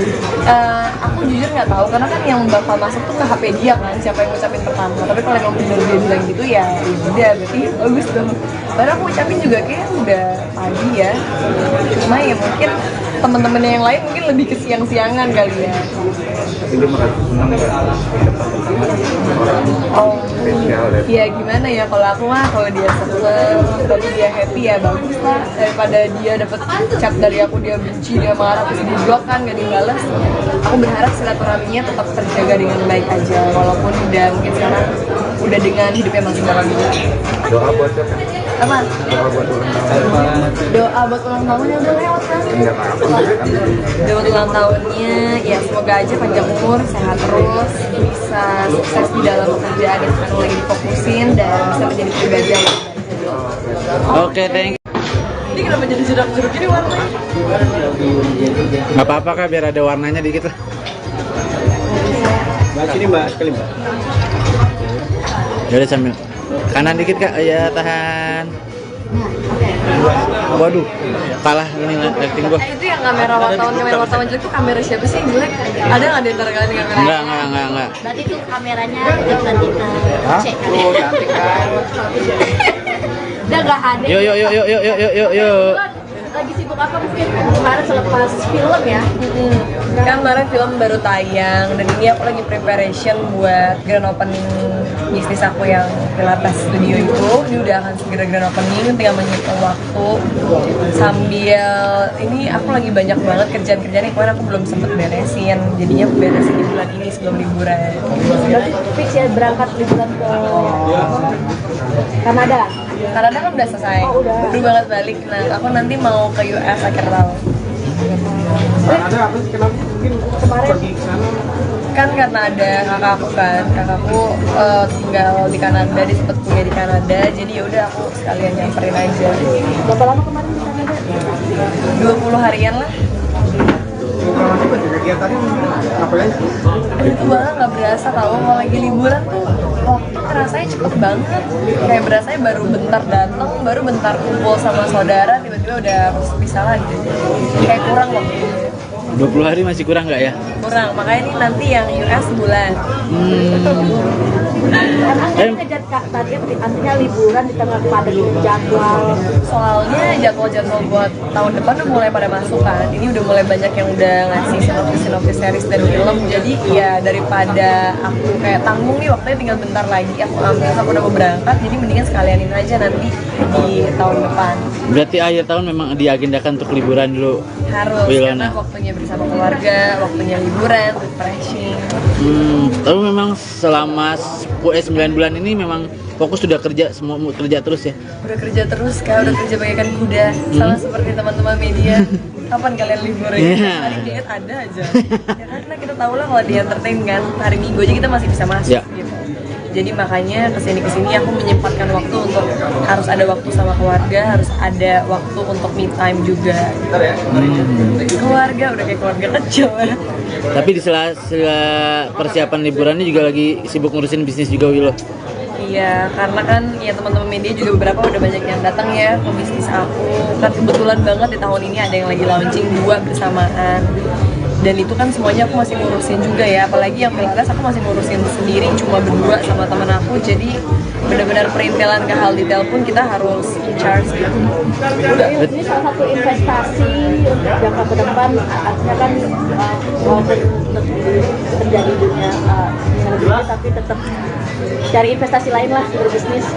S1: Aku jujur nggak tahu karena kan yang bakal masuk tuh ke HP dia kan, siapa yang ngucapin pertama. Tapi kalau emang bener dia bilang gitu ya udah berarti bagus dong. Padahal aku ucapin juga kayak udah pagi ya. Cuma ya mungkin temen-temennya yang lain mungkin lebih ke siang-siangan kali ya.
S6: Tapi dia merasa senang nggak dapat orang
S1: Oh,
S6: spesial dan
S1: ya gimana ya, kalau aku mah kalau dia seneng tapi dia happy ya bagus lah, daripada dia dapat chat dari aku dia benci, dia marah, terus dia blok kan gak dibalas. Aku berharap silaturahminya tetap terjaga dengan baik aja, walaupun udah mungkin sekarang udah dengan hidupnya masing-masing.
S6: doa buat siapa?
S1: Apa?
S6: Doa buat ulang tahun.
S1: Doa buat ulang tahunnya udah lewat kan?
S6: Enggak apa-apa kan.
S1: Doa buat ulang tahunnya ya semoga aja panjang umur, sehat terus, bisa sukses di dalam pekerjaan yang sekarang lagi difokusin dan bisa menjadi pribadi yang lebih baik.
S2: Oke, thank you.
S1: Ini kenapa jadi jeruk-jeruk gini warnanya?
S2: Nggak apa-apa kak, biar ada warnanya dikit lah.
S3: Sini mbak, sekali mbak.
S2: Yaudah sambil kanan dikit kak, ya tahan. Waduh, kalah ini acting gua.
S1: Itu yang kamera wartawan jelek tuh kamera siapa sih yang jelek? Ada nggak di antara kalian yang kamera?
S2: Enggak.
S5: Berarti tuh kameranya bukan kita cek.
S3: Oh, cantik kan.
S5: Udah gak ada.
S2: Yuk.
S4: Lagi sibuk apa mungkin kemarin selepas film ya?
S1: Kan kemarin film baru tayang dan ini aku lagi preparation buat grand opening bisnis aku yang Pilates Studio itu. Ini udah akan segera grand opening, tinggal menghitung waktu sambil ini aku lagi banyak banget kerjaan-kerjaan yang kemarin aku belum sempet beresin, jadinya aku beresin di bulan ini sebelum liburan.
S4: Berarti fix ya berangkat liburan ke Kanada.
S1: Kanada kan udah selesai,
S4: Oh, udah.
S1: baru banget balik. Nah aku nanti mau ke US akhir tahun.
S3: Ada apa sih, kenapa mungkin
S4: Kemarin
S3: pergi ke sana?
S1: Kan karena ada kakakku tinggal di Kanada, dia sempet kuliah di Kanada, jadi ya udah aku sekalian nyamperin aja.
S4: berapa lama kemarin di Kanada?
S1: 20 harian lah.
S3: Kalau itu kegiatannya ngapain sih?
S1: Itu banget nggak berasa kalau lagi liburan tuh waktu rasanya cepet banget. Kayak berasanya baru bentar datang, baru bentar kumpul sama saudara, tiba-tiba udah harus pisah lagi. Kayak kurang waktu.
S2: 20 hari masih kurang nggak ya?
S1: kurang. Makanya ini nanti yang US sebulan.
S4: Emang kan ngejar kak tadi artinya liburan di tengah padat jadwal.
S1: Soalnya jadwal-jadwal buat tahun depan udah mulai pada masuk kan. Ini udah mulai banyak yang udah ngasih sinopsis series dan film. Jadi ya daripada aku kayak tanggung nih waktunya tinggal bentar lagi, aku ambil, aku udah mau berangkat. Jadi mendingan sekalianin aja nanti di tahun depan.
S2: Berarti akhir tahun memang diagendakan untuk liburan dulu.
S1: Harus,
S2: Wilona.
S1: karena waktunya bersama keluarga, waktunya liburan, refreshing.
S2: Tapi memang selama 9 bulan ini memang fokus sudah kerja, semua kerja terus ya.
S1: Udah kerja terus kak, udah kerja bagaikan kuda. Sama seperti teman-teman media. Kapan kalian libur ya?
S2: Yeah.
S1: Hari diet ada aja. Ya karena kita tahu lah kalau di entertain kan, hari Minggu aja kita masih bisa masuk
S2: Yeah.
S1: gitu. Jadi makanya kesini aku menyempatkan waktu untuk harus ada waktu sama keluarga, harus ada waktu untuk me time juga. Keluarga udah kayak keluarga kecil ya.
S2: Tapi di sela persiapan liburannya juga lagi sibuk ngurusin bisnis juga Wilo.
S1: Iya, karena kan ya teman-teman media juga beberapa udah banyak yang datang ya ke bisnis aku. Kan kebetulan banget di tahun ini ada yang lagi launching 2 bersamaan. Dan itu kan semuanya aku masih ngurusin juga ya, apalagi yang Pilates aku masih ngurusin sendiri cuma berdua sama teman aku. Jadi benar-benar perintilan ke hal detail pun kita harus in charge gitu.
S4: Ini salah satu investasi untuk jangka ke depan, artinya kan walaupun terjadi dunia dunia tapi tetap cari investasi lain lah berbisnis.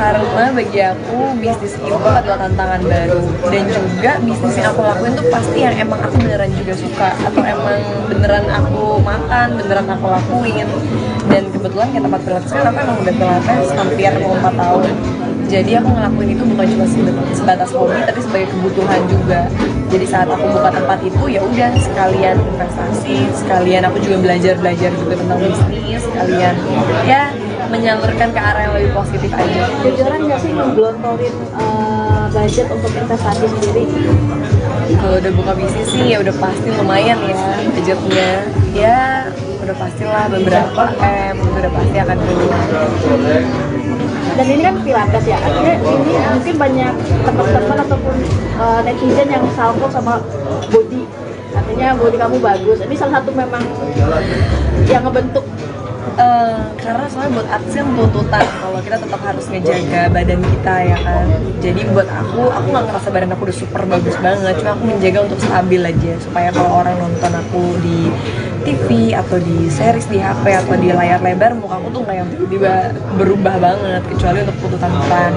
S1: Karena bagi aku bisnis itu adalah tantangan baru, dan juga bisnis yang aku lakuin tuh pasti yang emang aku beneran juga suka, atau emang beneran aku makan, beneran aku lakuin. Dan kebetulan kayak tempat pilates kan aku emang udah pilates hampir mau 4 tahun. Jadi aku ngelakuin itu bukan cuma sebatas hobi, tapi sebagai kebutuhan juga. Jadi saat aku buka tempat itu ya udah sekalian investasi, sekalian aku juga belajar juga tentang bisnis, sekalian ya menyalurkan ke arah yang lebih positif aja.
S4: Jujuran nggak sih ngegelontorin budget untuk investasi sendiri?
S1: Kalau udah buka bisnis sih ya udah pasti lumayan ya budgetnya. Ya udah pastilah beberapa itu udah pasti akan keluar.
S4: Dan ini kan pilates ya, artinya ini mungkin banyak teman-teman ataupun netizen yang salvo sama body, artinya body kamu bagus. Ini salah satu memang yang ngebentuk.
S1: Karena soalnya buat artis kan tuntutan kalau kita tetap harus ngejaga badan kita ya kan. Jadi buat aku nggak ngerasa badan aku udah super bagus banget, cuma aku menjaga untuk stabil aja supaya kalau orang nonton aku di TV atau di series di HP atau di layar lebar, muka aku tuh nggak yang tiba-tiba berubah banget, kecuali untuk tuntutan peran.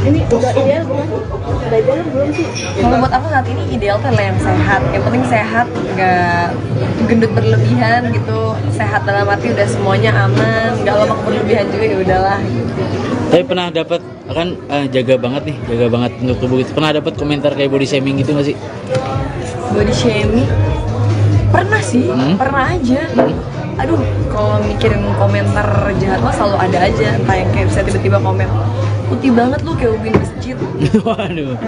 S4: Ini udah ideal belum? Udah ideal belum sih?
S1: Kalau buat aku saat ini ideal tuh adalah yang sehat. Yang penting sehat, nggak gendut berlebihan gitu. Sehat dalam arti udah semuanya aman, nggak lemak berlebihan juga ya udahlah.
S2: Tapi pernah dapat kan jaga banget untuk tubuh itu. Pernah dapat komentar kayak body shaming gitu nggak sih?
S1: Body shaming? Pernah sih, pernah aja. Aduh, kalau mikirin komentar jahat mah selalu ada aja. Entah yang kayak bisa tiba-tiba komen, putih banget lu kayak ubin masjid.
S2: Waduh.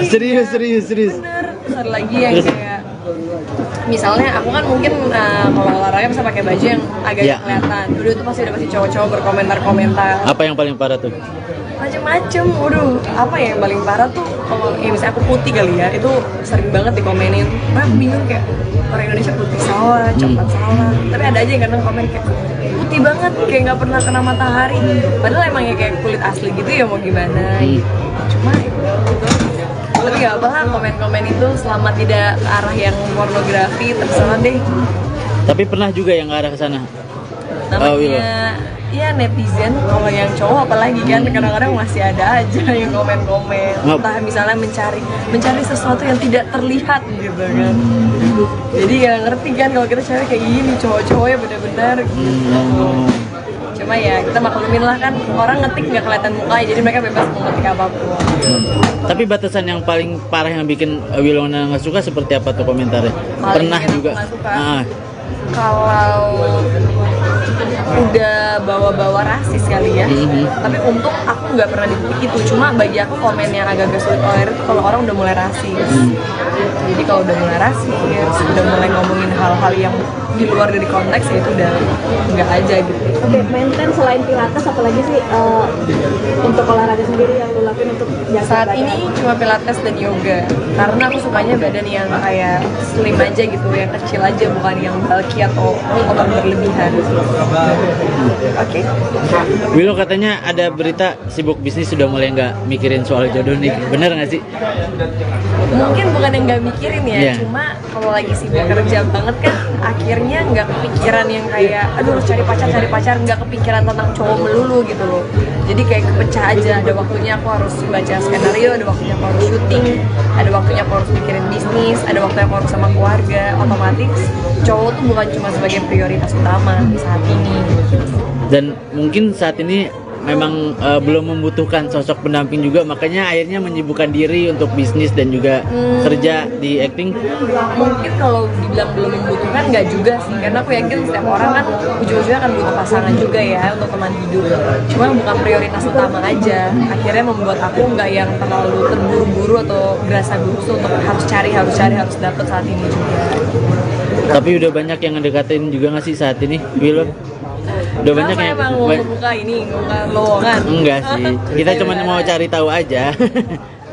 S2: Serius.
S1: Bener. Terus ada lagi yang kayak misalnya aku kan mungkin kalau olahraga bisa pakai baju yang agak
S2: Yeah.
S1: kelihatan. Dulu itu pasti cowok-cowok berkomentar-komentar
S2: Apa yang paling parah tuh?
S1: macem-macem. Waduh, apa ya yang paling parah tuh kalau ya misalnya aku putih kali ya, itu sering banget dikomenin. Nah, aku bingung kayak orang Indonesia putih salah, coklat salah. Tapi ada aja yang kadang komen kayak putih banget, kayak nggak pernah kena matahari. Padahal emang ya kayak kulit asli gitu ya, mau gimana? Cuma gitu. Tapi nggak apa lah komen-komen itu selama tidak ke arah yang pornografi, terserah deh.
S2: Tapi pernah juga yang ke arah ke sana.
S1: Namanya ya netizen, kalau yang cowok apalagi kan kadang-kadang masih ada aja yang komen-komen, entah misalnya mencari sesuatu yang tidak terlihat gitu kan. Jadi ya ngerti kan kalau kita cewek kayak gini, cowok-cowoknya benar-benar gitu. Cuma ya kita maklumin lah kan, orang ngetik nggak kelihatan muka, jadi mereka bebas mau ngetik apapun.
S2: Tapi batasan yang paling parah yang bikin Wilona nggak suka seperti apa tuh komentarnya?
S1: Paling
S2: Pernah
S1: bikin aku
S2: juga.
S1: nggak suka. Kalau udah bawa-bawa rasis kali ya. Tapi untuk aku nggak pernah di titik itu. Cuma bagi aku komen yang agak-agak sulit tolerir itu kalau orang udah mulai rasis. Jadi kalau udah mulai rasis, udah mulai ngomongin hal-hal yang di luar dari konteks ya itu udah nggak aja gitu.
S4: Oke, maintain selain pilates apalagi sih untuk olahraga sendiri yang lu lakuin untuk jaga
S1: Saat
S4: badan?
S1: ini cuma pilates dan yoga karena aku sukanya badan yang kayak slim aja gitu, yang kecil aja, bukan yang bulky atau otot berlebihan. Oke.
S2: Willow katanya ada berita sibuk bisnis sudah mulai nggak mikirin soal jodoh nih, bener nggak sih?
S1: Mungkin bukan yang nggak mikirin ya,
S2: Iya.
S1: cuma kalau lagi sibuk kerja banget kan akhirnya nggak kepikiran yang kayak aduh harus cari pacar, nggak kepikiran tentang cowok melulu gitu loh. Jadi kayak kepecah aja, ada waktunya aku harus baca skenario, ada waktunya aku harus syuting, ada waktunya aku harus mikirin bisnis, ada waktunya aku harus sama keluarga. Otomatis cowok tuh bukan cuma sebagai prioritas utama saat ini.
S2: Dan mungkin saat ini memang belum membutuhkan sosok pendamping juga, makanya akhirnya menyibukkan diri untuk bisnis dan juga kerja di acting.
S1: Mungkin kalau dibilang belum membutuhkan nggak juga sih, karena aku yakin setiap orang kan ujung-ujungnya akan butuh pasangan juga ya untuk teman hidup. Cuma bukan prioritas utama aja, akhirnya membuat aku nggak yang terlalu terburu-buru atau berasa gurusu untuk harus dapet saat ini juga.
S2: Tapi udah banyak yang ngedekatin juga nggak sih saat ini, Willow? Udah banyak
S1: Kenapa
S2: yang
S1: emang mau ngebuka lowongan?
S2: enggak sih, kita cuma mau cari tahu aja.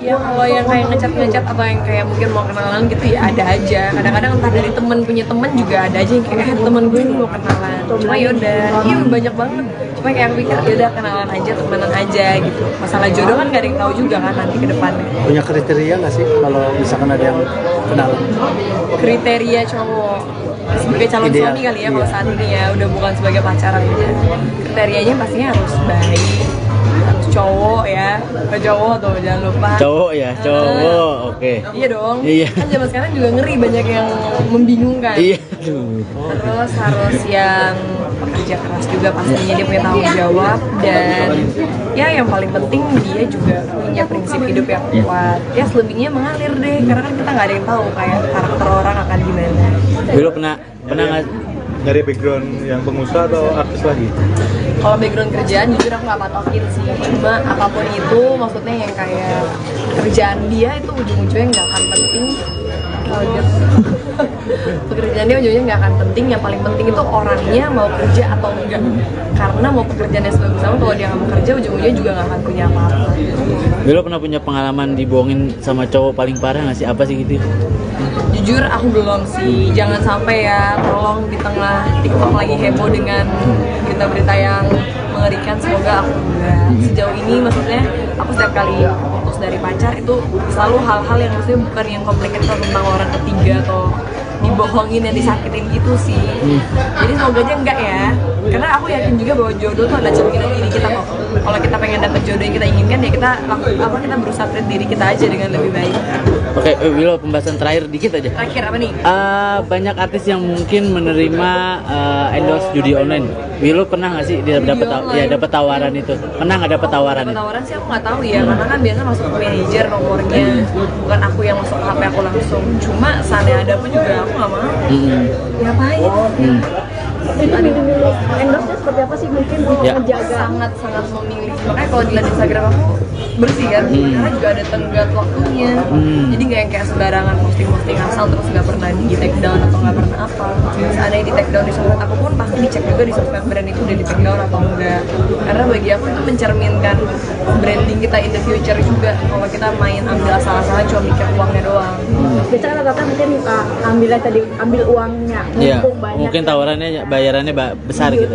S1: Ya kalau yang kayak ngecat atau yang kayak mungkin mau kenalan gitu ya ada aja. Kadang-kadang entah dari temen punya temen juga ada aja yang kayak temen gue ini mau kenalan. Cuma yaudah, iya banyak banget. Cuma kayak aku pikir yaudah kenalan aja, temenan aja gitu. Masalah jodoh kan gak ada yang tahu juga kan nanti ke depannya.
S3: Punya kriteria nggak sih kalau misalkan ada yang kenalan?
S1: Kriteria cowok sebagai calon
S3: Ideal.
S1: suami kali ya kalau
S3: Iya.
S1: saat ini ya udah bukan sebagai pacaran aja. Kriterianya pastinya harus baik, harus cowok ya, ke cowok tuh jangan lupa.
S2: Cowok ya, cowok, oke.
S1: Iya dong.
S2: Iya.
S1: Kan zaman sekarang juga ngeri banyak yang membingungkan.
S2: Iya, aduh.
S1: Terus harus yang pekerja keras juga pastinya, dia punya tanggung jawab dan ya yang paling penting dia juga punya prinsip hidup yang kuat. Ya selebihnya mengalir deh karena kan kita nggak ada yang tahu kayak karakter orang akan gimana.
S2: Willow pernah nggak?
S6: Dari background yang pengusaha atau artis lagi?
S1: Kalau background kerjaan jujur aku nggak patokin sih, cuma apapun itu maksudnya yang kayak kerjaan dia itu ujung-ujungnya nggak akan penting. Kalau dia pekerjaan dia ujungnya nggak akan penting, yang paling penting itu orangnya mau kerja atau enggak. Karena mau pekerjaannya sebagus apa, kalau dia nggak mau kerja ujung-ujungnya juga nggak akan punya apa-apa.
S2: Willow pernah punya pengalaman dibohongin sama cowok paling parah nggak sih? Apa sih gitu?
S1: Jujur aku belum sih, jangan sampai ya, tolong di tengah TikTok lagi heboh dengan berita-berita yang mengerikan, semoga aku enggak. Sejauh ini maksudnya aku setiap kali putus dari pacar itu selalu hal-hal yang maksudnya bukan yang complicated tentang orang ketiga atau dibohongin dan disakitin gitu sih. Jadi semoga aja enggak ya, karena aku yakin juga bahwa jodoh tuh ada cerminan diri kita kok. Kalau kita pengen dapet jodoh yang kita inginkan ya kita kita berusaha treat diri kita aja dengan lebih baik.
S2: Oke, Willow, pembahasan terakhir dikit aja.
S1: Terakhir apa nih?
S2: Banyak artis yang mungkin menerima endorse judi online. Willow pernah nggak sih dia dapat tawaran itu? Pernah nggak dapat tawaran itu?
S1: Tawaran sih aku nggak tahu ya, karena kan biasa masuk ke manajer nomornya, bukan aku yang masuk ke HP aku langsung. Cuma seandainya ada pun juga aku nggak mau. Ngapain?
S4: Endorse-nya seperti apa sih mungkin
S2: Ya.
S4: menjaga?
S1: Sangat memilih. Makanya kalau dilihat Instagram aku bersih kan, karena juga ada tenggat waktunya. Jadi nggak yang kayak sembarangan posting asal terus nggak pernah di take down atau nggak pernah apa. Seandainya di take down di sosmed aku pun pasti dicek juga di sosmed brand itu udah di take down atau enggak. Karena bagi aku itu mencerminkan branding kita in the future juga. Kalau kita main ambil asal-asalan cuma mikir uangnya doang.
S4: Biasanya rata-rata mungkin ambil uangnya,
S2: Iya,
S4: mumpung banyak.
S2: mungkin tawarannya bayarannya besar gitu.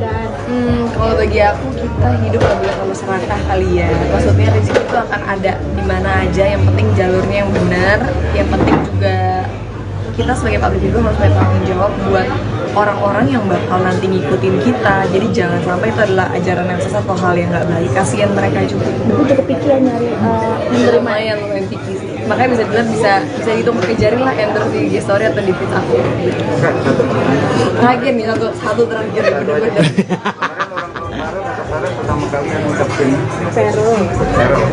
S1: Kalau bagi aku kita hidup gak boleh terlalu serakah kali ya. Maksudnya rezeki itu akan ada di mana aja. Yang penting jalurnya yang benar. Yang penting juga kita sebagai public figure harus bertanggung jawab buat orang-orang yang bakal nanti ngikutin kita. Jadi jangan sampai itu adalah ajaran yang sesat atau hal yang nggak baik. Kasian mereka juga.
S4: Aku cukup pikir nyari menerima
S1: Lumayan lumayan picky sih. Makanya bisa dibilang bisa dihitung kejarin lah endorse di IG story atau di feed aku. Terakhir nih satu terakhir bener-bener.
S6: Kemarin orang kemarin pertama kali yang ngucapin
S4: Vero.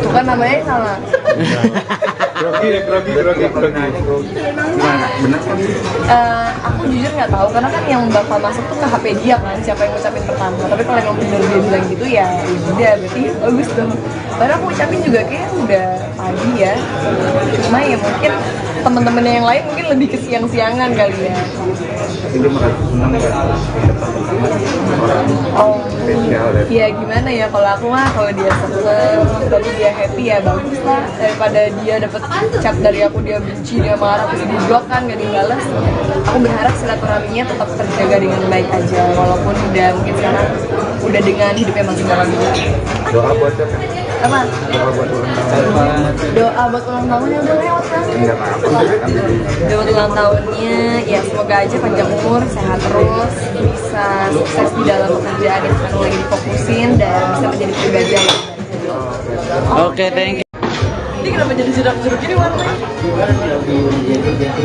S1: Itu kan namanya salah.
S6: Grogi. Gimana? Benar kan?
S1: Aku jujur nggak tahu karena kan yang bakal masuk tuh ke HP dia kan, siapa yang ngucapin pertama. Tapi kalau emang bener dia bilang gitu ya udah berarti bagus dong. Padahal aku ucapin juga kayak udah pagi ya. Cuma ya mungkin temen-temennya yang lain mungkin lebih ke siang-siangan kali ya.
S6: Tapi dia merasa senang nggak dapat orang
S1: Oh,
S6: spesial ya?
S1: ya gimana ya kalau aku mah kalau dia seneng, tapi dia happy ya bagus lah daripada dia dapet chat dari aku dia benci dia marah terus di blok kan gak dibales. Aku berharap silaturahminya tetap terjaga dengan baik aja walaupun udah mungkin sekarang udah dengan hidupnya masing-masing.
S6: Doa buat siapa?
S1: Apa?
S6: Doa buat ulang tahun.
S1: Doa buat ulang tahunnya udah lewat kan?
S6: Enggak apa-apa.
S1: Doa buat ulang tahunnya ya semoga aja panjang umur, sehat terus, bisa sukses di dalam pekerjaan yang sekarang lagi difokusin dan bisa menjadi pribadi yang lebih baik.
S2: Oke, thank you.
S1: Ini kenapa jadi jeruk-jeruk gini warnanya?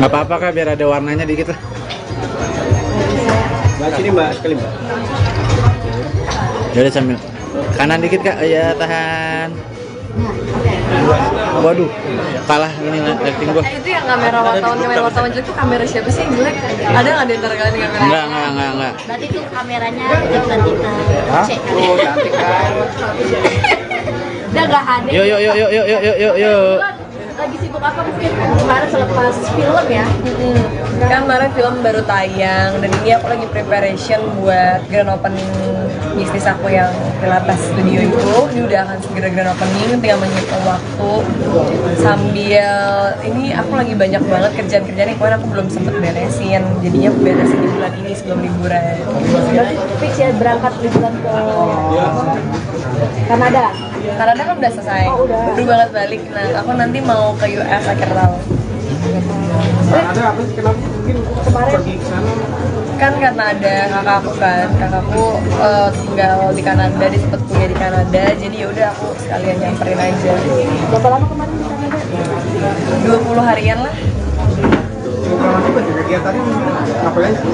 S2: Nggak apa-apa kak, biar ada warnanya dikit lah.
S3: Mbak, sini mbak, sekali mbak.
S2: Jadi sambil kanan dikit kak, ya tahan. Waduh, kalah ini acting gua.
S1: Itu yang kamera wartawan jelek tuh kamera siapa sih yang jelek? Ada nggak di antara kalian yang kamera?
S2: Enggak.
S5: Berarti tuh kameranya jangan kita cek.
S3: Oh, cantik kan.
S5: Udah gak ada.
S2: Yuk.
S4: Lagi sibuk apa mungkin kemarin selepas film ya?
S1: Kan kemarin film baru tayang dan ini aku lagi preparation buat grand opening bisnis aku yang Pilates Studio itu. Ini udah akan segera grand opening, tinggal menghitung waktu sambil ini aku lagi banyak banget kerjaan-kerjaan yang kemarin aku belum sempet beresin. Jadinya aku beresin di bulan ini sebelum liburan.
S4: Berarti fix ya berangkat liburan ke Kanada.
S1: Kanada kan udah selesai,
S4: Oh, udah.
S1: baru banget balik. Nah, aku nanti mau ke US akhir tahun.
S3: Ada apa sih? Kenapa mungkin
S4: Kemarin
S3: pergi ke sana?
S1: Kan karena ada kakakku tinggal di Kanada, dia sempet kuliah di Kanada, jadi ya udah aku sekalian nyamperin aja.
S4: berapa lama kemarin di Kanada?
S1: 20 harian lah.
S3: Kalau nanti baju kegiatannya ngapain sih?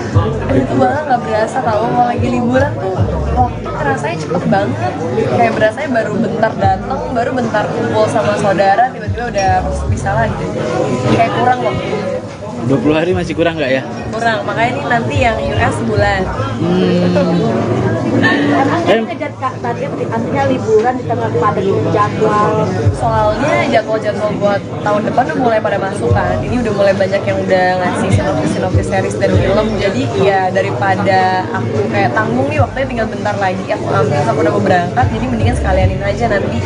S1: Itu banget nggak berasa kalau lagi liburan tuh waktu rasanya cepet banget. Kayak berasanya baru bentar datang, baru bentar kumpul sama saudara, tiba-tiba udah harus bisa lagi. Kayak kurang waktunya.
S2: 20 hari masih kurang nggak ya?
S1: Kurang, makanya ini nanti yang US sebulan.
S4: Emang ngejar kak target artinya liburan di tengah padat jadwal.
S1: Soalnya jadwal-jadwal buat tahun depan udah mulai pada masuk kan. Ini udah mulai banyak yang udah ngasih sinopsis series dan film. Jadi ya daripada aku kayak tanggung nih waktunya tinggal bentar lagi aku ambil, aku udah mau berangkat. Jadi mendingan sekalianin aja nanti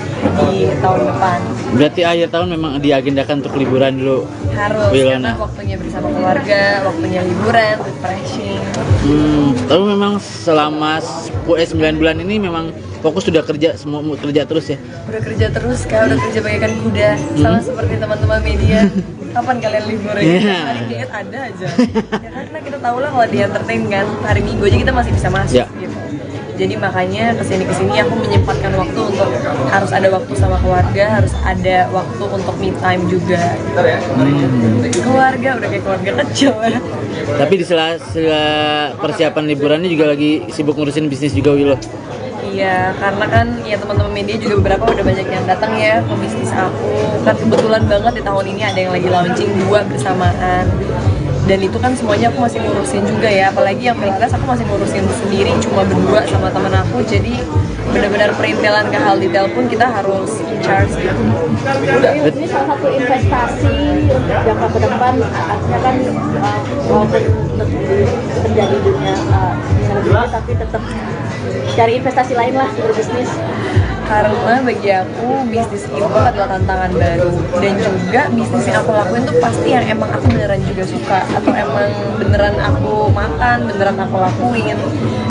S1: di tahun depan.
S2: Berarti akhir tahun memang diagendakan untuk liburan dulu.
S1: Harus
S2: Wilona.
S1: karena waktunya bersama keluarga, waktunya liburan, refreshing.
S2: Tapi memang selama 9 bulan ini memang fokus sudah kerja, semua kerja terus ya.
S1: Udah kerja terus kak, udah kerja bagaikan kuda. Sama seperti teman-teman media. Kapan kalian libur ya?
S2: Iya.
S1: Hari diet ada aja. Ya karena kita tahu lah kalau di entertain kan hari Minggu aja kita masih bisa masuk
S2: Ya.
S1: gitu. Jadi makanya kesini aku menyempatkan waktu untuk harus ada waktu sama keluarga, harus ada waktu untuk me time juga. Keluarga udah kayak keluarga kecil ya.
S2: Tapi di sela persiapan liburannya juga lagi sibuk ngurusin bisnis juga Wilo.
S1: Iya, karena kan ya teman-teman media juga beberapa udah banyak yang datang ya ke bisnis aku. Kan kebetulan banget di tahun ini ada yang lagi launching 2 bersamaan. Dan itu kan semuanya aku masih ngurusin juga ya, apalagi yang Pilates aku masih ngurusin sendiri cuma berdua sama teman aku. Jadi benar-benar perintilan ke hal detail pun kita harus in charge gitu.
S4: Ini salah satu investasi untuk jangka ke depan, artinya kan walaupun terjadi dunia ini tapi tetap cari investasi lain lah berbisnis.
S1: Karena bagi aku bisnis itu adalah tantangan baru, dan juga bisnis yang aku lakuin tuh pasti yang emang aku beneran juga suka atau emang beneran aku makan, beneran aku lakuin.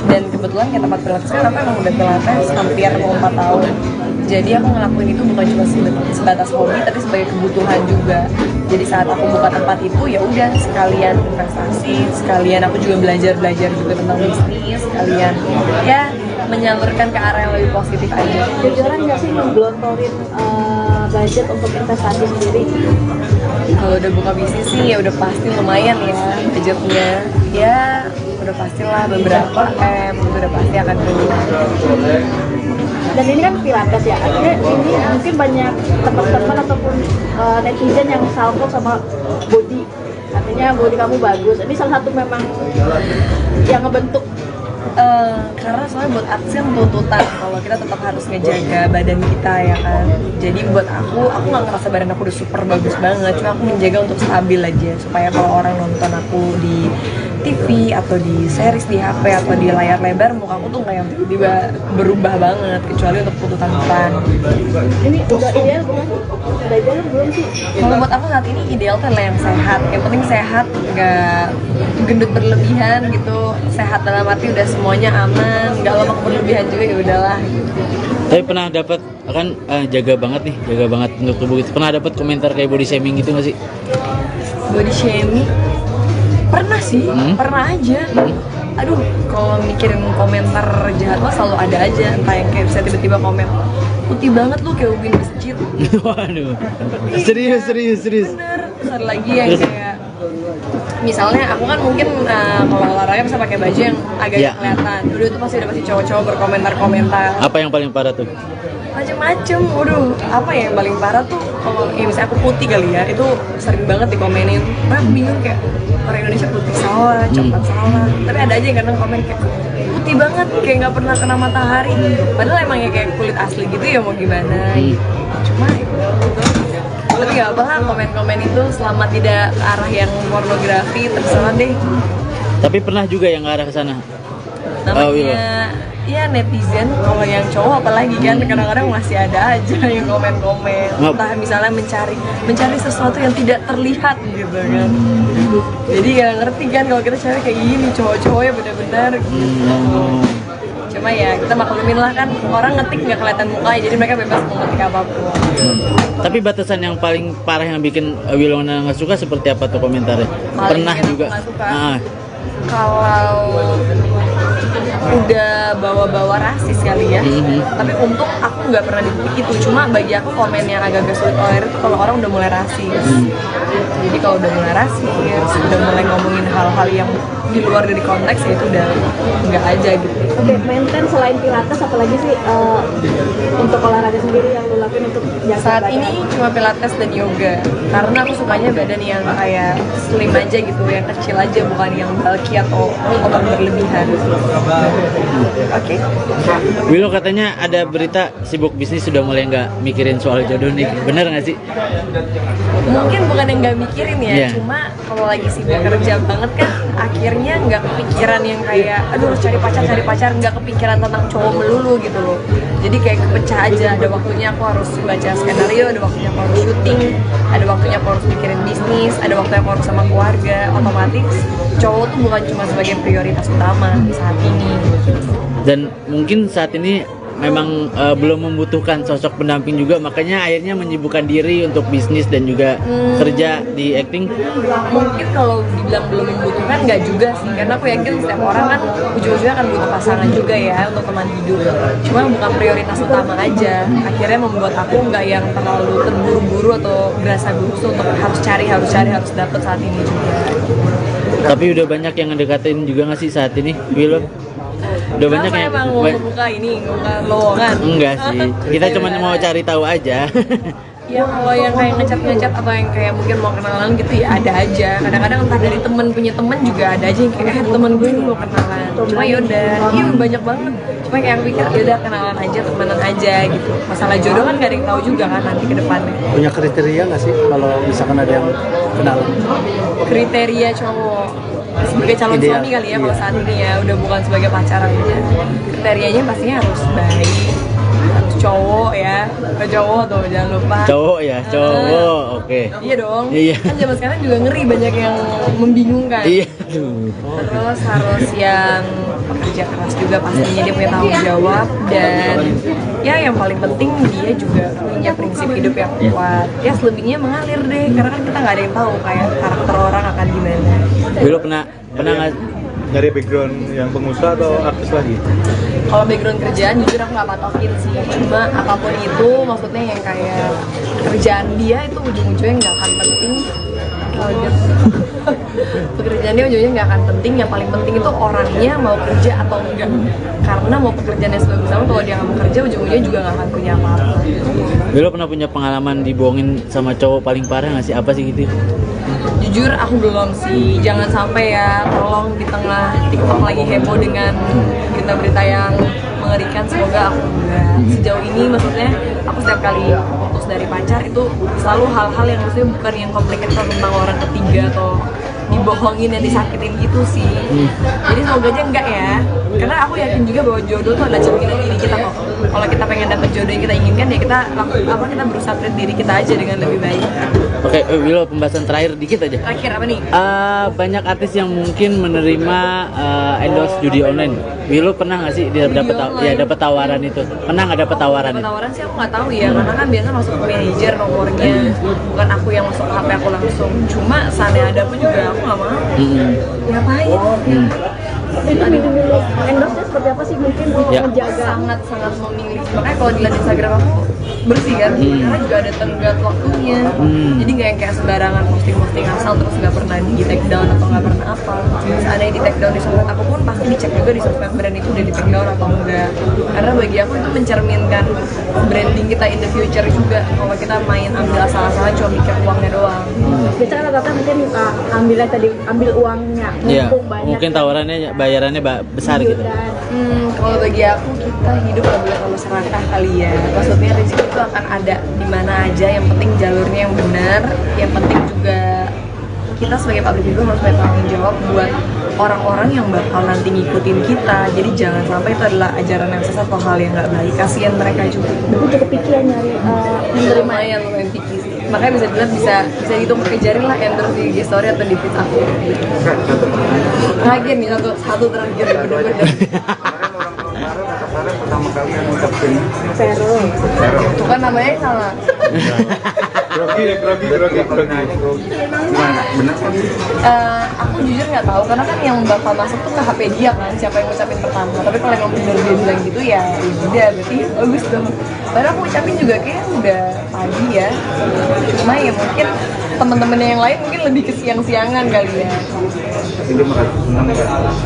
S1: Dan kebetulan kayak tempat Pilates kan aku emang udah Pilates hampir mau 4 tahun. Jadi aku ngelakuin itu bukan cuma sebatas hobi tapi sebagai kebutuhan juga. Jadi saat aku buka tempat itu ya udah sekalian investasi, sekalian aku juga belajar juga tentang bisnis, sekalian ya menyalurkan ke arah yang lebih positif aja.
S4: Jujuran nggak sih menggelontorin budget untuk investasi sendiri?
S1: Kalau udah buka bisnis sih ya udah pasti lumayan ya budgetnya. Ya udah pastilah beberapa M itu udah pasti akan keluar.
S4: Dan ini kan pilates ya, artinya ini mungkin banyak teman-teman ataupun netizen yang salvo sama body, artinya body kamu bagus. Ini salah satu memang yang ngebentuk.
S1: Karena soalnya buat artis kan tuntutan kalau kita tetap harus ngejaga badan kita ya kan. Jadi buat aku nggak ngerasa badan aku udah super bagus banget, cuma aku menjaga untuk stabil aja supaya kalau orang nonton aku di TV atau di series di HP atau di layar lebar, muka aku tuh nggak yang tiba-tiba berubah banget, kecuali untuk tuntutan iklan.
S4: Ini udah ideal belum? Udah ideal belum sih?
S1: Kalau buat aku saat ini ideal tuh adalah yang sehat. Yang penting sehat, nggak gendut berlebihan gitu. Sehat dalam arti udah semuanya aman, nggak lemak berlebihan juga, ya udahlah.
S2: Tapi pernah dapat kan jaga banget untuk tubuh itu. Pernah dapat komentar kayak body shaming gitu nggak sih?
S1: Body shaming pernah sih, pernah aja. Aduh, kalau mikirin komentar jahat mah selalu ada aja. Entah yang kayak bisa tiba-tiba komen, putih banget lu kayak ubin masjid.
S2: Waduh, serius.
S1: Bener. Terus ada lagi yang kayak misalnya aku kan mungkin kalau olahraga bisa pakai baju yang agak
S2: Iya.
S1: kelihatan. Dulu itu pasti cowok-cowok berkomentar-komentar
S2: Apa yang paling parah tuh?
S1: macem-macem. Waduh, apa ya yang paling parah tuh kalau ya misalnya aku putih kali ya, itu sering banget dikomenin. Aku bingung kayak orang Indonesia putih salah, coklat salah. Tapi ada aja yang kadang komen kayak putih banget, kayak nggak pernah kena matahari. Padahal emang ya kayak kulit asli gitu ya, mau gimana? Cuma tapi nggak apa lah, komen-komen itu selama tidak ke arah yang pornografi terserah deh.
S2: Tapi pernah juga yang ke arah ke sana.
S1: Namanya ya netizen, kalau yang cowok apalagi kan kadang-kadang masih ada aja yang komen-komen, entah misalnya mencari sesuatu yang tidak terlihat gitu kan. Jadi nggak ngerti kan kalau kita cari kayak gini, cowok-cowoknya benar-benar gitu. Cuma ya kita maklumin lah kan, orang ngetik nggak kelihatan muka, jadi mereka bebas mau ngetik apapun.
S2: Tapi batasan yang paling parah yang bikin Wilona nggak suka seperti apa tuh komentarnya?
S1: Paling
S2: Pernah
S1: bikin aku
S2: juga.
S1: nggak suka.
S2: Ah,
S1: Kalau udah bawa-bawa rasis kali ya, tapi untuk aku nggak pernah di titik itu. Cuma bagi aku komen yang agak-agak sulit tolerir itu kalau orang udah mulai rasis. Jadi kalau udah mulai rasis, udah mulai ngomongin hal-hal yang di luar dari konteks, ya itu udah nggak aja gitu.
S4: Oke, maintain selain pilates apalagi sih untuk olahraga sendiri yang lu lakuin untuk jaga
S1: Saat
S4: badan?
S1: ini cuma pilates dan yoga, karena aku sukanya badan yang kayak slim aja gitu, yang kecil aja, bukan yang bulky atau otot berlebihan. Oke.
S2: Willow katanya ada berita sibuk bisnis sudah mulai nggak mikirin soal jodoh nih. Bener nggak sih?
S1: Mungkin bukan yang nggak mikirin ya,
S2: Iya.
S1: cuma kalau lagi sibuk kerja banget kan akhirnya nggak kepikiran yang kayak aduh harus cari pacar, nggak kepikiran tentang cowok melulu gitu loh. Jadi kayak kepecah aja, ada waktunya aku harus baca skenario, ada waktunya aku harus syuting, ada waktunya aku harus mikirin bisnis, ada waktunya aku harus sama keluarga. Otomatis cowok tuh bukan cuma sebagai prioritas utama saat ini.
S2: Dan mungkin saat ini memang belum membutuhkan sosok pendamping juga, makanya akhirnya menyibukkan diri untuk bisnis dan juga kerja di acting.
S1: Mungkin kalau dibilang belum membutuhkan, nggak juga sih, karena aku yakin setiap orang kan ujung-ujungnya akan butuh pasangan juga ya untuk teman hidup. Cuma bukan prioritas utama aja, akhirnya membuat aku nggak yang terlalu terburu-buru atau berasa gugup untuk harus dapet saat ini juga.
S2: Tapi udah banyak yang ngedekatin juga nggak sih saat ini, Willow? Udah banyak
S1: Kenapa
S2: yang
S1: emang mau ngebuka lowongan?
S2: enggak sih, kita cuma mau cari tahu aja.
S1: Ya kalau yang kayak ngecat atau yang kayak mungkin mau kenalan gitu ya ada aja. Kadang-kadang entah dari temen punya temen juga ada aja yang kayak temen gue ini mau kenalan. Cuma yaudah, iya banyak banget. Cuma kayak aku pikir yaudah kenalan aja, temenan aja gitu. Masalah jodoh kan gak ada yang tahu juga kan nanti ke depannya.
S3: Punya kriteria nggak sih kalau misalkan ada yang kenalan?
S1: Kriteria cowok sebagai calon
S3: Ideal.
S1: suami kali ya kalau saat ini ya, udah bukan sebagai pacaran aja. Kriterianya pastinya harus baik, harus cowok ya, ke cowok tuh jangan lupa.
S2: Cowok ya, cowok, oke.
S1: Iya dong.
S2: Iya.
S1: Kan zaman sekarang juga ngeri, banyak yang membingungkan.
S2: Iya.
S1: Terus harus yang pekerja keras juga pastinya, dia punya tanggung jawab, dan ya yang paling penting dia juga punya prinsip hidup yang kuat. Ya selebihnya mengalir deh, karena kan kita nggak ada yang tahu kayak karakter orang akan gimana.
S2: Willow pernah nggak?
S6: Dari background yang pengusaha atau artis lagi?
S1: Kalau background kerjaan jujur aku nggak patokin sih, cuma apapun itu maksudnya yang kayak kerjaan dia itu ujung-ujungnya nggak akan penting kaget. Pekerjaannya ujungnya nggak akan penting, yang paling penting itu orangnya mau kerja atau enggak. Karena mau pekerjaannya sebagus apa, kalau dia nggak mau kerja ujung-ujungnya juga nggak akan punya apa-apa.
S2: Lo pernah punya pengalaman dibohongin sama cowok paling parah nggak sih? Apa sih gitu?
S1: Jujur aku belum sih, jangan sampai ya, tolong di tengah TikTok lagi heboh dengan berita-berita yang mengerikan, semoga aku enggak. Sejauh ini maksudnya aku setiap kali putus dari pacar itu selalu hal-hal yang maksudnya bukan yang komplikated tentang orang ketiga atau dibohongin dan disakitin gitu sih. Jadi semoga aja enggak ya, karena aku yakin juga bahwa jodoh tuh ada cerminan diri kita kok. Kalau kita pengen dapet jodoh yang kita inginkan ya kita kita berusaha treat diri kita aja dengan lebih baik.
S2: Oke, Willow, pembahasan terakhir dikit aja.
S1: Terakhir apa nih?
S2: Banyak artis yang mungkin menerima endorse judi online. Willow pernah nggak sih dia dapat tawaran itu? Pernah nggak dapat tawaran itu?
S1: Tawaran sih aku nggak tahu ya, karena kan biasa masuk ke manajer nomornya, bukan aku yang masuk ke HP aku langsung. Cuma seandainya ada pun juga aku nggak mau. Ngapain?
S4: Endorse-nya seperti apa sih, mungkin
S2: Ya.
S4: menjaga
S1: Sangat memilih. Makanya kalau dilihat Instagram aku bersih kan, karena juga ada tenggat waktunya. Jadi nggak yang kayak sembarangan posting asal terus nggak pernah di take down atau nggak pernah apa. Seandainya di take down di sosmed aku pun pasti dicek juga di sosmed brand itu udah di take down atau enggak. Karena bagi aku itu mencerminkan branding kita in the future juga. Kalau kita main ambil asal-asalan cuma mikir uangnya doang.
S4: biasanya rata-rata mungkin ambil uangnya
S2: Iya,
S4: mumpung banyak
S2: mungkin tawarannya bayarannya besar gitu.
S4: dan
S1: Kalau bagi aku kita hidup gak boleh terlalu serakah kali ya. Maksudnya rezeki itu akan ada di mana aja. Yang penting jalurnya yang benar. Yang penting juga kita sebagai public figure harus bertanggung jawab buat orang-orang yang bakal nanti ngikutin kita. Jadi jangan sampai itu adalah ajaran yang sesat atau hal yang nggak baik. Kasian mereka juga.
S4: aku cukup pikir nyari menerima
S1: Lumayan lumayan picky sih. Makanya bisa dilihat bisa dihitung pakai jari lah endorse di IG story atau di feed aku. Terakhir nih satu terakhir bener-bener.
S6: Kemarin pertama kali yang ngucapin
S4: Vero.
S1: Itu kan namanya salah.
S6: grogi. Gimana? Benar kan sih?
S1: Aku jujur nggak tahu karena kan yang bakal masuk tuh ke HP dia kan, siapa yang ngucapin pertama. Tapi kalau emang bener dia bilang gitu ya udah berarti bagus dong. Padahal aku ucapin juga kayak udah tadi ya. Cuma ya mungkin teman-temannya yang lain mungkin lebih ke siang-siangan kali ya.
S6: Tapi dia merasa senang nggak dapat orang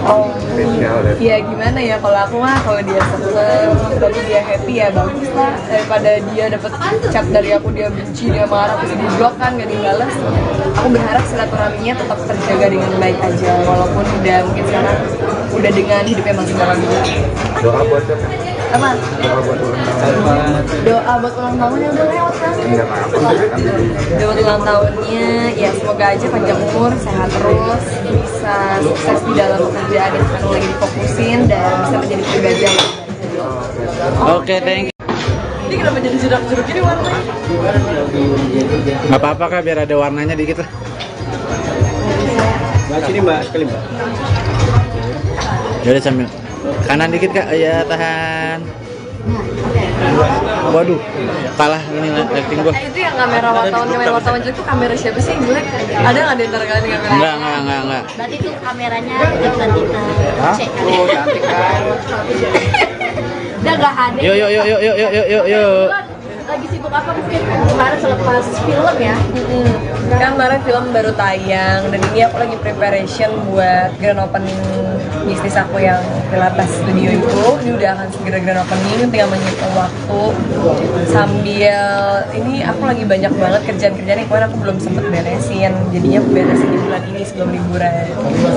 S1: Oh,
S6: spesial ya.
S1: ya gimana ya, kalau aku mah kalau dia seneng, tapi dia happy ya bagus lah, daripada dia dapat chat dari aku dia benci, dia marah terus di blok kan gak dibales. Aku berharap silaturahminya tetap terjaga dengan baik aja, walaupun udah mungkin sekarang udah dengan hidupnya masing-masing.
S6: Doa buat siapa?
S1: Apa?
S6: Doa buat ulang tahun.
S1: Doa buat ulang tahunnya udah lewat kan?
S6: Enggak apa-apa.
S1: Doa buat ulang tahunnya ya semoga aja panjang umur, sehat terus, bisa sukses di dalam pekerjaan yang sekarang lagi difokusin dan bisa menjadi pribadi yang lebih baik.
S2: Oke, thank you.
S1: Ini kenapa jadi jeruk-jeruk ini warnanya?
S2: Nggak apa-apa Kak, biar ada warnanya dikit lah.
S3: Sini Mbak, sekali Mbak.
S2: Yaudah sambil kanan dikit Kak, ya tahan. Waduh, kalah ini lighting gua.
S1: Itu yang kamera wartawan jelek itu kamera siapa sih yang jelek? Ada nggak di antara kalian yang kamera?
S2: Enggak.
S5: Berarti itu kameranya bukan kita cek.
S3: Oh, cantik kan.
S5: Udah gak ada.
S2: Yuk.
S4: lagi sibuk apa mungkin kemarin selepas film ya.
S1: Kan kemarin film baru tayang dan ini aku lagi preparation buat grand opening bisnis aku yang Pilates Studio itu. Ini udah akan segera grand opening, tinggal menghitung waktu sambil ini aku lagi banyak banget kerjaan-kerjaan yang kemarin aku belum sempet beresin, jadinya aku beresin di bulan ini sebelum liburan.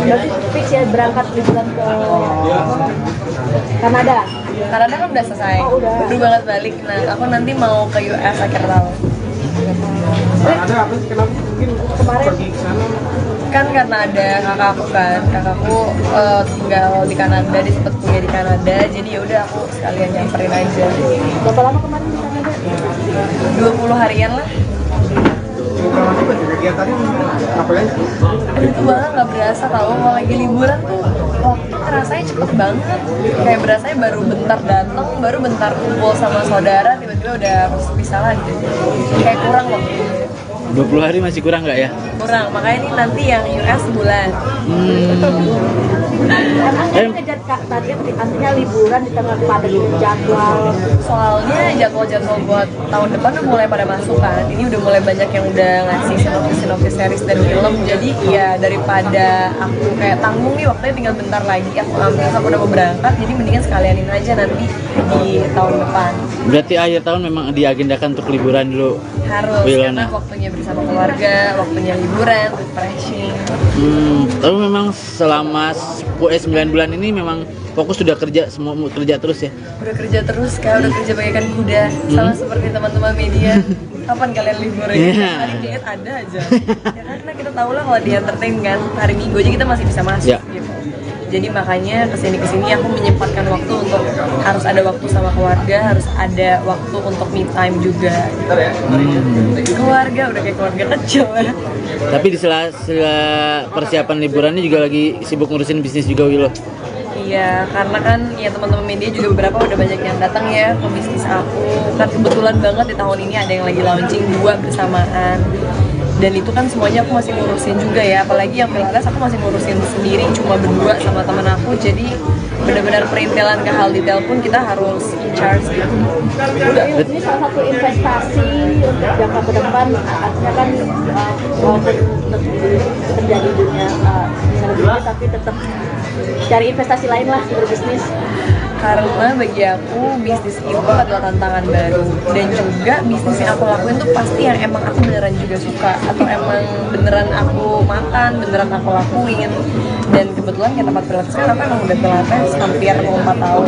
S4: Berarti fix ya berangkat liburan ke Kanada.
S1: Kanada kan udah selesai,
S4: Oh, udah.
S1: baru banget balik. Nah aku nanti mau ke US akhir tahun.
S3: Ada apa sih, kenapa mungkin
S4: Kemarin
S3: pergi ke sana?
S1: Kan karena ada kakakku tinggal di Kanada, dia sempet kuliah di Kanada, jadi ya udah aku sekalian nyamperin aja.
S4: berapa lama kemarin di Kanada?
S1: 20 harian lah.
S3: Kegiatannya ngapain sih?
S1: Itu banget nggak berasa tau, kalau lagi liburan tuh waktu rasanya cepet banget. Kayak berasanya baru bentar datang, baru bentar kumpul sama saudara, tiba-tiba udah harus pisah lagi. Kayak kurang waktu.
S2: 20 hari masih kurang nggak ya?
S1: kurang, makanya ini nanti yang US sebulan.
S4: Emang kan ngejar target artinya liburan di tengah padat jadwal.
S1: Soalnya jadwal-jadwal buat tahun depan udah mulai pada masuk kan. Ini udah mulai banyak yang udah ngasih sinopsis series dan film. Jadi ya daripada aku kayak tanggung nih waktunya tinggal bentar lagi, aku ambil aku udah mau berangkat. Jadi mendingan sekalianin aja nanti di tahun depan.
S2: Berarti akhir tahun memang diagendakan untuk liburan dulu.
S1: Harus
S2: Wilona.
S1: karena waktunya bersama keluarga, waktunya liburan, refreshing.
S2: Tapi memang selama 9 bulan ini memang fokus sudah kerja, semua kerja terus ya.
S1: Udah kerja terus kak, udah kerja bagaikan kuda. Sama seperti teman-teman media. Kapan kalian libur ya?
S2: Iya.
S1: Hari diet ada aja. Ya karena kita tahu lah kalau di entertain kan hari Minggu aja kita masih bisa masuk
S2: Ya.
S1: gitu. Jadi makanya kesini aku menyempatkan waktu untuk harus ada waktu sama keluarga, harus ada waktu untuk me time juga. Keluarga udah kayak keluarga kecil ya.
S2: Tapi di sela persiapan liburannya juga lagi sibuk ngurusin bisnis juga Wilo.
S1: Iya, karena kan ya teman-teman media juga beberapa udah banyak yang datang ya ke bisnis aku. Kan kebetulan banget di tahun ini ada yang lagi launching 2 bersamaan. Dan itu kan semuanya aku masih ngurusin juga ya, apalagi yang Pilates aku masih ngurusin sendiri cuma berdua sama temen aku. Jadi benar-benar perintilan ke hal detail pun kita harus in charge gitu.
S4: Ini salah satu investasi untuk jangka ke depan, artinya kan walaupun terjadi dunia selebriti tapi tetap cari investasi lain lah berbisnis.
S1: Karena bagi aku bisnis itu adalah tantangan baru, dan juga bisnis yang aku lakuin tuh pasti yang emang aku beneran juga suka, atau emang beneran aku makan, beneran aku lakuin. Dan kebetulan kayak tempat pilates kan aku emang udah pilates hampir 4 tahun.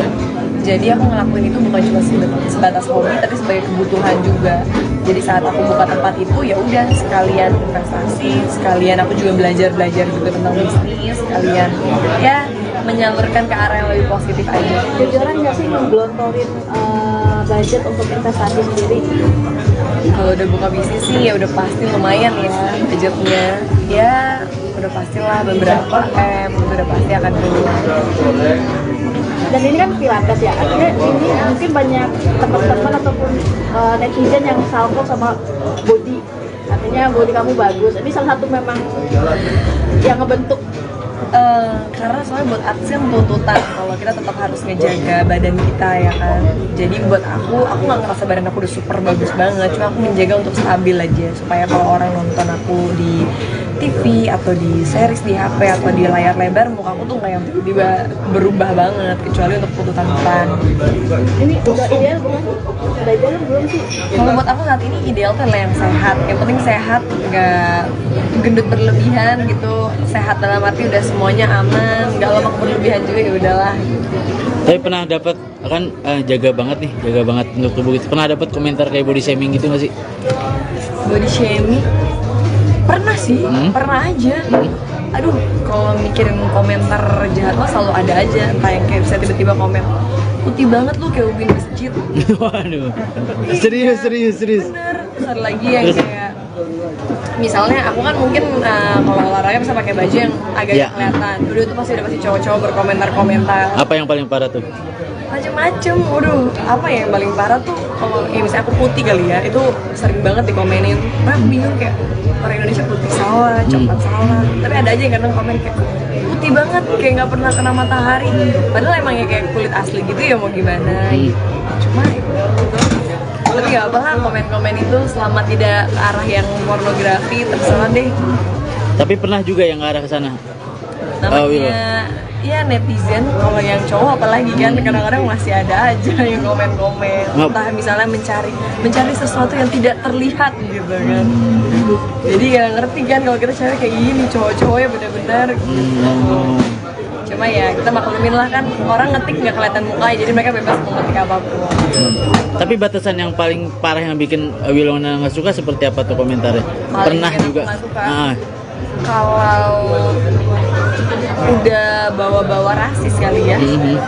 S1: Jadi aku ngelakuin itu bukan cuma sebatas hobi, tapi sebagai kebutuhan juga. Jadi saat aku buka tempat itu ya udah sekalian investasi, sekalian aku juga belajar juga tentang bisnis, sekalian ya menyalurkan ke arah yang lebih positif aja.
S4: Jujuran nggak sih ngegelontorin budget untuk investasi sendiri?
S1: Kalau udah buka bisnis sih ya udah pasti lumayan ya budgetnya. Ya udah pastilah beberapa itu udah pasti akan keluar.
S4: Dan ini kan pilates ya, artinya ini mungkin banyak teman-teman ataupun netizen yang salvo sama body, artinya body kamu bagus. Ini salah satu memang yang ngebentuk.
S1: Karena soalnya buat artis kan tuntutan kalau kita tetap harus ngejaga badan kita ya kan. Jadi buat aku nggak ngerasa badan aku udah super bagus banget, cuma aku menjaga untuk stabil aja supaya kalau orang nonton aku di TV atau di series di HP atau di layar lebar, muka aku tuh nggak yang tiba-tiba berubah banget, kecuali untuk tuntutan peran.
S4: Ini udah ideal belum? Udah ideal belum sih?
S1: Kalau buat aku saat ini ideal tuh adalah yang sehat. Yang penting sehat, nggak gendut berlebihan gitu. Sehat dalam arti udah semuanya aman, nggak lemak berlebihan juga ya udahlah.
S2: Tapi pernah dapat kan jaga banget untuk tubuh gitu. Pernah dapat komentar kayak body shaming gitu nggak sih?
S1: Body shaming? Pernah sih, pernah aja. Aduh, kalau mikirin komentar jahat mah selalu ada aja. Entah yang kayak bisa tiba-tiba komen, putih banget lu kayak ubin masjid.
S2: Waduh. Serius.
S1: Bener. Terus ada lagi yang kayak misalnya aku kan mungkin kalau olahraga bisa pakai baju yang agak
S2: Ya.
S1: kelihatan. Udah tuh pasti cowok-cowok berkomentar-komentar
S2: Apa yang paling parah tuh?
S1: macem-macem. Waduh, apa ya yang paling parah tuh kalau ya misalnya aku putih kali ya, itu sering banget dikomenin. Nah, aku bingung kayak orang Indonesia putih salah, coklat salah. Tapi ada aja yang kadang komen kayak putih banget, kayak nggak pernah kena matahari. Padahal emang ya kayak kulit asli gitu ya, mau gimana? Cuma itu. Tapi nggak apa lah komen-komen itu selama tidak ke arah yang pornografi, terserah deh.
S2: Tapi pernah juga yang ngarah ke sana.
S1: Namanya ya netizen, kalau yang cowok apalagi kan kadang-kadang masih ada aja yang komen-komen, entah misalnya mencari sesuatu yang tidak terlihat gitu kan. Jadi gak ngerti kan kalau kita cari kayak gini, cowok-cowoknya benar-benar gitu. Cuma ya kita maklumin lah kan, orang ngetik nggak kelihatan mukanya, jadi mereka bebas mau ngetik apapun.
S2: Tapi batasan yang paling parah yang bikin Wilona nggak suka seperti apa tuh komentarnya?
S1: Paling
S2: Pernah
S1: bikin aku
S2: juga.
S1: nggak suka. Kalau udah bawa-bawa rasis kali ya.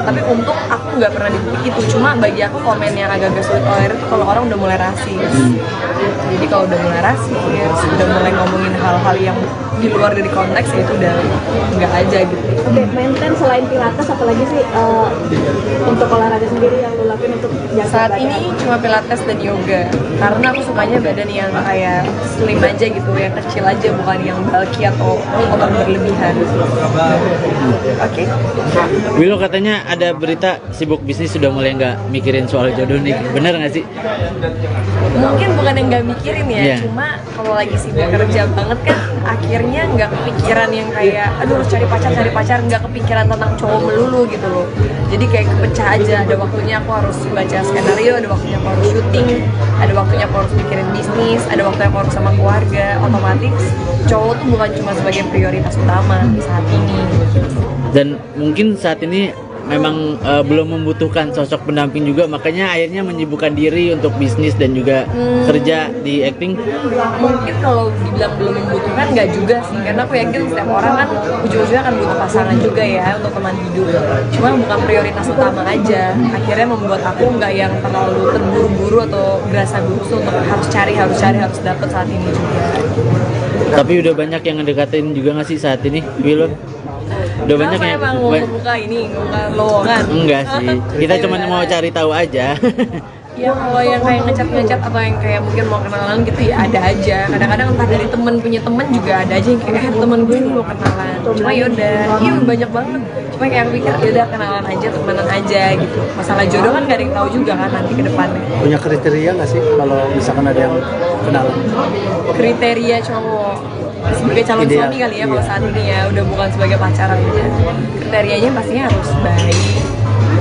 S1: Tapi untung aku nggak pernah di titik itu. Cuma bagi aku komen yang agak-agak sulit tolerir itu kalau orang udah mulai rasis. Jadi kalau udah mulai rasis, udah mulai ngomongin hal-hal yang di luar dari konteks, ya itu udah nggak aja gitu.
S4: Oke, maintain selain pilates apalagi sih untuk olahraga sendiri yang lo lakuin untuk jaga
S1: Saat
S4: badan?
S1: ini cuma pilates dan yoga karena aku sukanya badan yang kayak slim aja gitu, yang kecil aja, bukan yang bulky atau otot berlebihan. Oke.
S2: Willow katanya ada berita sibuk bisnis sudah mulai nggak mikirin soal jodoh nih, bener nggak sih?
S1: Mungkin bukan yang nggak mikirin ya,
S2: Iya.
S1: cuma kalau lagi sibuk kerja banget kan akhirnya nggak kepikiran yang kayak aduh harus cari pacar, nggak kepikiran tentang cowok melulu gitu loh. Jadi kayak kepecah aja, ada waktunya aku harus baca skenario, ada waktunya aku harus syuting, ada waktunya aku harus mikirin bisnis, ada waktunya aku harus sama keluarga. Otomatis cowok tuh bukan cuma sebagai prioritas utama saat ini.
S2: Dan mungkin saat ini memang belum membutuhkan sosok pendamping juga, makanya akhirnya menyibukkan diri untuk bisnis dan juga kerja di acting.
S1: Mungkin kalau dibilang belum membutuhkan nggak juga sih, karena aku yakin setiap orang kan ujung-ujungnya akan butuh pasangan juga ya untuk teman hidup. Cuma bukan prioritas utama aja, akhirnya membuat aku nggak yang terlalu terburu-buru atau berasa gugup untuk harus cari harus dapet saat ini juga.
S2: Tapi udah banyak yang ngedekatin juga nggak sih saat ini, Willow? Udah banyak
S1: Kenapa
S2: yang
S1: emang mau membuka ini, membuka lowongan?
S2: enggak sih, kita cuma mau cari tahu aja.
S1: Ya kalau yang kayak ngecat atau yang kayak mungkin mau kenalan gitu ya ada aja. Kadang-kadang entah dari temen punya temen juga ada aja yang kayak temen gue ini mau kenalan. Cuma yaudah, iya banyak banget. Cuma kayak aku pikir yaudah kenalan aja, temenan aja gitu. Masalah jodoh kan gak ada yang tahu juga kan nanti ke depannya.
S3: Punya kriteria nggak sih kalau misalkan ada yang kenalan?
S1: Kriteria cowok sebagai calon
S3: Ideal.
S1: suami kali ya kalau saat ini ya, udah bukan sebagai pacaran aja. Kriterianya pastinya harus baik,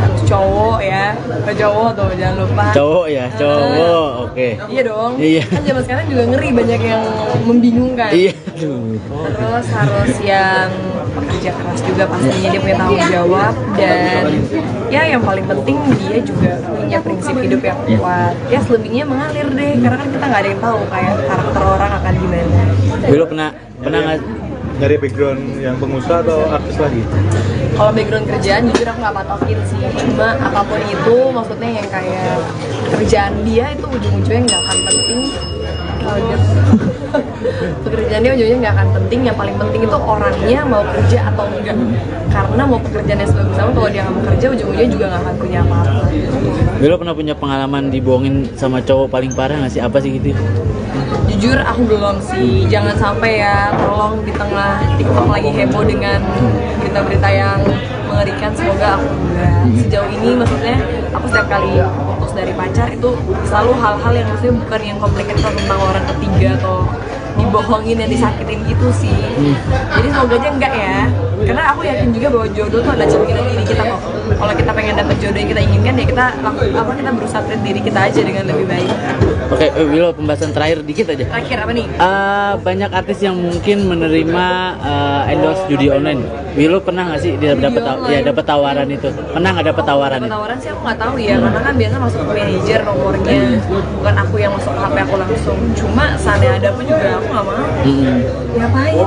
S1: harus cowok ya, ke cowok tuh jangan lupa.
S2: Cowok ya, cowok, oke.
S1: Iya dong.
S2: Iya.
S1: Kan zaman sekarang juga ngeri, banyak yang membingungkan.
S2: Iya.
S1: Terus harus yang pekerja keras juga pastinya, dia punya tanggung jawab, dan ya yang paling penting dia juga punya prinsip hidup yang kuat. Ya selebihnya mengalir deh, karena kan kita nggak ada yang tahu kayak karakter orang akan gimana.
S2: Willow pernah nggak?
S6: Dari background yang pengusaha atau artis lagi?
S1: Kalau background kerjaan jujur aku nggak patokin sih, cuma apapun itu maksudnya yang kayak kerjaan dia itu ujung-ujungnya nggak akan penting. Pekerjaan dia ujungnya nggak akan penting, yang paling penting itu orangnya mau kerja atau enggak. Karena mau pekerjaannya sebagus apa, kalau dia nggak mau kerja ujung-ujungnya juga nggak akan punya apa-apa.
S2: Willow pernah punya pengalaman dibohongin sama cowok paling parah nggak sih? Apa sih gitu?
S1: Jujur aku belum sih, jangan sampai ya, tolong di tengah TikTok lagi heboh dengan berita-berita yang mengerikan, semoga aku enggak. Sejauh ini maksudnya aku setiap kali putus dari pacar itu selalu hal-hal yang maksudnya bukan yang complicated tentang orang ketiga atau dibohongin dan disakitin gitu sih. Jadi semoga aja enggak ya, karena aku yakin juga bahwa jodoh tuh ada cerminan diri kita kok. Kalau kita pengen dapet jodoh yang kita inginkan ya kita kita berusaha treat diri kita aja dengan lebih baik.
S2: Oke, Willow, pembahasan terakhir dikit aja.
S1: Terakhir apa nih?
S2: Banyak artis yang mungkin menerima endorse judi online. Willow pernah nggak sih dia dapat tawaran itu? Pernah nggak dapat tawaran
S1: Dapet
S2: itu?
S1: tawaran sih aku nggak tahu ya, karena kan biasa masuk ke manajer nomornya, bukan aku yang masuk ke HP aku langsung. Cuma seandainya ada pun juga aku nggak mau. Ngapain?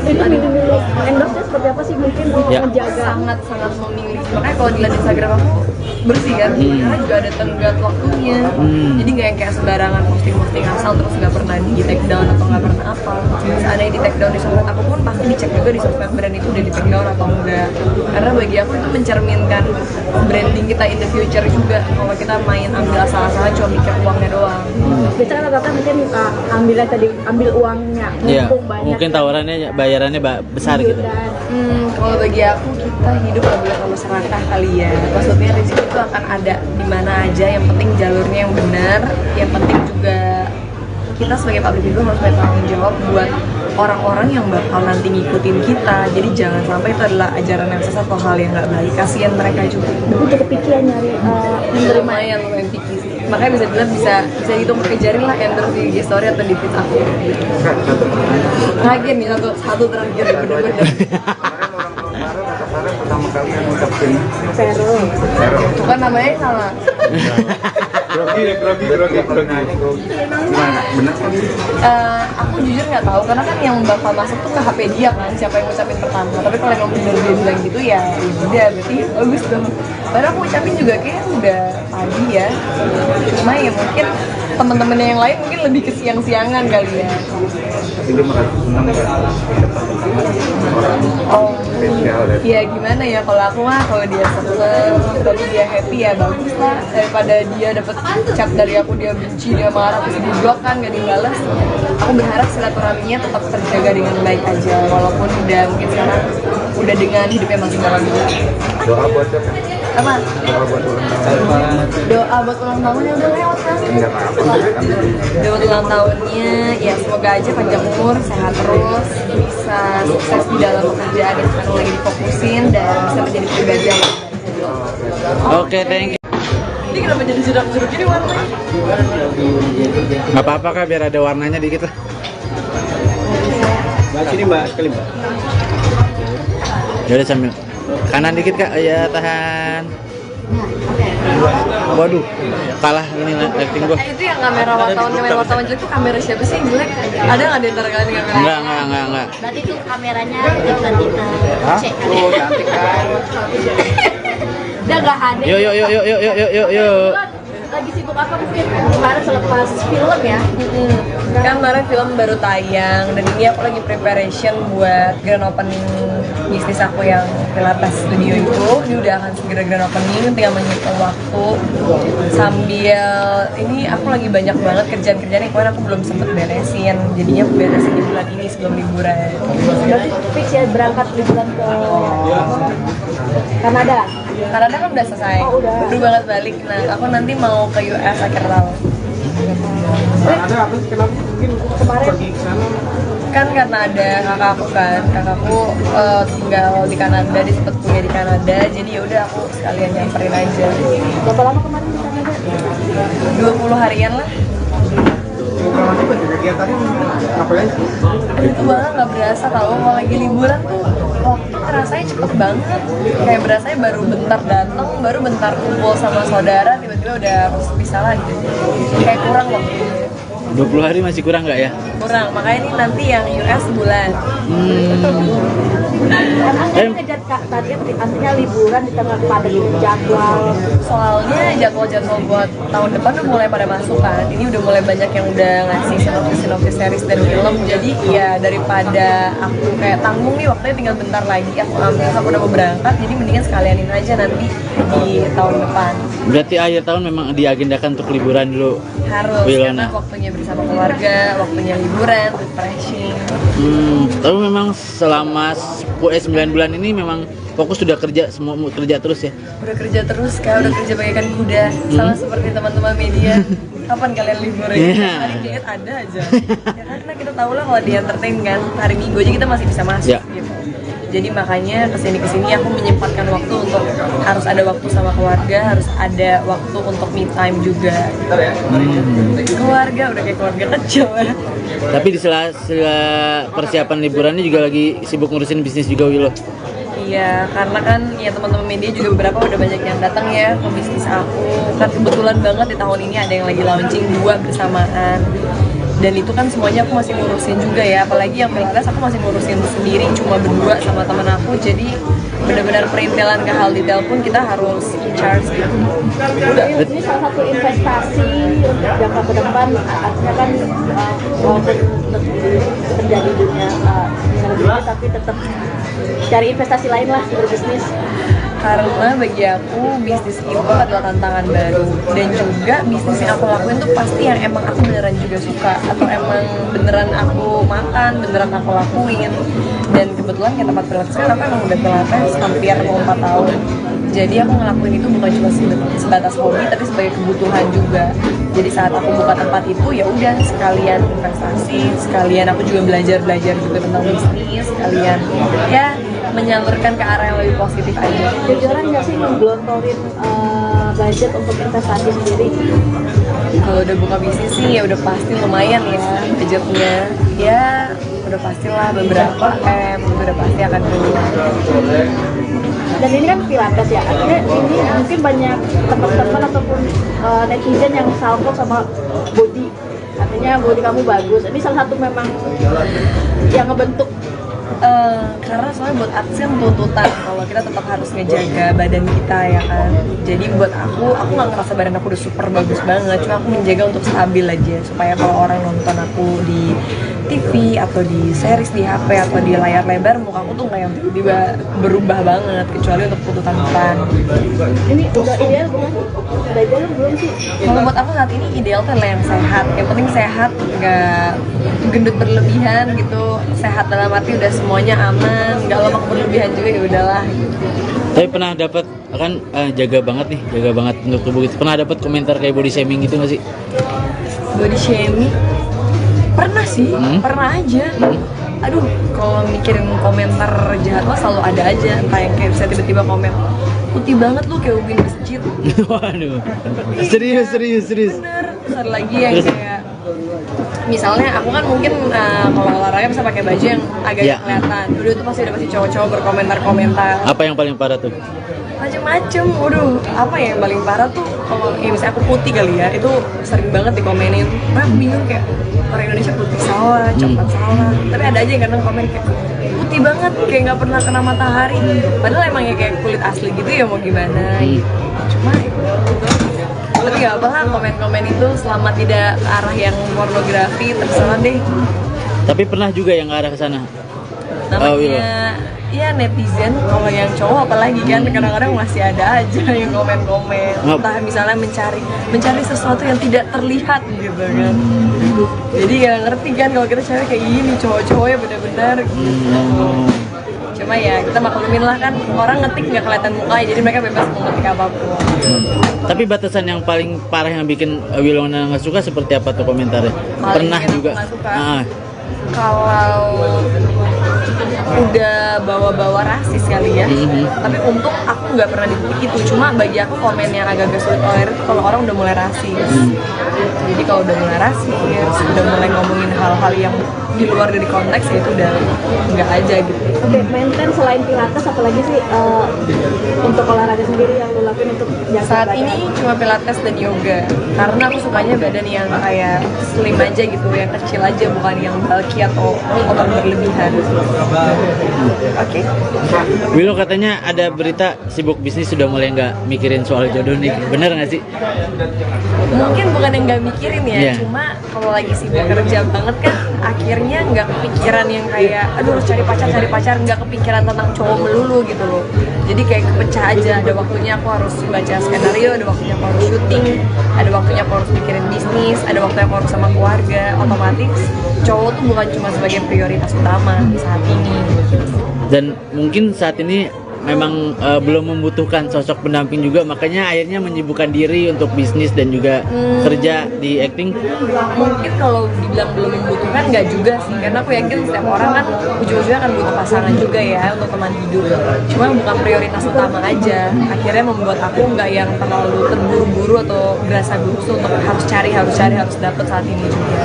S4: Itu dulu endorse-nya seperti apa sih, mungkin
S2: Ya.
S4: menjaga
S1: Sangat memilih. Makanya kalau dilihat Instagram aku bersih kan, karena juga ada tenggat waktunya. Jadi nggak yang kayak sembarangan posting asal terus nggak pernah di take down atau nggak pernah apa. Seandainya di take down di sosmed aku pun pasti dicek juga di sosmed brand itu udah di take down atau enggak. Karena bagi aku itu mencerminkan branding kita in the future juga. Kalau kita main ambil asal-asalan cuma mikir uangnya doang.
S4: biasanya rata-rata mungkin ambil uangnya,
S2: Iya,
S4: mumpung banyak
S2: mungkin tawarannya bayarannya besar gitu.
S1: Kalau bagi aku kita hidup nggak boleh terlalu serakah kali ya. Maksudnya rezeki itu akan ada di mana aja. Yang penting jalurnya yang benar. Yang penting juga kita sebagai public figure harus bertanggung jawab buat orang-orang yang bakal nanti ngikutin kita. Jadi jangan sampai itu adalah ajaran yang sesat atau hal yang nggak baik. Kasian mereka juga.
S4: Aku cukup pikir nyari menerima
S1: Lumayan lumayan pikir sih. Makanya bisa bilang bisa hitung pakai jari lah endorse di IG story atau di feed aku. Terakhir nih satu terakhir bener-bener.
S6: Kemarin pertama kali yang ngucapin
S4: Vero.
S1: Itu kan namanya salah.
S6: Grogi. Gimana? Benar kan?
S1: Aku jujur nggak tahu karena kan yang bakal masuk tuh ke HP dia kan, siapa yang ngucapin pertama. Tapi kalau emang bener dia bilang gitu ya udah berarti bagus dong. Padahal aku ucapin juga kayak udah pagi ya. Cuma ya mungkin teman-temannya yang lain mungkin lebih ke siang-siangan kali ya.
S6: Tapi dia merasa senang nggak dapat orang
S1: Oh,
S6: spesial dan
S1: ya gimana ya kalau aku mah kalau dia seneng tapi dia happy ya bagus lah daripada dia dapat cap dari aku dia benci dia marah terus di blok kan gak dibalas. Aku berharap silaturahminya tetap terjaga dengan baik aja walaupun udah mungkin sekarang udah dengan hidupnya masing-masing.
S6: doa buat siapa?
S1: Apa?
S6: Doa buat ulang tahun.
S1: Doa buat ulang tahunnya udah lewat kan?
S6: Enggak apa-apa kan.
S1: Doa buat ulang tahunnya ya semoga aja panjang umur, sehat terus, bisa sukses di dalam pekerjaan yang sekarang lagi difokusin dan bisa menjadi pribadi yang lebih baik.
S2: Oke, thank you.
S1: Ini kenapa jadi jeruk-jeruk gini warnanya?
S2: Nggak apa-apa kak, biar ada warnanya dikit lah.
S3: Mbak, sini mbak, sekali mbak.
S2: Jadi sambil kanan dikit kak, ya tahan. Waduh, kalah ini lighting gua.
S1: Itu yang kamera wartawan jelek itu kamera siapa sih yang jelek? Ada nggak di antara kalian kamera?
S2: Enggak.
S5: Berarti itu kameranya iklan kita cek.
S3: Oh, cantik kan.
S5: Udah gak ada.
S2: Yuk.
S4: Lagi sibuk apa mungkin kemarin selepas film ya?
S1: Kan kemarin film baru tayang dan ini aku lagi preparation buat grand opening bisnis aku yang Pilates Studio itu. Ini udah akan segera grand opening, tinggal menghitung waktu sambil ini aku lagi banyak banget kerjaan-kerjaan yang kemarin aku belum sempet beresin, jadinya beresin di bulan ini sebelum liburan.
S4: Berarti fix ya berangkat liburan ke Kanada.
S1: Kanada kan udah selesai,
S4: Oh, udah.
S1: baru banget balik. Nah aku nanti mau ke US akhir tahun.
S3: Ada apa sih? Kenapa mungkin
S4: Kemarin
S3: pergi ke sana?
S1: Kan karena ada kakakku kan, kakakku tinggal di Kanada, dia sempet kuliah di Kanada, jadi ya udah aku sekalian nyamperin aja.
S4: berapa lama kemarin di Kanada?
S1: 20 harian lah.
S3: Kalau itu kegiatannya ngapain sih?
S1: Aduh, itu banget nggak berasa tau kalau lagi liburan tuh waktu rasanya cepet banget. Kayak berasanya baru bentar datang, baru bentar kumpul sama saudara, tiba-tiba udah harus pisah lagi. Kayak kurang waktunya.
S2: 20 hari masih kurang nggak ya?
S1: Kurang, makanya ini nanti yang US sebulan.
S4: Kan ngejar target artinya liburan di tengah padat jadwal.
S1: Soalnya jadwal-jadwal buat tahun depan udah mulai pada masuk kan. Ini udah mulai banyak yang udah ngasih sinopsis series dan film. Jadi ya daripada aku kayak tanggung nih waktunya tinggal bentar lagi, aku udah mau berangkat, jadi mendingan sekalianin aja nanti di tahun depan.
S2: Berarti akhir tahun memang diagendakan untuk liburan dulu.
S1: Harus,
S2: Wilona.
S1: karena waktunya bersama keluarga, waktunya liburan, refreshing.
S2: Tapi memang selama 9 bulan ini memang fokus sudah kerja, semua kerja terus ya.
S1: Udah kerja terus kak, udah kerja bagaikan kuda. Sama seperti teman-teman media. Kapan kalian libur ya?
S2: Yeah.
S1: Hari diet ada aja. Ya karena kita tahu lah kalau di entertain kan, hari Minggu aja kita masih bisa masuk
S2: Yeah.
S1: gitu. Jadi makanya kesini aku menyempatkan waktu untuk harus ada waktu sama keluarga, harus ada waktu untuk me time juga. Keluarga udah kayak keluarga kecil ya.
S2: Tapi di sela persiapan liburannya juga lagi sibuk ngurusin bisnis juga Wilo.
S1: Iya, karena kan ya teman-teman media juga beberapa udah banyak yang datang ya ke bisnis aku. Kan kebetulan banget di tahun ini ada yang lagi launching 2 bersamaan. Dan itu kan semuanya aku masih ngurusin juga ya, apalagi yang Pilates aku masih ngurusin sendiri cuma berdua sama temen aku. Jadi benar-benar perintilan ke hal detail pun kita harus in charge gitu.
S4: Ini salah satu investasi untuk jangka ke depan, artinya kan walaupun terjadi dunia lebih tapi tetap cari investasi lain lah berbisnis.
S1: Karena bagi aku bisnis itu adalah tantangan baru, dan juga bisnis yang aku lakuin tuh pasti yang emang aku beneran juga suka atau emang beneran aku makan, beneran aku lakuin. Dan kebetulan kayak tempat Pilates kan aku emang udah Pilates hampir mau 4 tahun. Jadi aku ngelakuin itu bukan cuma sebatas hobi tapi sebagai kebutuhan juga. Jadi saat aku buka tempat itu ya udah sekalian investasi, sekalian aku juga belajar juga tentang bisnis, sekalian ya menyalurkan ke arah yang lebih positif aja.
S4: Jujuran nggak sih ngegelontorin budget untuk investasi sendiri?
S1: Kalau udah buka bisnis sih ya udah pasti lumayan ya budgetnya. Ya udah pastilah beberapa M itu udah pasti akan keluar.
S4: dan ini kan pilates ya, artinya ini mungkin banyak teman-teman ataupun netizen yang salvo sama body, artinya body kamu bagus. Ini salah satu memang yang ngebentuk.
S1: Karena soalnya buat artis kan tuntutan kalau kita tetap harus ngejaga badan kita ya kan. Jadi buat aku nggak ngerasa badan aku udah super bagus banget, cuma aku menjaga untuk stabil aja supaya kalau orang nonton aku di TV atau di series di HP atau di layar lebar, muka aku tuh nggak yang tiba-tiba berubah banget, kecuali untuk tuntutan iklan.
S4: Ini udah ideal belum? Udah ideal belum sih?
S1: Kalau buat aku saat ini ideal tuh adalah yang sehat. Yang penting sehat, nggak gendut berlebihan gitu. Sehat dalam arti udah semuanya aman, nggak lemak berlebihan juga, ya udahlah.
S2: Tapi pernah dapat kan jaga banget untuk tubuh gitu. Pernah dapat komentar kayak body shaming gitu nggak sih?
S1: Body shaming? Pernah sih, pernah aja. Aduh, kalau mikirin komentar jahat mah selalu ada aja. Entah yang kayak bisa tiba-tiba komen, putih banget lu kayak ubin masjid.
S2: Waduh, serius.
S1: Bener. Terus ada lagi yang kayak misalnya aku kan mungkin kalau olahraga bisa pakai baju yang agak
S2: Ya.
S1: kelihatan. Dulu itu pasti cowok-cowok berkomentar-komentar
S2: Apa yang paling parah tuh?
S1: macem-macem. Waduh, apa ya yang paling parah tuh kalau ya misalnya aku putih kali ya, itu sering banget dikomenin. Nah, aku bingung kayak orang Indonesia putih salah, coklat salah. Tapi ada aja yang kadang komen kayak putih banget, kayak nggak pernah kena matahari. Padahal emang ya kayak kulit asli gitu ya, mau gimana? Cuma itu. Tapi nggak apa lah komen-komen itu selama tidak ke arah yang pornografi, terserah deh.
S2: Tapi pernah juga yang ke arah ke sana.
S1: Namanya ya netizen, kalau yang cowok apalagi kan kadang-kadang masih ada aja yang komen-komen, entah misalnya mencari sesuatu yang tidak terlihat gitu kan. Jadi nggak ngerti kan kalau kita cewek kayak gini, cowok-cowoknya benar-benar gitu. Cuma ya kita maklumin lah kan, orang ngetik nggak kelihatan mukanya, jadi mereka bebas mau ngetik apapun.
S2: Tapi batasan yang paling parah yang bikin Wilona nggak suka seperti apa tuh komentarnya?
S1: Paling
S2: Pernah
S1: bikin aku
S2: juga.
S1: nggak suka. Kalau udah bawa-bawa rasis kali ya, tapi untung aku nggak pernah di titik itu. Cuma bagi aku komen yang agak-agak sulit tolerir itu kalau orang udah mulai rasis. Jadi kalau udah mulai rasis, udah mulai ngomongin hal-hal yang di luar dari konteks, ya itu udah nggak aja gitu.
S4: Oke, maintain selain pilates apalagi sih untuk olahraga sendiri yang lo lakuin untuk jaga
S1: Saat
S4: badan?
S1: ini cuma pilates dan yoga, karena aku sukanya badan yang kayak slim aja gitu, yang kecil aja, bukan yang bulky atau otot berlebihan. Oke.
S2: Willow katanya ada berita sibuk bisnis sudah mulai nggak mikirin soal jodoh nih, bener nggak sih?
S1: Mungkin bukan yang nggak mikirin ya,
S2: Iya.
S1: cuma kalau lagi sibuk kerja banget kan akhirnya nggak kepikiran yang kayak aduh harus cari pacar, nggak kepikiran tentang cowok melulu gitu loh. Jadi kayak kepecah aja, ada waktunya aku harus baca skenario, ada waktunya aku harus syuting, ada waktunya aku harus mikirin bisnis, ada waktunya aku harus sama keluarga. Otomatis cowok tuh bukan cuma sebagai prioritas utama saat ini.
S2: Dan mungkin saat ini memang belum membutuhkan sosok pendamping juga, makanya akhirnya menyibukkan diri untuk bisnis dan juga kerja di acting.
S1: Mungkin kalau dibilang belum membutuhkan nggak juga sih, karena aku yakin setiap orang kan ujung-ujungnya akan butuh pasangan juga ya untuk teman hidup. Cuma bukan prioritas utama aja, akhirnya membuat aku nggak yang terlalu terburu-buru atau berasa gugup untuk harus cari harus dapet saat ini juga.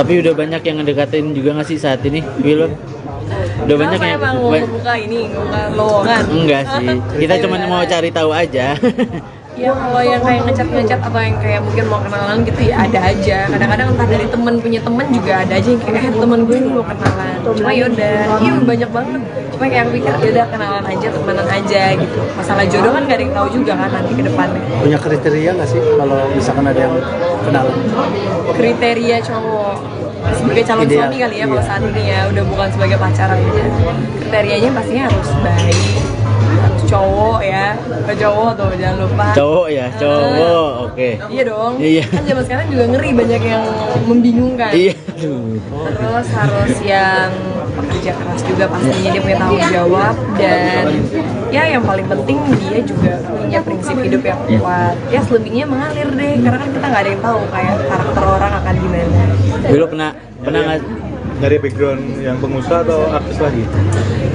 S2: Tapi udah banyak yang ngedekatin juga nggak sih saat ini, Willow? Udah banyak
S1: Kenapa
S2: yang
S1: emang mau buka ini, buka lowongan?
S2: enggak sih, kita cuma mau cari tahu aja.
S1: Ya kalau yang kayak ngecat atau yang kayak mungkin mau kenalan gitu ya ada aja. Kadang-kadang entah dari temen punya temen juga ada aja yang kayak temen gue ini mau kenalan. Cuma yaudah, iya banyak banget. Cuma kayak aku pikir yaudah kenalan aja, temenan aja gitu. Masalah jodoh kan gak ada yang tahu juga kan nanti ke depannya.
S3: Punya kriteria nggak sih kalau misalkan ada yang kenalan?
S1: Kriteria cowok sebagai calon
S3: Ideal,
S1: suami kali ya kalau
S3: iya.
S1: saat ini ya, udah bukan sebagai pacaran aja. Kriterianya pastinya harus baik, harus cowok ya, ke cowok tuh jangan lupa.
S2: Cowok ya, cowok, oke.
S1: Iya dong.
S2: Iya.
S1: Kan zaman sekarang juga ngeri, banyak yang membingungkan.
S2: Iya, aduh.
S1: Terus harus yang pekerja keras juga pastinya, dia punya tanggung jawab, dan ya yang paling penting dia juga punya prinsip hidup yang kuat. Ya selebihnya mengalir deh, karena kan kita nggak ada yang tahu kayak karakter orang akan gimana.
S2: Willow pernah nggak?
S6: Dari background yang pengusaha atau artis lagi?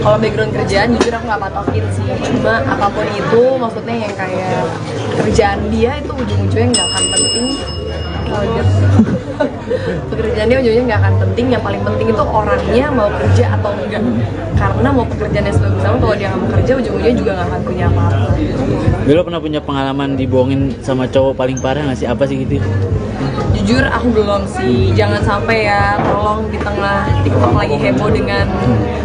S1: Kalau background kerjaan jujur aku nggak patokin sih, cuma apapun itu maksudnya yang kayak kerjaan dia itu ujung-ujungnya nggak akan penting kaget. Pekerjaannya ujungnya nggak akan penting, yang paling penting itu orangnya mau kerja atau enggak. Karena mau pekerjaannya sebagus apa, kalau dia nggak mau kerja ujung-ujungnya juga nggak akan punya apa-apa.
S2: Bella pernah punya pengalaman dibohongin sama cowok paling parah nggak sih? Apa sih gitu?
S1: Jujur aku belum sih, jangan sampai ya, tolong di tengah TikTok lagi heboh dengan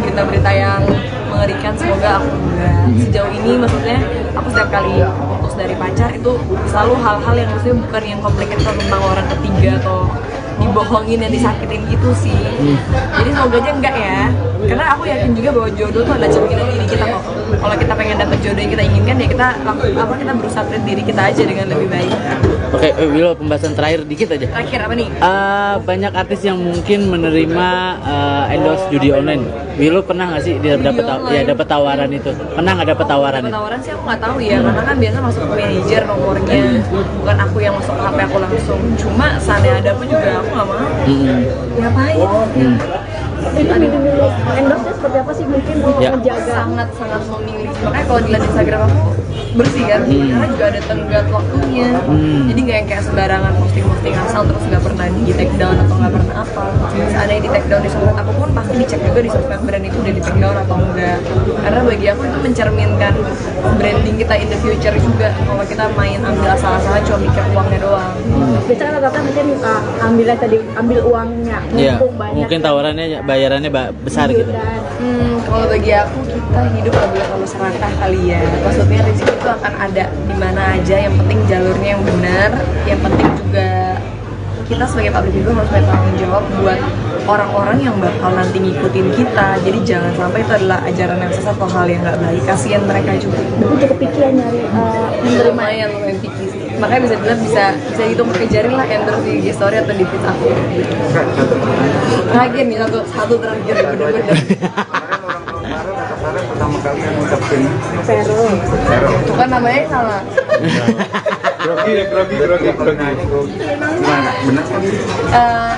S1: berita-berita yang mengerikan, semoga aku enggak. Sejauh ini maksudnya aku setiap kali putus dari pacar itu selalu hal-hal yang maksudnya bukan yang komplikated tentang orang ketiga atau dibohongin dan disakitin gitu sih. Jadi semoga aja enggak ya, karena aku yakin juga bahwa jodoh tuh ada cerminan diri kita kok. Kalau kita pengen dapet jodoh yang kita inginkan ya kita kita berusaha treat diri kita aja dengan lebih baik.
S2: Oke, Willow, pembahasan terakhir dikit aja.
S1: Terakhir apa nih?
S2: Banyak artis yang mungkin menerima endorse judi online. Willow pernah nggak sih dia dapat tawaran itu? Pernah nggak dapat tawaran
S1: Dapat
S2: itu?
S1: tawaran sih aku nggak tahu ya, karena kan biasa masuk ke manajer nomornya, bukan aku yang masuk ke HP aku langsung. Cuma seandainya ada pun juga aku nggak mau. Ngapain?
S4: Endorse-nya seperti apa sih mungkin untuk
S2: Ya.
S4: menjaga?
S1: Sangat memilih. Makanya kalau dilihat Instagram aku bersih kan, karena juga ada tenggat waktunya. Jadi nggak yang kayak sembarangan posting asal terus nggak pernah di take down atau nggak pernah apa. Seandainya di take down di sosmed aku pun pasti dicek juga di sosmed brand itu udah di take down atau enggak. Karena bagi aku itu mencerminkan branding kita in the future juga. Kalau kita main ambil asal-asalan cuma mikir uangnya doang.
S4: Biasanya rata-rata mungkin ambil uangnya,
S2: Iya,
S4: mumpung banyak.
S2: mungkin tawarannya bayarannya besar gitu.
S1: Kalau bagi aku kita hidup nggak boleh terlalu serakah kali ya. Maksudnya rezeki itu akan ada di mana aja. Yang penting jalurnya yang benar. Yang penting juga kita sebagai public figure harus bertanggung jawab buat orang-orang yang bakal nanti ngikutin kita. Jadi jangan sampai itu adalah ajaran yang sesat atau hal yang nggak baik. Kasian mereka juga.
S4: Aku cukup pikir nyari
S1: Lumayan lumayan pikir sih. Makanya bisa dibilang bisa dihitung pakai jari lah endorse di IG story atau di feed aku. Terakhir nih satu terakhir bener-bener.
S6: Kemarin pertama kali yang ngucapin
S4: Vero.
S1: Itu kan namanya salah.
S6: grogi gimana, benar kan sih?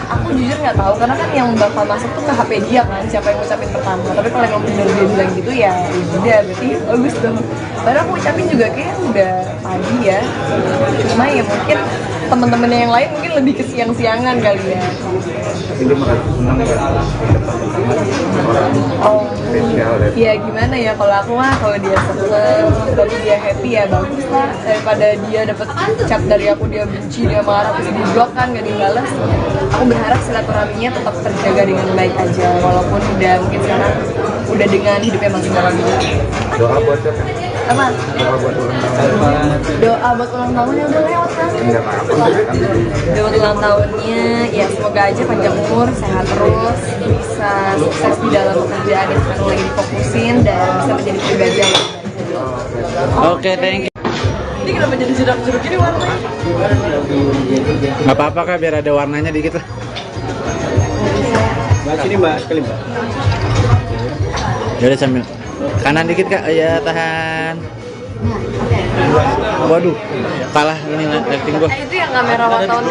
S1: Aku jujur nggak tahu karena kan yang bakal masuk tuh ke HP dia kan, siapa yang ngucapin pertama. Tapi kalau emang bener dia bilang gitu ya udah berarti bagus dong. Padahal aku ucapin juga kayak udah pagi ya. Cuma ya mungkin teman-temannya yang lain mungkin lebih ke siang-siangan kali ya.
S6: Tapi dia merasa senang ya dapat orang
S1: Oh,
S6: spesial ya.
S1: ya gimana ya, kalau aku mah kalau dia seneng, kalau dia happy ya bagus lah, daripada dia dapat chat dari aku dia benci, dia marah, terus di blok kan gak dibalas. Aku berharap silaturahminya tetap terjaga dengan baik aja, walaupun udah mungkin sekarang udah dengan hidupnya masing-masing.
S6: Doa buat siapa?
S1: Apa?
S6: Doa buat ulang tahun.
S1: Doa buat ulang tahunnya udah lewat kan?
S6: Enggak apa-apa kan.
S1: Doa buat ulang tahunnya ya semoga aja panjang umur, sehat terus, bisa sukses di dalam pekerjaan yang sekarang lagi difokusin dan bisa menjadi pribadi yang lebih baik.
S2: Oke, thank you.
S1: Ini kenapa jadi jeruk-jeruk ini warnanya?
S2: Nggak apa-apa kak, biar ada warnanya dikit lah.
S3: Sini mbak, sekali mbak.
S2: Yaudah sambil kanan dikit kak, ya tahan. Waduh, kalah ini lighting gua.
S1: Itu yang kamera wartawan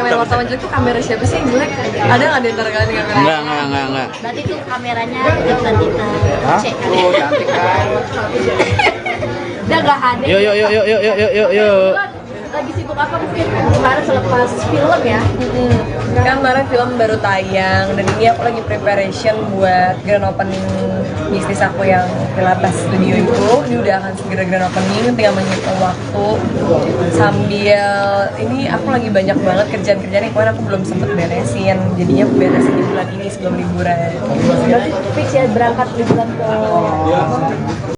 S1: jelek tuh kamera siapa sih yang jelek? Ada nggak di antara kalian kamera?
S2: Enggak.
S5: Berarti tuh kameranya kita cek.
S3: Oh, cantik kan.
S5: Udah gak ada.
S2: Yuk.
S4: Lagi sibuk apa mungkin kemarin selepas film ya?
S1: Kan kemarin film baru tayang dan ini aku lagi preparation buat grand opening bisnis aku yang Pilates Studio itu. Ini udah akan segera grand opening, tinggal menghitung waktu. Sambil ini aku lagi banyak banget kerjaan-kerjaan yang kemarin aku belum sempet beresin. Jadinya aku beresin di bulan ini sebelum liburan.
S4: Berarti fix ya berangkat liburan ke